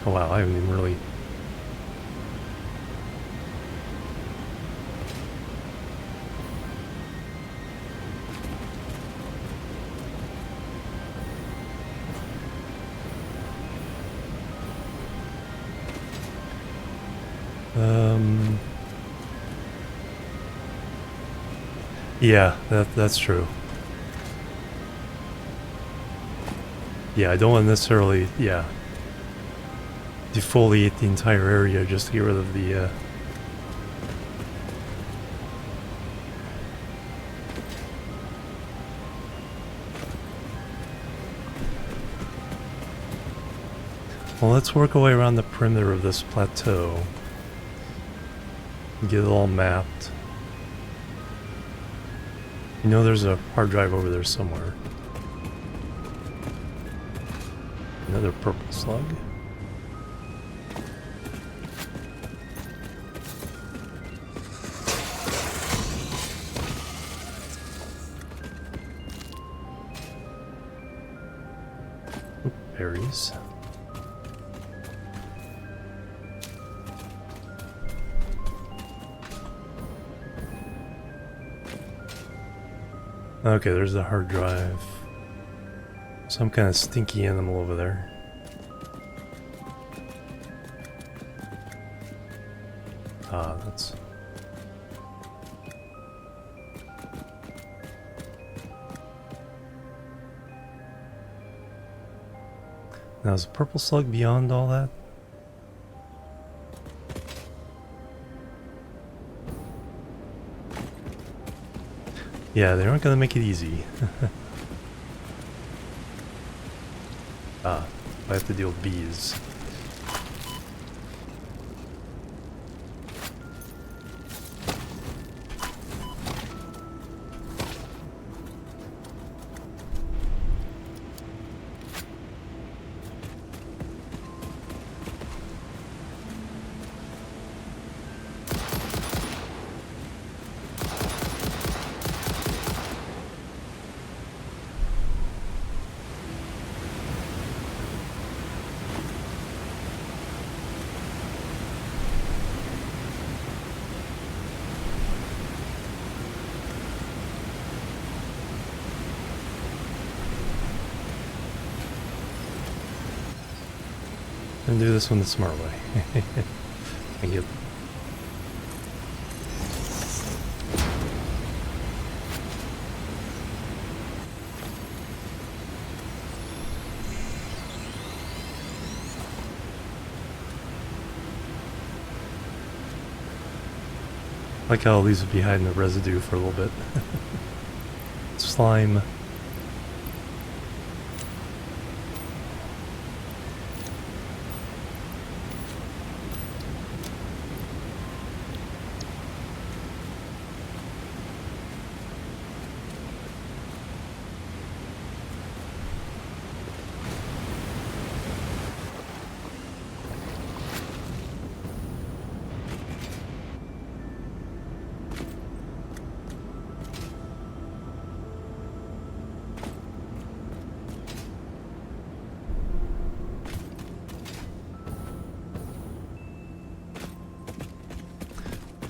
Oh wow, I haven't even really... Yeah, that's true. Yeah, I don't want to necessarily, yeah, defoliate the entire area just to get rid of the, Well, let's work our way around the perimeter of this plateau. Get it all mapped. You know there's a hard drive over there somewhere. Another purple slug. Oop, berries. Okay, there's the hard drive. Some kind of stinky animal over there. Ah, that's... Now is the purple slug beyond all that? Yeah, they aren't gonna make it easy. Ah, I have to deal with bees. And do this one the smart way. Thank you. Like how these would be hiding the residue for a little bit. Slime.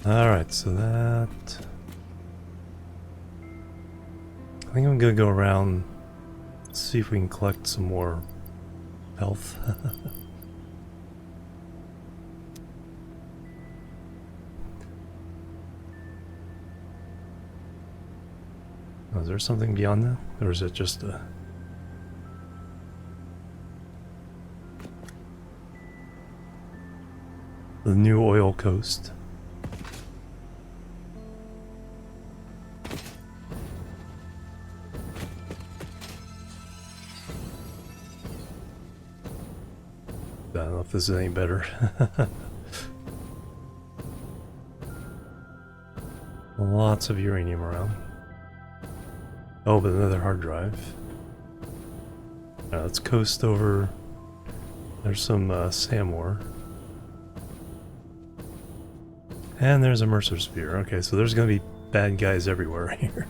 Alright, so that... I think I'm gonna go around, see if we can collect some more health. Oh, is there something beyond that? Or is it just a... the new oil coast? I don't know if this is any better. Lots of uranium around. Oh, but another hard drive. Let's coast over. There's some SAM ore. And there's a Mercer Spear. Okay, so there's gonna be bad guys everywhere here.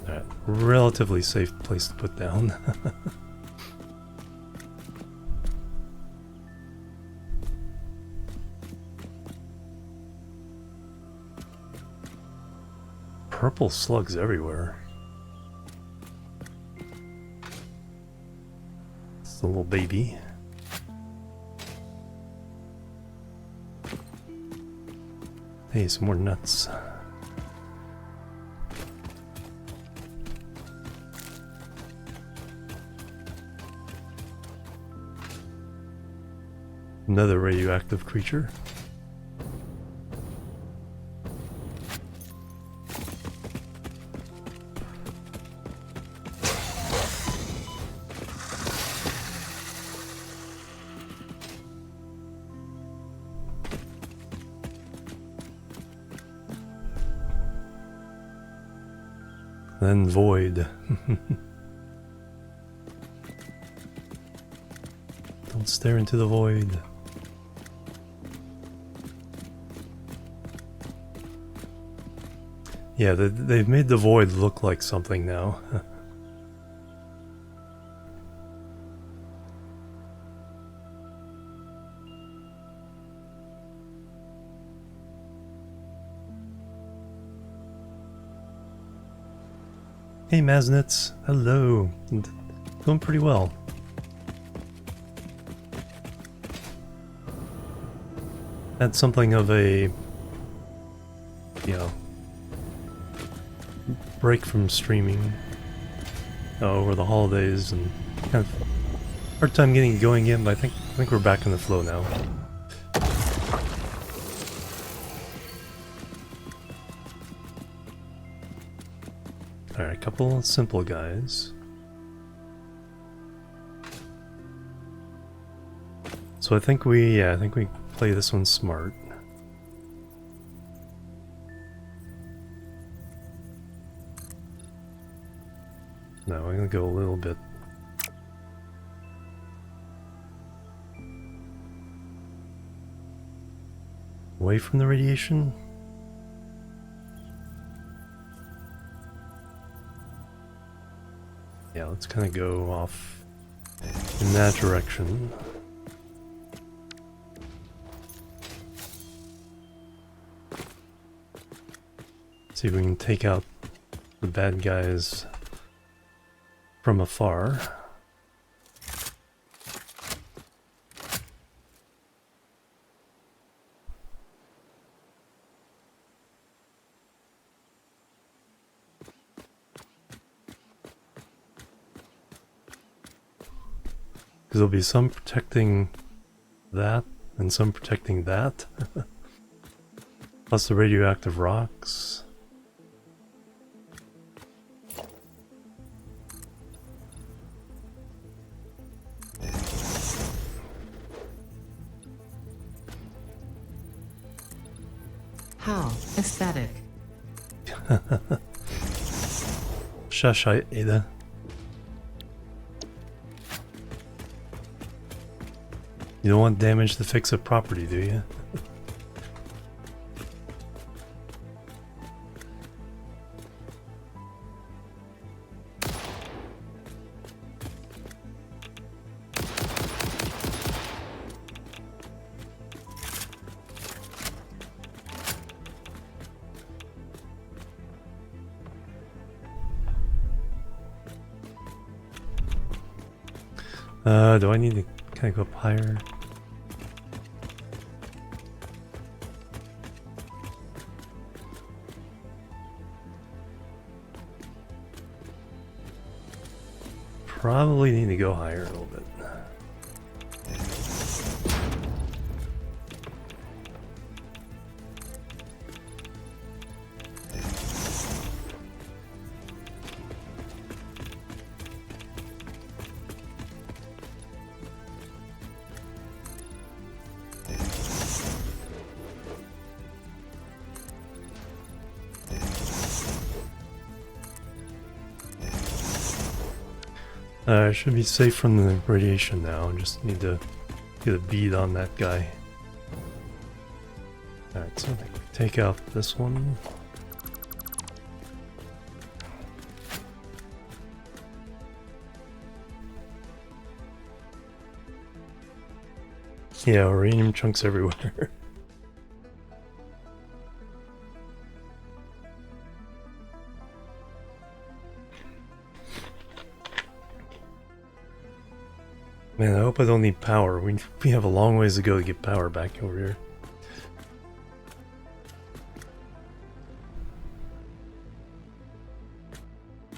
Alright, relatively safe place to put down. Purple slugs everywhere. It's a little baby. Hey, some more nuts. Another radioactive creature. Then void. Don't stare into the void. Yeah, they've made the void look like something now. Hey Maznitz, hello. Doing pretty well. Had something of a, you know, break from streaming over the holidays and kind of hard time getting going again, but I think we're back in the flow now. Alright, a couple simple guys. So I think we play this one smart. No, I'm gonna go a little bit. Away from the radiation? Yeah, let's kind of go off in that direction. See if we can take out the bad guys from afar. Because there'll be some protecting that and some protecting that. Plus the radioactive rocks. How aesthetic. Shush, Ada. You don't want damage to fix a property, do you? Do I need to kind of go up higher? Probably need to go higher a little bit. I should be safe from the radiation now. Just need to get a bead on that guy. Alright, so I think we take out this one. Yeah, uranium chunks everywhere. Man, I hope I don't need power. We have a long ways to go to get power back over here.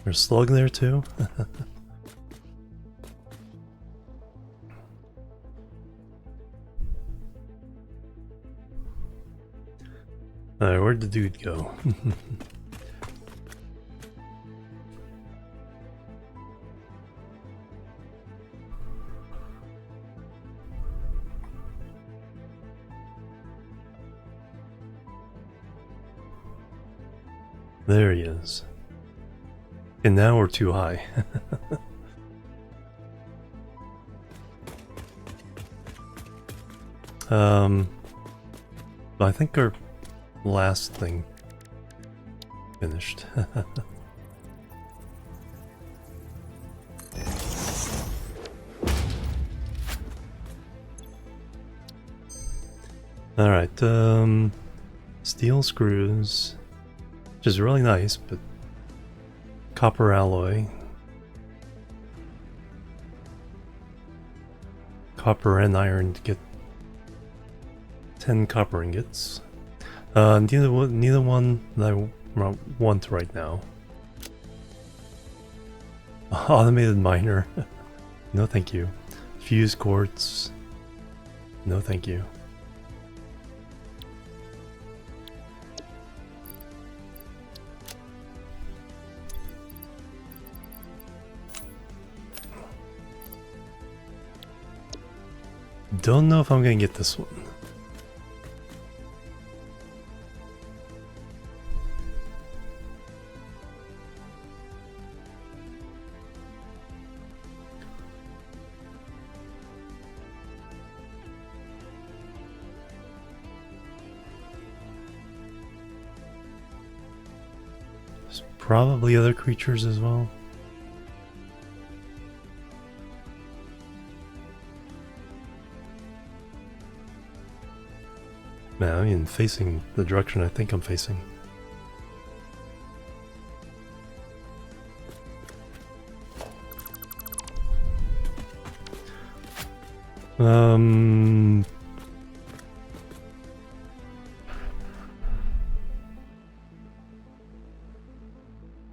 There's a slug there too? Alright, where'd the dude go? There he is. And now we're too high. I think our last thing finished. Alright, steel screws, which is really nice, but copper alloy, copper and iron to get 10 copper ingots. Neither one that I want right now. Automated miner. No thank you. Fuse quartz. No thank you. Don't know if I'm gonna get this one. There's probably other creatures as well. Man, I mean, facing the direction I think I'm facing.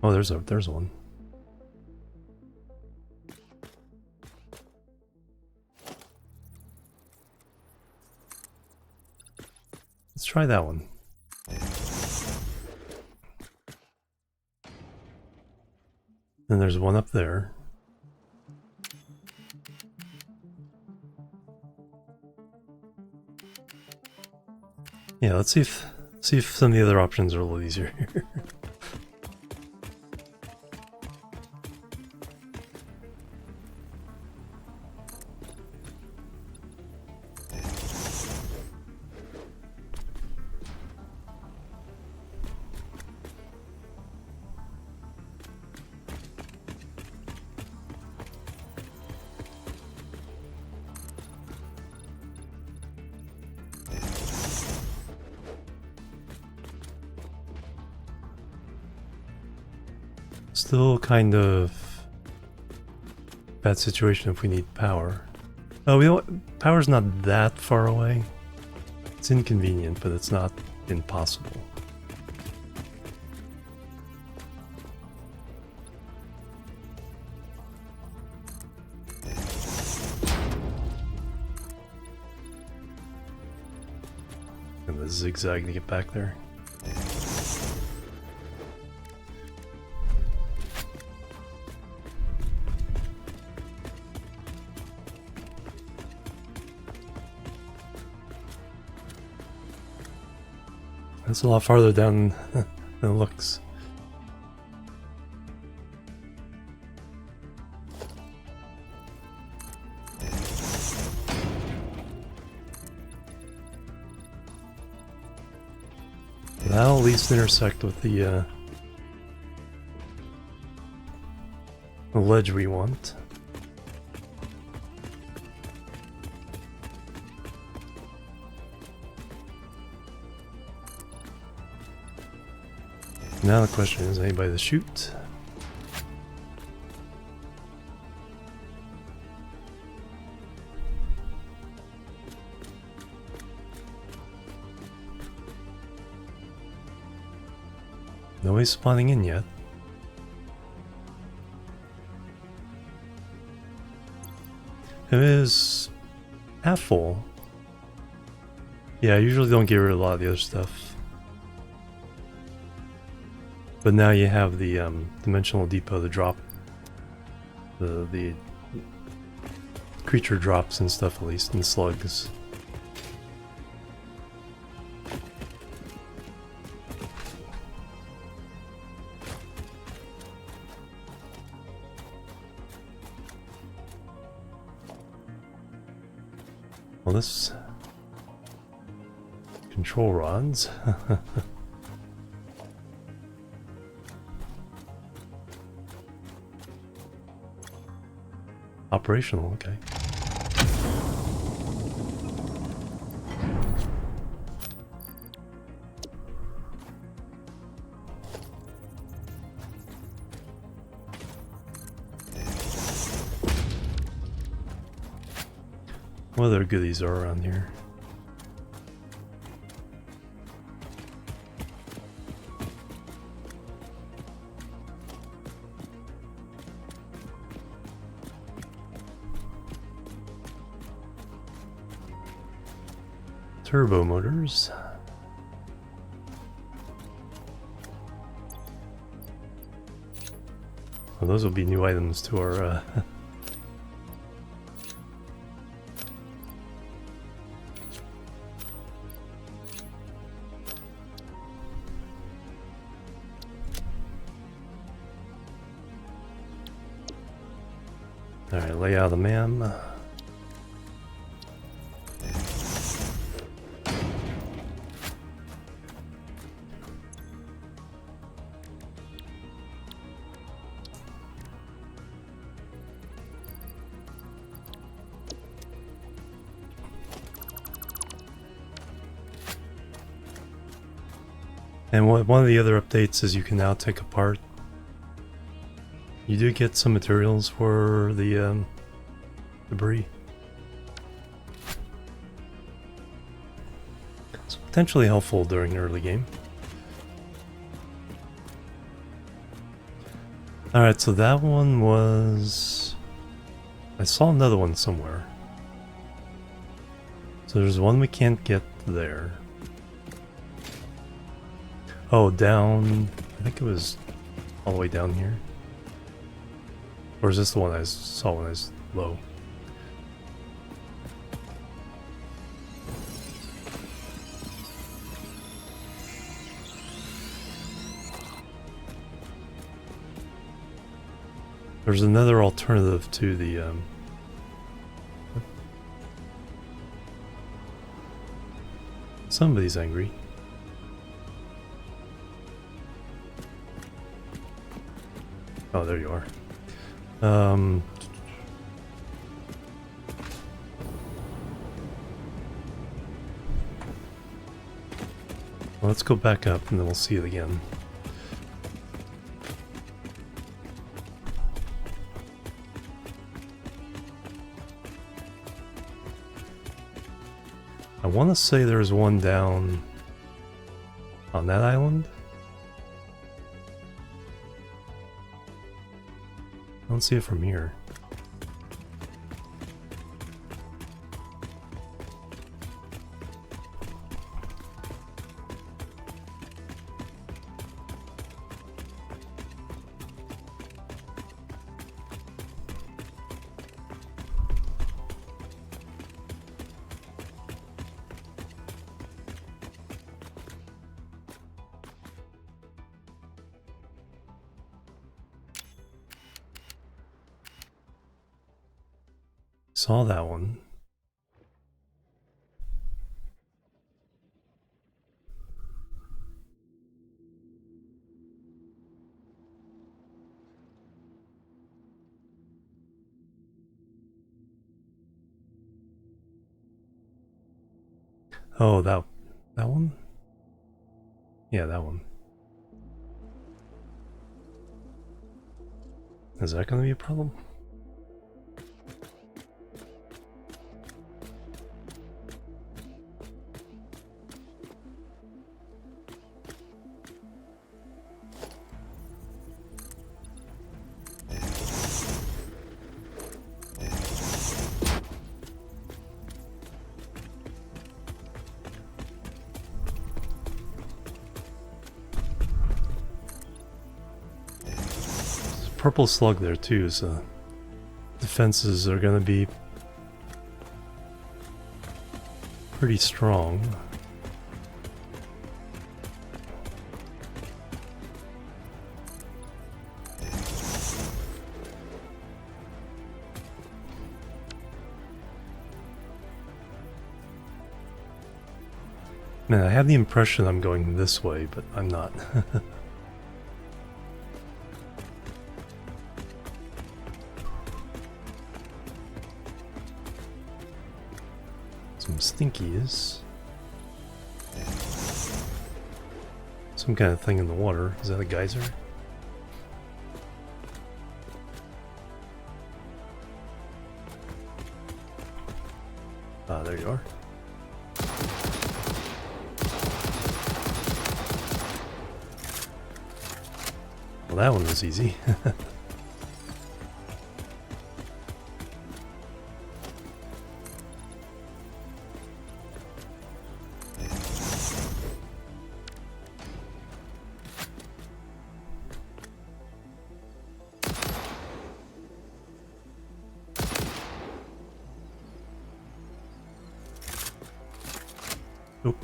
Oh, there's one. Let's try that one. Then there's one up there. Yeah, let's see if some of the other options are a little easier here. Still kind of bad situation if we need power. Oh, we don't. Power's not that far away. It's inconvenient, but it's not impossible. And the zigzag to get back there. That's a lot farther down than it looks. That'll at least intersect with the ledge we want. Now the question is, anybody to shoot? I Nobody's spawning in yet. It is half full. Yeah, I usually don't get rid of a lot of the other stuff. But now you have the dimensional depot to drop the creature drops and stuff, at least, and slugs. Well, this control rods. Operational, okay. What other goodies are around here? Turbo motors. Well, those will be new items to our Alright, lay out the man. And one of the other updates is you can now take apart. You do get some materials for the debris. It's potentially helpful during the early game. Alright, so that one was... I saw another one somewhere. So there's one we can't get there. Oh, down... I think it was all the way down here. Or is this the one I saw when I was low? There's another alternative to the somebody's angry. Oh, there you are. Well, let's go back up and then we'll see it again. I want to say there's one down on that island. I don't see it from here. Saw that one. Oh, that one? Yeah, that one. Is that going to be a problem? purple slug there too, so defenses are gonna be pretty strong. Man, I have the impression I'm going this way, but I'm not. Some stinkies. Some kind of thing in the water. Is that a geyser? Ah, there you are. Well, that one was easy. Oop.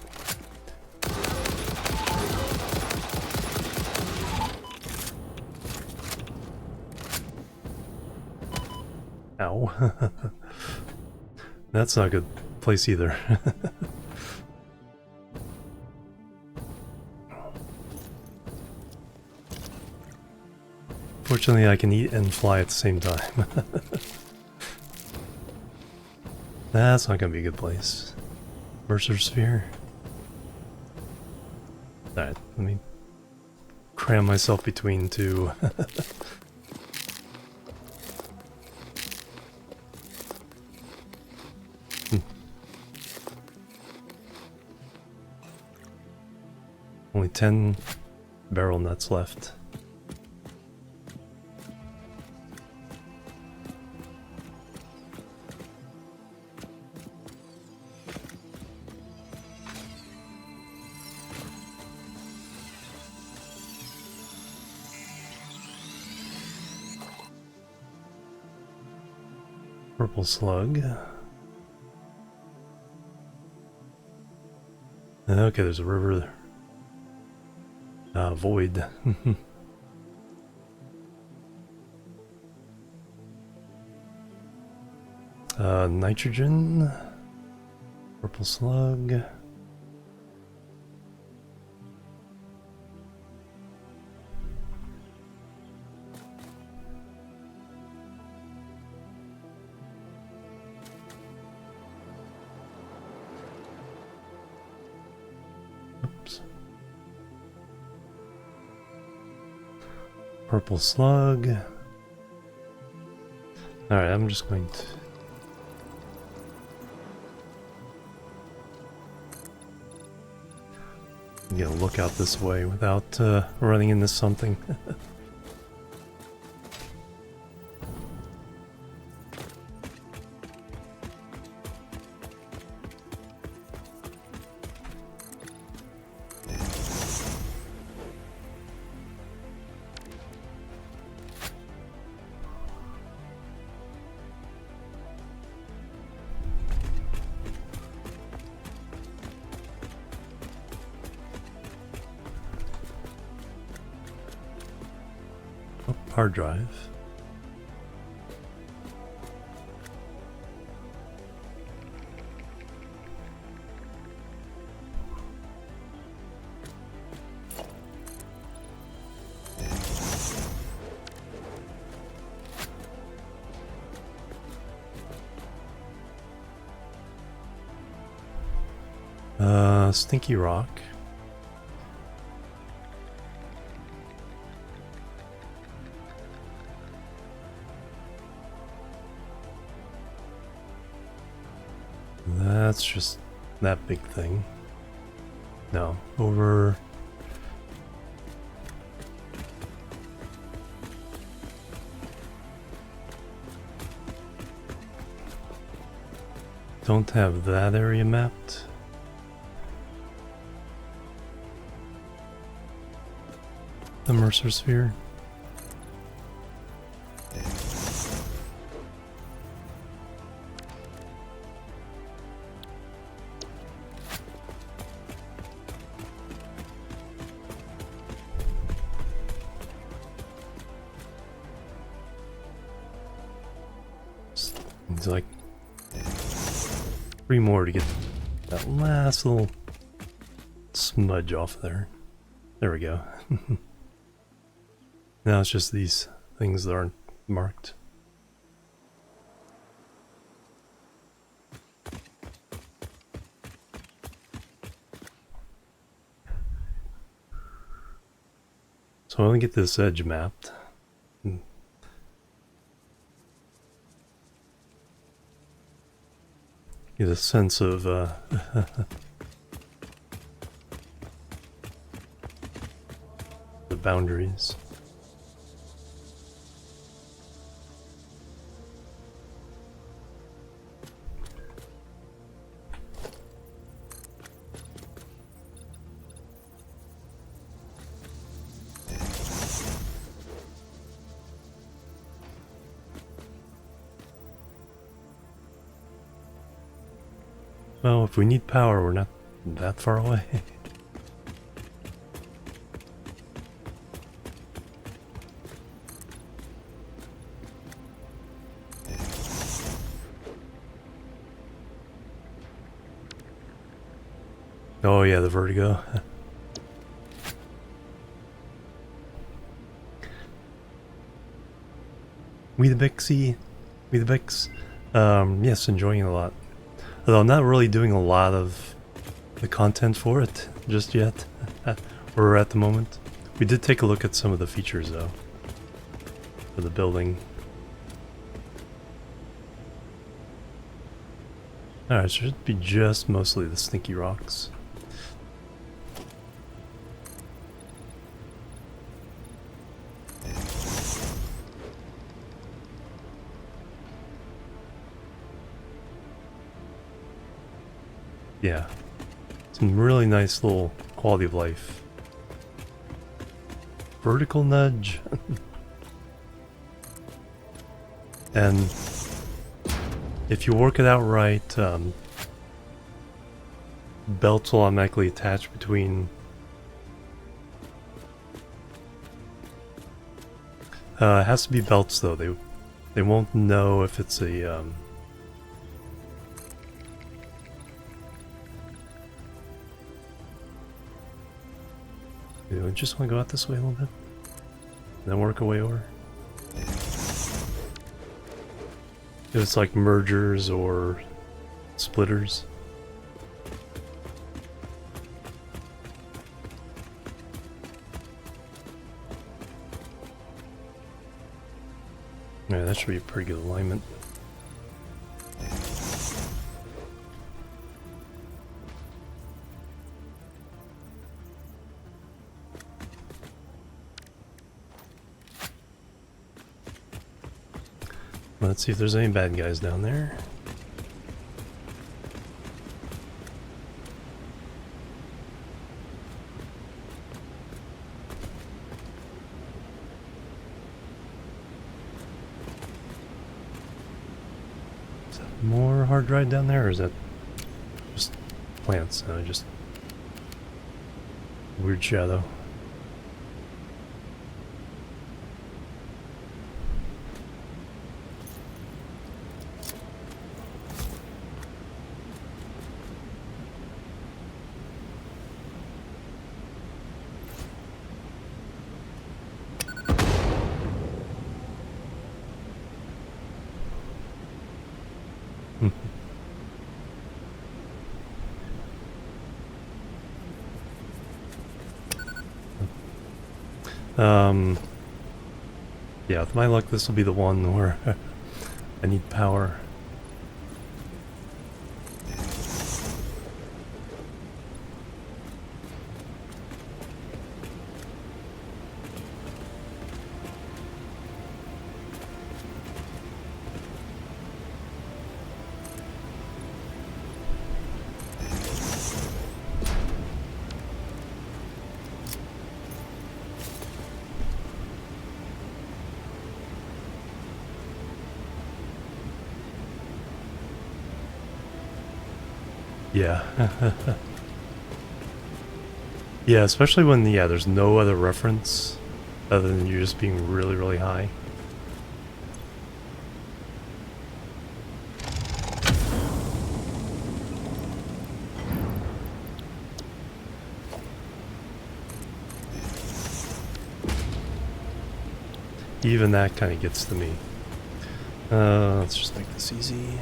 Ow. That's not a good place either. Fortunately, I can eat and fly at the same time. That's not gonna be a good place. Mercer Sphere. Alright, let me cram myself between two. Only 10 barrel nuts left. Purple slug. Okay, there's a river there. Void. Nitrogen. Purple slug. Oops. Purple slug. Alright, I'm just going to... I'm gonna look out this way without running into something. Hard drive. Stinky rock. That's just that big thing. No, over... Don't have that area mapped. The Mercer Sphere. It's like 3 more to get that last little smudge off there. There we go. Now it's just these things that aren't marked. So I want to get this edge mapped. Get a sense of the boundaries. Well, if we need power, we're not that far away. Oh yeah, the vertigo. We the Bixie, we the Bix. Yes, enjoying it a lot. Although I'm not really doing a lot of the content for it just yet, or at the moment. We did take a look at some of the features though, for the building. Alright, it should be just mostly the stinky rocks. Yeah, some really nice little quality of life. Vertical nudge. And if you work it out right, belts will automatically attach between it has to be belts though. They won't know if it's a I just want to go out this way a little bit, then work our way over. If it's like mergers or splitters. Yeah, that should be a pretty good alignment. Let's see if there's any bad guys down there. Is that more hard drive down there, or is that just plants? No, just weird shadow. Yeah, with my luck, this will be the one where I need power. Yeah. Yeah, especially when, yeah, there's no other reference other than you just being really, really high. Even that kind of gets to me. Let's just make this easy.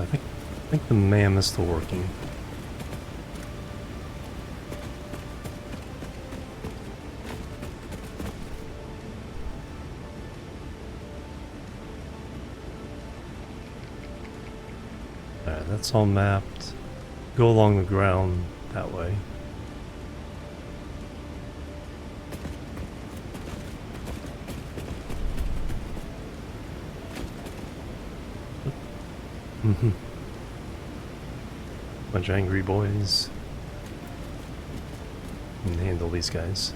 I think the MAM is still working. Alright, that's all mapped. Go along the ground that way. Bunch of angry boys. And handle these guys.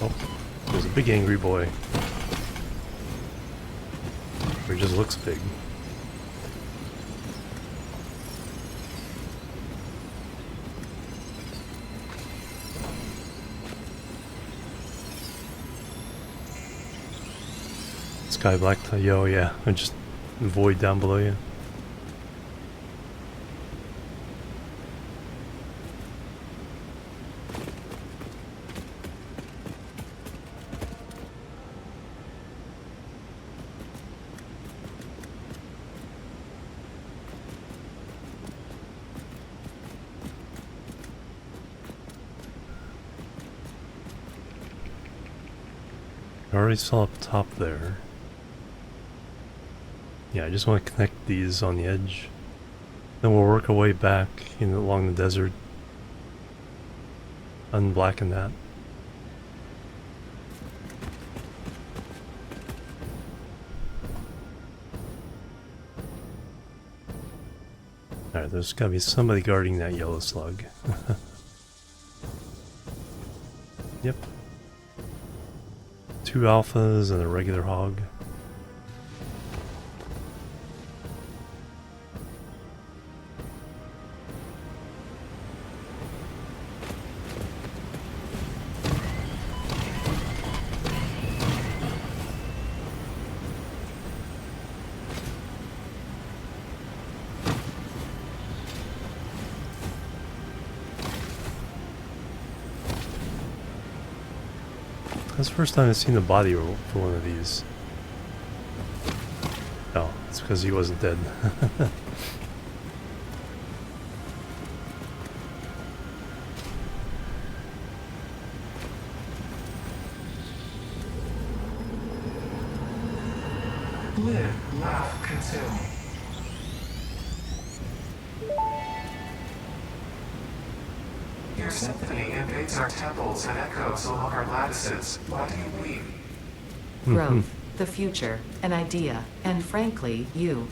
Oh, there's a big angry boy. Or he just looks big. Sky black tie, yo, yeah, and just void down below you. I already saw up top there. Yeah, I just want to connect these on the edge. Then we'll work our way back along the desert. Unblacken that. Alright, there's gotta be somebody guarding that yellow slug. Yep. 2 alphas and a regular hog. That's the first time I've seen the body roll for one of these. Oh, it's because he wasn't dead. Live, laugh, consume. Your symphony invades our temples and echoes along our lattices. Why do you weep? Growth, the future, an idea, and frankly, you.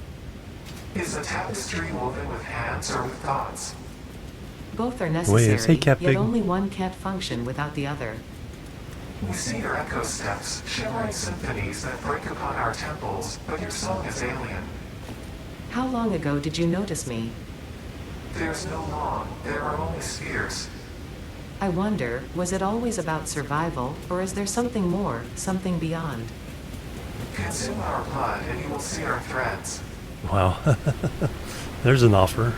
Is a tapestry woven with hands or with thoughts? Both are Wait, necessary, is he cat yet big? only one can't function without the other. We see your echo steps, shimmering symphonies that break upon our temples, but your song is alien. How long ago did you notice me? There's no long, there are only spheres. I wonder, was it always about survival, or is there something more, something beyond? Consume our blood and you will see our threads. Wow. There's an offer.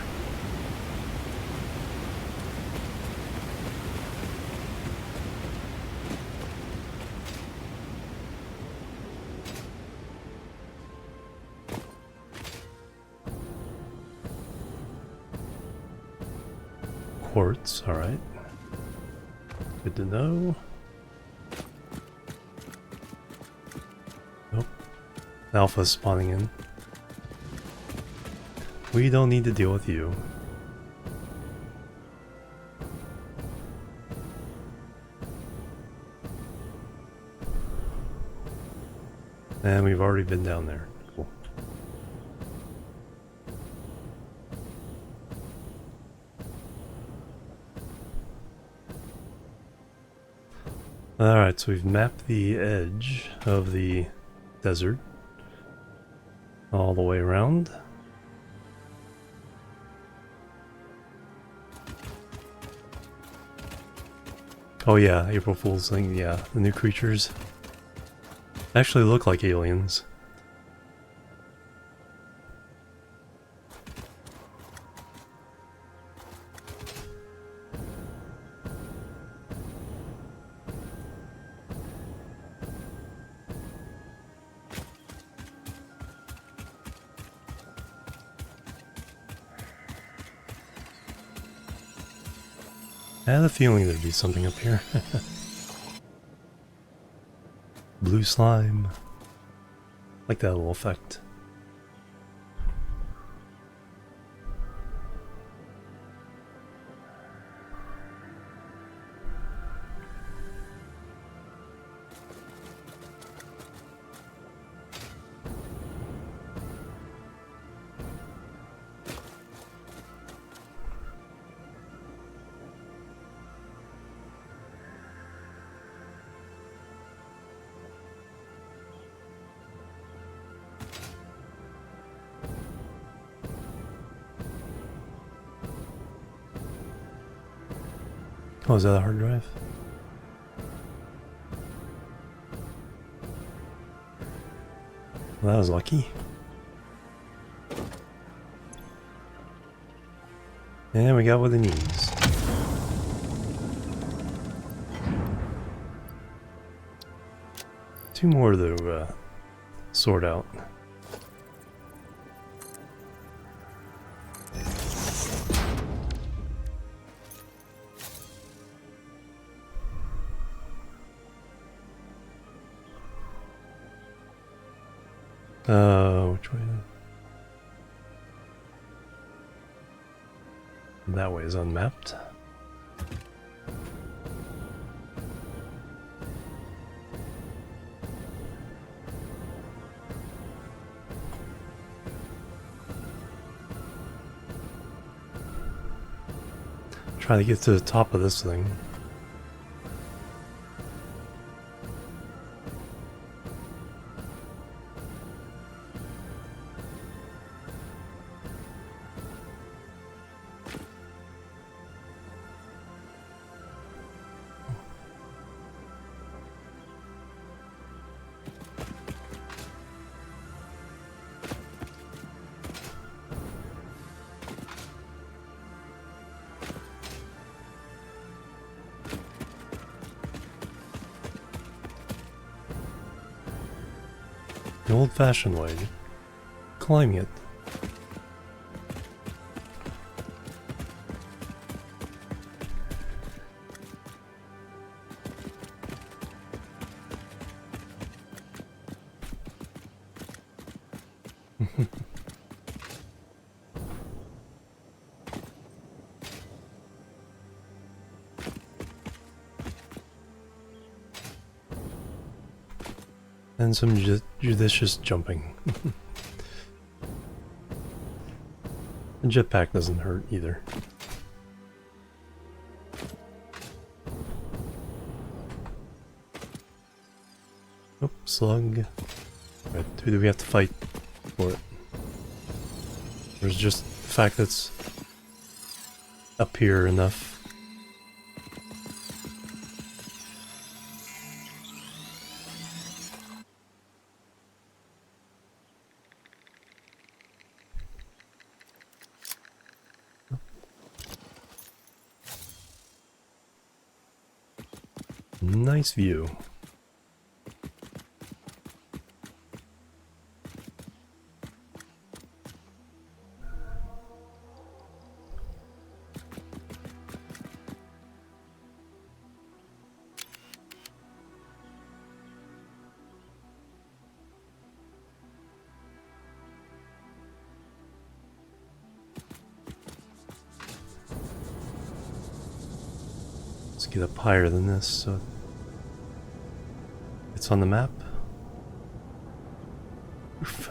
quartz, alright. Good to know. Nope. Alpha's spawning in. We don't need to deal with you. And we've already been down there. Cool. Alright, so we've mapped the edge of the desert all the way around. Oh yeah, April Fool's thing, yeah, the new creatures actually look like aliens. I had a feeling there'd be something up here. Blue slime. Like that little effect. Oh, is that a hard drive? Well, that was lucky. And we got what it needs. Two more to sort out. Which way? That way is unmapped. Try to get to the top of this thing. The old-fashioned way. Climbing it. And some judicious jumping. The jetpack doesn't hurt either. Oh, slug. Right, who do we have to fight for it? There's just the fact that it's up here enough. Nice view. get up higher than this so it's on the map. Oof.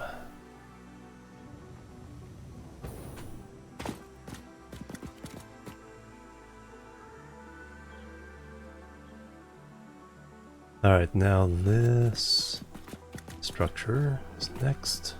Alright, now this structure is next.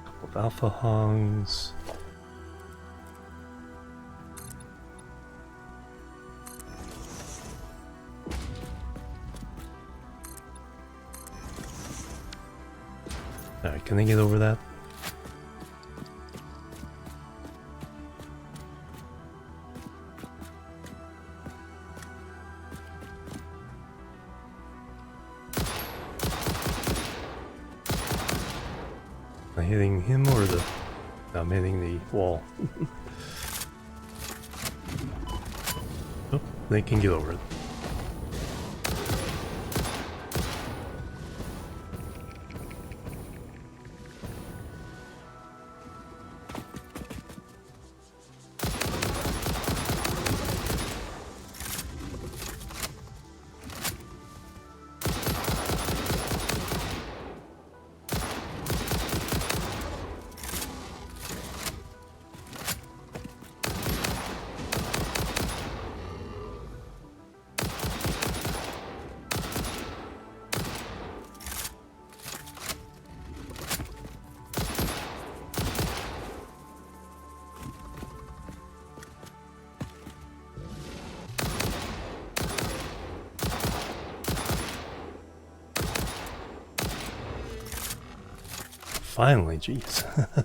Couple of alpha hongs. Alright, can I get over that? Am I hitting him or the... No, I'm hitting the wall. Oh, they can get over it. Finally, jeez. We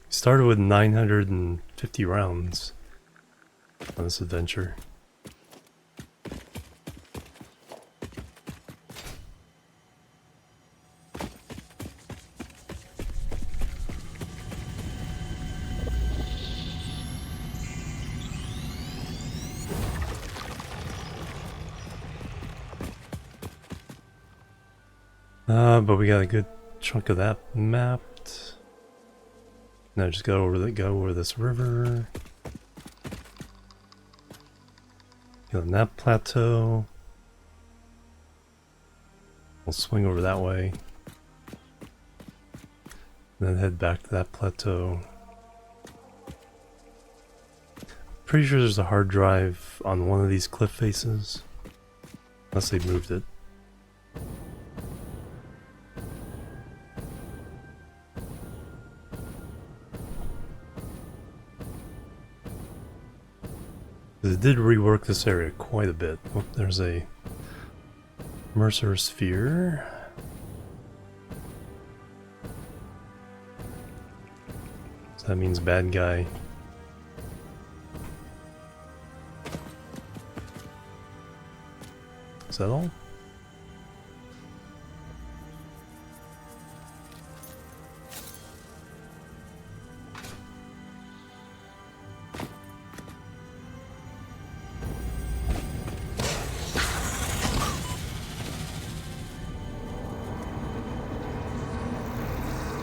started with 950 rounds on this adventure. But we got a good chunk of that mapped. Now just go over this river. Get on that plateau. We'll swing over that way. And then head back to that plateau. Pretty sure there's a hard drive on one of these cliff faces. Unless they moved it. They did rework this area quite a bit. Oh, there's a Mercer sphere. So that means bad guy. Is that all?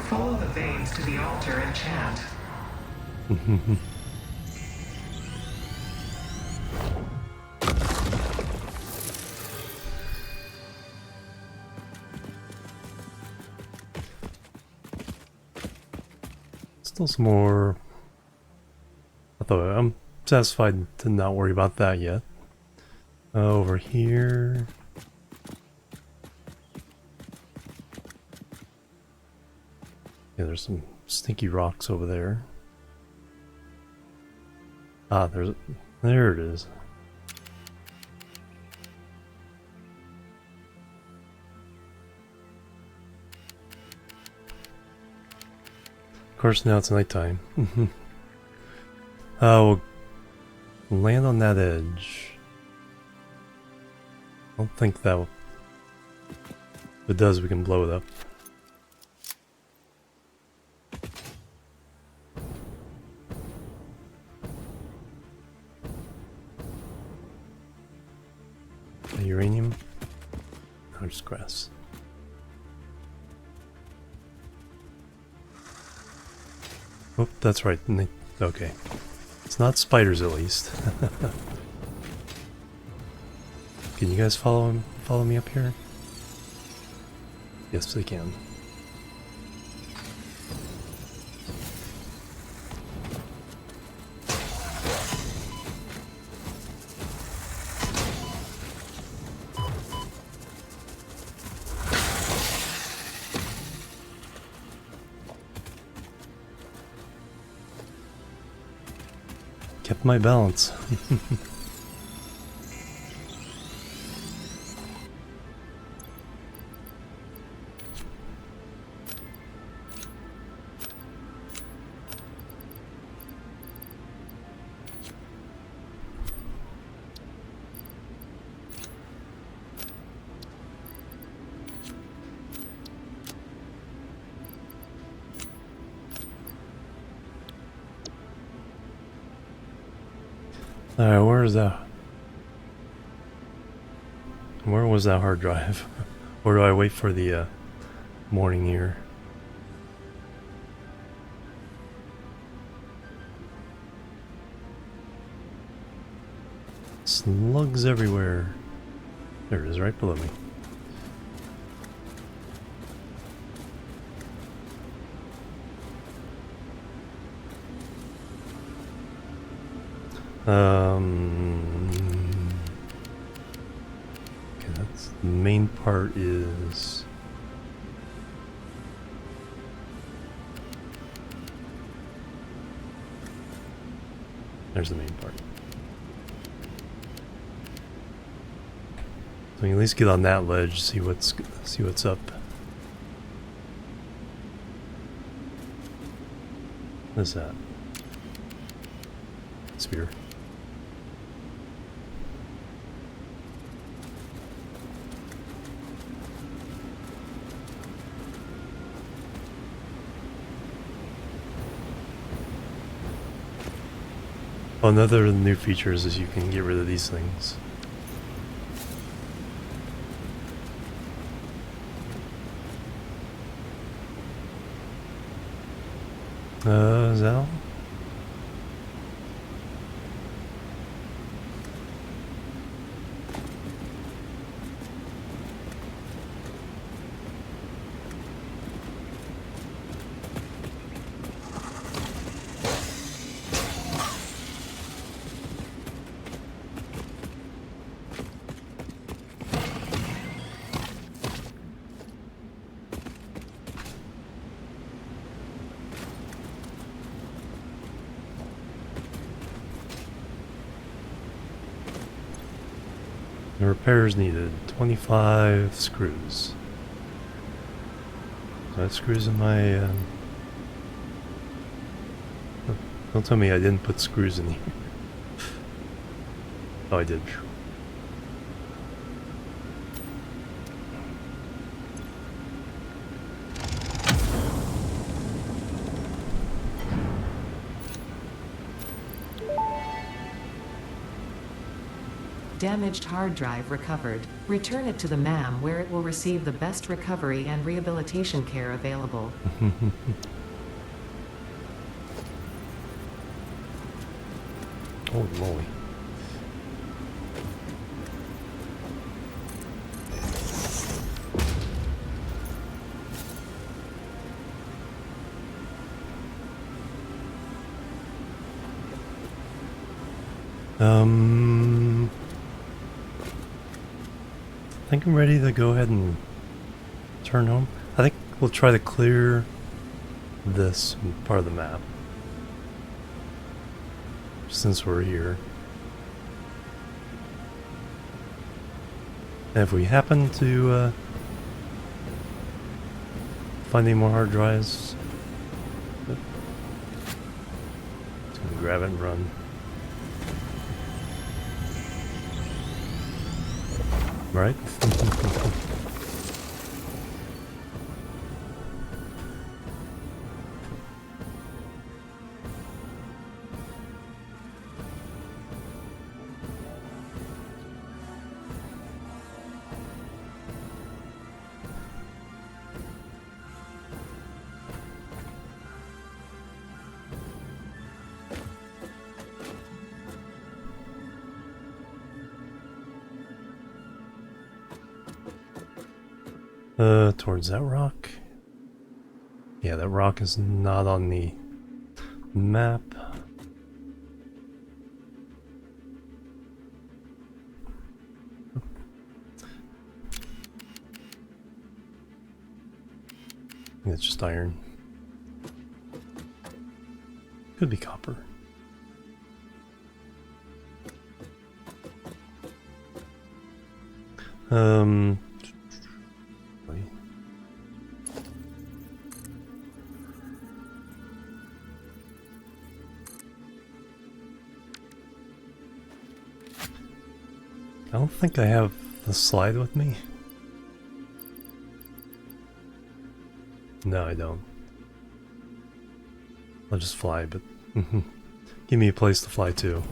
Follow the veins to the altar and chant. Still some more. Although I'm satisfied to not worry about that yet. Over here. Yeah, there's some stinky rocks over there. Ah, there it is. Of course, now it's nighttime. We'll land on that edge. I don't think that will... If it does, we can blow it up. Uranium? No, just grass. Oh, that's right. Okay. It's not spiders, at least. Can you guys follow me up here? Yes, they can. Kept my balance. Alright, where is that? Where was that hard drive? Or do I wait for the morning here? Slugs everywhere. There it is, right below me. Okay, that's the main part is... There's the main part. So we can at least get on that ledge, see what's up. What is that? Spear. Oh, another of the new features is you can get rid of these things. Is that all? The repairs needed 25 screws. So that screws in my... Don't tell me I didn't put screws in here. Oh, I did. Damaged hard drive recovered. Return it to the MAM where it will receive the best recovery and rehabilitation care available. Holy moly. I think I'm ready to go ahead and turn home. I think we'll try to clear this part of the map since we're here. And if we happen to find any more hard drives, just gonna grab it and run. Right? Towards that rock. Yeah, that rock is not on the map. It's just iron. Could be copper. I don't think I have the slide with me. No, I don't. I'll just fly, but give me a place to fly to.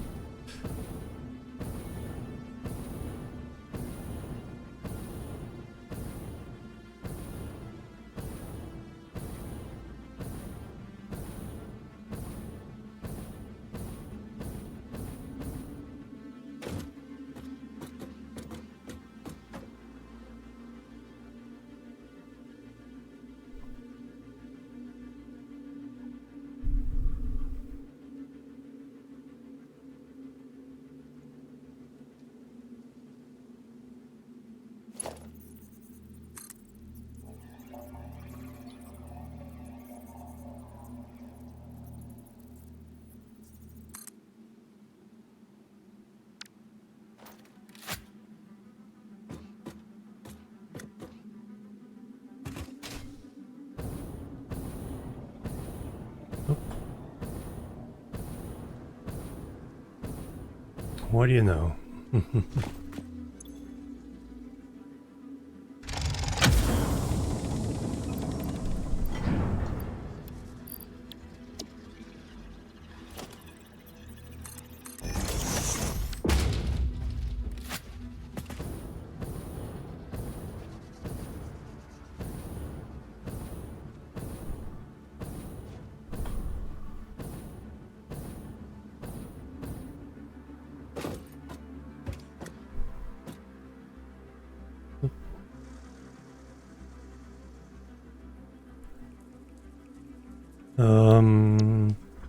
What do you know?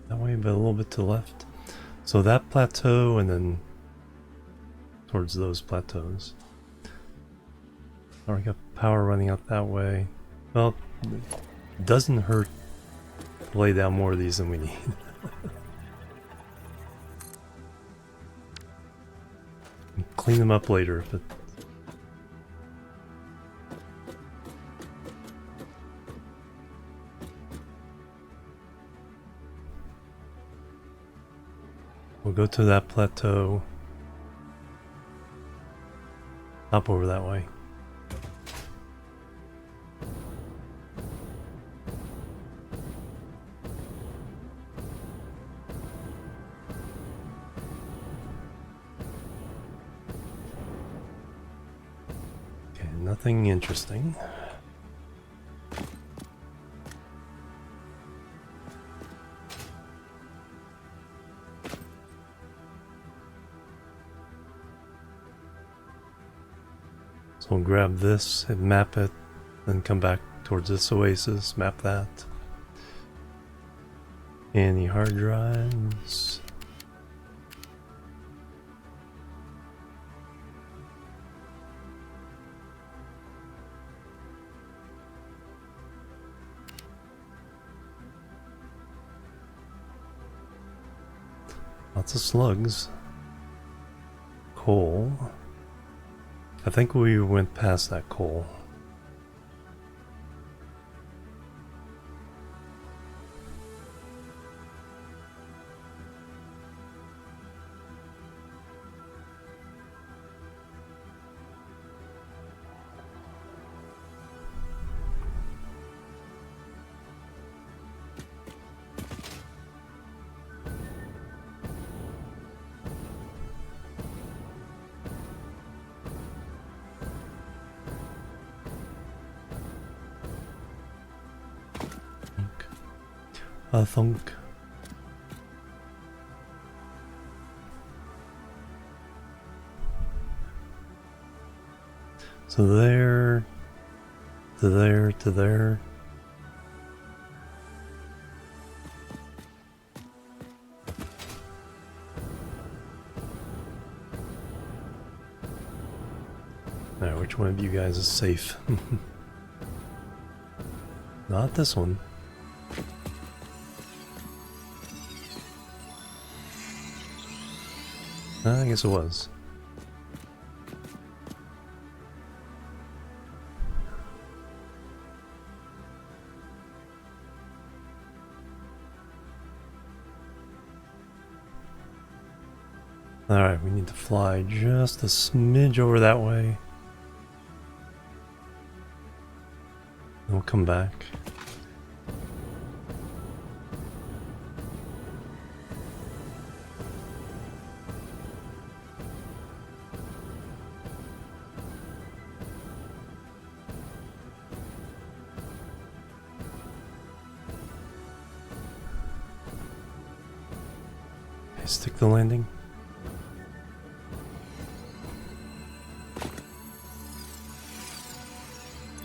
That way, but a little bit to the left. So that plateau, and then towards those plateaus. Already got power running out that way. Well, it doesn't hurt to lay down more of these than we need. Clean them up later, but we'll go to that plateau. Hop over that way. Okay, nothing interesting. So we'll grab this and map it, then come back towards this oasis, map that. Any hard drives? Lots of slugs. Coal. I think we went past that coal. A thunk. So there, to there, to there. Alright, which one of you guys is safe? Not this one. I guess it was. Alright, we need to fly just a smidge over that way. And we'll come back. Okay, stick the landing.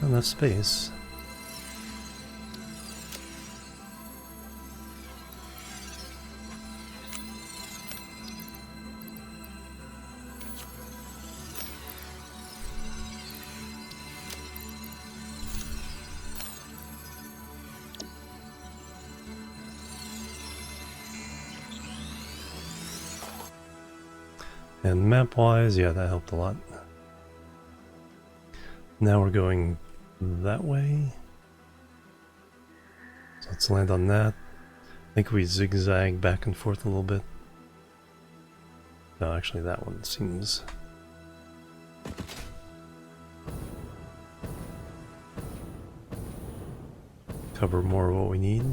Enough space. And map-wise, yeah, that helped a lot. Now we're going that way. So let's land on that. I think we zigzag back and forth a little bit. No, actually that one seems... cover more of what we need.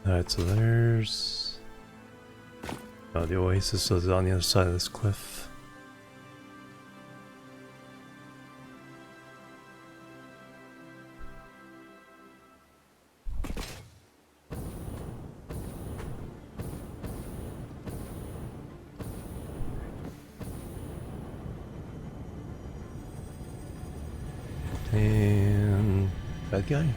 Alright, so there's... oh, the oasis is on the other side of this cliff. And... bad guy?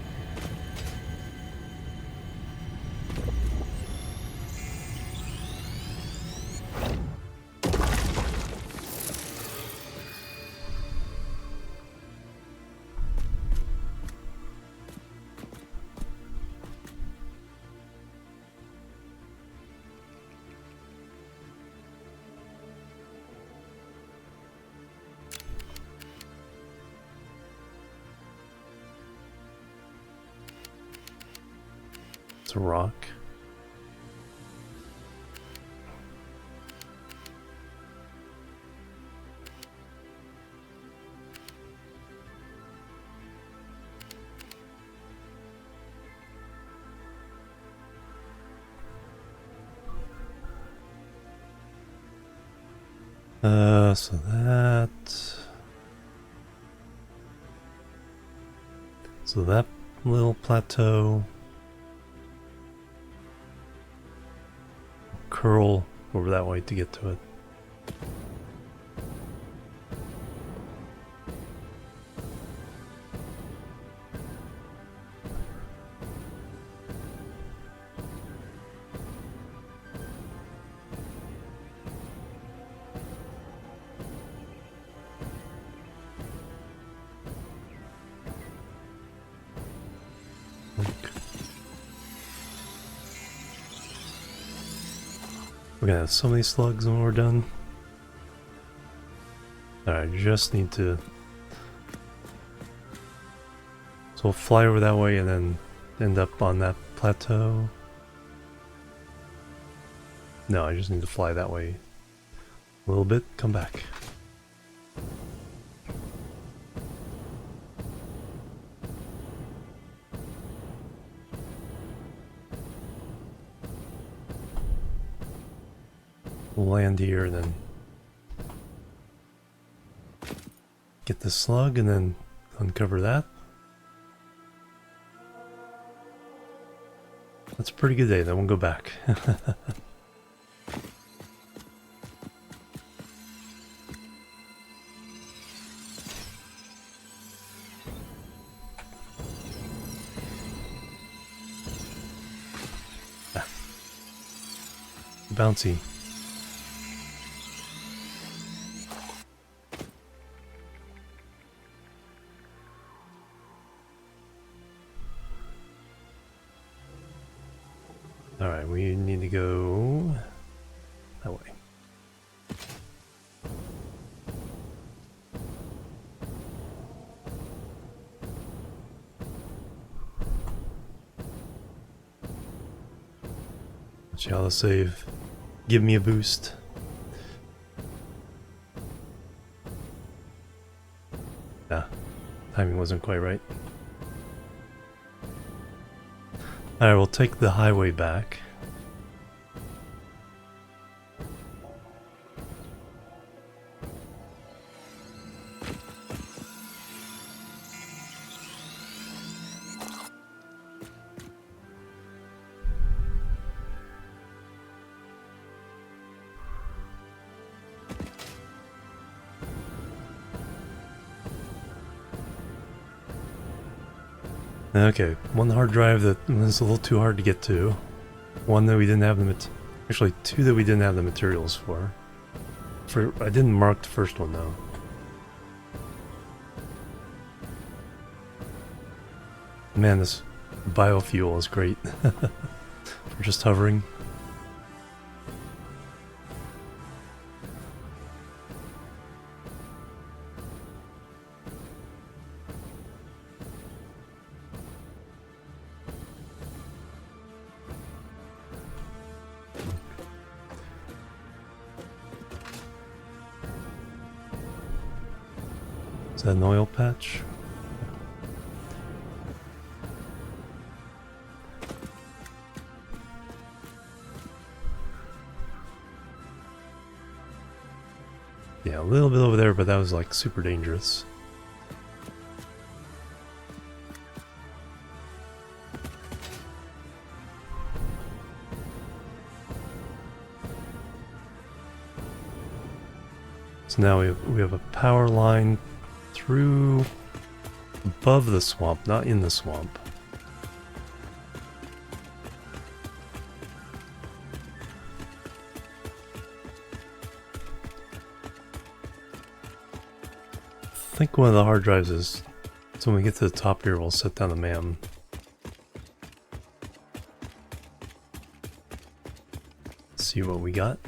It's a rock. So that... so that little plateau... curl over that way to get to it. We're gonna have so many slugs when we're done. Alright, just need to... So we'll fly over that way and then end up on that plateau. No, I just need to fly that way a little bit, come back. We'll land here and then get the slug and then uncover that. That's a pretty good day, then we'll go back. Bouncy. Alright, we need to go that way. Watch out, let's save. Give me a boost. Yeah, timing wasn't quite right. Alright, we'll take the highway back. Okay, one hard drive that was a little too hard to get to. One that we didn't have the actually two that we didn't have the materials for. I didn't mark the first one though. Man, this biofuel is great for just hovering. Is that an oil patch? Yeah, a little bit over there, but that was like super dangerous. So now we have a power line through above the swamp, not in the swamp. I think one of the hard drives is, so when we get to the top here, we'll set down the MAM. See what we got.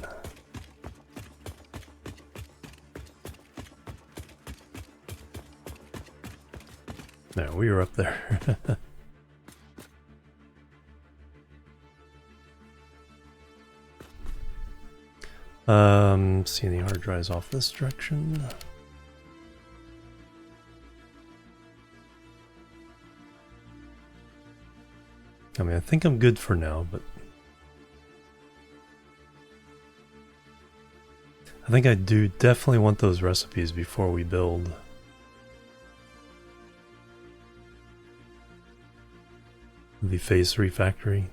No, we were up there. See any hard drives off this direction? I mean, I think I'm good for now, but I think I do definitely want those recipes before we build. The Phase 3 factory.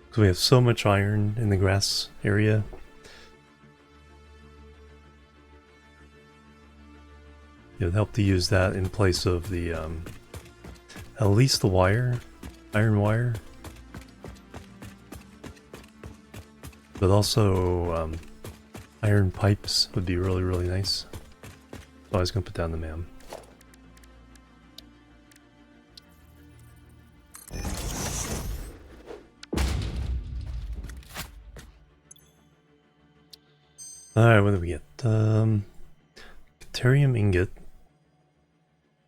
Because we have so much iron in the grass area. It would help to use that in place of the, at least the wire, iron wire. But also, iron pipes would be really, really nice. So I was going to put down the MAM. Alright, what do we get? Deuterium ingot.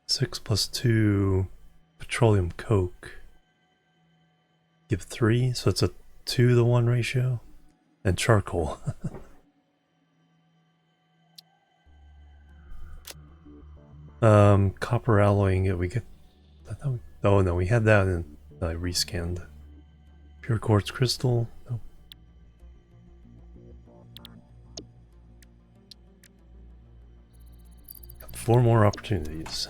6 plus 2 petroleum coke. Give 3, so it's a 2-to-1 ratio. And charcoal. Copper alloy ingot, we get... I thought oh no, we had that and I rescanned. Pure quartz crystal, nope. Got 4 more opportunities.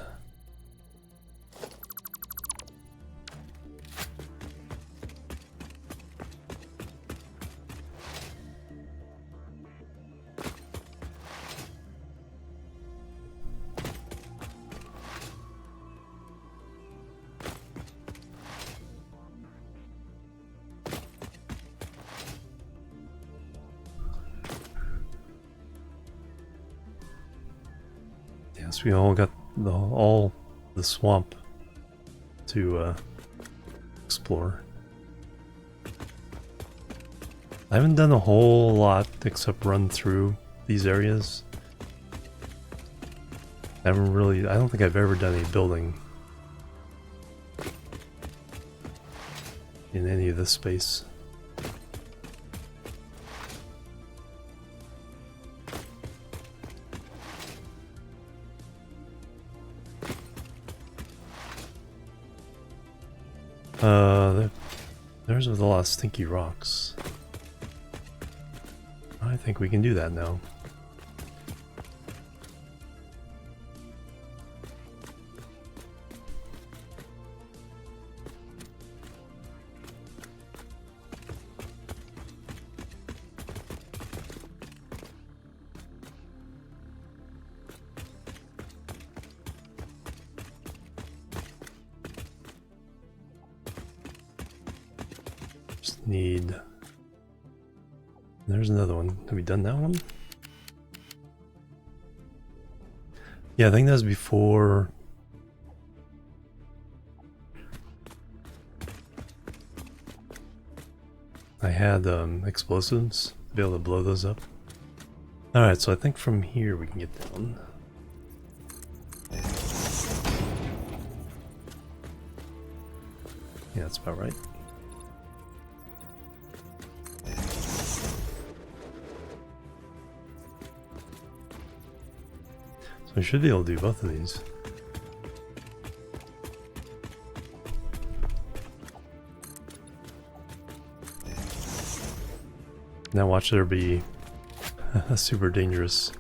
Yes, we all got all the swamp to explore. I haven't done a whole lot except run through these areas. I don't think I've ever done any building in any of this space. There's with a lot of stinky rocks. I think we can do that now. Just need... There's another one. Have we done that one? Yeah, I think that was before... I had explosives to be able to blow those up. Alright, so I think from here we can get down. Yeah, that's about right. So we should be able to do both of these. Now watch there be super dangerous.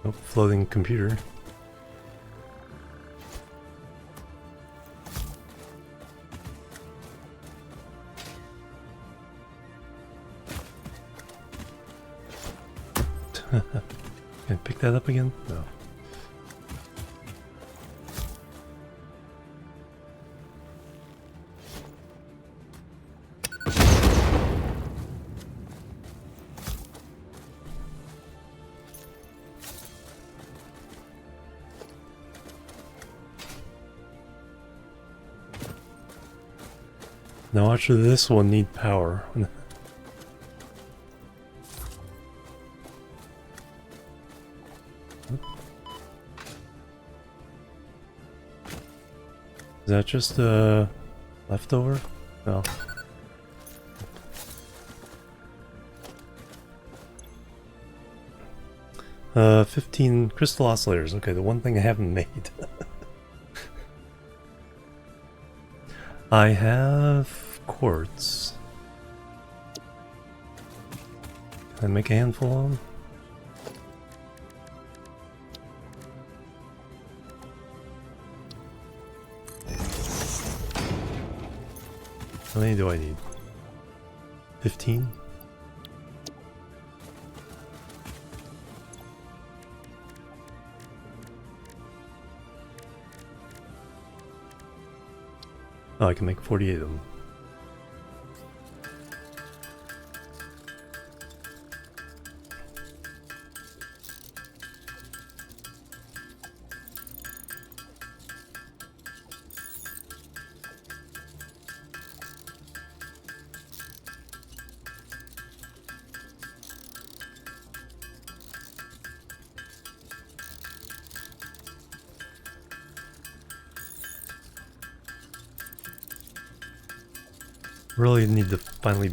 Oh, floating computer. Can I pick that up again? No. Now actually this one need power. Is that just leftover? No. 15 crystal oscillators. Okay, the one thing I haven't made. I have quartz. Can I make a handful of them? How many do I need? 15? Oh, I can make 48 of them. Really need to finally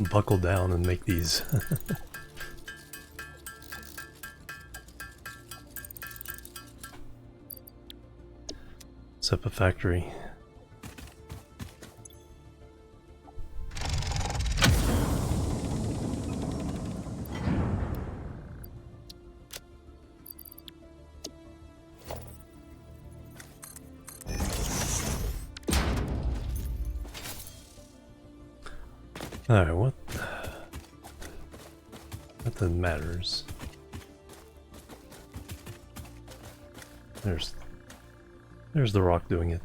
buckle down and make these. Satisfactory. Alright, what? Nothing matters. There's the rock doing it.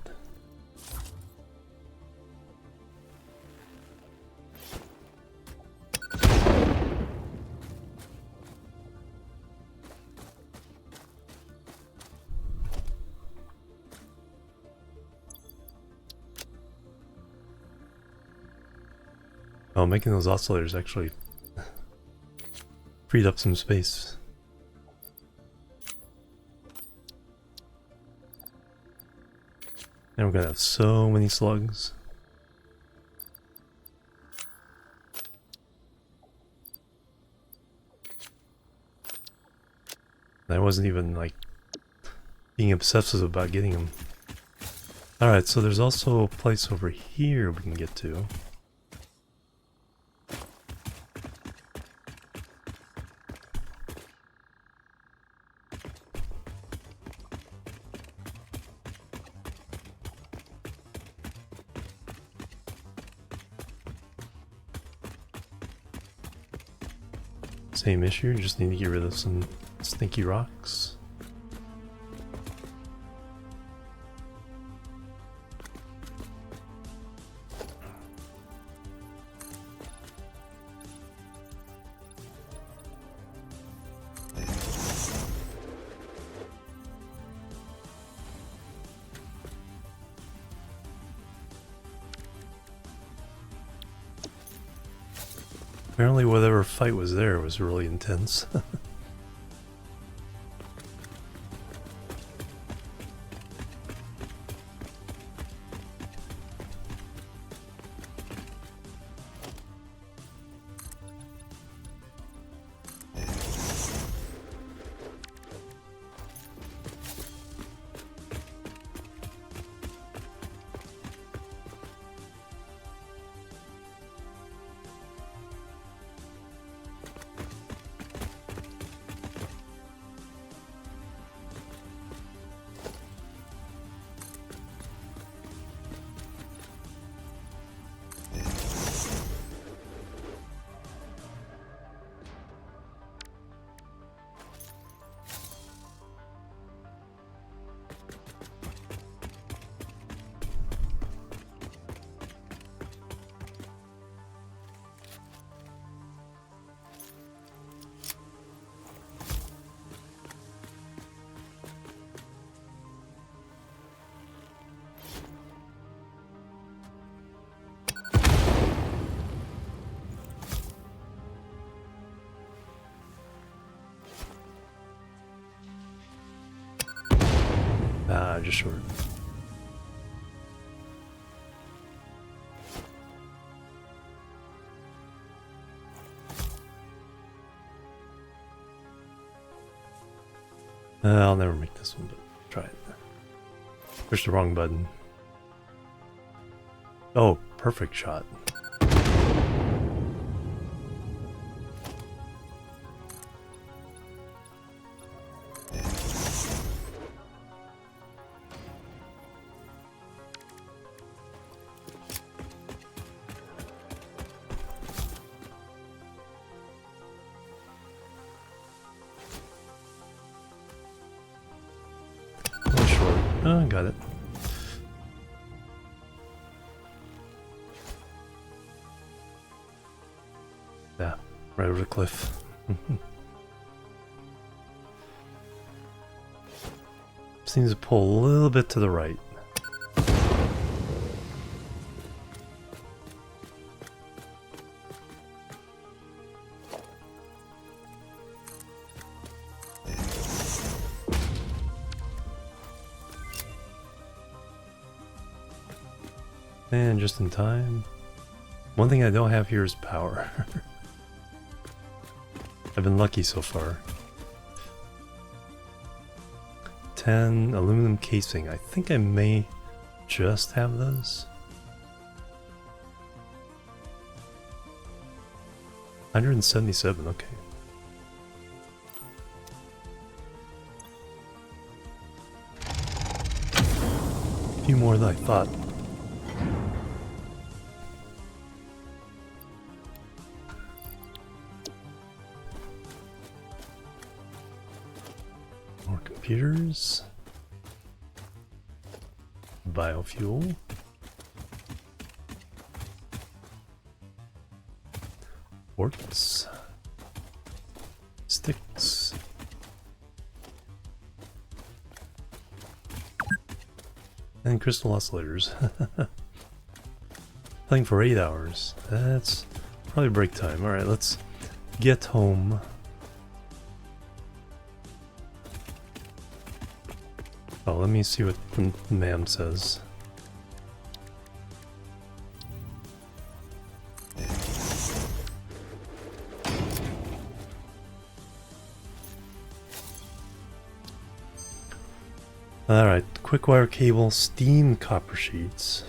Oh, making those oscillators actually freed up some space. And we're gonna have so many slugs. I wasn't even like being obsessive about getting them. Alright, so there's also a place over here we can get to. Same issue, just need to get rid of some stinky rocks. Apparently whatever fight was there was really intense. Just short. I'll never make this one, but try it. Push the wrong button. Oh, perfect shot. Oh, got it. Right over the cliff. Seems to pull a little bit to the right. And just in time. One thing I don't have here is power. I've been lucky so far. 10 aluminum casing. I think I may just have those. 177, okay. A few more than I thought. More computers. Biofuel. Quartz. Sticks. And crystal oscillators. Playing for 8 hours. That's probably break time. Alright, let's get home. Oh, let me see what the ma'am says. Alright, quick wire cable, steam copper sheets.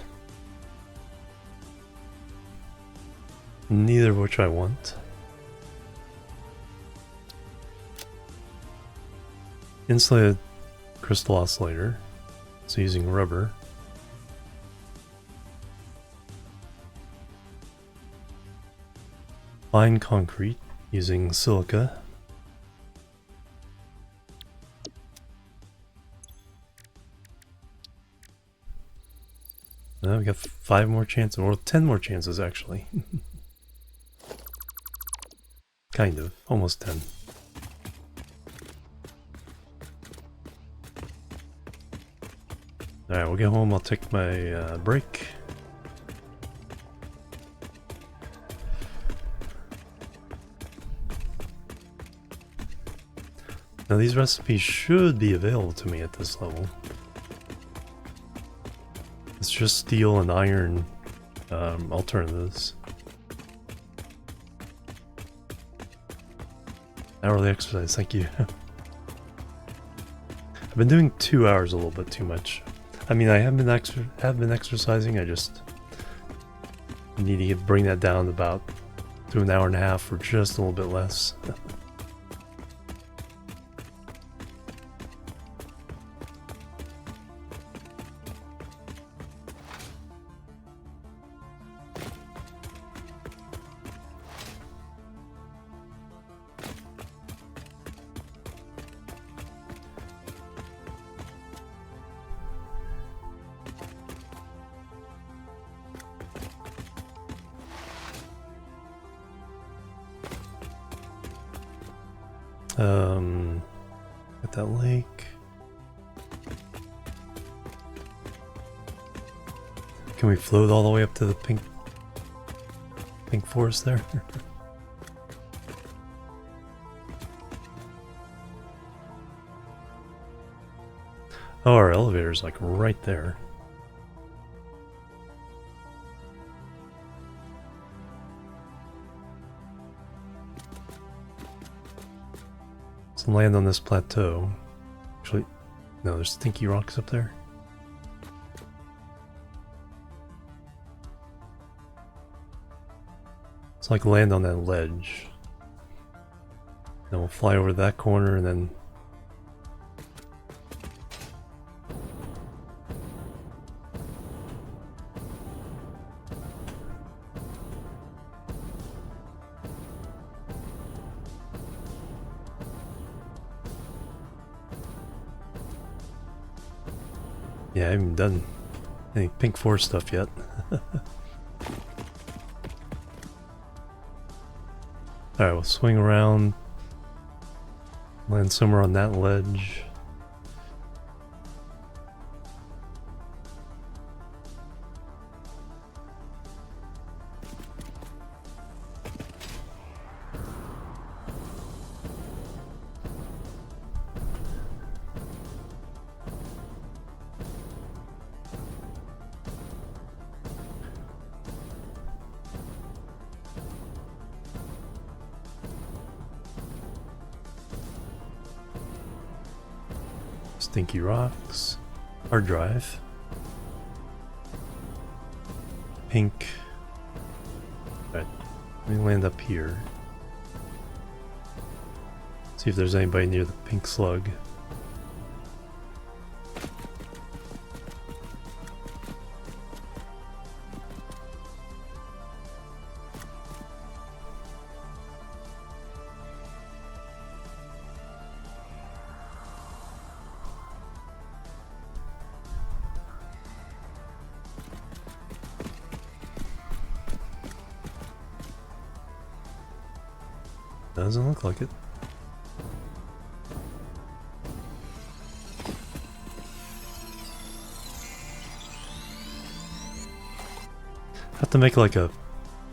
Neither of which I want. Insulated crystal oscillator, so using rubber. Fine concrete, using silica. Now we got 5 more chances, or 10 more chances actually. Kind of, almost 10. Alright, we'll get home, I'll take my break. Now these recipes should be available to me at this level. It's just steel and iron alternatives. Hourly exercise, thank you. I've been doing 2 hours a little bit too much. I mean, I have been exercising. I just need to bring that down about to an hour and a half or just a little bit less. At that lake. Can we float all the way up to the pink forest there? Oh, our elevator's like right there. Let's land on this plateau. Actually, no, there's stinky rocks up there. It's like land on that ledge. Then we'll fly over that corner and then yeah, I haven't done any pink forest stuff yet. Alright, we'll swing around. Land somewhere on that ledge. Stinky rocks. Hard drive. Pink. Alright, let me land up here. See if there's anybody near the pink slug. Doesn't look like it. Have to make like a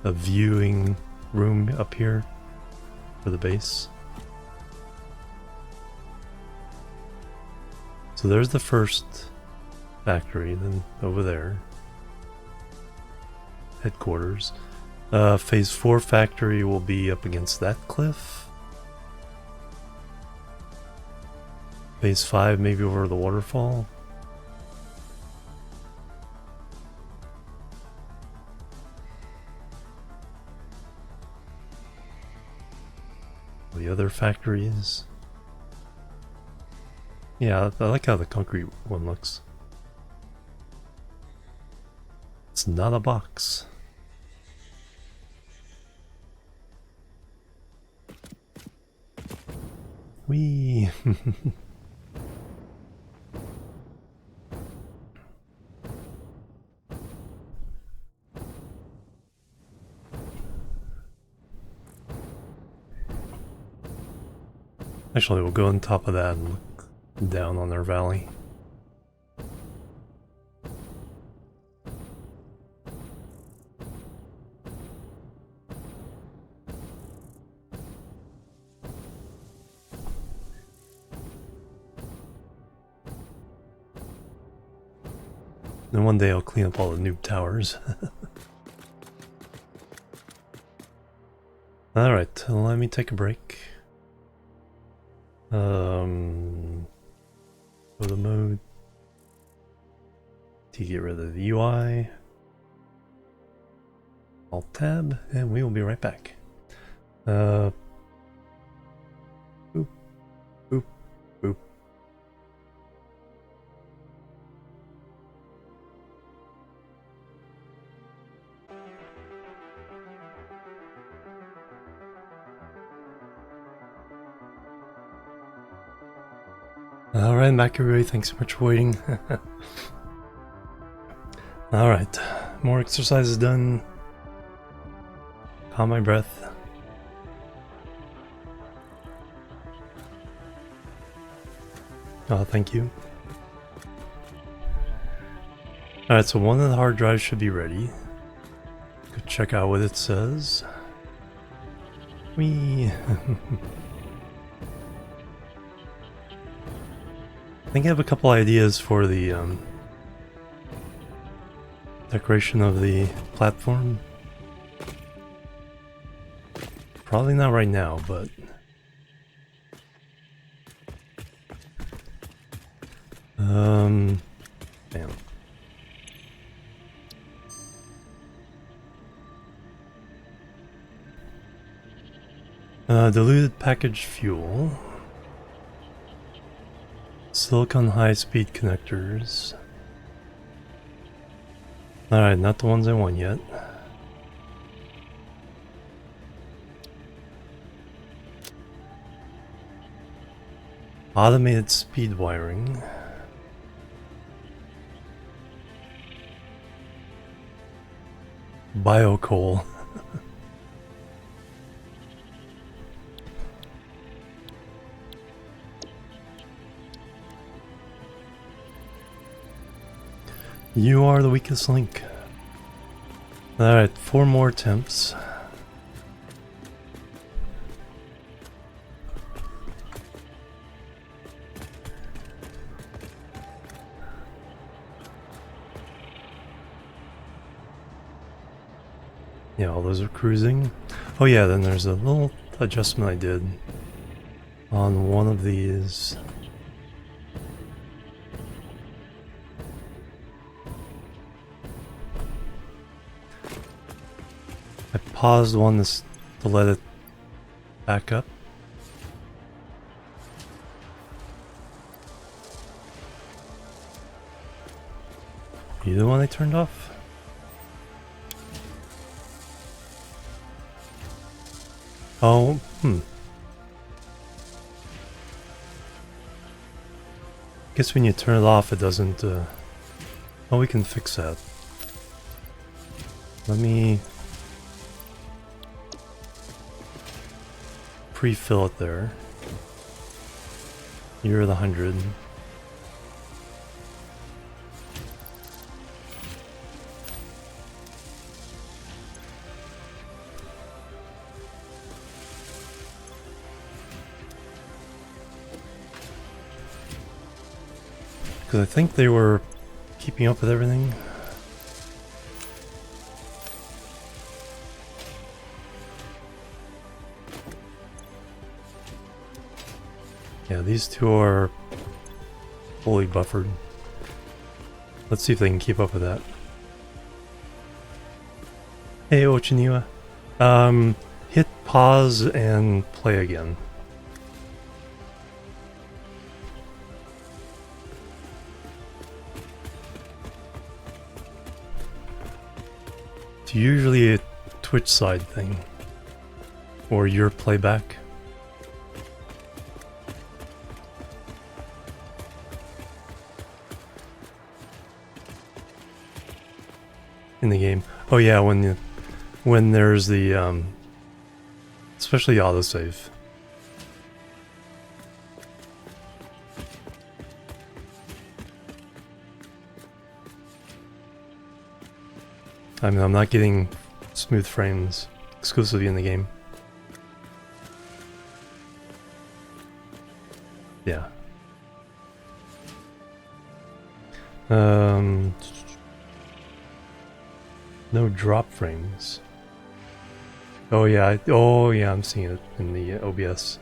viewing room up here for the base. So there's the first factory, then over there. Headquarters. Phase 4 factory will be up against that cliff. Phase 5 maybe over the waterfall. The other factories. Yeah, I like how the concrete one looks. It's not a box. Whee! Actually, we'll go on top of that and look down on their valley. Then one day I'll clean up all the noob towers. Alright, let me take a break. Go to mode to get rid of the UI. Alt tab, and we will be right back. Boop, boop, boop. Alright, back everybody, thanks so much for waiting. Alright, more exercises done. Calm my breath. Oh, thank you. Alright, so one of the hard drives should be ready. Go check out what it says. Whee! I think I have a couple ideas for the decoration of the platform. Probably not right now, but damn. Diluted packaged fuel. Silicon high-speed connectors. Alright, not the ones I want yet. Automated speed wiring. Biocoal. You are the weakest link. Alright, 4 more attempts. Yeah, all those are cruising. Oh yeah, then there's a little adjustment I did on one of these. I paused one to let it back up. You the one I turned off? Oh, Guess when you turn it off, it doesn't, Oh, we can fix that. Let me pre-fill it there. You're the 100. Because I think they were keeping up with everything. Yeah, these two are fully buffered. Let's see if they can keep up with that. Hey, Ochiniwa. Hit pause and play again. It's usually a Twitch side thing. Or your playback. In the game. Oh yeah, when there's the especially autosave. I mean, I'm not getting smooth frames exclusively in the game. Yeah. No drop frames. Oh yeah, I'm seeing it in the OBS.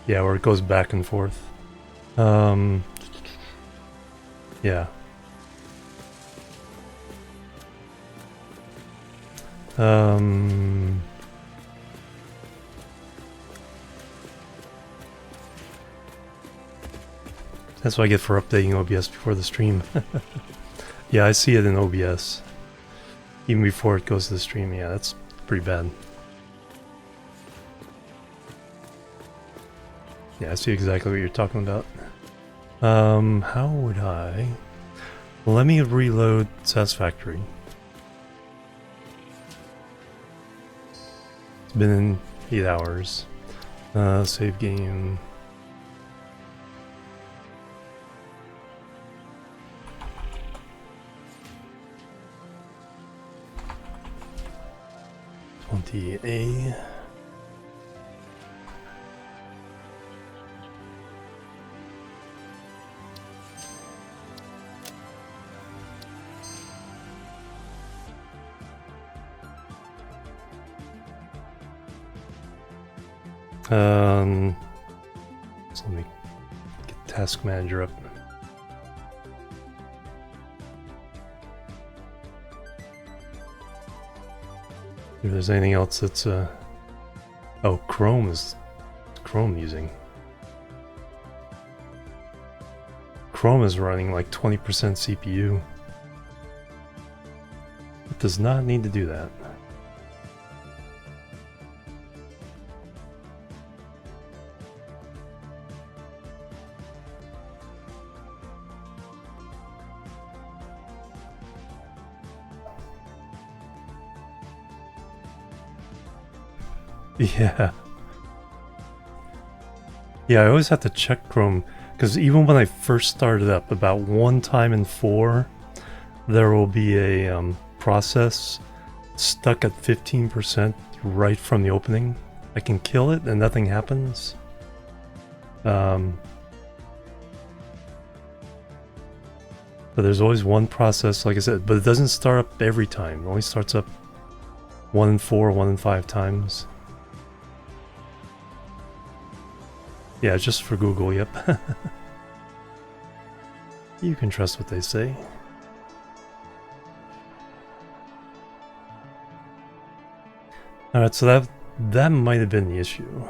Yeah, where it goes back and forth. Yeah. That's what I get for updating OBS before the stream. Yeah, I see it in OBS. Even before it goes to the stream. Yeah, that's pretty bad. Yeah, I see exactly what you're talking about. How would I... Let me reload Satisfactory. It's been 8 hours. Save game... A. So let me get Task Manager up. If there's anything else that's oh, Chrome is using. Chrome is running like 20% CPU. It does not need to do that. Yeah. Yeah, I always have to check Chrome. Because even when I first started up, about one time in 4, there will be a process stuck at 15% right from the opening. I can kill it and nothing happens. But there's always one process, like I said, but it doesn't start up every time. It only starts up 1 in 4, 1 in 5 times. Yeah, just for Google, yep. You can trust what they say. Alright, so that might have been the issue.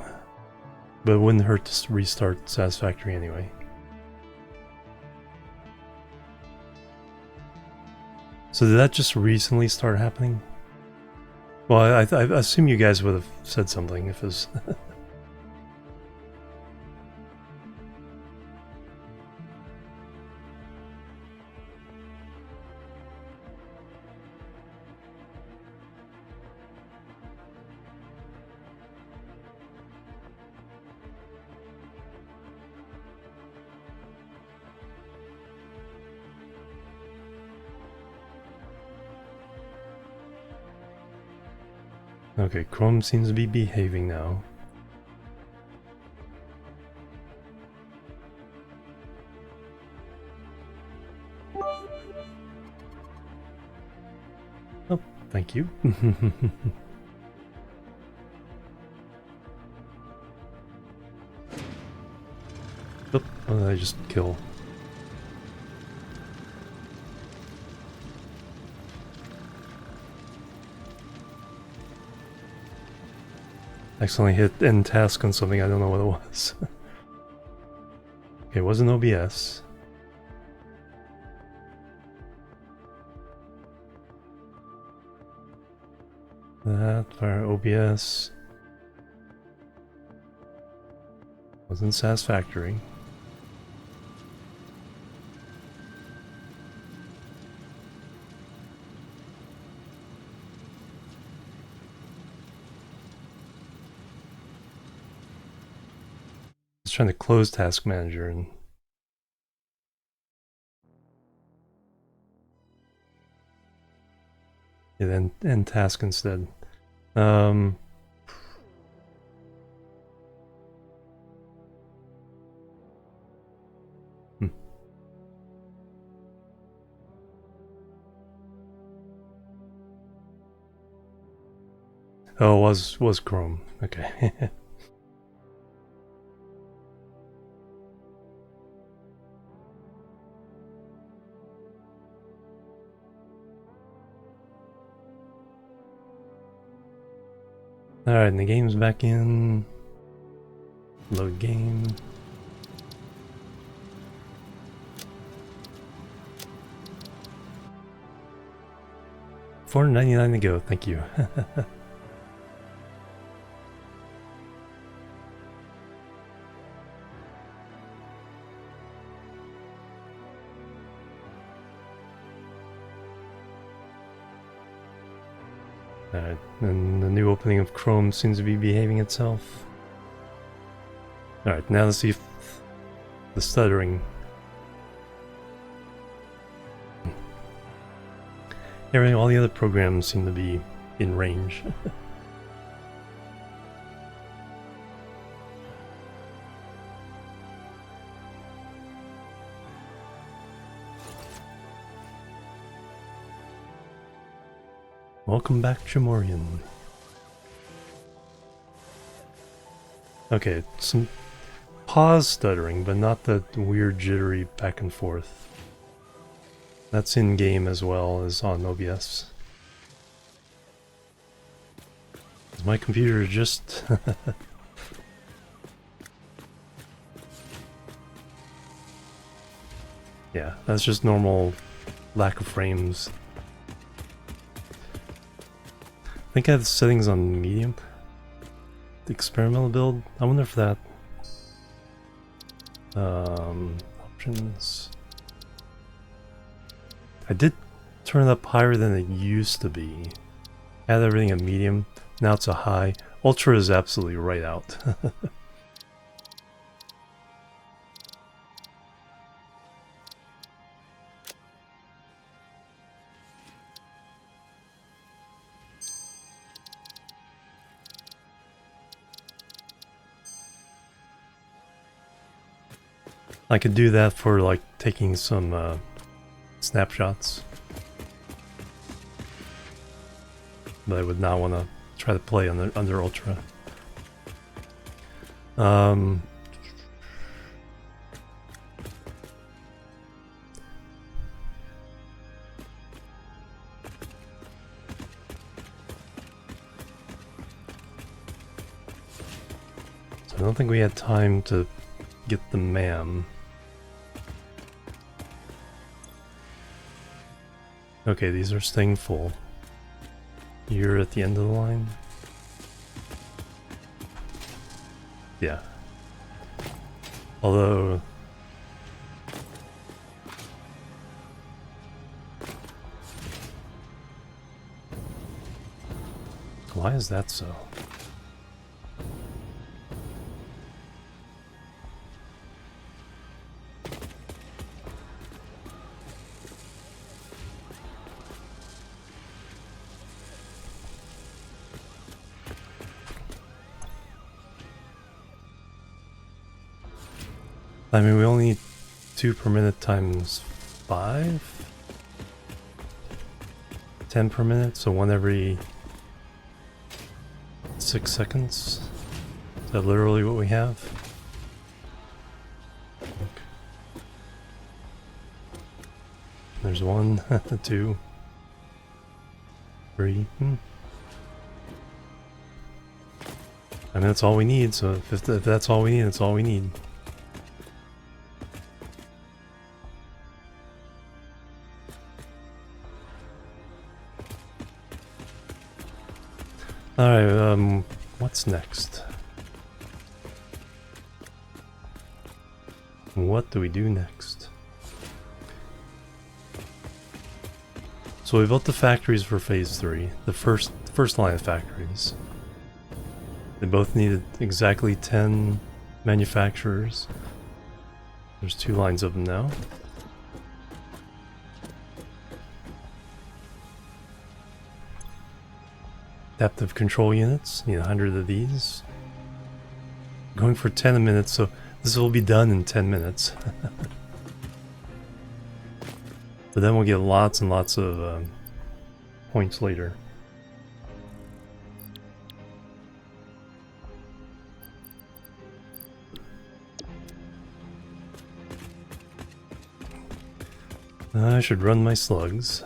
But it wouldn't hurt to restart Satisfactory anyway. So did that just recently start happening? Well, I assume you guys would have said something if it was... Okay, Chrome seems to be behaving now. Oh, thank you. Oop, what did I just kill? Accidentally hit end task on something, I don't know what it was. Okay, it wasn't OBS. That, fire OBS. Wasn't Satisfactory. Trying to close Task Manager and then end task instead. Hmm. Oh, was Chrome. Okay. Alright, and the game's back in. Load game. $4.99 to go, thank you. Alright, and the new opening of Chrome seems to be behaving itself. Alright, now let's see if the stuttering... Everything, all the other programs seem to be in range. Welcome back, Jimorian. Okay, some pause stuttering, but not the weird jittery back and forth. That's in game as well as on OBS. My computer is just... Yeah, that's just normal lack of frames. I think I have the settings on medium. The experimental build. I wonder if that... options... I did turn it up higher than it used to be. I had everything at medium. Now it's a high. Ultra is absolutely right out. I could do that for like taking some snapshots. But I would not want to try to play under Ultra. So I don't think we had time to get the MAM. Okay, these are staying full. You're at the end of the line? Yeah. Although... why is that so? I mean, we only need 2 per minute times 5? 10 per minute, so 1 every 6 seconds? Is that literally what we have? Okay. There's 1, 2, 3. I mean, that's all we need, so if that's all we need, that's all we need. Alright, what's next? What do we do next? So we built the factories for phase 3, the first line of factories. They both needed exactly 10 manufacturers. There's 2 lines of them now. Adaptive control units, need 100 of these. Going for 10 a minute, so this will be done in 10 minutes. But then we'll get lots and lots of points later. I should run my slugs.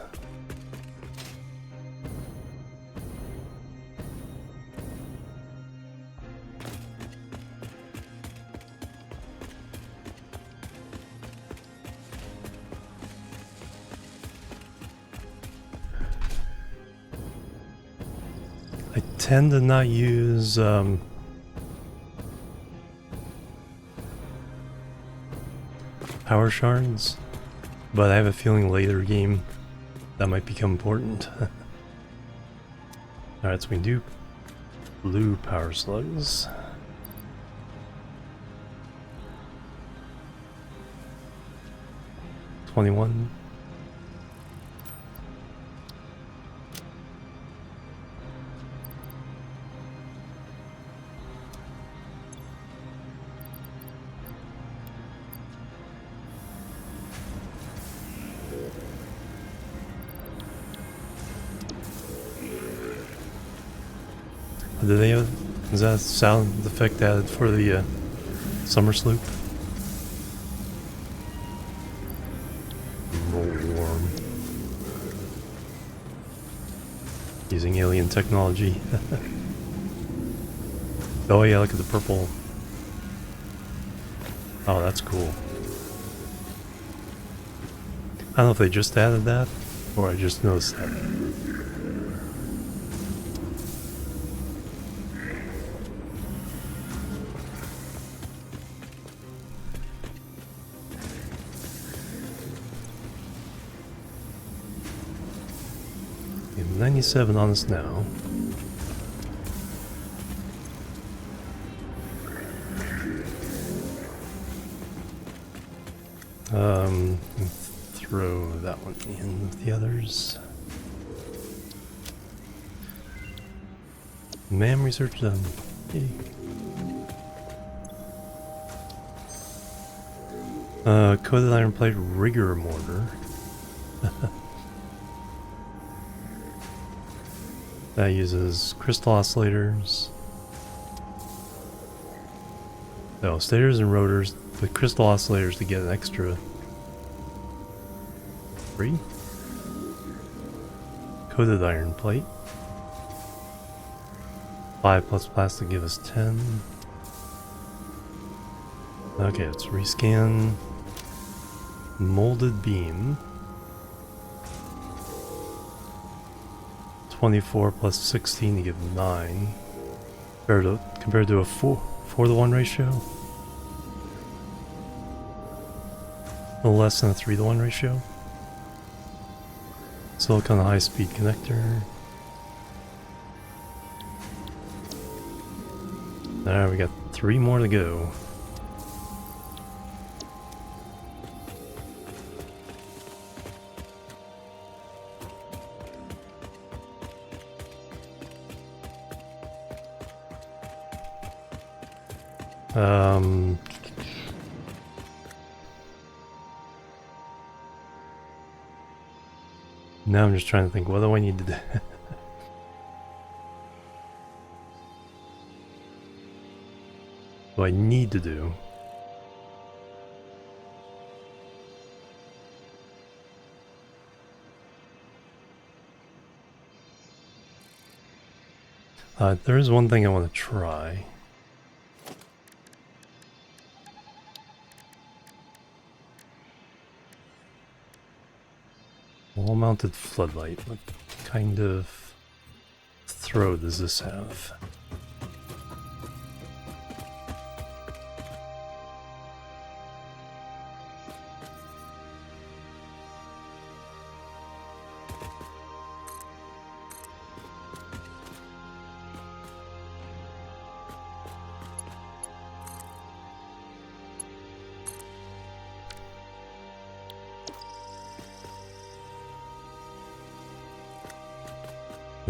I tend to not use power shards, but I have a feeling later game that might become important. Alright, so we can do blue power slugs. $21. Did they have, is that a sound effect added for the summer sloop? Warm. Using alien technology. Oh yeah, look at the purple. Oh, that's cool. I don't know if they just added that, or I just noticed that. We have 97 on us now. Throw that one in with the others. MAM research done. Yay. Coated iron plate rigger mortar. That uses crystal oscillators. No, stators and rotors, but crystal oscillators to get an extra 3. Coated iron plate. 5 plus plastic give us 10. Okay, let's rescan. Molded beam. 24 plus 16 to give 9. Compared to a 4-to-1 ratio. A little less than a 3-to-1 ratio. Silicon high-speed connector. There, we got 3 more to go. Now I'm just trying to think, what do I need to do? What do I need to do? There is one thing I want to try. Wall-mounted floodlight. What kind of throw does this have?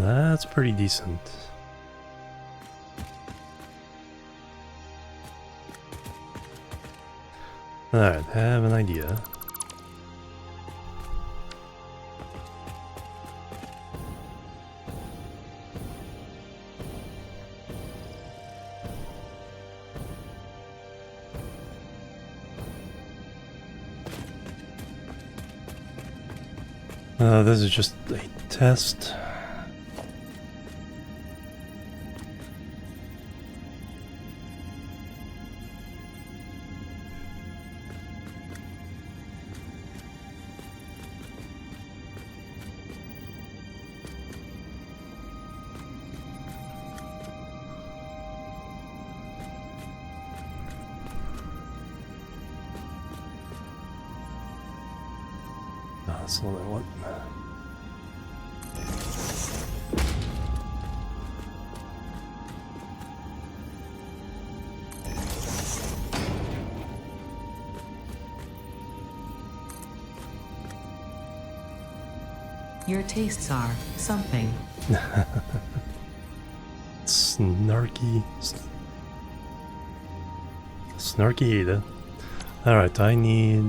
That's pretty decent. Alright, have an idea. This is just a test. That's what I want. Your tastes are something. Snarky. Snarky Ada. Alright, I need...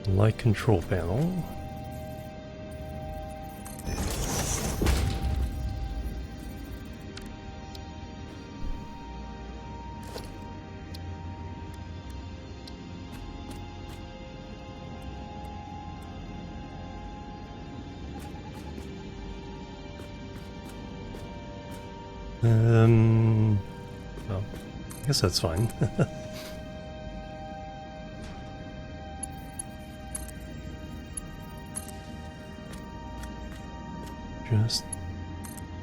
light control panel. Well, I guess that's fine. Just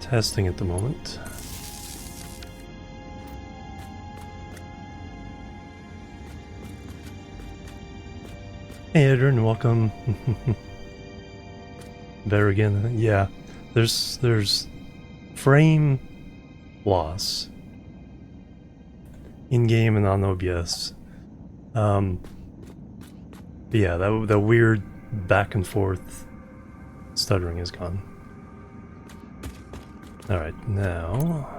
testing at the moment. Hey Adrian, welcome. Better again. Yeah, there's frame loss in game and on OBS. But yeah, that weird back and forth stuttering is gone. Alright, now...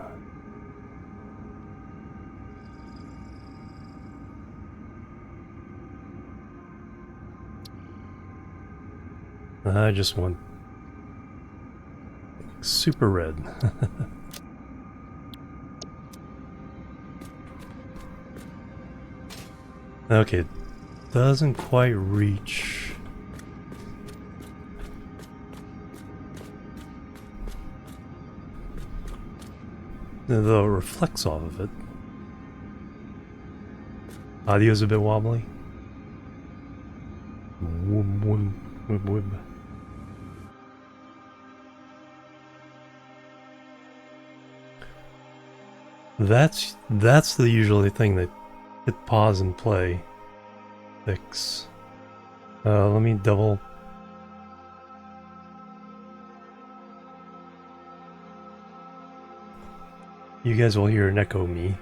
I just want super red. Okay, it doesn't quite reach. Though it reflects off of it. Audio's a bit wobbly. Whoop, whoop, whoop, whoop. That's the usually thing that hit pause and play fix. Let me double. You guys will hear an echo me.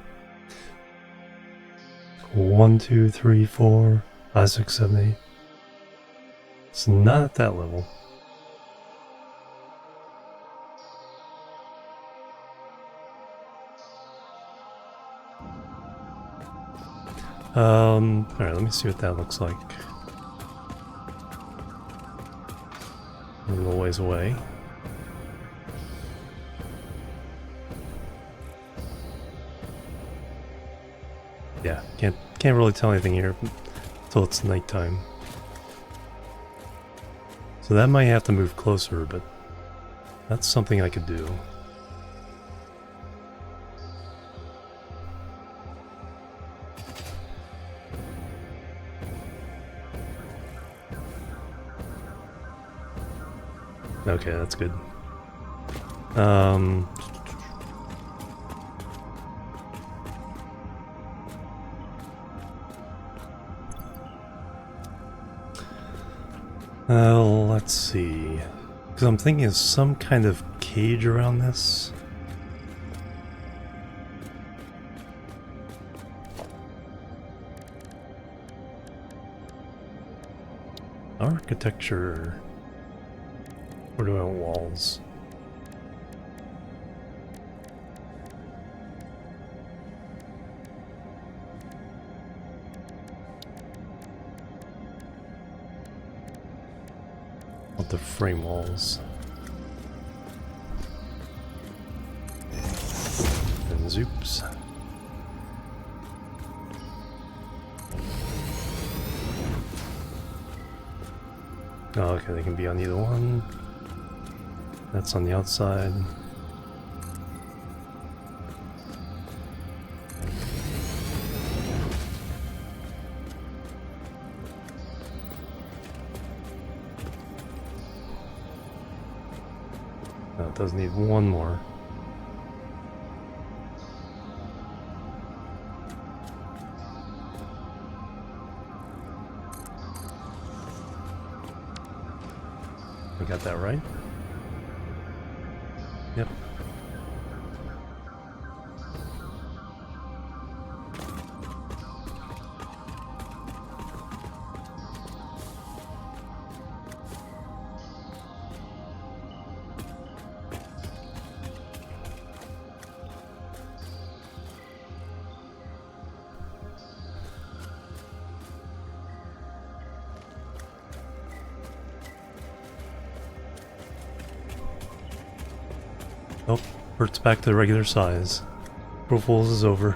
1, 2, 3, 4, 5, 6, 7, 8. It's not at that level. Alright, let me see what that looks like. A little ways away. Yeah, can't really tell anything here until it's nighttime. So that might have to move closer, but that's something I could do. Okay, that's good. Let's see. Because I'm thinking of some kind of cage around this. Architecture. Where do I want walls? Want the frame walls. And zoops. Oh, okay, they can be on either one. That's on the outside. No, it does need one more. We got that right? Yep. Nope, Bert's back to the regular size. Pro Fools is over.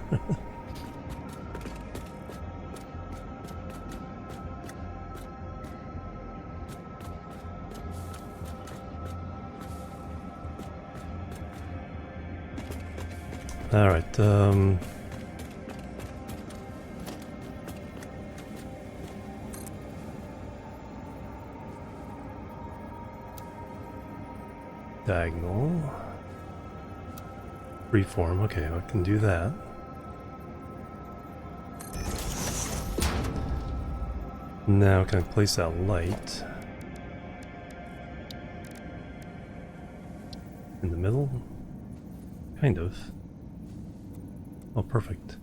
Alright, diagonal. Freeform, okay, I can do that. Now can I place that light in the middle? Kind of. Oh, perfect.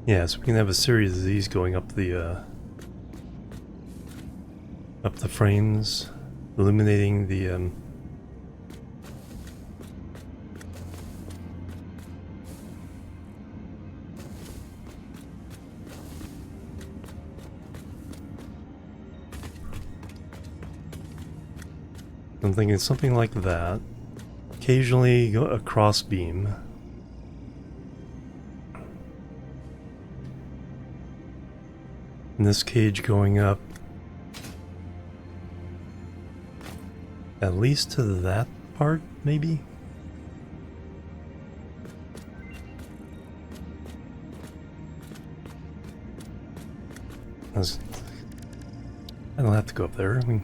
Yeah, so we can have a series of these going up the frames, illuminating the I'm thinking something like that. Occasionally go a cross beam. And this cage going up at least to that part, maybe? I don't have to go up there. I mean,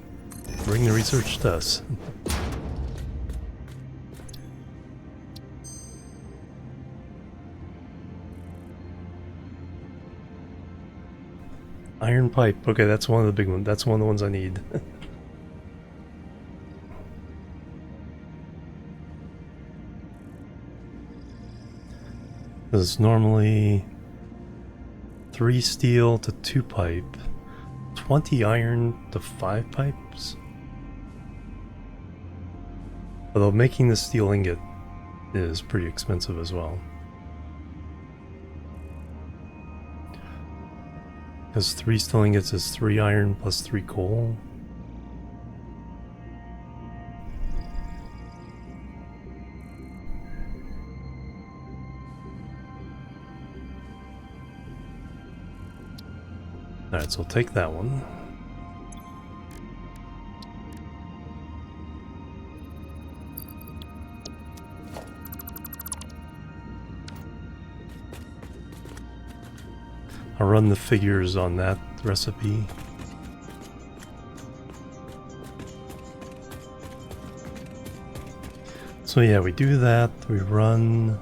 bring the research to us. Iron pipe. Okay, that's one of the big ones. That's one of the ones I need. It's normally 3 steel to 2 pipe, 20 iron to 5 pipes. Although making the steel ingot is pretty expensive as well. Because 3 steel ingots is 3 iron plus 3 coal. Alright, so we'll take that one. I'll run the figures on that recipe. So yeah, we do that, we run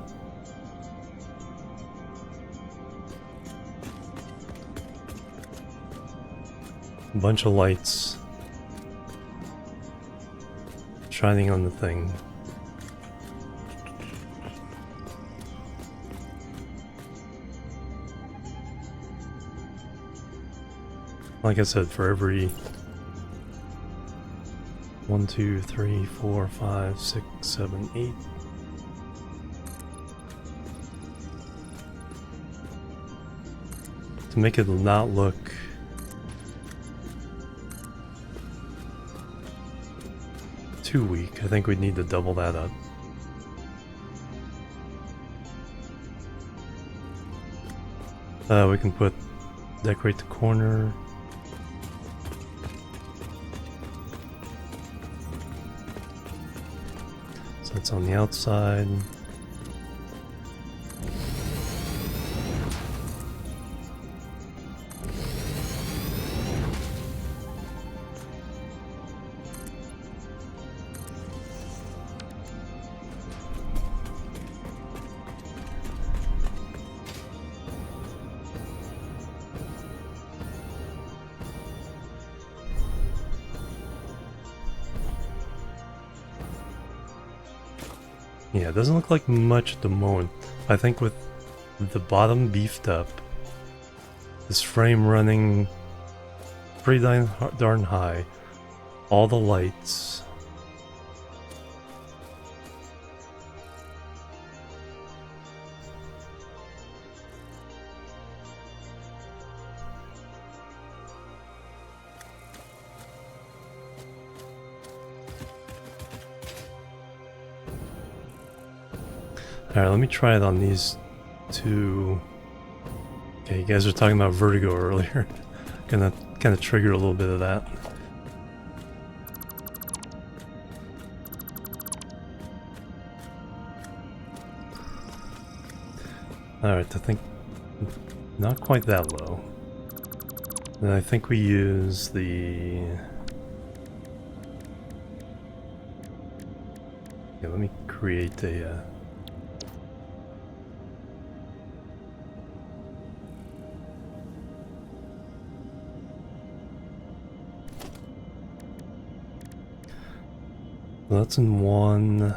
a bunch of lights shining on the thing. Like I said, for every 1, 2, 3, 4, 5, 6, 7, 8. To make it not look too weak, I think we'd need to double that up. We can decorate the corner. So it's on the outside. Yeah, it doesn't look like much at the moment. I think with the bottom beefed up, this frame running pretty darn high, all the lights, alright, let me try it on these two. Okay, you guys were talking about vertigo earlier. Gonna kind of trigger a little bit of that. Alright, I think not quite that low. And I think we use the... Yeah, let me create a... Well, that's in one.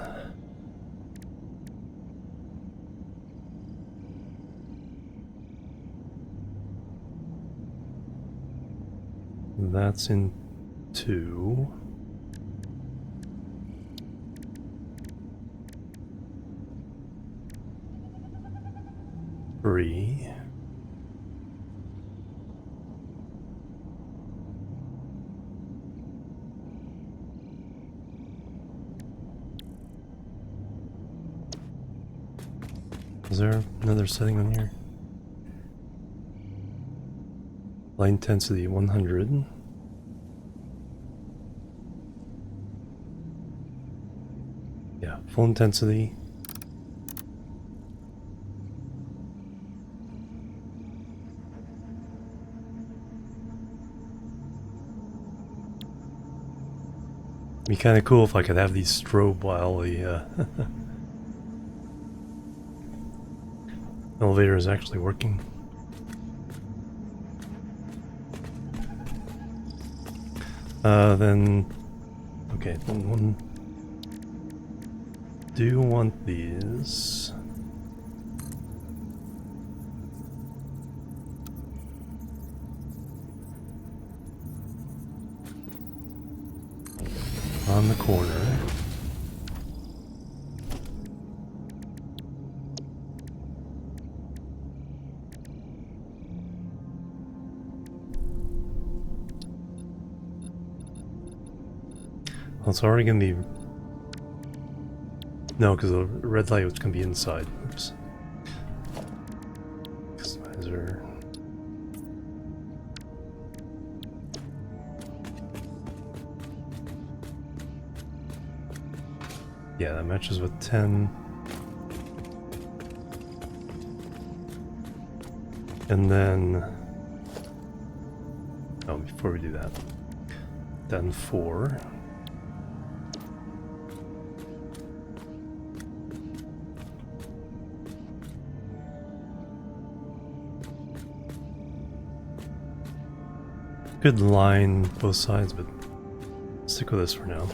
That's in 2. Three. Is there another setting on here? Light intensity 100. Yeah, full intensity. It'd be kind of cool if I could have these strobe while the elevator is actually working. Then, okay, then do want these. On the corner. Well, it's already gonna be... No, because the red light was gonna be inside. Oops. Customizer. Yeah, that matches with 10. And then... Oh, before we do that. Then 4. Good line both sides, but stick with this for now.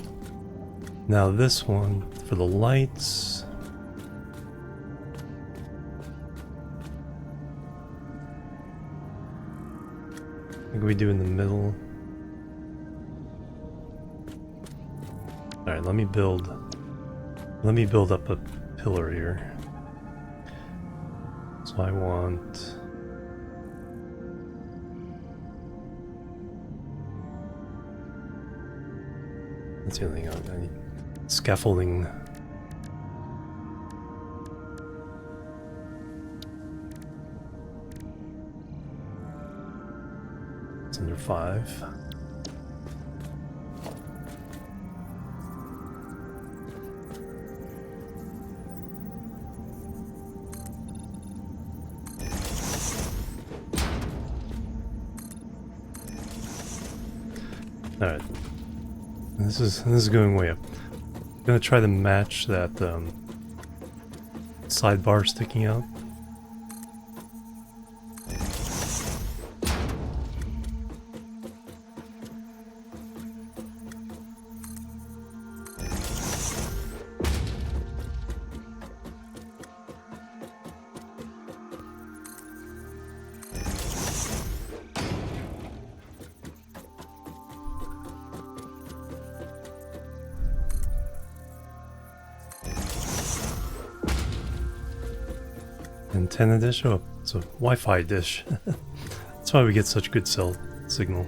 Now this one, for the lights... I think we do in the middle. Alright, let me build up a pillar here. So I want... That's the other thing I need. Scaffolding. It's under 5. All right. This is going way up. I'm gonna try to match that sidebar sticking out. Antenna dish? Oh, it's a Wi-Fi dish. That's why we get such good cell signal.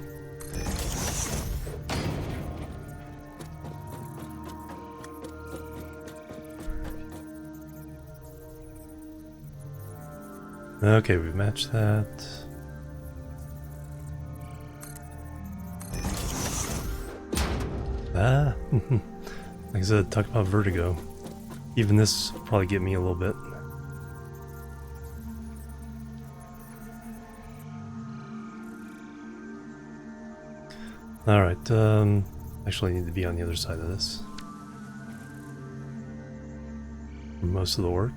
Okay, we've matched that. Ah, like I said, talk about vertigo. Even this will probably get me a little bit. Alright, actually I need to be on the other side of this. For most of the work.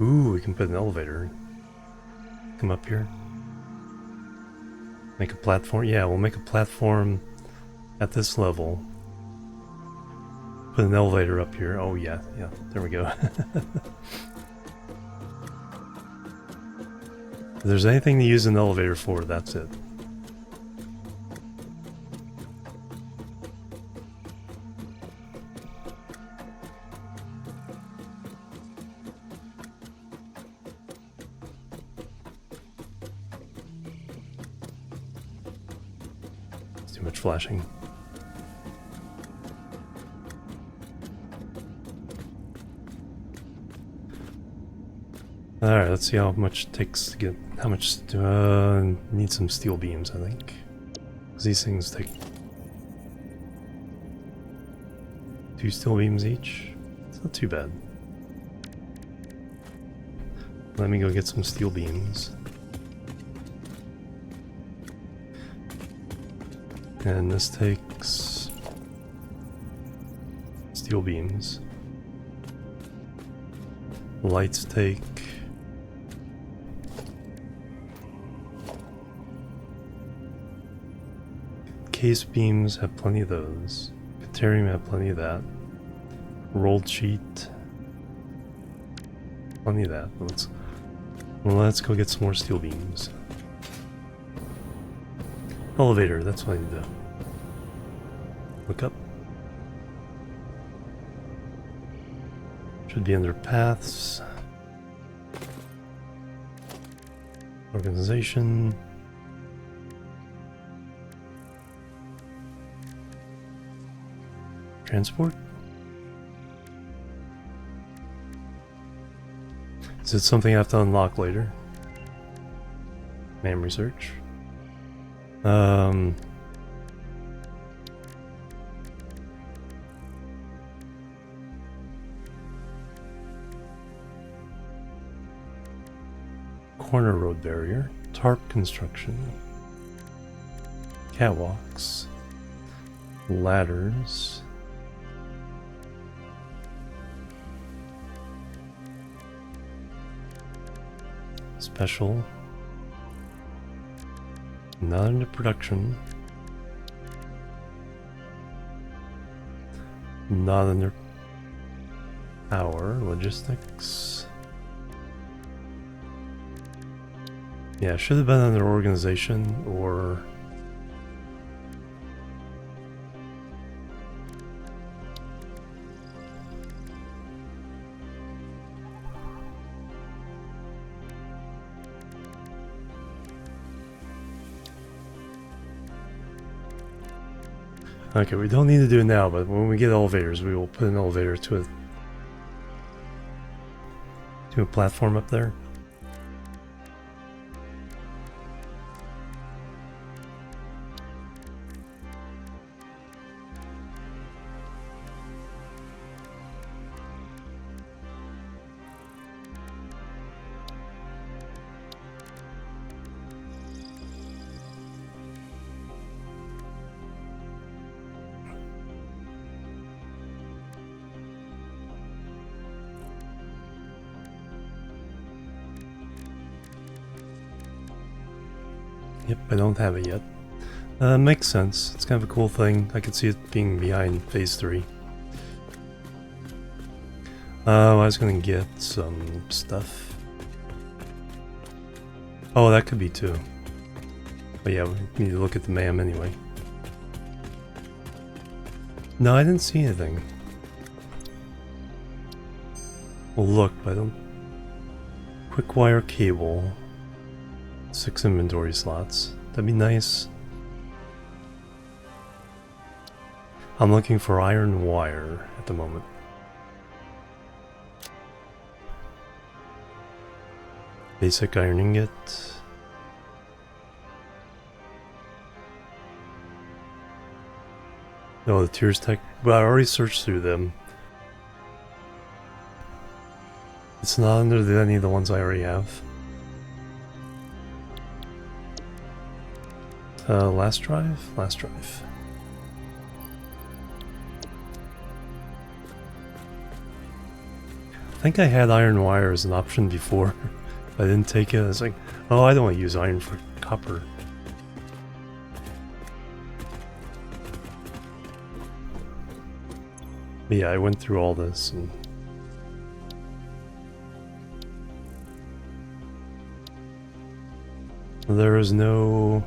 Ooh, we can put an elevator. Come up here. Make a platform. Yeah, we'll make a platform at this level. Put an elevator up here. Oh yeah, yeah, there we go. If there's anything to use an elevator for, that's it. It's too much flashing. Alright, let's see how much it takes to get... How much... need some steel beams, I think. Because these things take... 2 steel beams each? It's not too bad. Let me go get some steel beams. And this takes... steel beams. Lights take... Case beams have plenty of those. Caterium have plenty of that. Rolled sheet. Plenty of that. Let's go get some more steel beams. Elevator, that's what I need to look up. Should be under paths. Organization. Transport? Is it something I have to unlock later? MAM research. Corner road barrier. Tarp construction. Catwalks. Ladders. Special. Not into production. Not under power. Logistics. Yeah, should have been under organization or... Okay, we don't need to do it now, but when we get elevators, we will put an elevator to a platform up there. Yep, I don't have it yet. Makes sense. It's kind of a cool thing. I could see it being behind phase 3. I was gonna get some stuff. Oh, that could be too. But yeah, we need to look at the MAM anyway. No, I didn't see anything. Well, look, but I don't... Quick wire cable. 6 inventory slots. That'd be nice. I'm looking for iron wire at the moment. Basic iron ingot. No, the Tears Tech. Well, I already searched through them. It's not under any of the ones I already have. Last drive? Last drive. I think I had iron wire as an option before. I didn't take it. I was like, oh, I don't want to use iron for copper. But yeah, I went through all this and there is no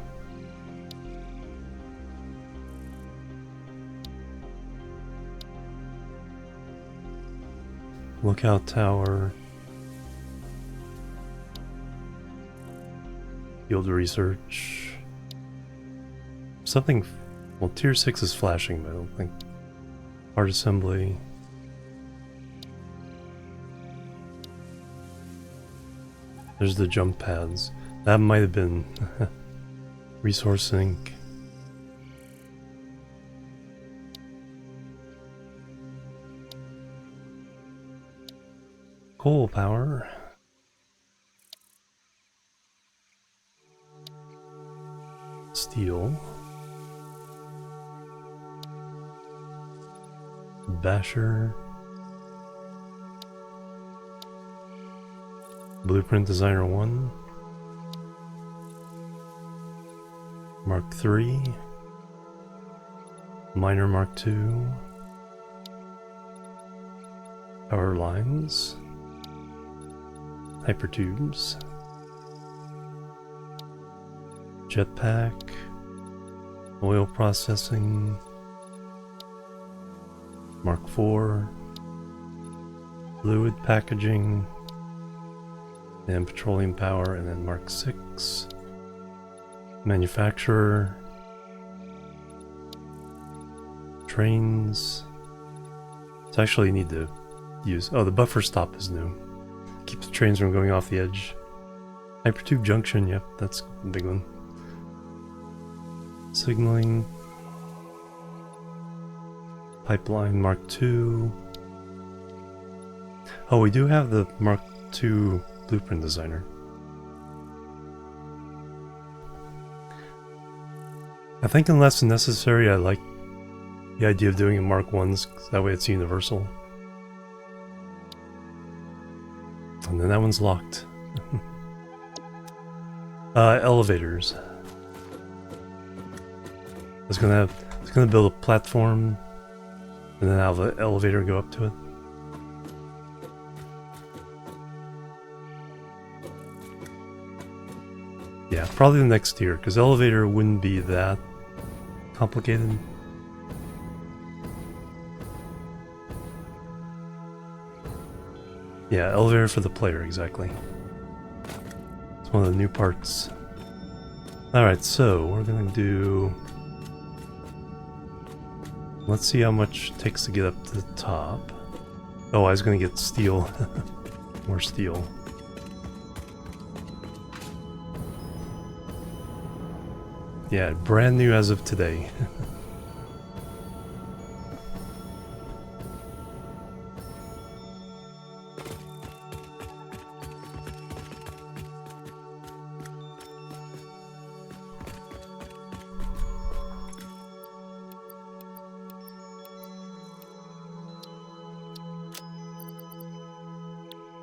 lookout tower, field research, something. Well, tier 6 is flashing, but I don't think. Part assembly. There's the jump pads. That might have been resource sink. Coal power. Steel. Basher. Blueprint Designer 1. Mark 3. Miner Mark 2. Power lines. Hypertubes. Jetpack. Oil processing. Mark 4. Fluid packaging. And petroleum power, and then Mark 6. Manufacturer. Trains. So I actually need to use... Oh, the buffer stop is new. Keeps the trains from going off the edge. Hypertube junction, yep, that's a big one. Signaling. Pipeline Mark 2. Oh, we do have the Mark 2 Blueprint Designer. I think unless necessary, I like the idea of doing it Mark 1s, 'cause that way it's universal. And then that one's locked. Elevators. I was gonna build a platform and then have an elevator go up to it. Yeah, probably the next tier, because elevator wouldn't be that complicated. Yeah, elevator for the player, exactly. It's one of the new parts. Alright, so we're gonna do... Let's see how much it takes to get up to the top. Oh, I was gonna get steel. More steel. Yeah, brand new as of today.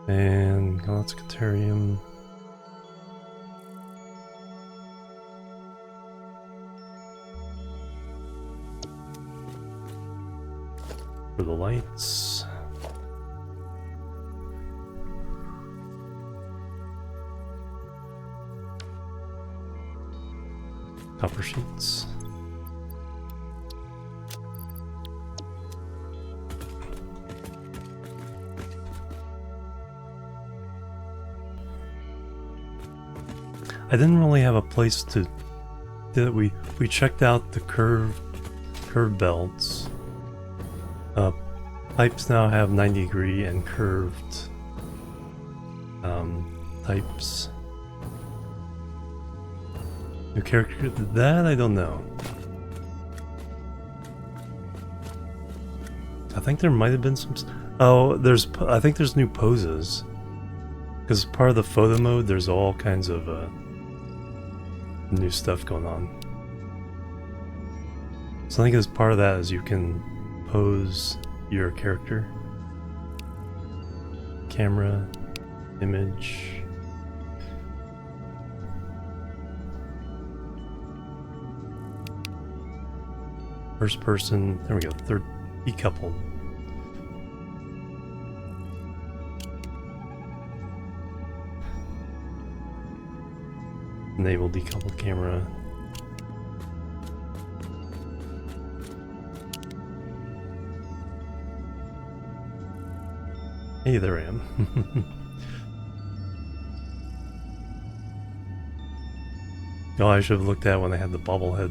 And Galacticarium. For the lights. Copper sheets. I didn't really have a place to... We checked out the curved belts. Pipes now have 90-degree and curved types. New character, that I don't know. I think there might have been some... Oh, I think there's new poses. Because part of the photo mode, there's all kinds of new stuff going on. So I think as part of that is you can pose your character. Camera, image. First person, there we go, third decoupled. Enable decoupled camera. Hey, there I am. Oh, I should have looked at it when I had the bobblehead.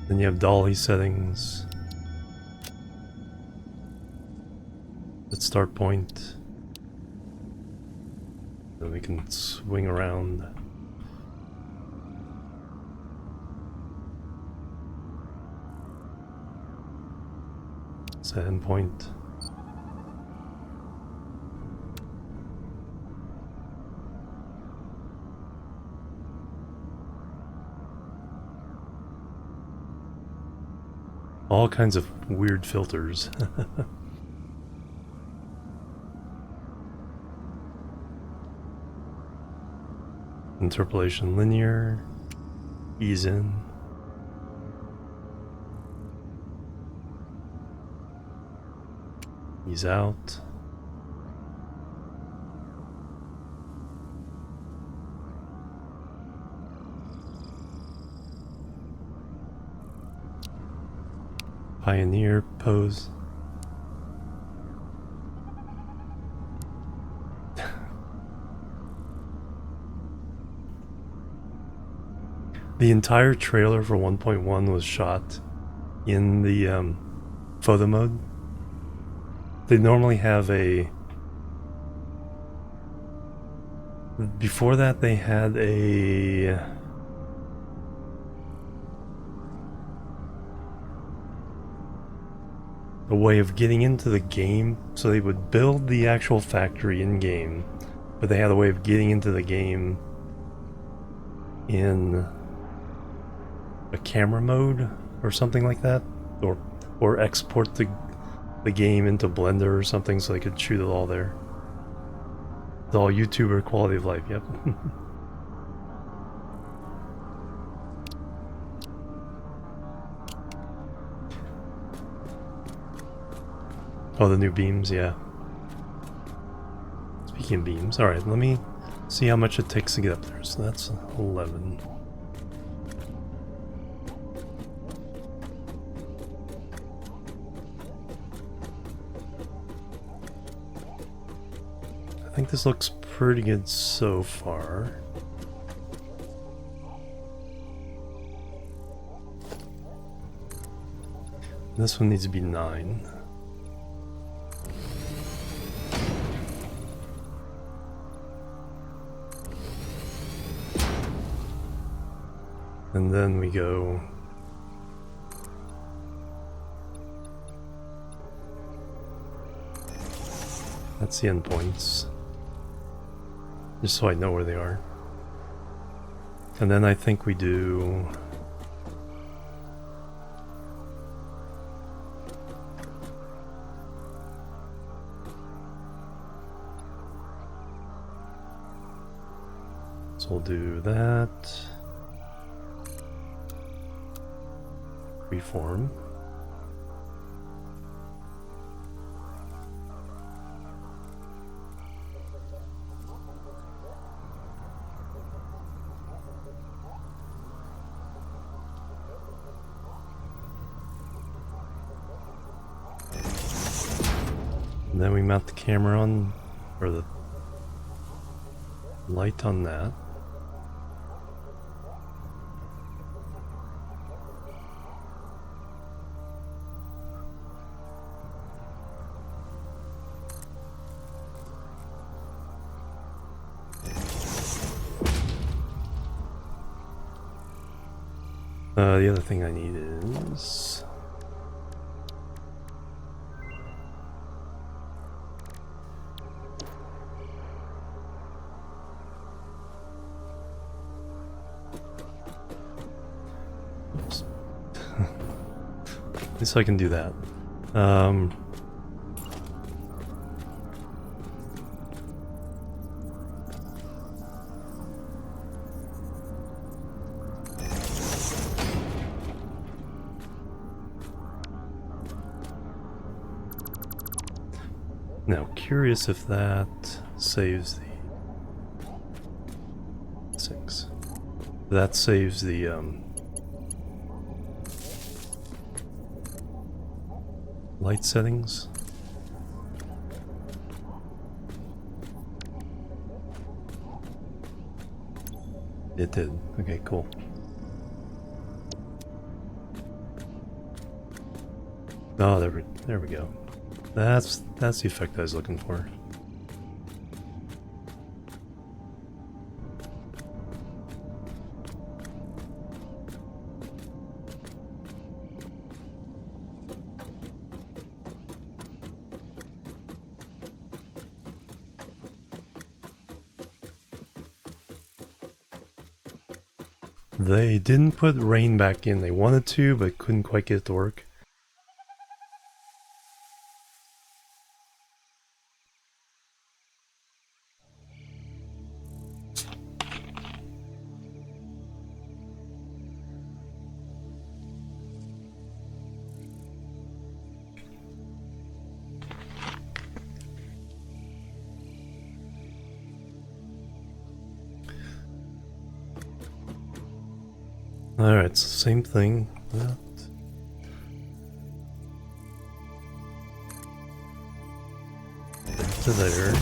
Then you have dolly settings. At start point. Then we can swing around. Set endpoint. All kinds of weird filters. Interpolation linear, ease in. Ease out. Pioneer pose. The entire trailer for 1.1 was shot in the photo mode. They normally have a... Before that they had a way of getting into the game, so they would build the actual factory in game, but they had a way of getting into the game in a camera mode or something like that, or export the game into Blender or something so they could shoot it all there. It's all YouTuber quality of life, yep. Oh, the new beams, yeah. Speaking of beams, alright, let me see how much it takes to get up there. So that's 11. I think this looks pretty good so far. This one needs to be 9. And then we go... That's the endpoints. Just so I know where they are. And then I think we do... So we'll do that. Reform. And then we mount the camera on, or the light on that. The other thing I need is... Oops. At least I can do that. Now, curious if that saves the 6. That saves the light settings. It did. Okay, cool. Oh, there we go. That's the effect I was looking for. They didn't put rain back in. They wanted to, but couldn't quite get it to work. Alright, so same thing. That. To there.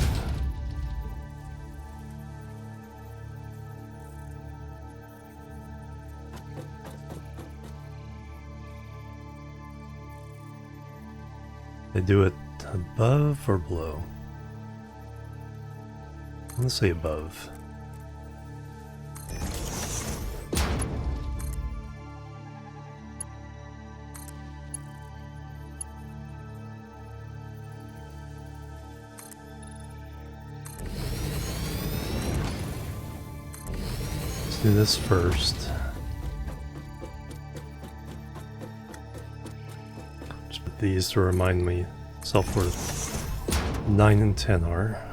They do it above or below? Let's say above. Do this first. Just put these to remind myself where 9 and 10 are.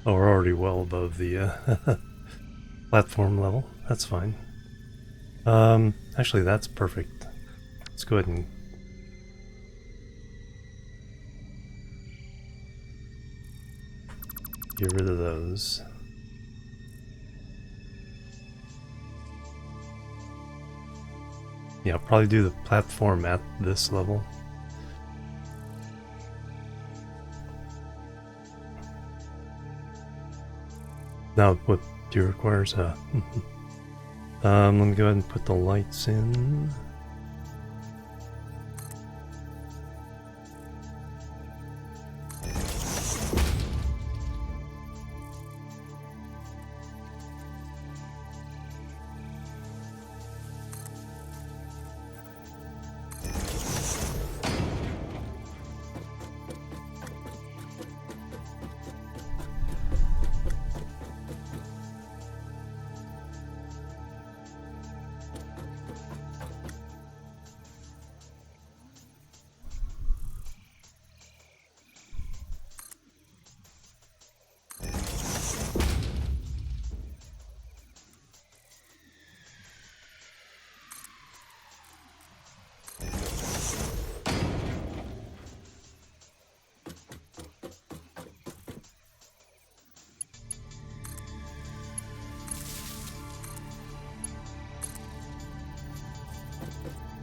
Oh, we're already well above the platform level. That's fine. Actually, that's perfect. Let's go ahead and get rid of those. Yeah, I'll probably do the platform at this level. Now, what do you requires? Let me go ahead and put the lights in.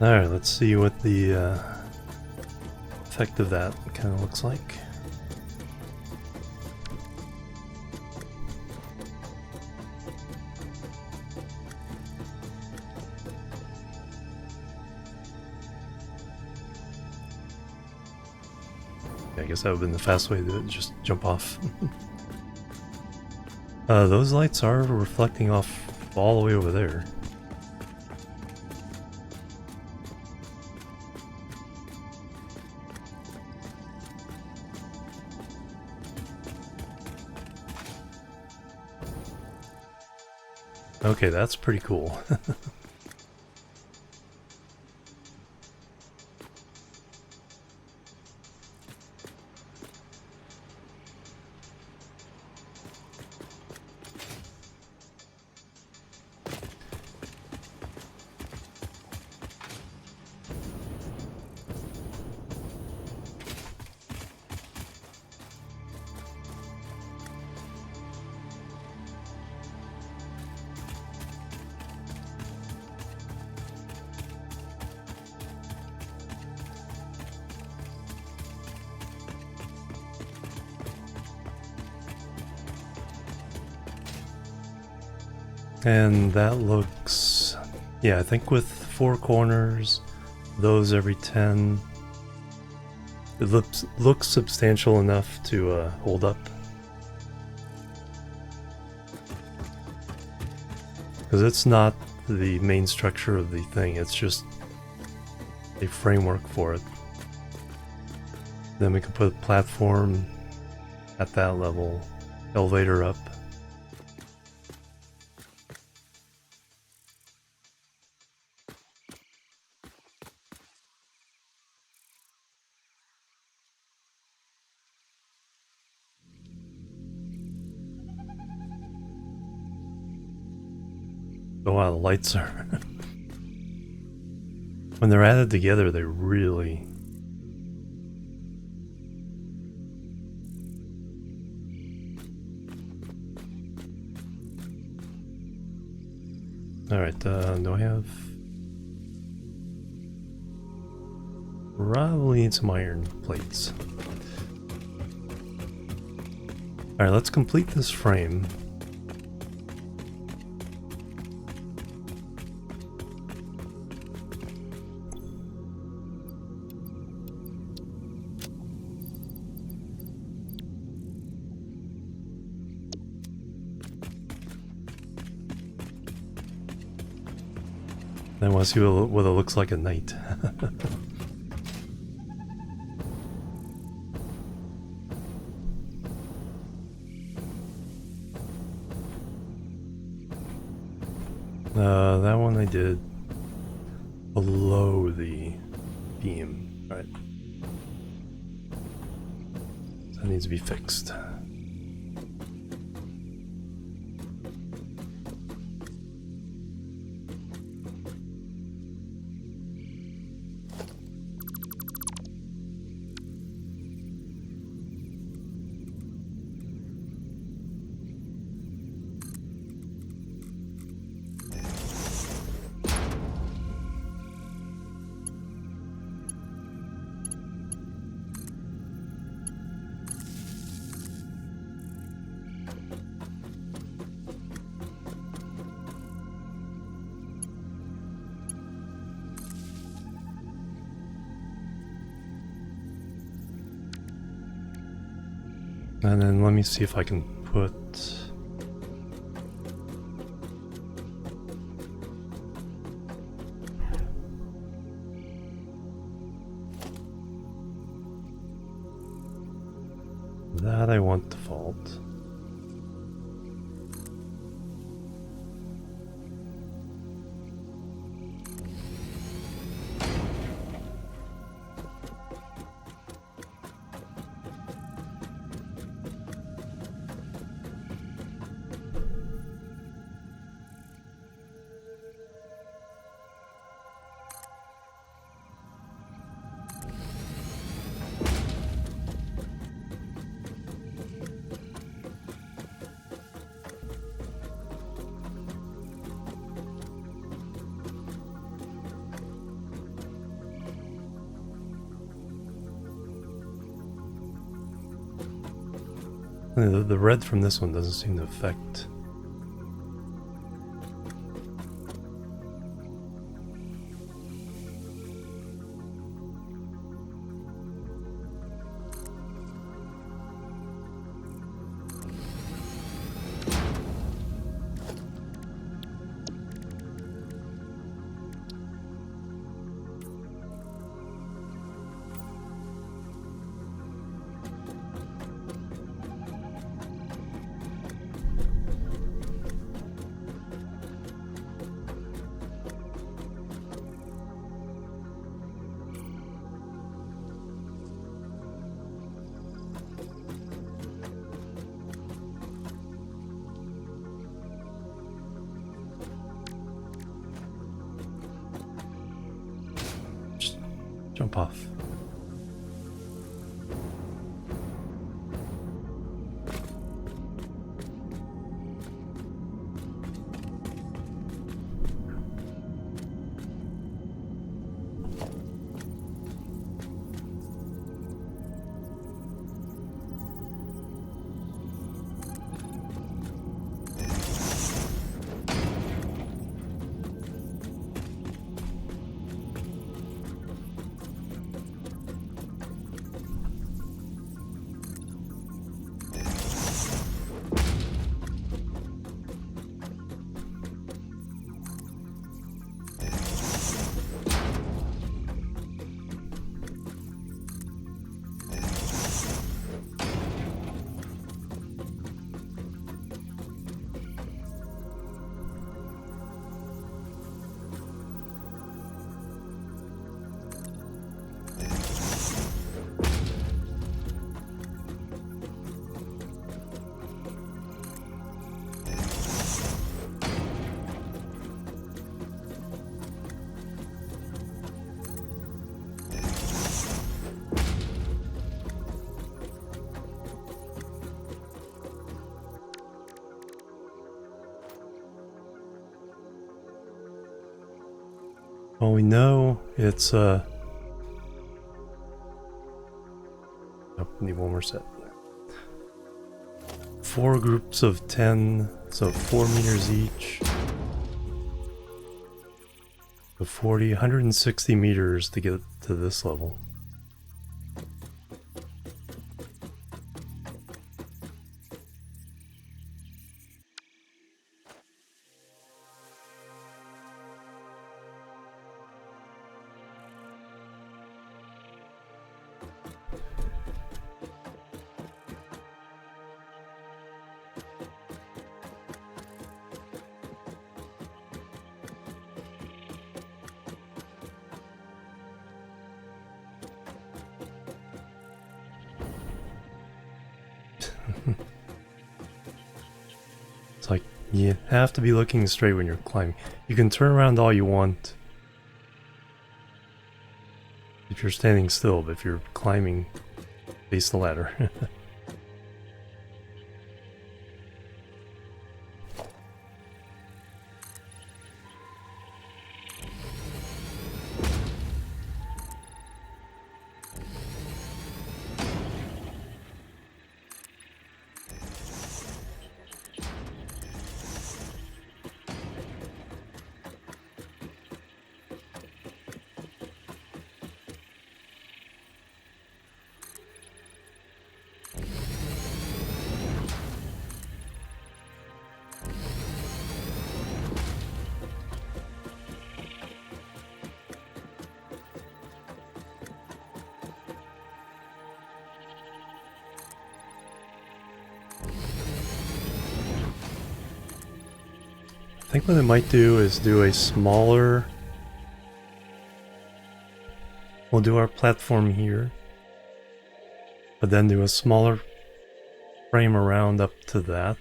Alright, let's see what the effect of that kind of looks like. I guess that would have been the fast way to do it, just jump off. Those lights are reflecting off all the way over there. Okay, that's pretty cool. And that looks, yeah, I think with 4 corners, those every 10, it looks substantial enough to hold up. Because it's not the main structure of the thing, it's just a framework for it. Then we can put a platform at that level, elevator up. Oh wow, the lights are... when they're added together, they really... Alright, do I have... Probably need some iron plates. Alright, let's complete this frame. I want to see what it looks like at night. That one I did below the beam. Right. That needs to be fixed. And then let me see if I can put... that I want default. The red from this one doesn't seem to affect. Jump off. Well, we know it's oh, need one more set. 4 groups of 10, so 4 meters each. So 40, 160 meters to get to this level. It's like, you have to be looking straight when you're climbing. You can turn around all you want if you're standing still, but if you're climbing, face the ladder. I think what I might do is do a smaller... We'll do our platform here, but then do a smaller frame around up to that.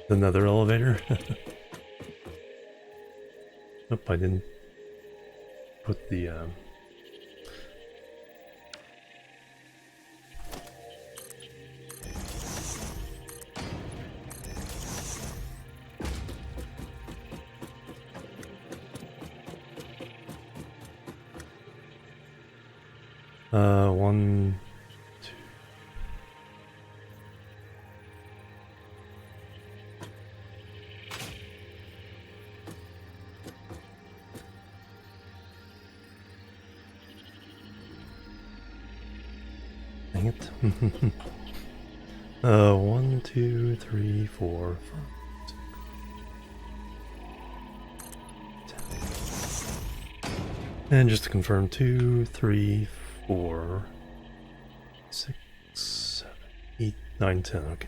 Another elevator. Nope, I didn't put the... 1, 2. Dang it. 1, 2, 3, 4, 5, 10. And just to confirm, 2, 3, 4, 6, 7, 8, 9, 10, okay.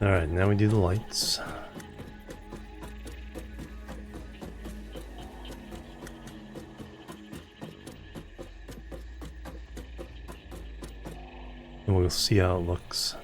Alright, now we do the lights. And we'll see how it looks.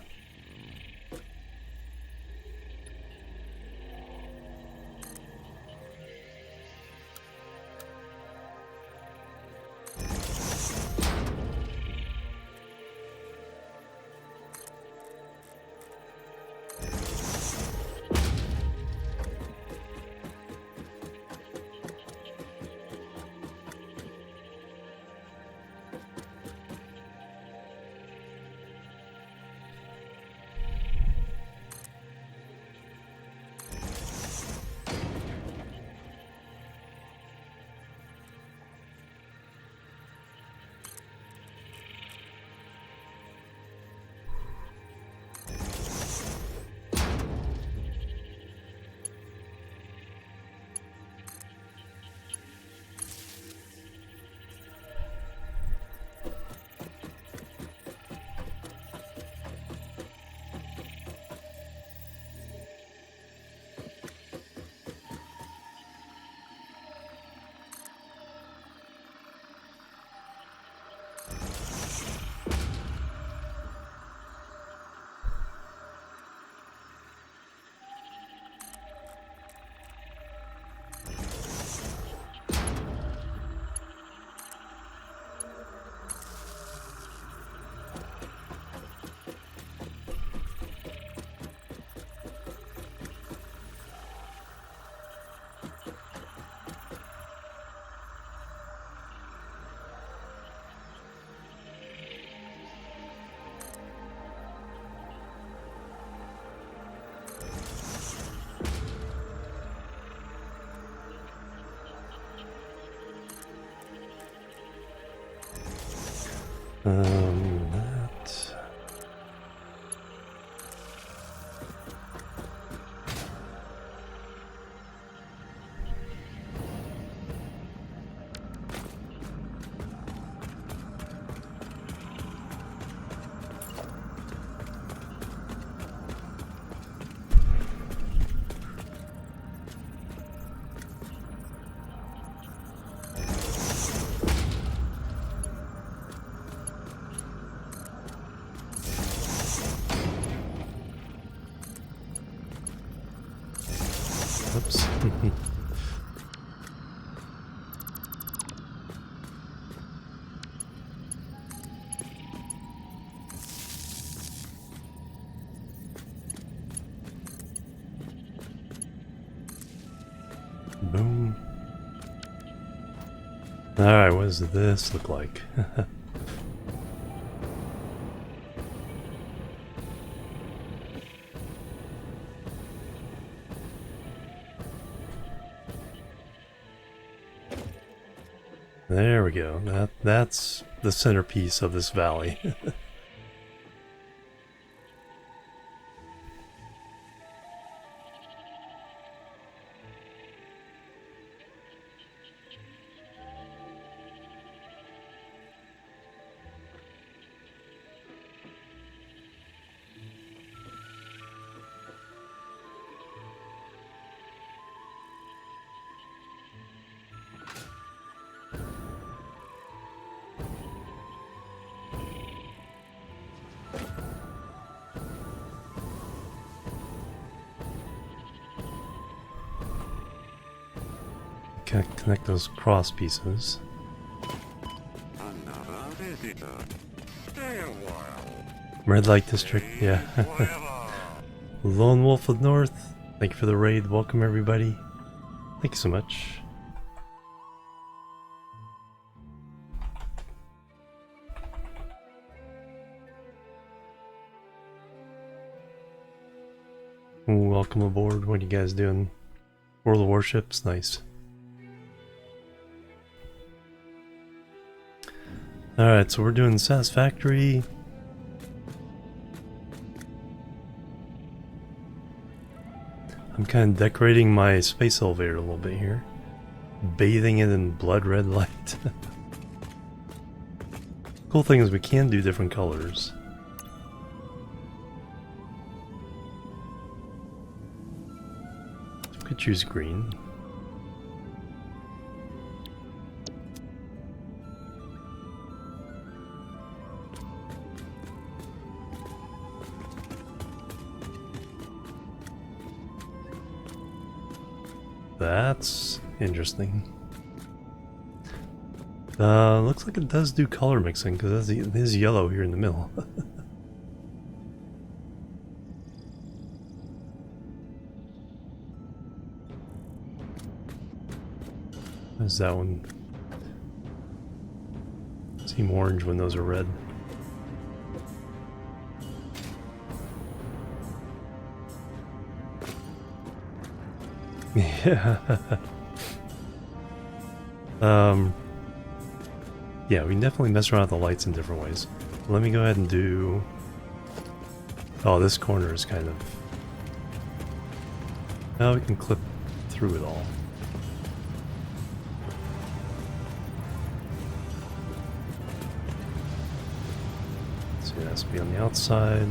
That. Oops. Boom. Alright, what does this look like? There we go. That's the centerpiece of this valley. Connect those cross pieces. Another visitor. Stay a while. Red Light District, yeah. Forever. Lone Wolf of the North, thank you for the raid. Welcome everybody. Thank you so much. Welcome aboard. What are you guys doing? World of Warships? Nice. Alright, so we're doing Satisfactory. I'm kind of decorating my space elevator a little bit here. Bathing it in blood red light. Cool thing is we can do different colors. So we could choose green. That's interesting. Looks like it does do color mixing because it is yellow here in the middle. There's that one. Seem orange when those are red. Yeah. Yeah, we can definitely mess around with the lights in different ways. Let me go ahead and do... Oh, this corner is kind of... Now we can clip through it all. So it has to be on the outside.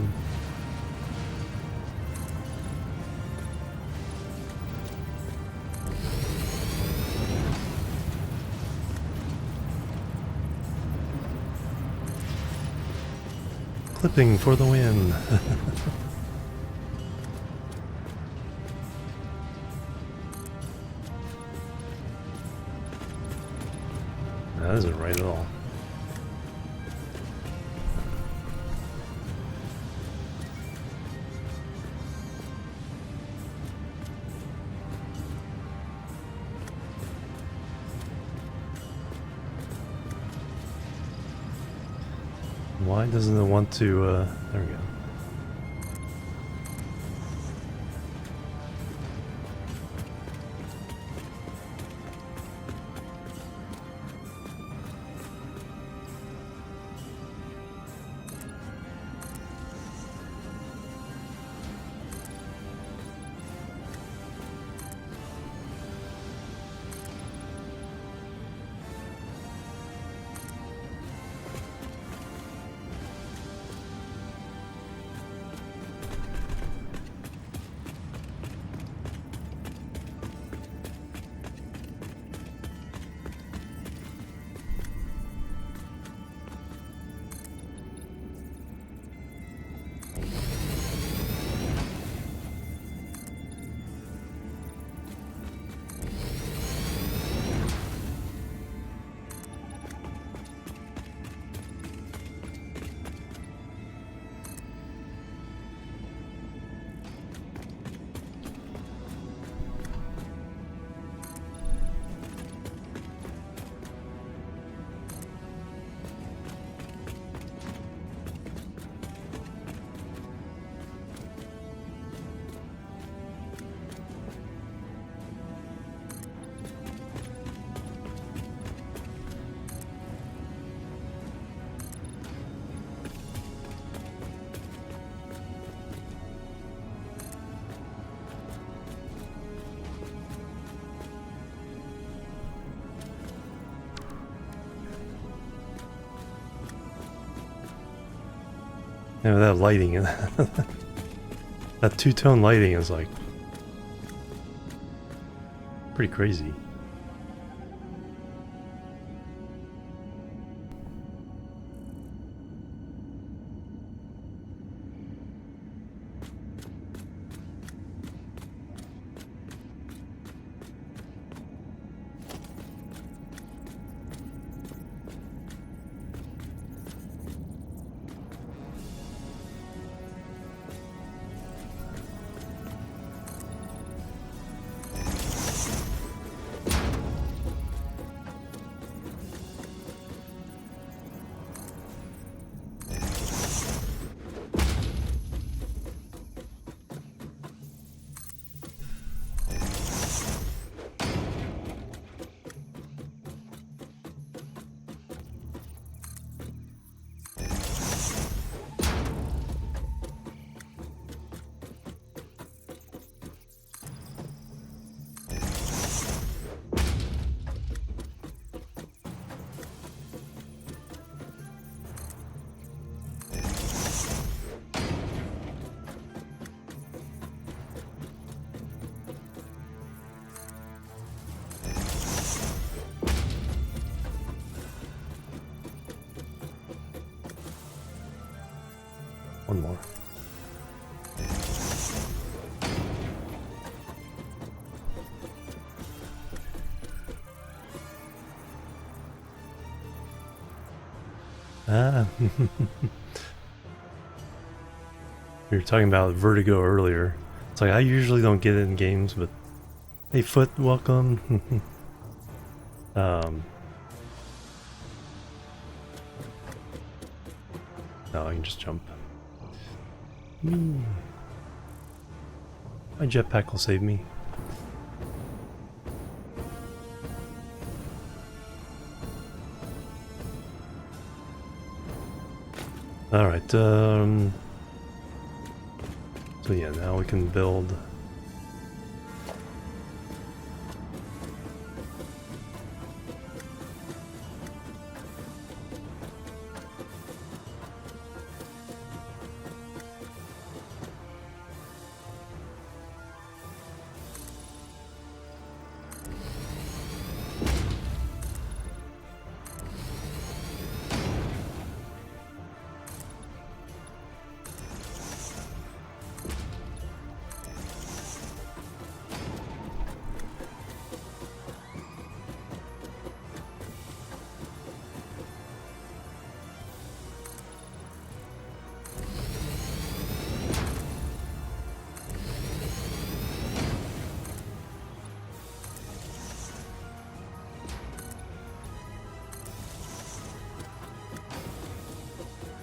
Clipping for the win. That isn't right at all. Why doesn't it want to, there we go. Yeah, that lighting, that two-tone lighting is like pretty crazy. One more. Ah. We were talking about vertigo earlier. It's like I usually don't get it in games, but hey, Foot, welcome. No, I can just jump. My jetpack will save me. Alright, so yeah, now we can build.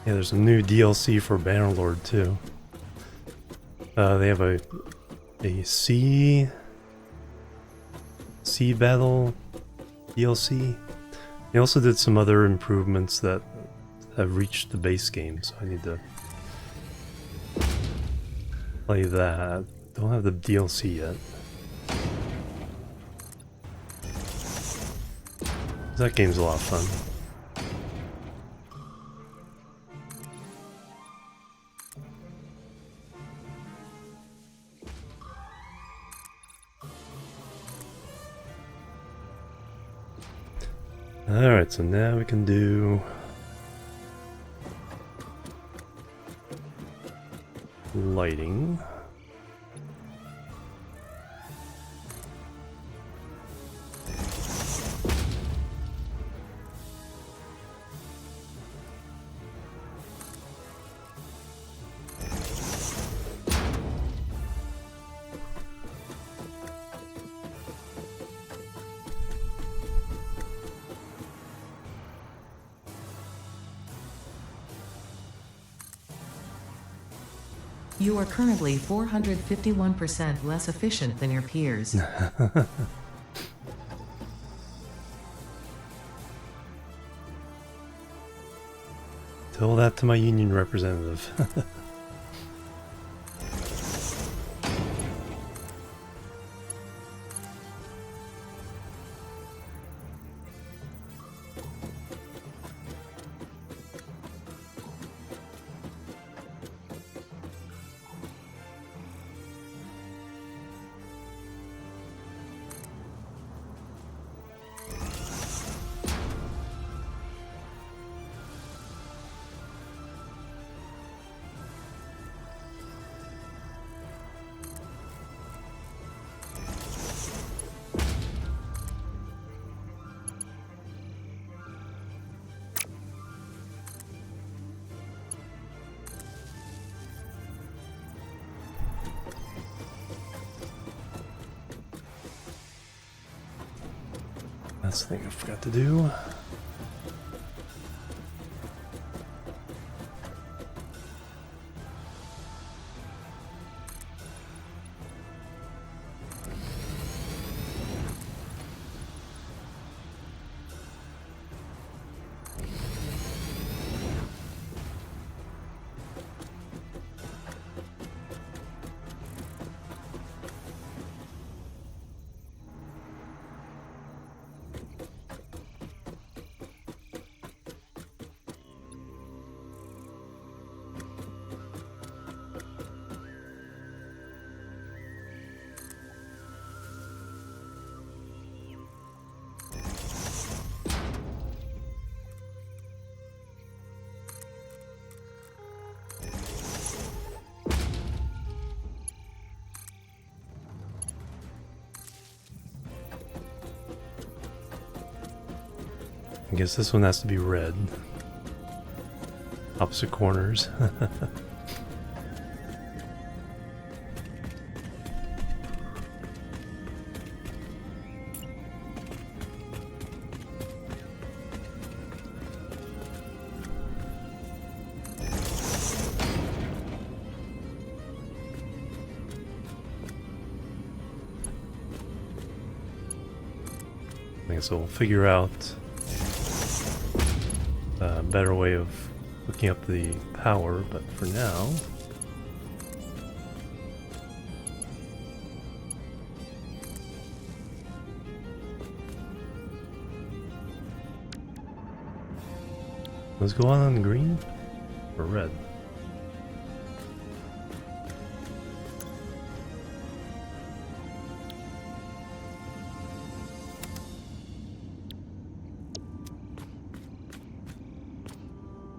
Yeah, there's a new DLC for Bannerlord too. They have a sea battle DLC. They also did some other improvements that have reached the base game, so I need to play that. Don't have the DLC yet. That game's a lot of fun. Alright, so now we can do lighting. You are currently 451% less efficient than your peers. Tell that to my union representative. That's the thing I forgot to do. I guess this one has to be red. Opposite corners. I guess we'll figure out a better way of hooking up the power, but for now, let's go on green or red.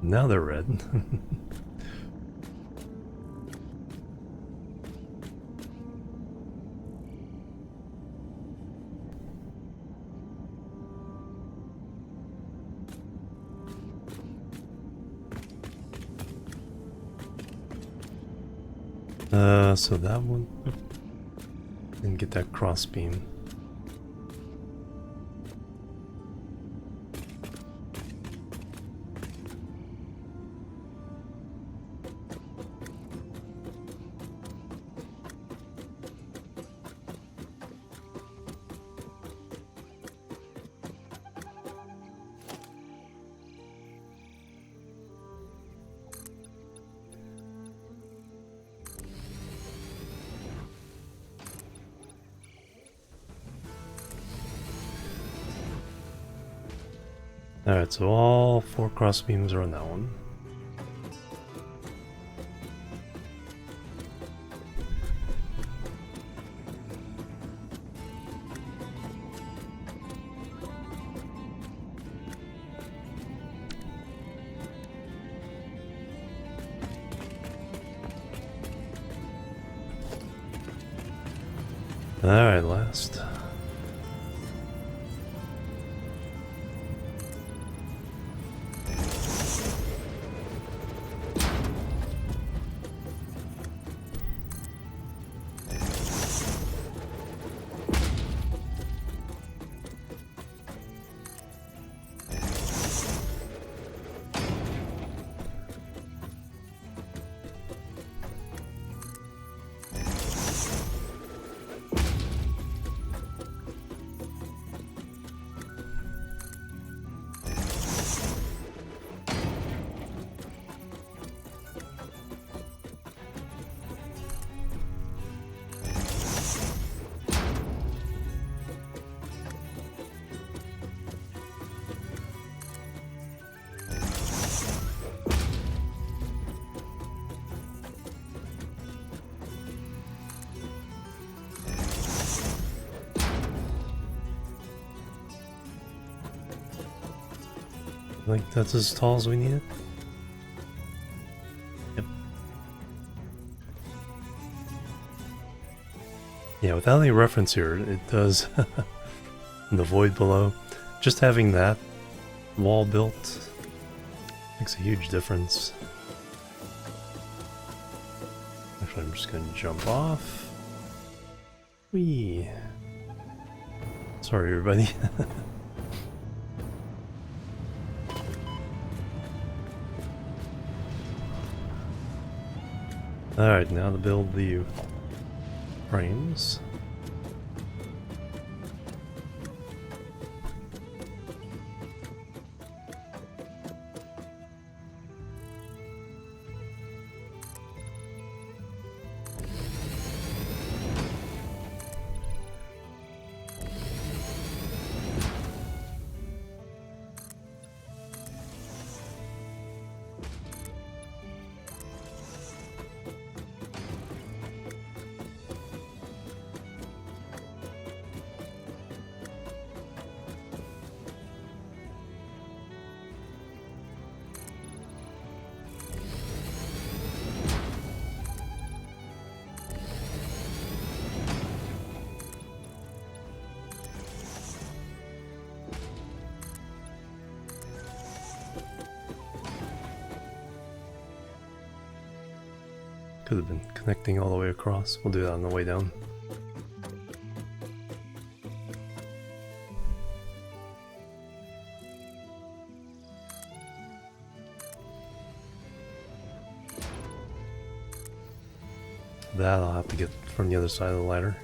Now they're red. So that one didn't get that cross beam. Alright, so all 4 cross beams are on that one. Alright, last. I think that's as tall as we need it. Yep. Yeah, without any reference here, it does the void below. Just having that wall built makes a huge difference. Actually, I'm just gonna jump off. Whee! Sorry, everybody. Alright, now to build the frames. Could have been connecting all the way across. We'll do that on the way down. That I'll have to get from the other side of the ladder.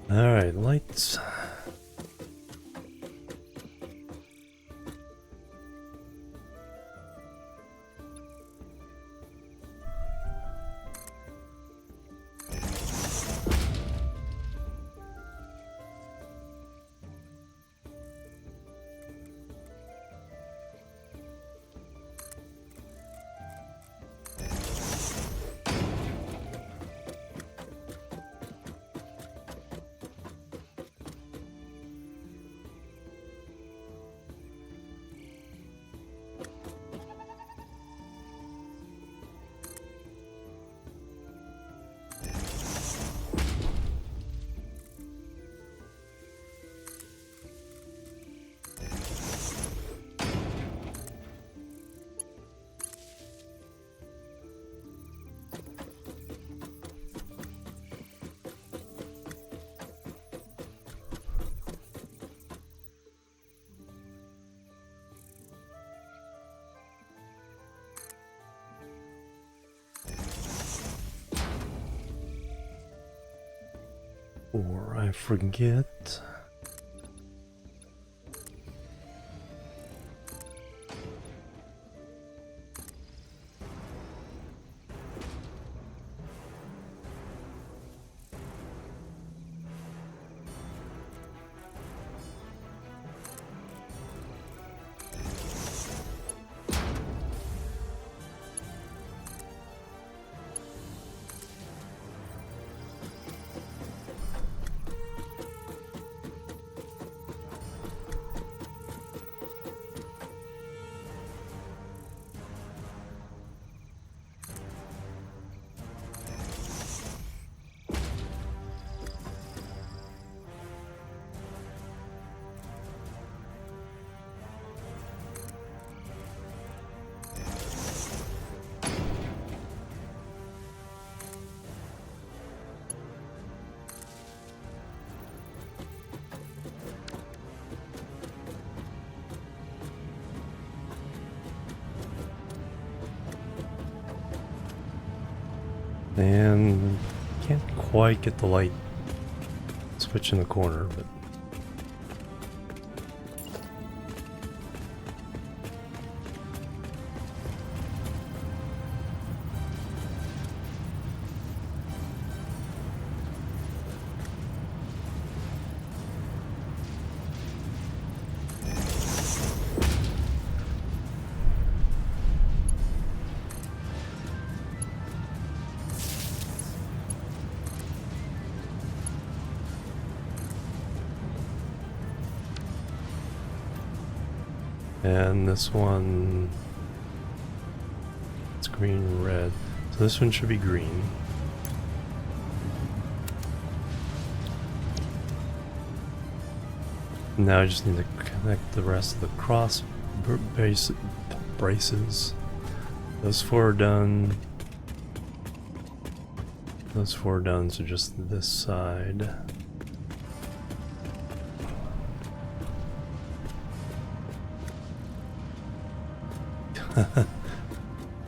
Alright, lights. Or I forget. And can't quite get the light switch in the corner, but and this one, it's green, red. So this one should be green. Now I just need to connect the rest of the cross braces. Those 4 are done. Those 4 are done, so just this side.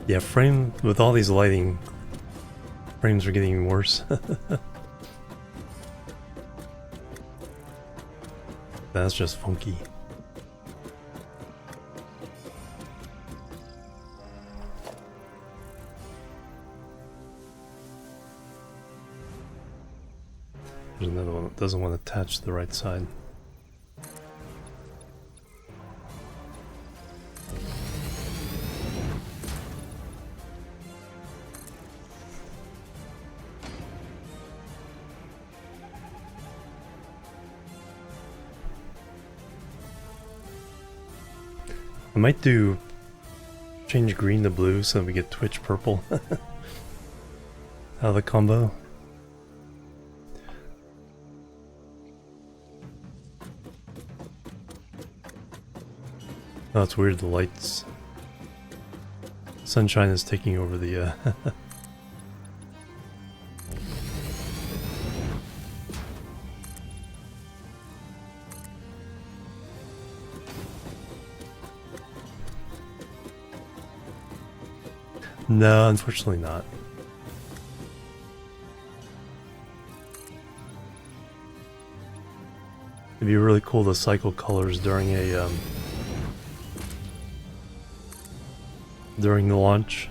Yeah, frame with all these lighting, frames are getting worse. That's just funky. There's another one that doesn't want to attach to the right side. I might do change green to blue so we get Twitch purple out of the combo. Oh, it's weird, the lights. Sunshine is taking over the No, unfortunately not. It'd be really cool to cycle colors during a during the launch.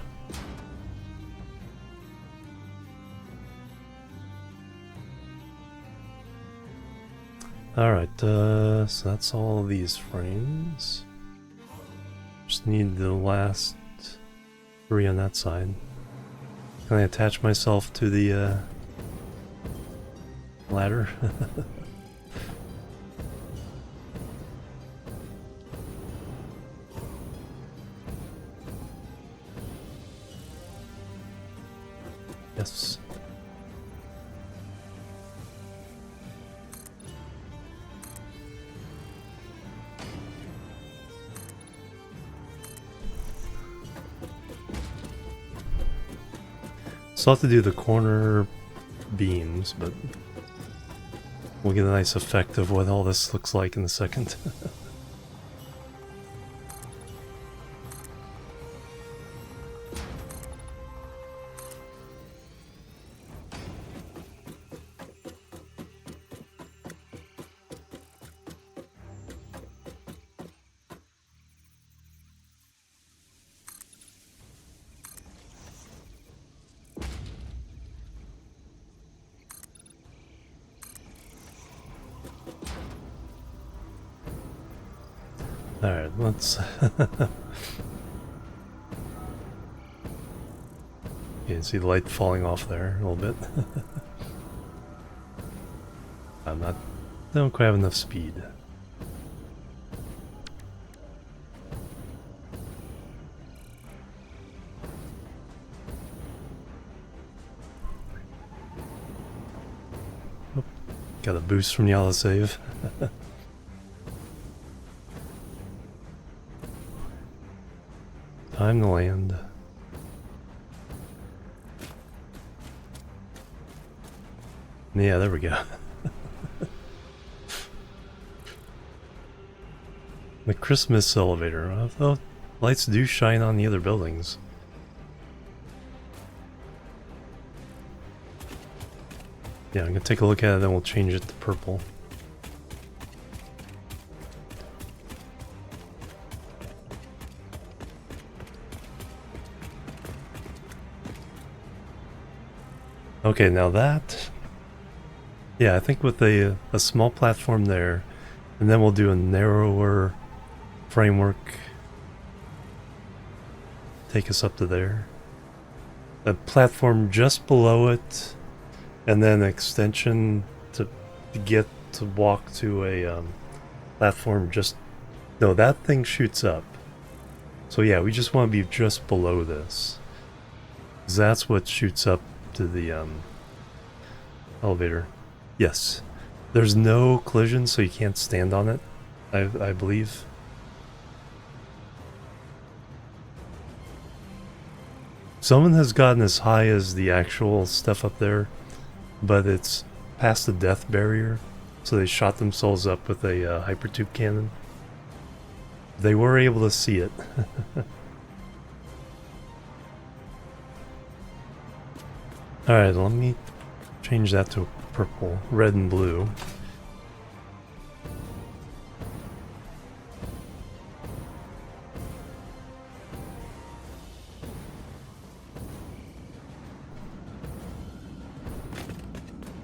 Alright, so that's all of these frames. Just need the last 3 on that side. Can I attach myself to the ladder? Yes. Still have to do the corner beams, but we'll get a nice effect of what all this looks like in a second. Alright, let's... You can see the light falling off there a little bit. Don't quite have enough speed. Oh, got a boost from the autosave. Time to land. Yeah, there we go. The Christmas elevator. Oh, lights do shine on the other buildings. Yeah, I'm gonna take a look at it, then we'll change it to purple. Okay, now that... Yeah, I think with a small platform there, and then we'll do a narrower framework. Take us up to there. A platform just below it, and then an extension to get to walk to a platform just... No, that thing shoots up. So yeah, we just want to be just below this. 'Cause that's what shoots up to the elevator. Yes. There's no collision, so you can't stand on it. I believe. Someone has gotten as high as the actual stuff up there, but it's past the death barrier, so they shot themselves up with a hypertube cannon. They were able to see it. Alright, let me change that to purple, red and blue.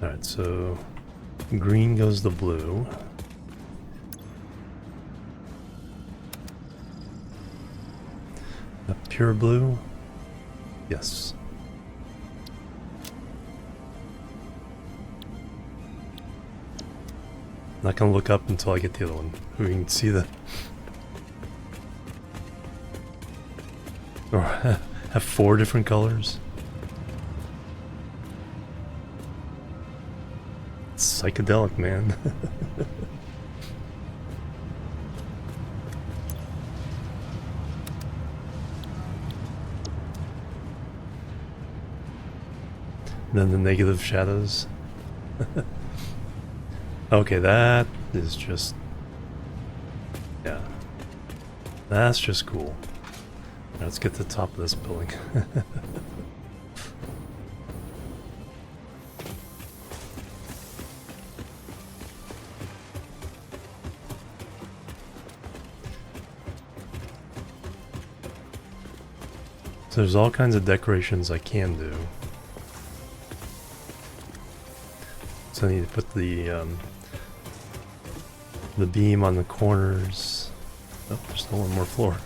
Alright, so green goes to blue. A pure blue? Yes. Not gonna look up until I get the other one. We can see the... Or have 4 different colors. It's psychedelic, man. Then the negative shadows. Okay, that is just... yeah. That's just cool. Let's get to the top of this building. So there's all kinds of decorations I can do. So I need to put the beam on the corners. Oh, there's still one more floor.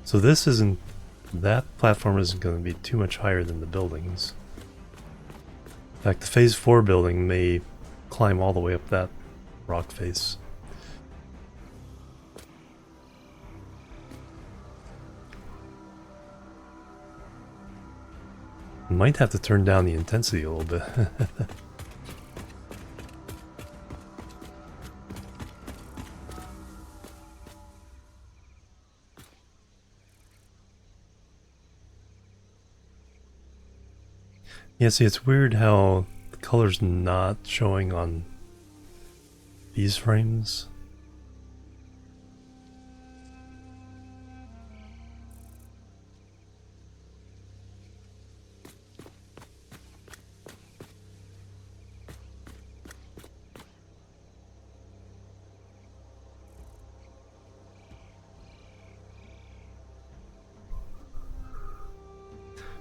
So this isn't... that platform isn't going to be too much higher than the buildings. In fact, the Phase 4 building may climb all the way up that rock face. Might have to turn down the intensity a little bit. Yeah, see, it's weird how the color's not showing on these frames.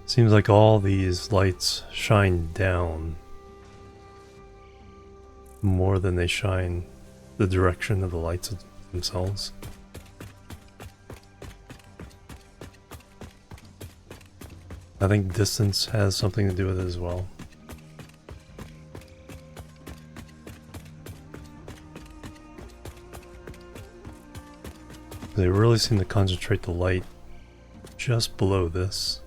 Seems like all these lights shine down more than they shine the direction of the lights themselves. I think distance has something to do with it as well. They really seem to concentrate the light just below this.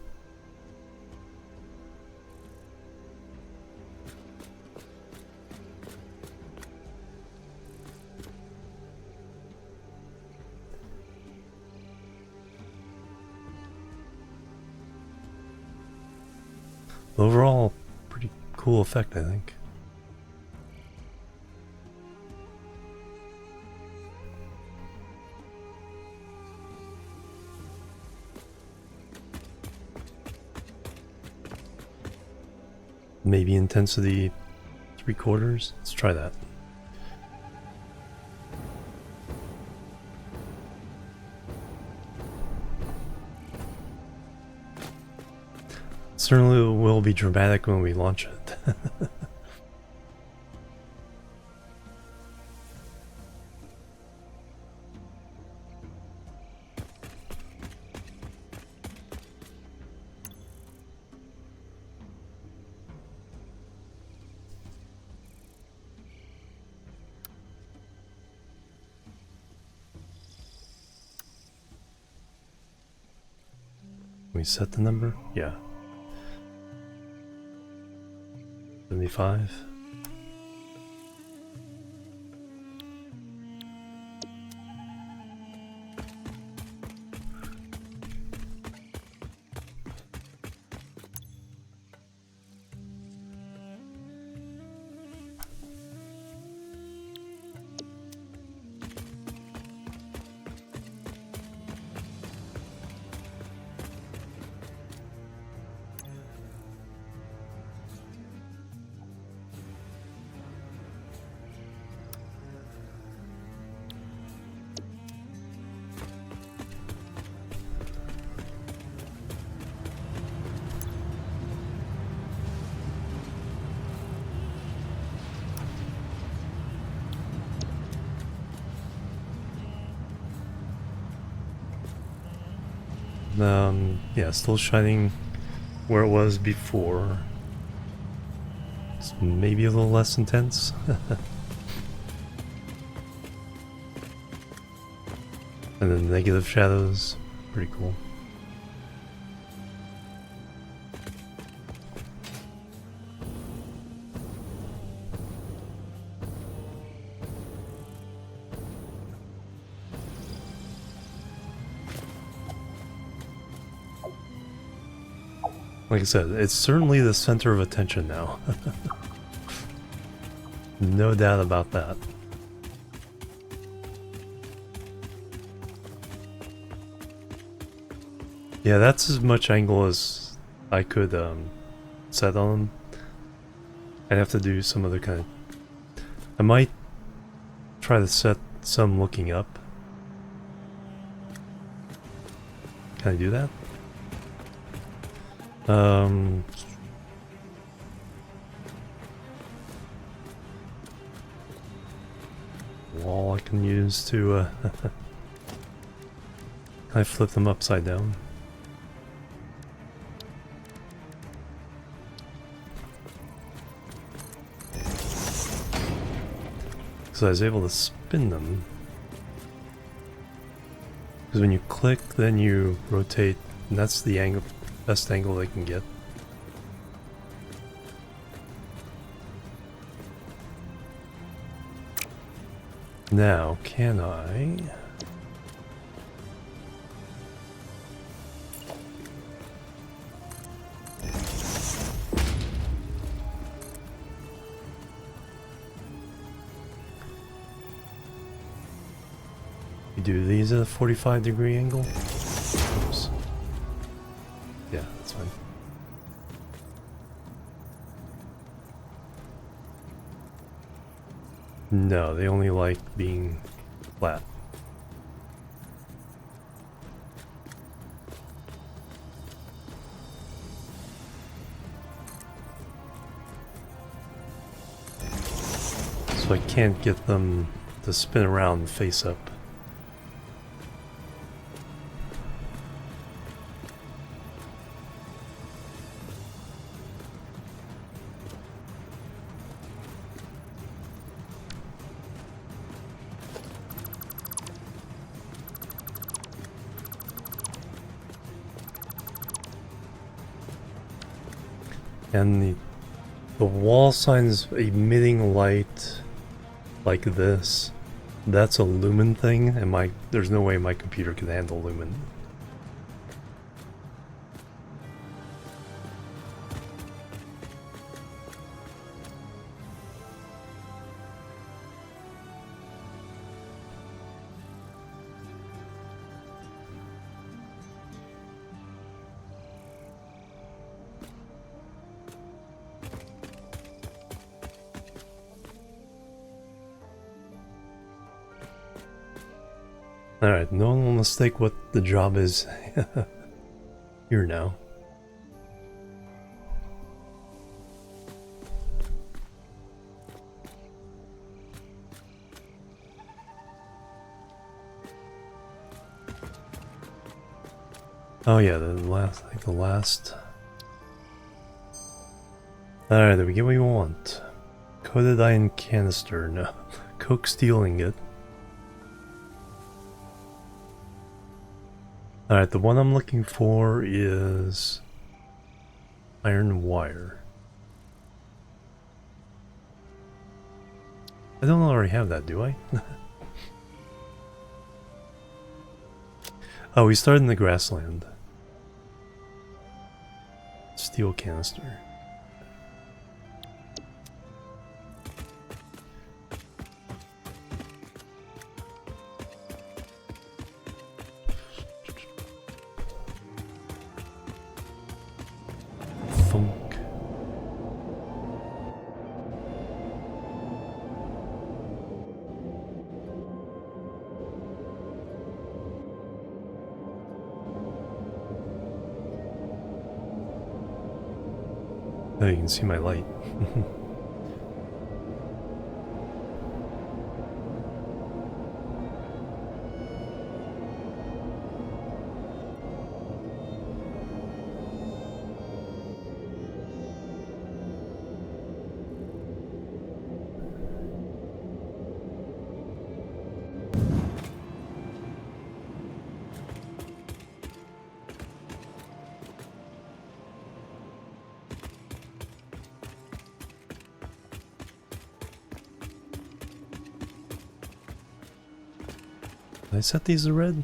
Overall, pretty cool effect, I think. Maybe intensity 3/4. Let's try that. Certainly will be dramatic when we launch it. We set the number? Yeah. 75. Yeah, still shining where it was before. It's maybe a little less intense. And then negative shadows, pretty cool. Like I said, it's certainly the center of attention now. No doubt about that. Yeah, that's as much angle as I could set on them. I'd have to do some other kind of... I might try to set some looking up. Can I do that? Wall I can use to I flip them upside down. So I was able to spin them. Because when you click, then you rotate, and that's the angle, best angle they can get. Now, can I... You do these at a 45-degree angle? Oops. Yeah, that's fine. No, they only like being flat. So I can't get them to spin around face up. And the wall signs emitting light like this. That's a lumen thing, and there's no way my computer can handle lumen. Alright, no one will mistake what the job is here now. Oh yeah, I think the last... Alright, did we get what we want? Coated iron canister, no. Coke steel ingot. Alright, the one I'm looking for is iron wire. I don't already have that, do I? Oh, we started in the grassland. Steel canister. Funk. Oh, you can see my light. I set these to red?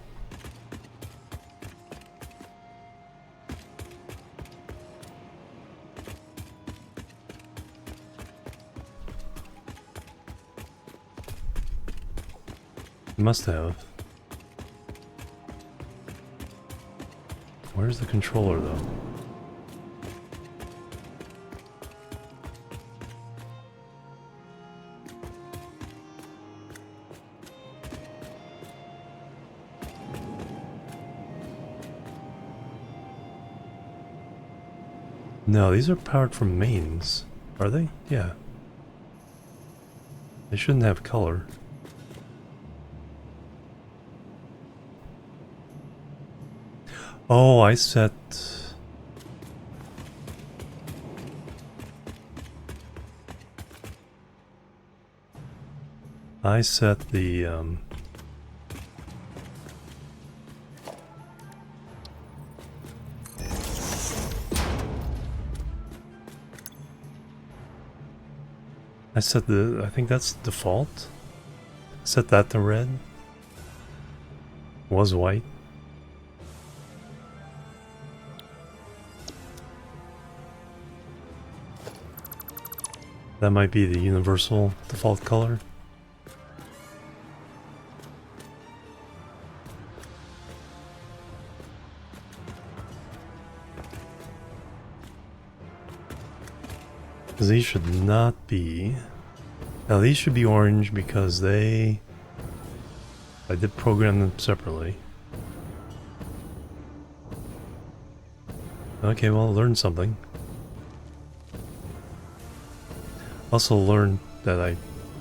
Must have. Where's the controller though? No, these are powered from mains. Are they? Yeah. They shouldn't have color. Oh, I set... I set the, I set the... I think that's default. Set that to red. Was white. That might be the universal default color. Because these should not be... Now these should be orange because they... I did program them separately. Okay, well, learned something. Also learned that I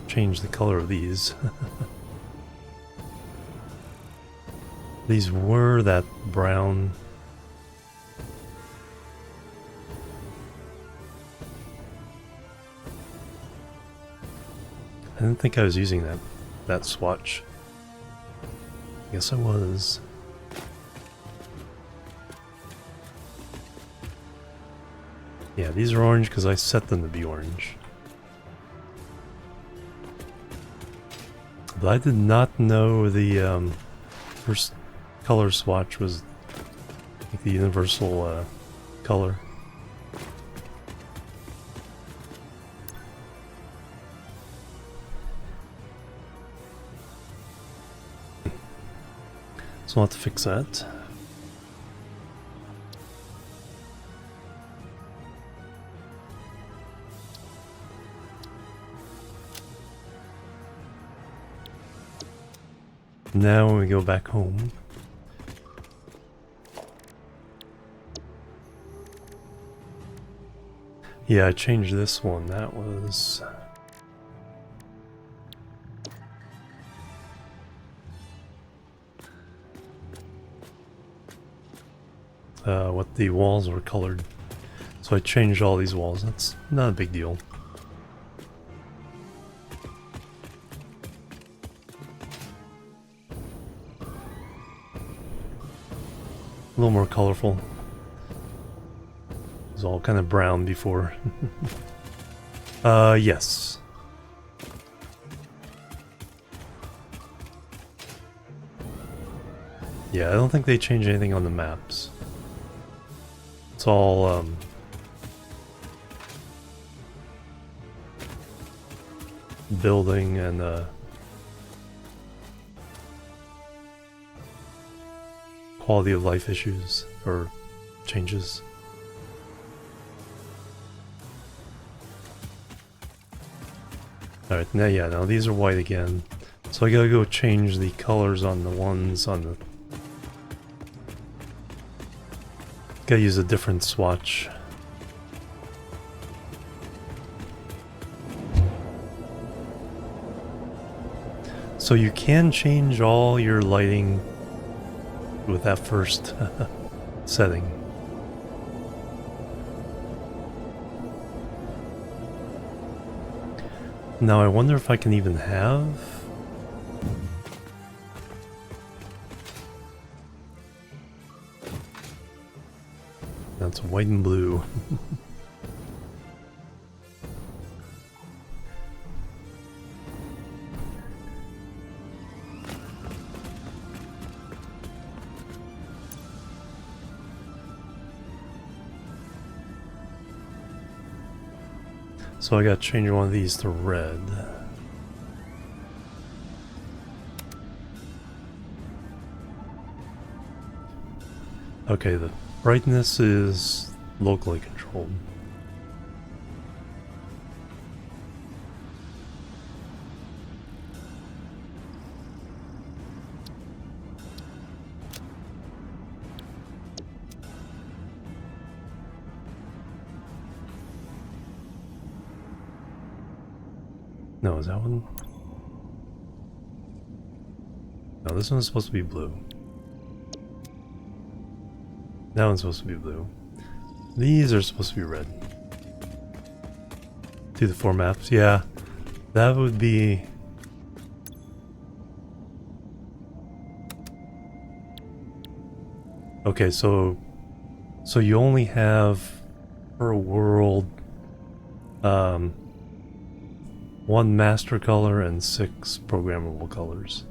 changed the color of these. These were that brown. I didn't think I was using that swatch. Guess I was. Yeah, these are orange because I set them to be orange. But I did not know the first color swatch was like the universal color. So I'll have to fix that. Now when we go back home, yeah, I changed this one. That was what the walls were colored. So I changed all these walls. That's not a big deal. A little more colorful. It was all kind of brown before. Yes. Yeah, I don't think they changed anything on the maps. It's all, building and, quality of life issues or changes. Alright, now yeah, now these are white again. So I gotta go change the colors on the ones on the... Gotta use a different swatch. So you can change all your lighting with that first setting. Now I wonder if I can even have... That's white and blue. So I gotta change one of these to red. Okay, the brightness is locally controlled. No, is that one? No, this one's supposed to be blue. That one's supposed to be blue. These are supposed to be red. Do the 4 maps. Yeah, that would be... Okay, so you only have per world 1 master color and 6 programmable colors.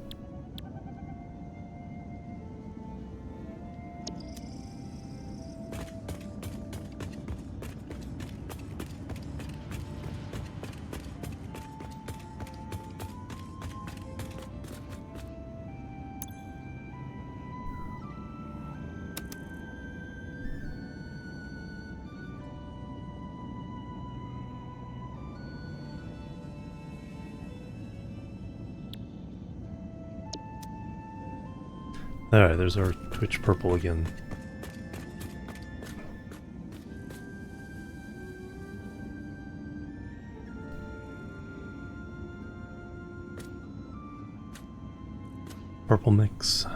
Alright, there's our Twitch purple again. Purple mix.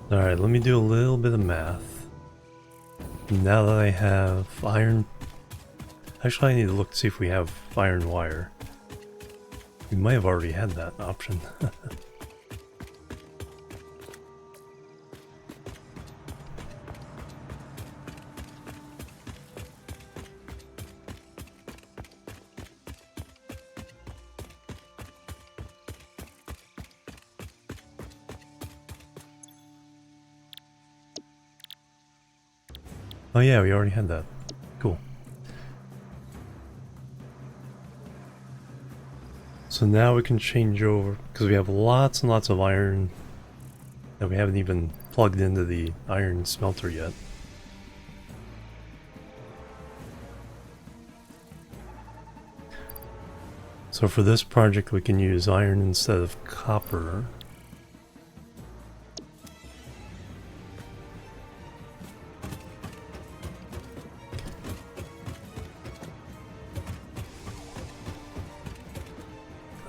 Alright, let me do a little bit of math. Now that I have iron... Actually, I need to look to see if we have iron wire. We might have already had that option. Oh yeah, we already had that. Cool. So now we can change over, because we have lots and lots of iron that we haven't even plugged into the iron smelter yet. So for this project we can use iron instead of copper.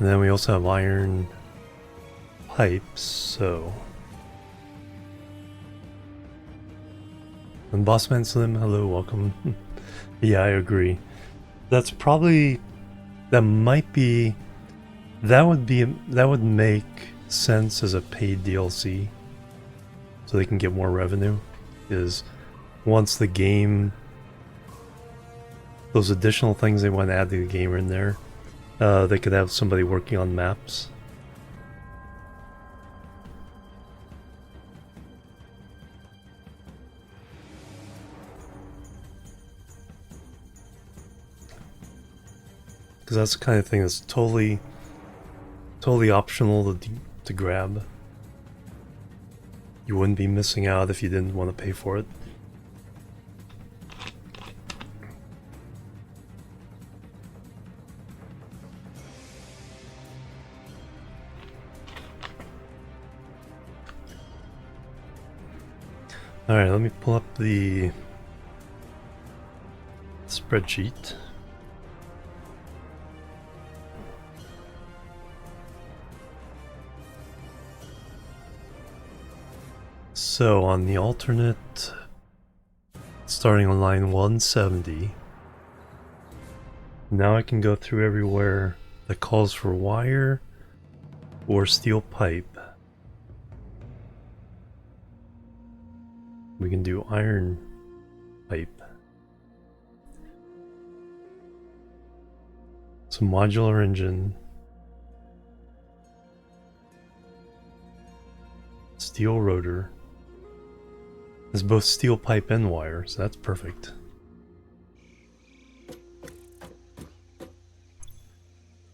And then we also have iron pipes, so... And Bossman Slim, hello, welcome. Yeah, I agree. That's probably... That might be... That would make sense as a paid DLC. So they can get more revenue. Is once the game... Those additional things they want to add to the game are in there. They could have somebody working on maps. Because that's the kind of thing that's totally optional to grab. You wouldn't be missing out if you didn't want to pay for it. Alright, let me pull up the spreadsheet. So on the alternate, starting on line 170, now I can go through everywhere that calls for wire or steel pipe. We can do iron pipe. So modular engine, steel rotor. There's both steel pipe and wire, so that's perfect.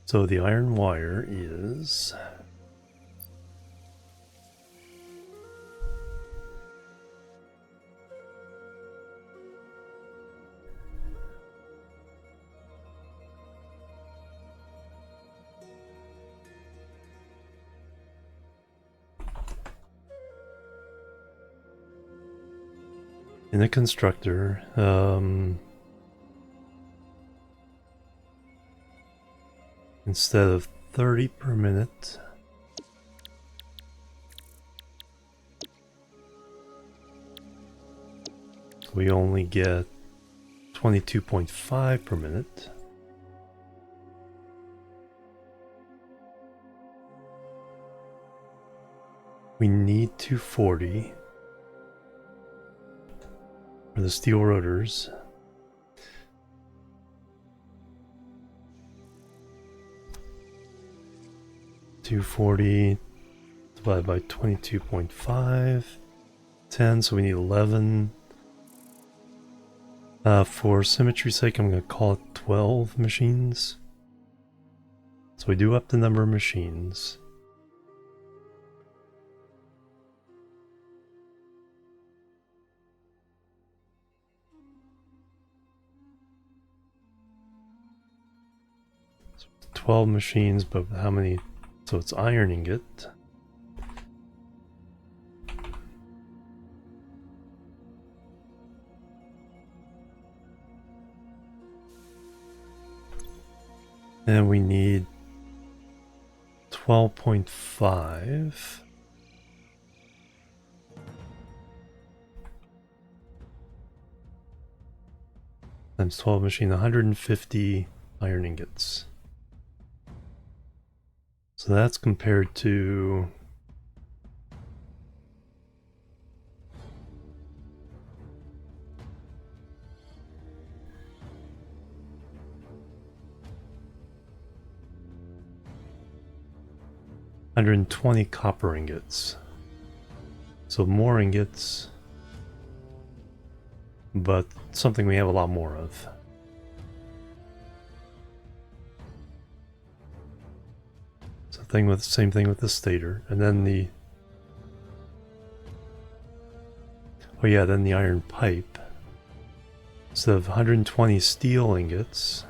So the iron wire is... in a constructor, instead of 30 per minute, we only get 22.5 per minute. We need 240 for the steel rotors. $240 divided by 22.5, 10, so we need 11. For symmetry's sake, I'm going to call it 12 machines. So we do up the number of machines. So 12 machines, but how many? So it's ironing it. And we need 12.5. Times 12 machine, 150 iron ingots. So that's compared to $120 copper ingots. So more ingots, but something we have a lot more of. Same thing with the stator, and then the then the iron pipe. Instead of 120 steel ingots,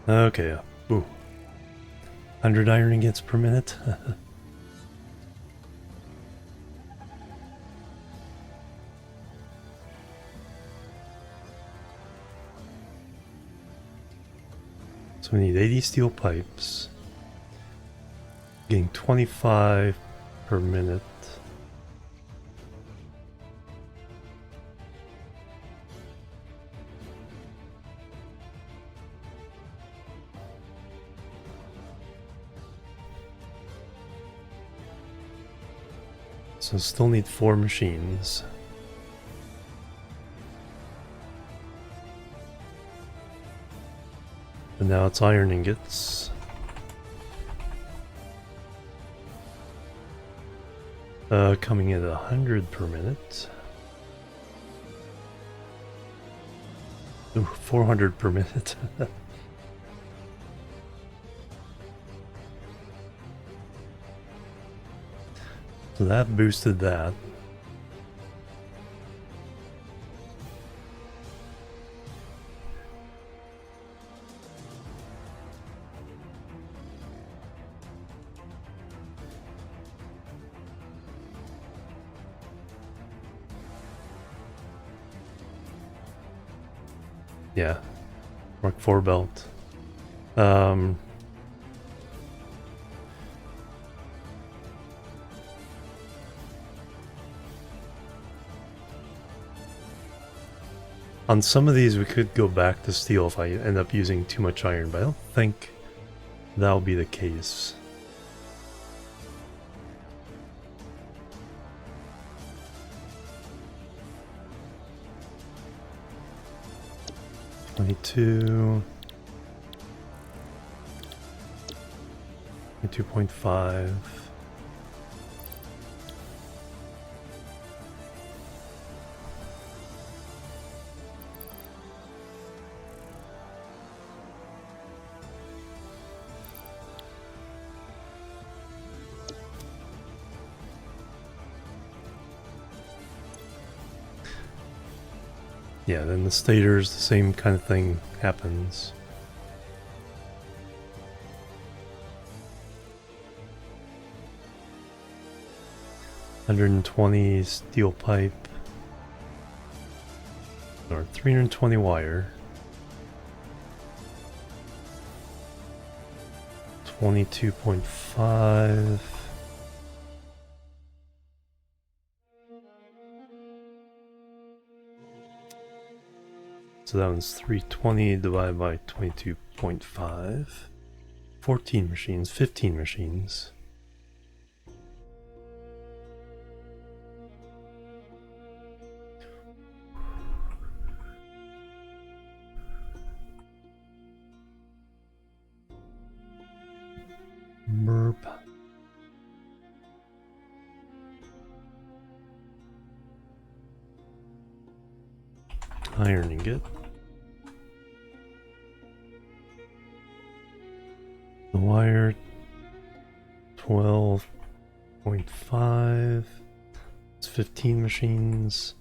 okay, 100 iron ingots per minute. So we need 80 steel pipes, getting 25 per minute. So still need 4 machines. And now it's iron ingots. Coming in at 100 per minute. Ooh, 400 per minute. So that boosted that. Yeah, Mark 4 belt. On some of these we could go back to steel if I end up using too much iron, but I don't think that'll be the case. 22. 2.5. Yeah, then the stators, the same kind of thing happens. $120 steel pipe, or 320 wire, 22.5. So that one's 320 divided by 22.5. 14 machines, 15 machines. Burp. Iron ingot. The wire 12.5. It's 15 machines.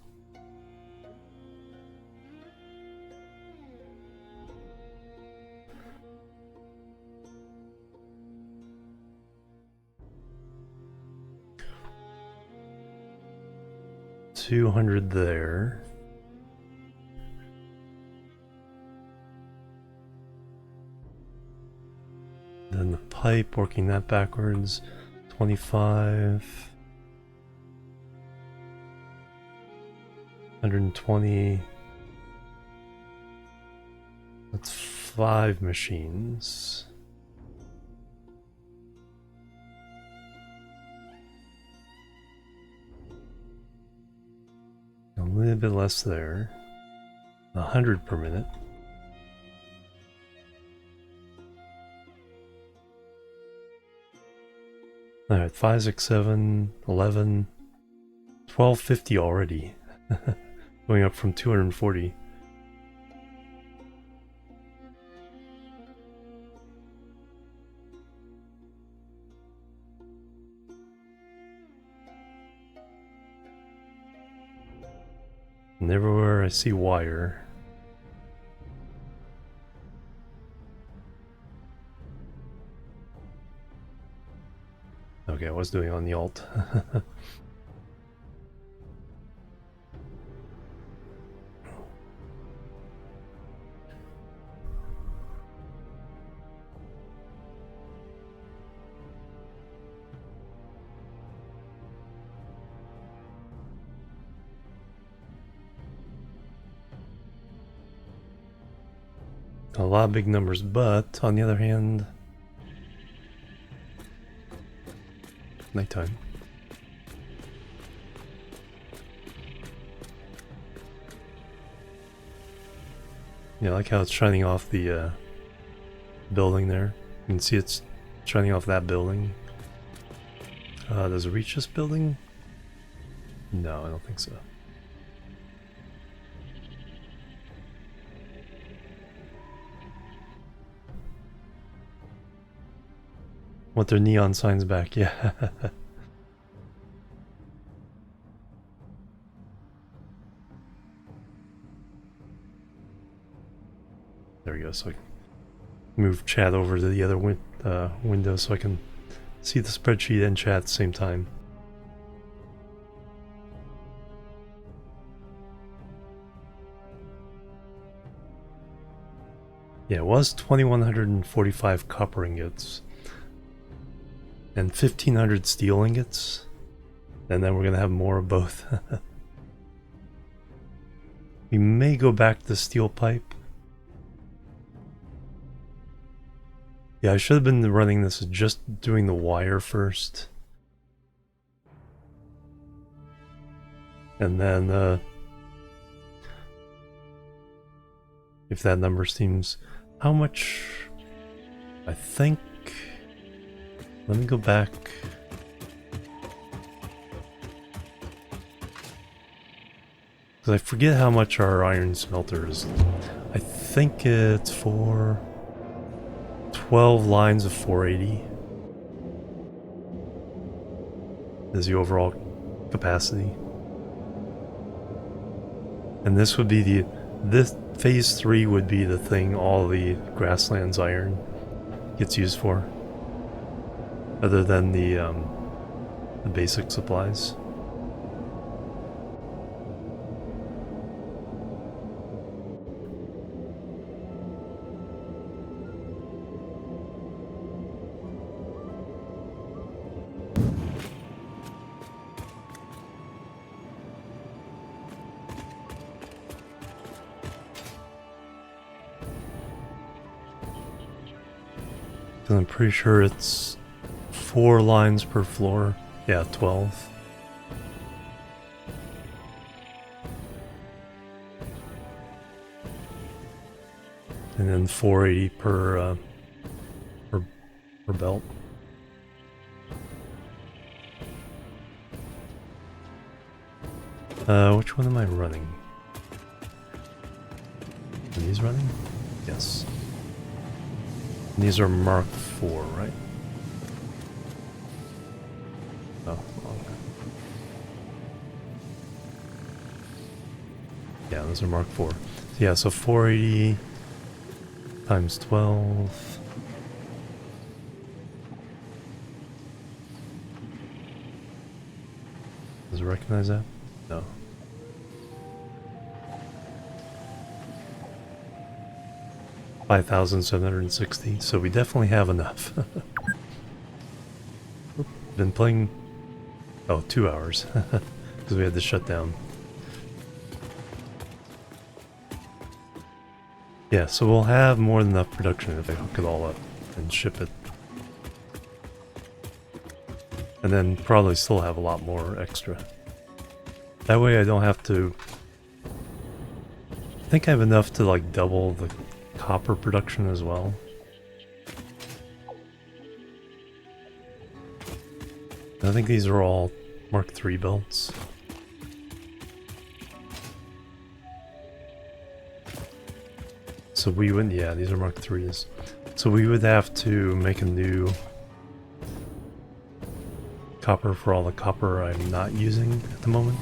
$200 there. Then the pipe, working that backwards, 25. 120. That's 5 machines. A little bit less there. 100 per minute. Alright, 5, 6, 7, 11, 1250 already. Going up from 240. And everywhere I see wire. Okay, I was doing on the alt. A lot of big numbers, but on the other hand, nighttime. Yeah, I like how it's shining off the building there. You can see it's shining off that building. Does it reach this building? No, I don't think so. Want their neon signs back, yeah. There we go, so I can move chat over to the other window so I can see the spreadsheet and chat at the same time. Yeah, it was 2,145 copper ingots. And 1,500 steel ingots. And then we're gonna have more of both. We may go back to steel pipe. Yeah, I should have been running this just doing the wire first. And then If that number seems... How much... I think... Let me go back... Because I forget how much our iron smelter is. I think it's for 12 lines of 480 is the overall capacity. And this would be this phase 3 would be the thing all the grasslands iron gets used for, other than the basic supplies. I'm pretty sure it's 4 lines per floor. Yeah, 12. And then 480 per belt. Which one am I running? Are these running? Yes. These are Mark IV, right? Oh, okay. Yeah, those are Mark IV. Yeah, so 480 times 12. Does it recognize that? No. $5,760, so we definitely have enough. Been playing... Oh, 2 hours, because we had to shut down. Yeah, so we'll have more than enough production if I hook it all up and ship it. And then probably still have a lot more extra. That way I don't have to... I think I have enough to like double the copper production as well. I think these are all Mark III belts. So we would, yeah, these are Mark IIIs. So we would have to make a new copper for all the copper I'm not using at the moment.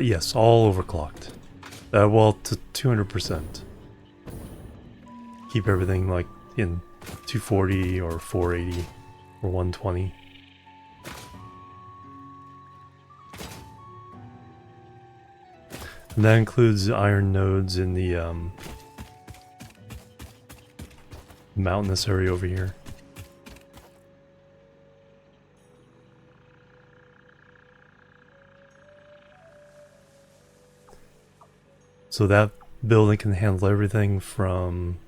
Yes, all overclocked. Well, to 200%. Keep everything like in 240 or 480 or 120. And that includes iron nodes in the mountainous area over here. So that building can handle everything from...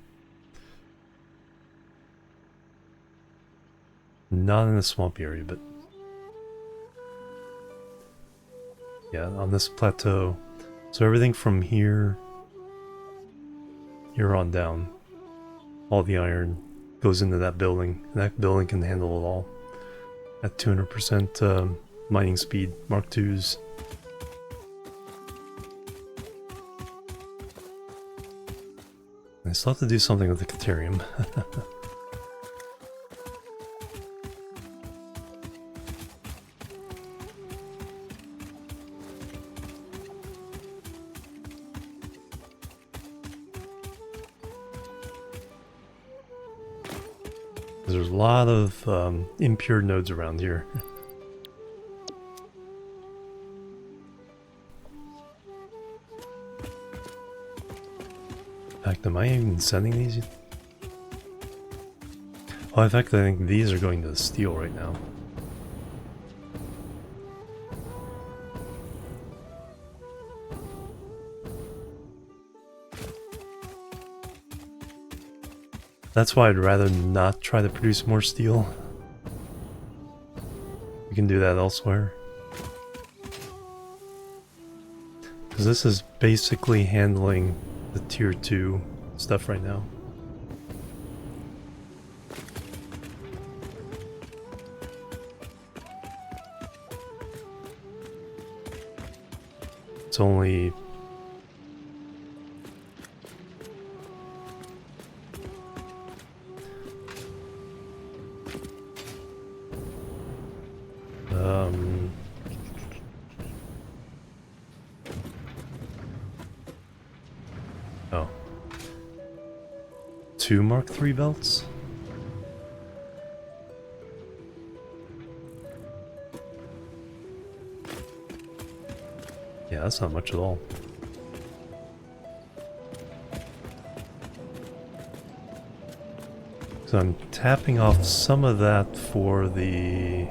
Not in the swamp area, but... Yeah, on this plateau. So everything from here on down. All the iron goes into that building. And that building can handle it all. At 200% mining speed, Mark IIs. I still have to do something with the Caterium. There's a lot of impure nodes around here. In fact, am I even sending these? Oh, in fact, I think these are going to steel right now. That's why I'd rather not try to produce more steel. We can do that elsewhere. Because this is basically handling the tier 2 stuff right now. It's only... Oh. 2 Mark III belts? Yeah, that's not much at all. So I'm tapping off some of that for the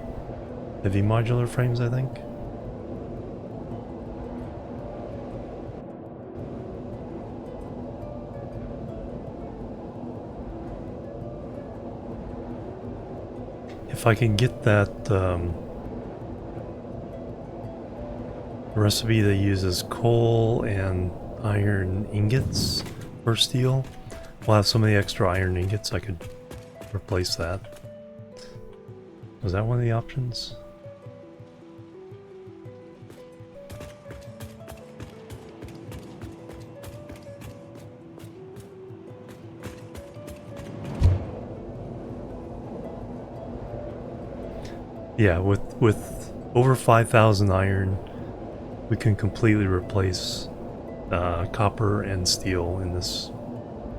heavy modular frames, I think. If I can get that recipe that uses coal and iron ingots for steel, we'll have some of the extra iron ingots. I could replace that. Was that one of the options? Yeah, with over 5,000 iron, we can completely replace copper and steel in this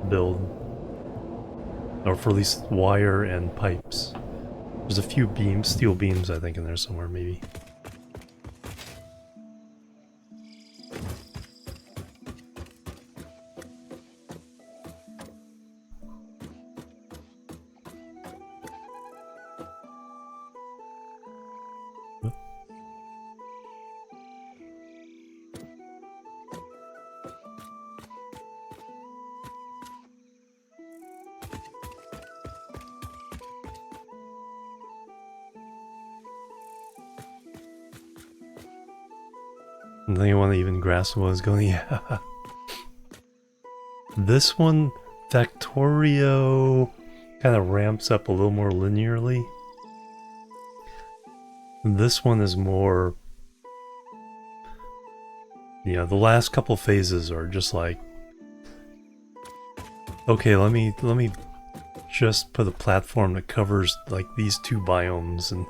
build. Or for at least wire and pipes. There's a few beams, steel beams I think in there somewhere maybe. And then you want to even grasp what is going, yeah. This one, Factorio, kind of ramps up a little more linearly. This one is more, you know, the last couple phases are just like, okay, let me just put a platform that covers like these 2 biomes and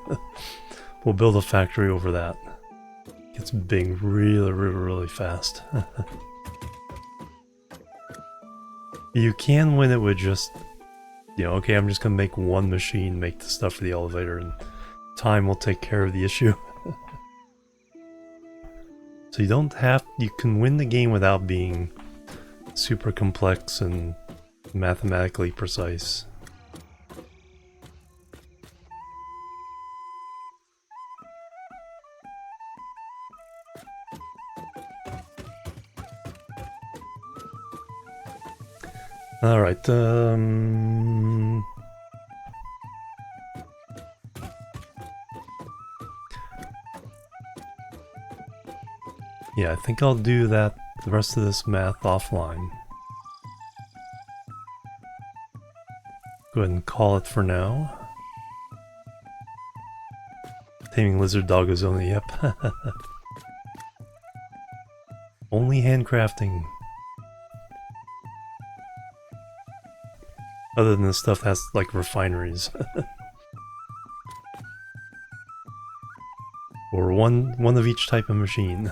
we'll build a factory over that. It's big really fast. You can win it with just, you know, okay, I'm just gonna make one machine make the stuff for the elevator and time will take care of the issue. So you don't have, you can win the game without being super complex and mathematically precise. Alright, yeah, I think I'll do that, the rest of this math offline. Go ahead and call it for now. Taming lizard dog is only, yep. Only handcrafting. Other than the stuff that's like refineries. Or one of each type of machine.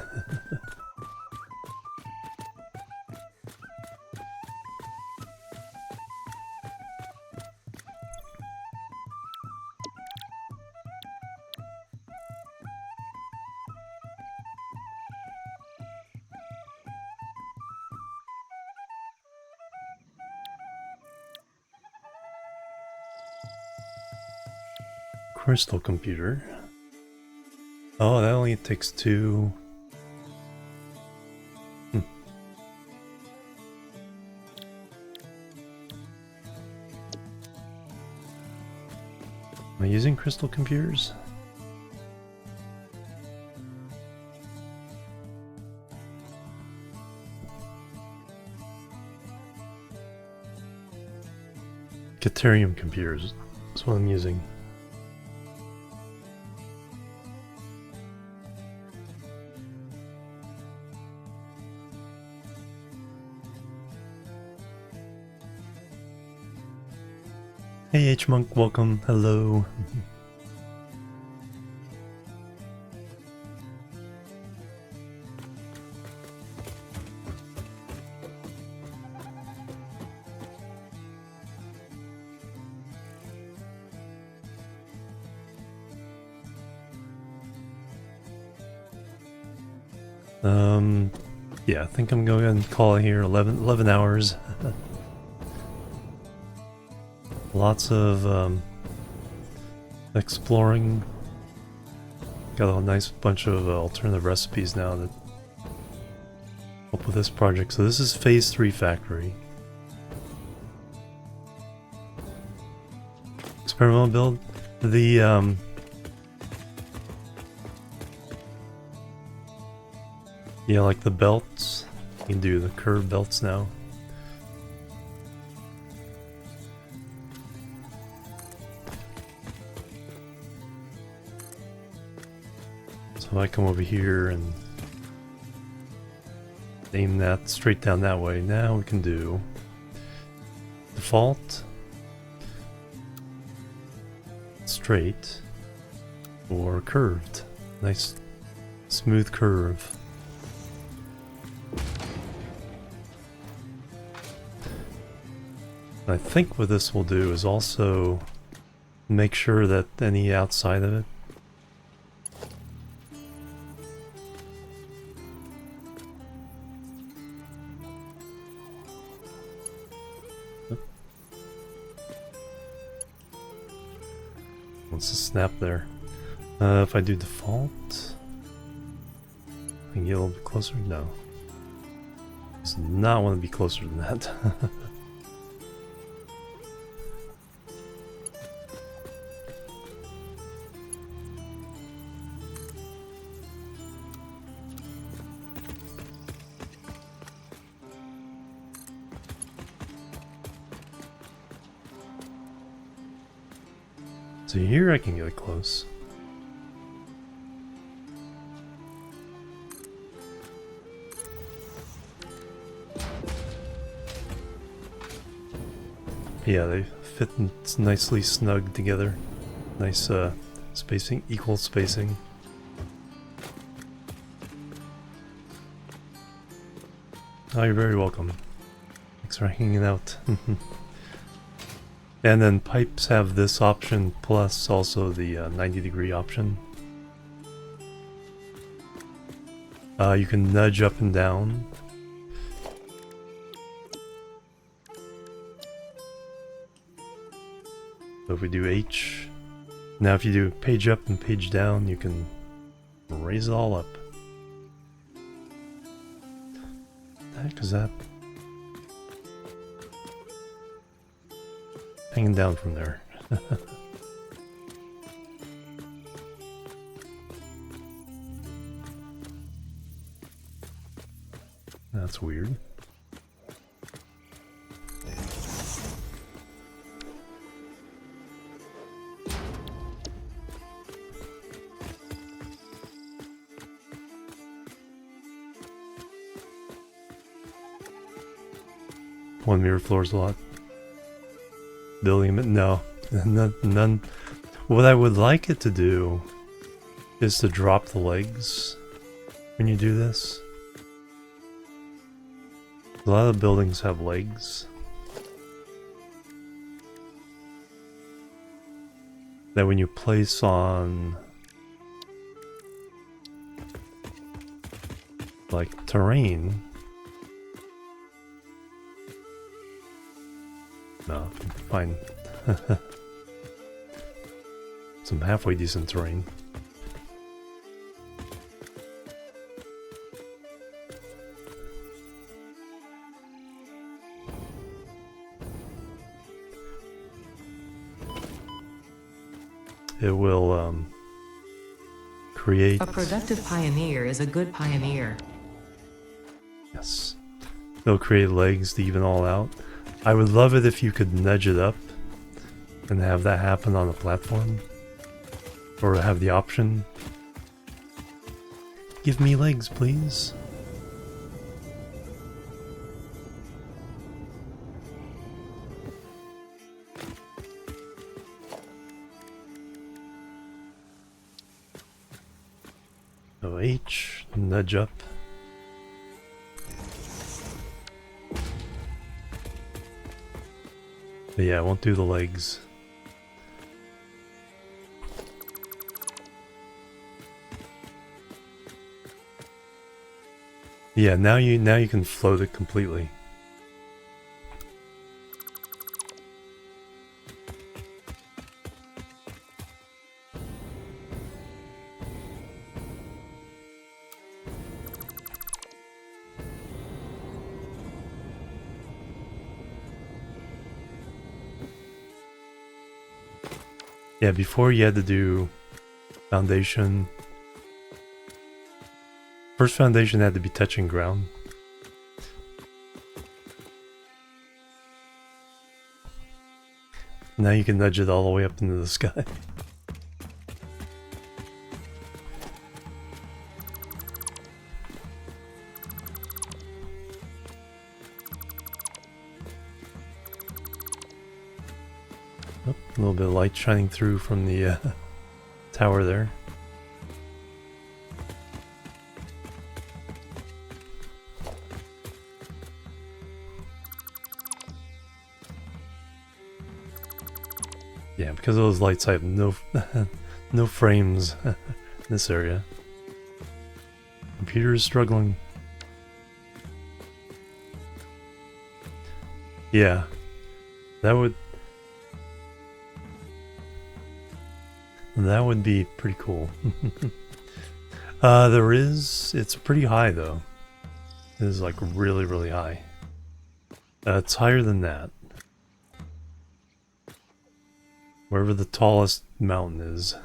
Crystal computer. Oh, that only takes 2. Hmm. Am I using crystal computers? Caterium computers. That's what I'm using. Hey H-Monk, welcome, hello. Yeah, I think I'm going to call it here 11 hours. Lots of exploring. Got a nice bunch of alternative recipes now that help with this project. So this is phase 3 factory. Experimental build. The yeah, like the belts. You can do the curved belts now. So if I come over here and aim that straight down that way, now we can do default, straight, or curved. Nice smooth curve. I think what this will do is also make sure that any outside of it wants to snap there. If I do default, I can get a little bit closer. No, does not want to be closer than that. So here I can get it close. Yeah, they fit nicely snug together. Nice spacing, equal spacing. Oh, you're very welcome. Thanks for hanging out. And then pipes have this option plus also the 90-degree option. You can nudge up and down. So if we do H, now if you do page up and page down, you can raise it all up. What the heck is that? Hanging down from there. That's weird. One mirror floors a lot. Building it? No, none. What I would like it to do is to drop the legs when you do this. A lot of buildings have legs that when you place on like terrain. No, fine. Some halfway decent terrain. it will create... A productive pioneer is a good pioneer. Yes. It'll create legs to even all out. I would love it if you could nudge it up and have that happen on the platform. Or have the option. Give me legs, please. So H, nudge up. But yeah, I won't do the legs. Yeah, now you can float it completely. Yeah, before you had to do foundation. First foundation had to be touching ground. Now you can nudge it all the way up into the sky. Oh, a little bit of light shining through from the tower there. Yeah, because of those lights I have no no frames in this area. Computer is struggling. Yeah. That would be pretty cool. It's pretty high though. It is like really, really high. It's higher than that. Wherever the tallest mountain is,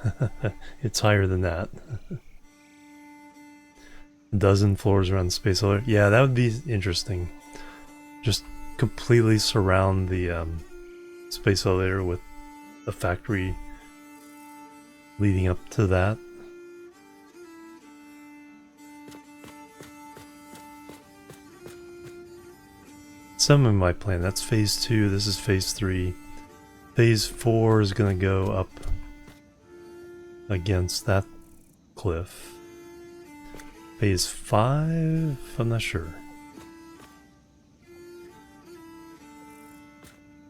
it's higher than that. A dozen floors around the space elevator. Yeah, that would be interesting. Just completely surround the space elevator with a factory leading up to that. Some of my plan. That's phase 2. This is phase 3. Phase 4 is going to go up against that cliff. Phase 5? I'm not sure.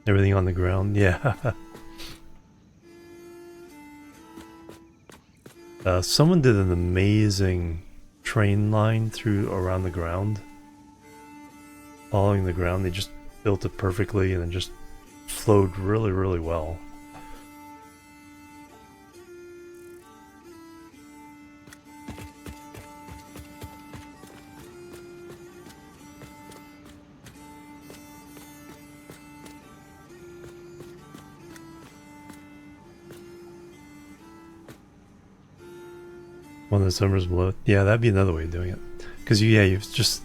Everything on the ground? Yeah. Someone did an amazing train line around the ground. Following the ground, they just built it perfectly and then just flowed really, really well. One of the summers below. Yeah, that'd be another way of doing it. Because you just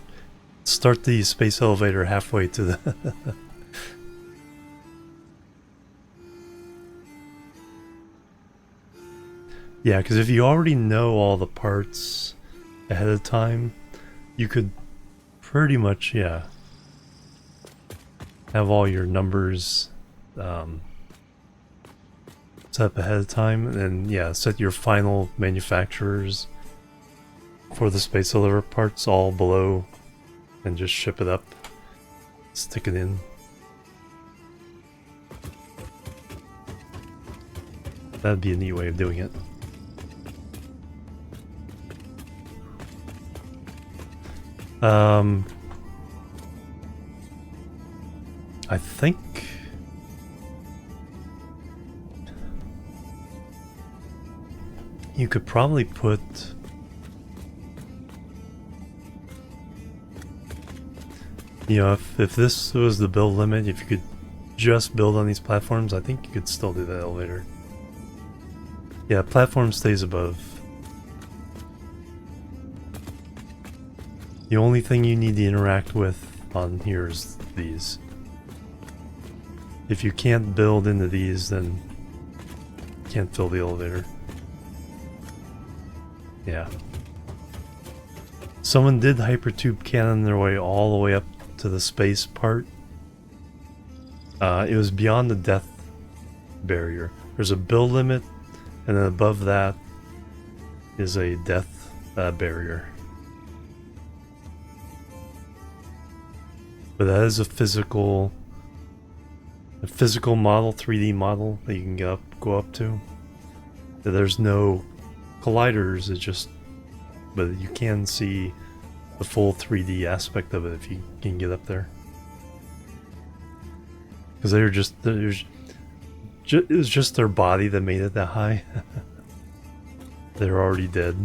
start the space elevator halfway to the Yeah, because if you already know all the parts ahead of time, you could pretty much, yeah, have all your numbers set up ahead of time, and then, yeah, set your final manufacturers for the space elevator parts all below, and just ship it up, stick it in. That'd be a neat way of doing it. I think you could probably put if this was the build limit, if you could just build on these platforms, I think you could still do the elevator. Yeah, platform stays above. The only thing you need to interact with on here is these. If you can't build into these, then you can't fill the elevator. Yeah. Someone did hypertube cannon their way all the way up to the space part. It was beyond the death barrier. There's a build limit, and then above that is a death barrier. But that is a physical model, 3D model that you can go up to. There's no colliders, it's just, but you can see the full 3D aspect of it if you can get up there. Because it was just their body that made it that high. They're already dead.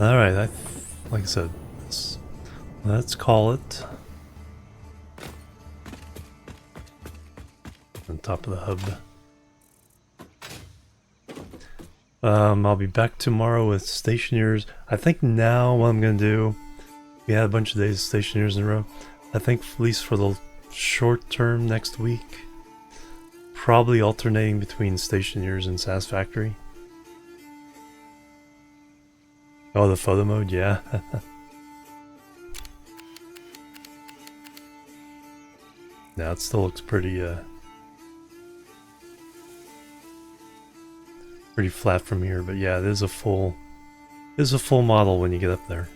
Alright, like I said, let's call it on top of the hub. I'll be back tomorrow with stationeers. I think now what I'm gonna do, we had a bunch of days of stationeers in a row. I think at least for the short term next week, probably alternating between stationeers and Satisfactory. Oh, the photo mode, yeah. Now it still looks pretty flat from here, but yeah, it is a full model when you get up there.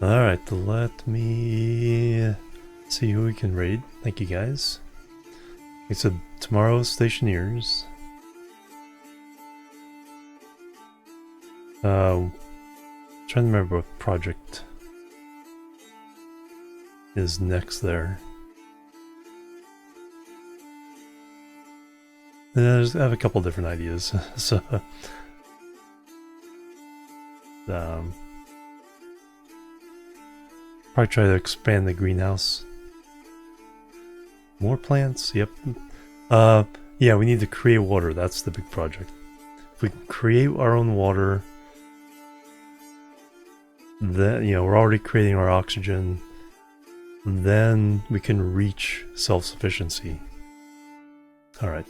Alright, let me see who we can raid. Thank you guys. Like I said, tomorrow's stationeers. Trying to remember what project is next there. I have a couple different ideas, so probably try to expand the greenhouse. More plants, yep. Yeah, we need to create water. That's the big project. If we can create our own water, then, you know, we're already creating our oxygen, then we can reach self-sufficiency. Alright,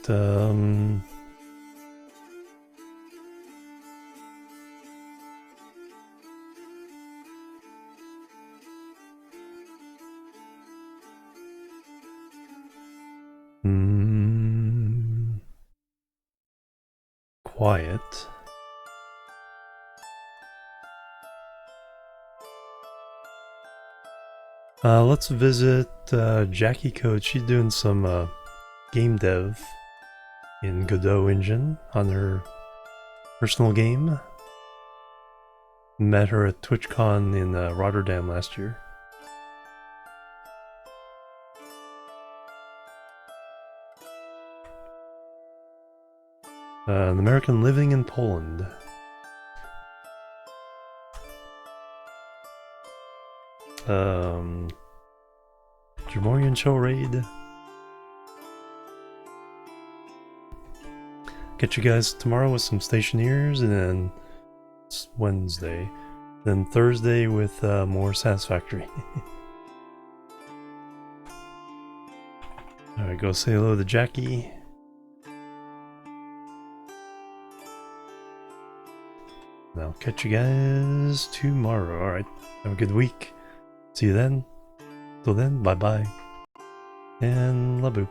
quiet. Let's visit Jackie Code. She's doing some game dev in Godot engine on her personal game. Met her at TwitchCon in Rotterdam last year. An American living in Poland. Jimorian show raid. Get you guys tomorrow with some stationeers, and then it's Wednesday. Then Thursday with more Satisfactory. Alright, go say hello to Jackie. And I'll catch you guys tomorrow. Alright, have a good week. See you then. Till then, bye bye. And la boop.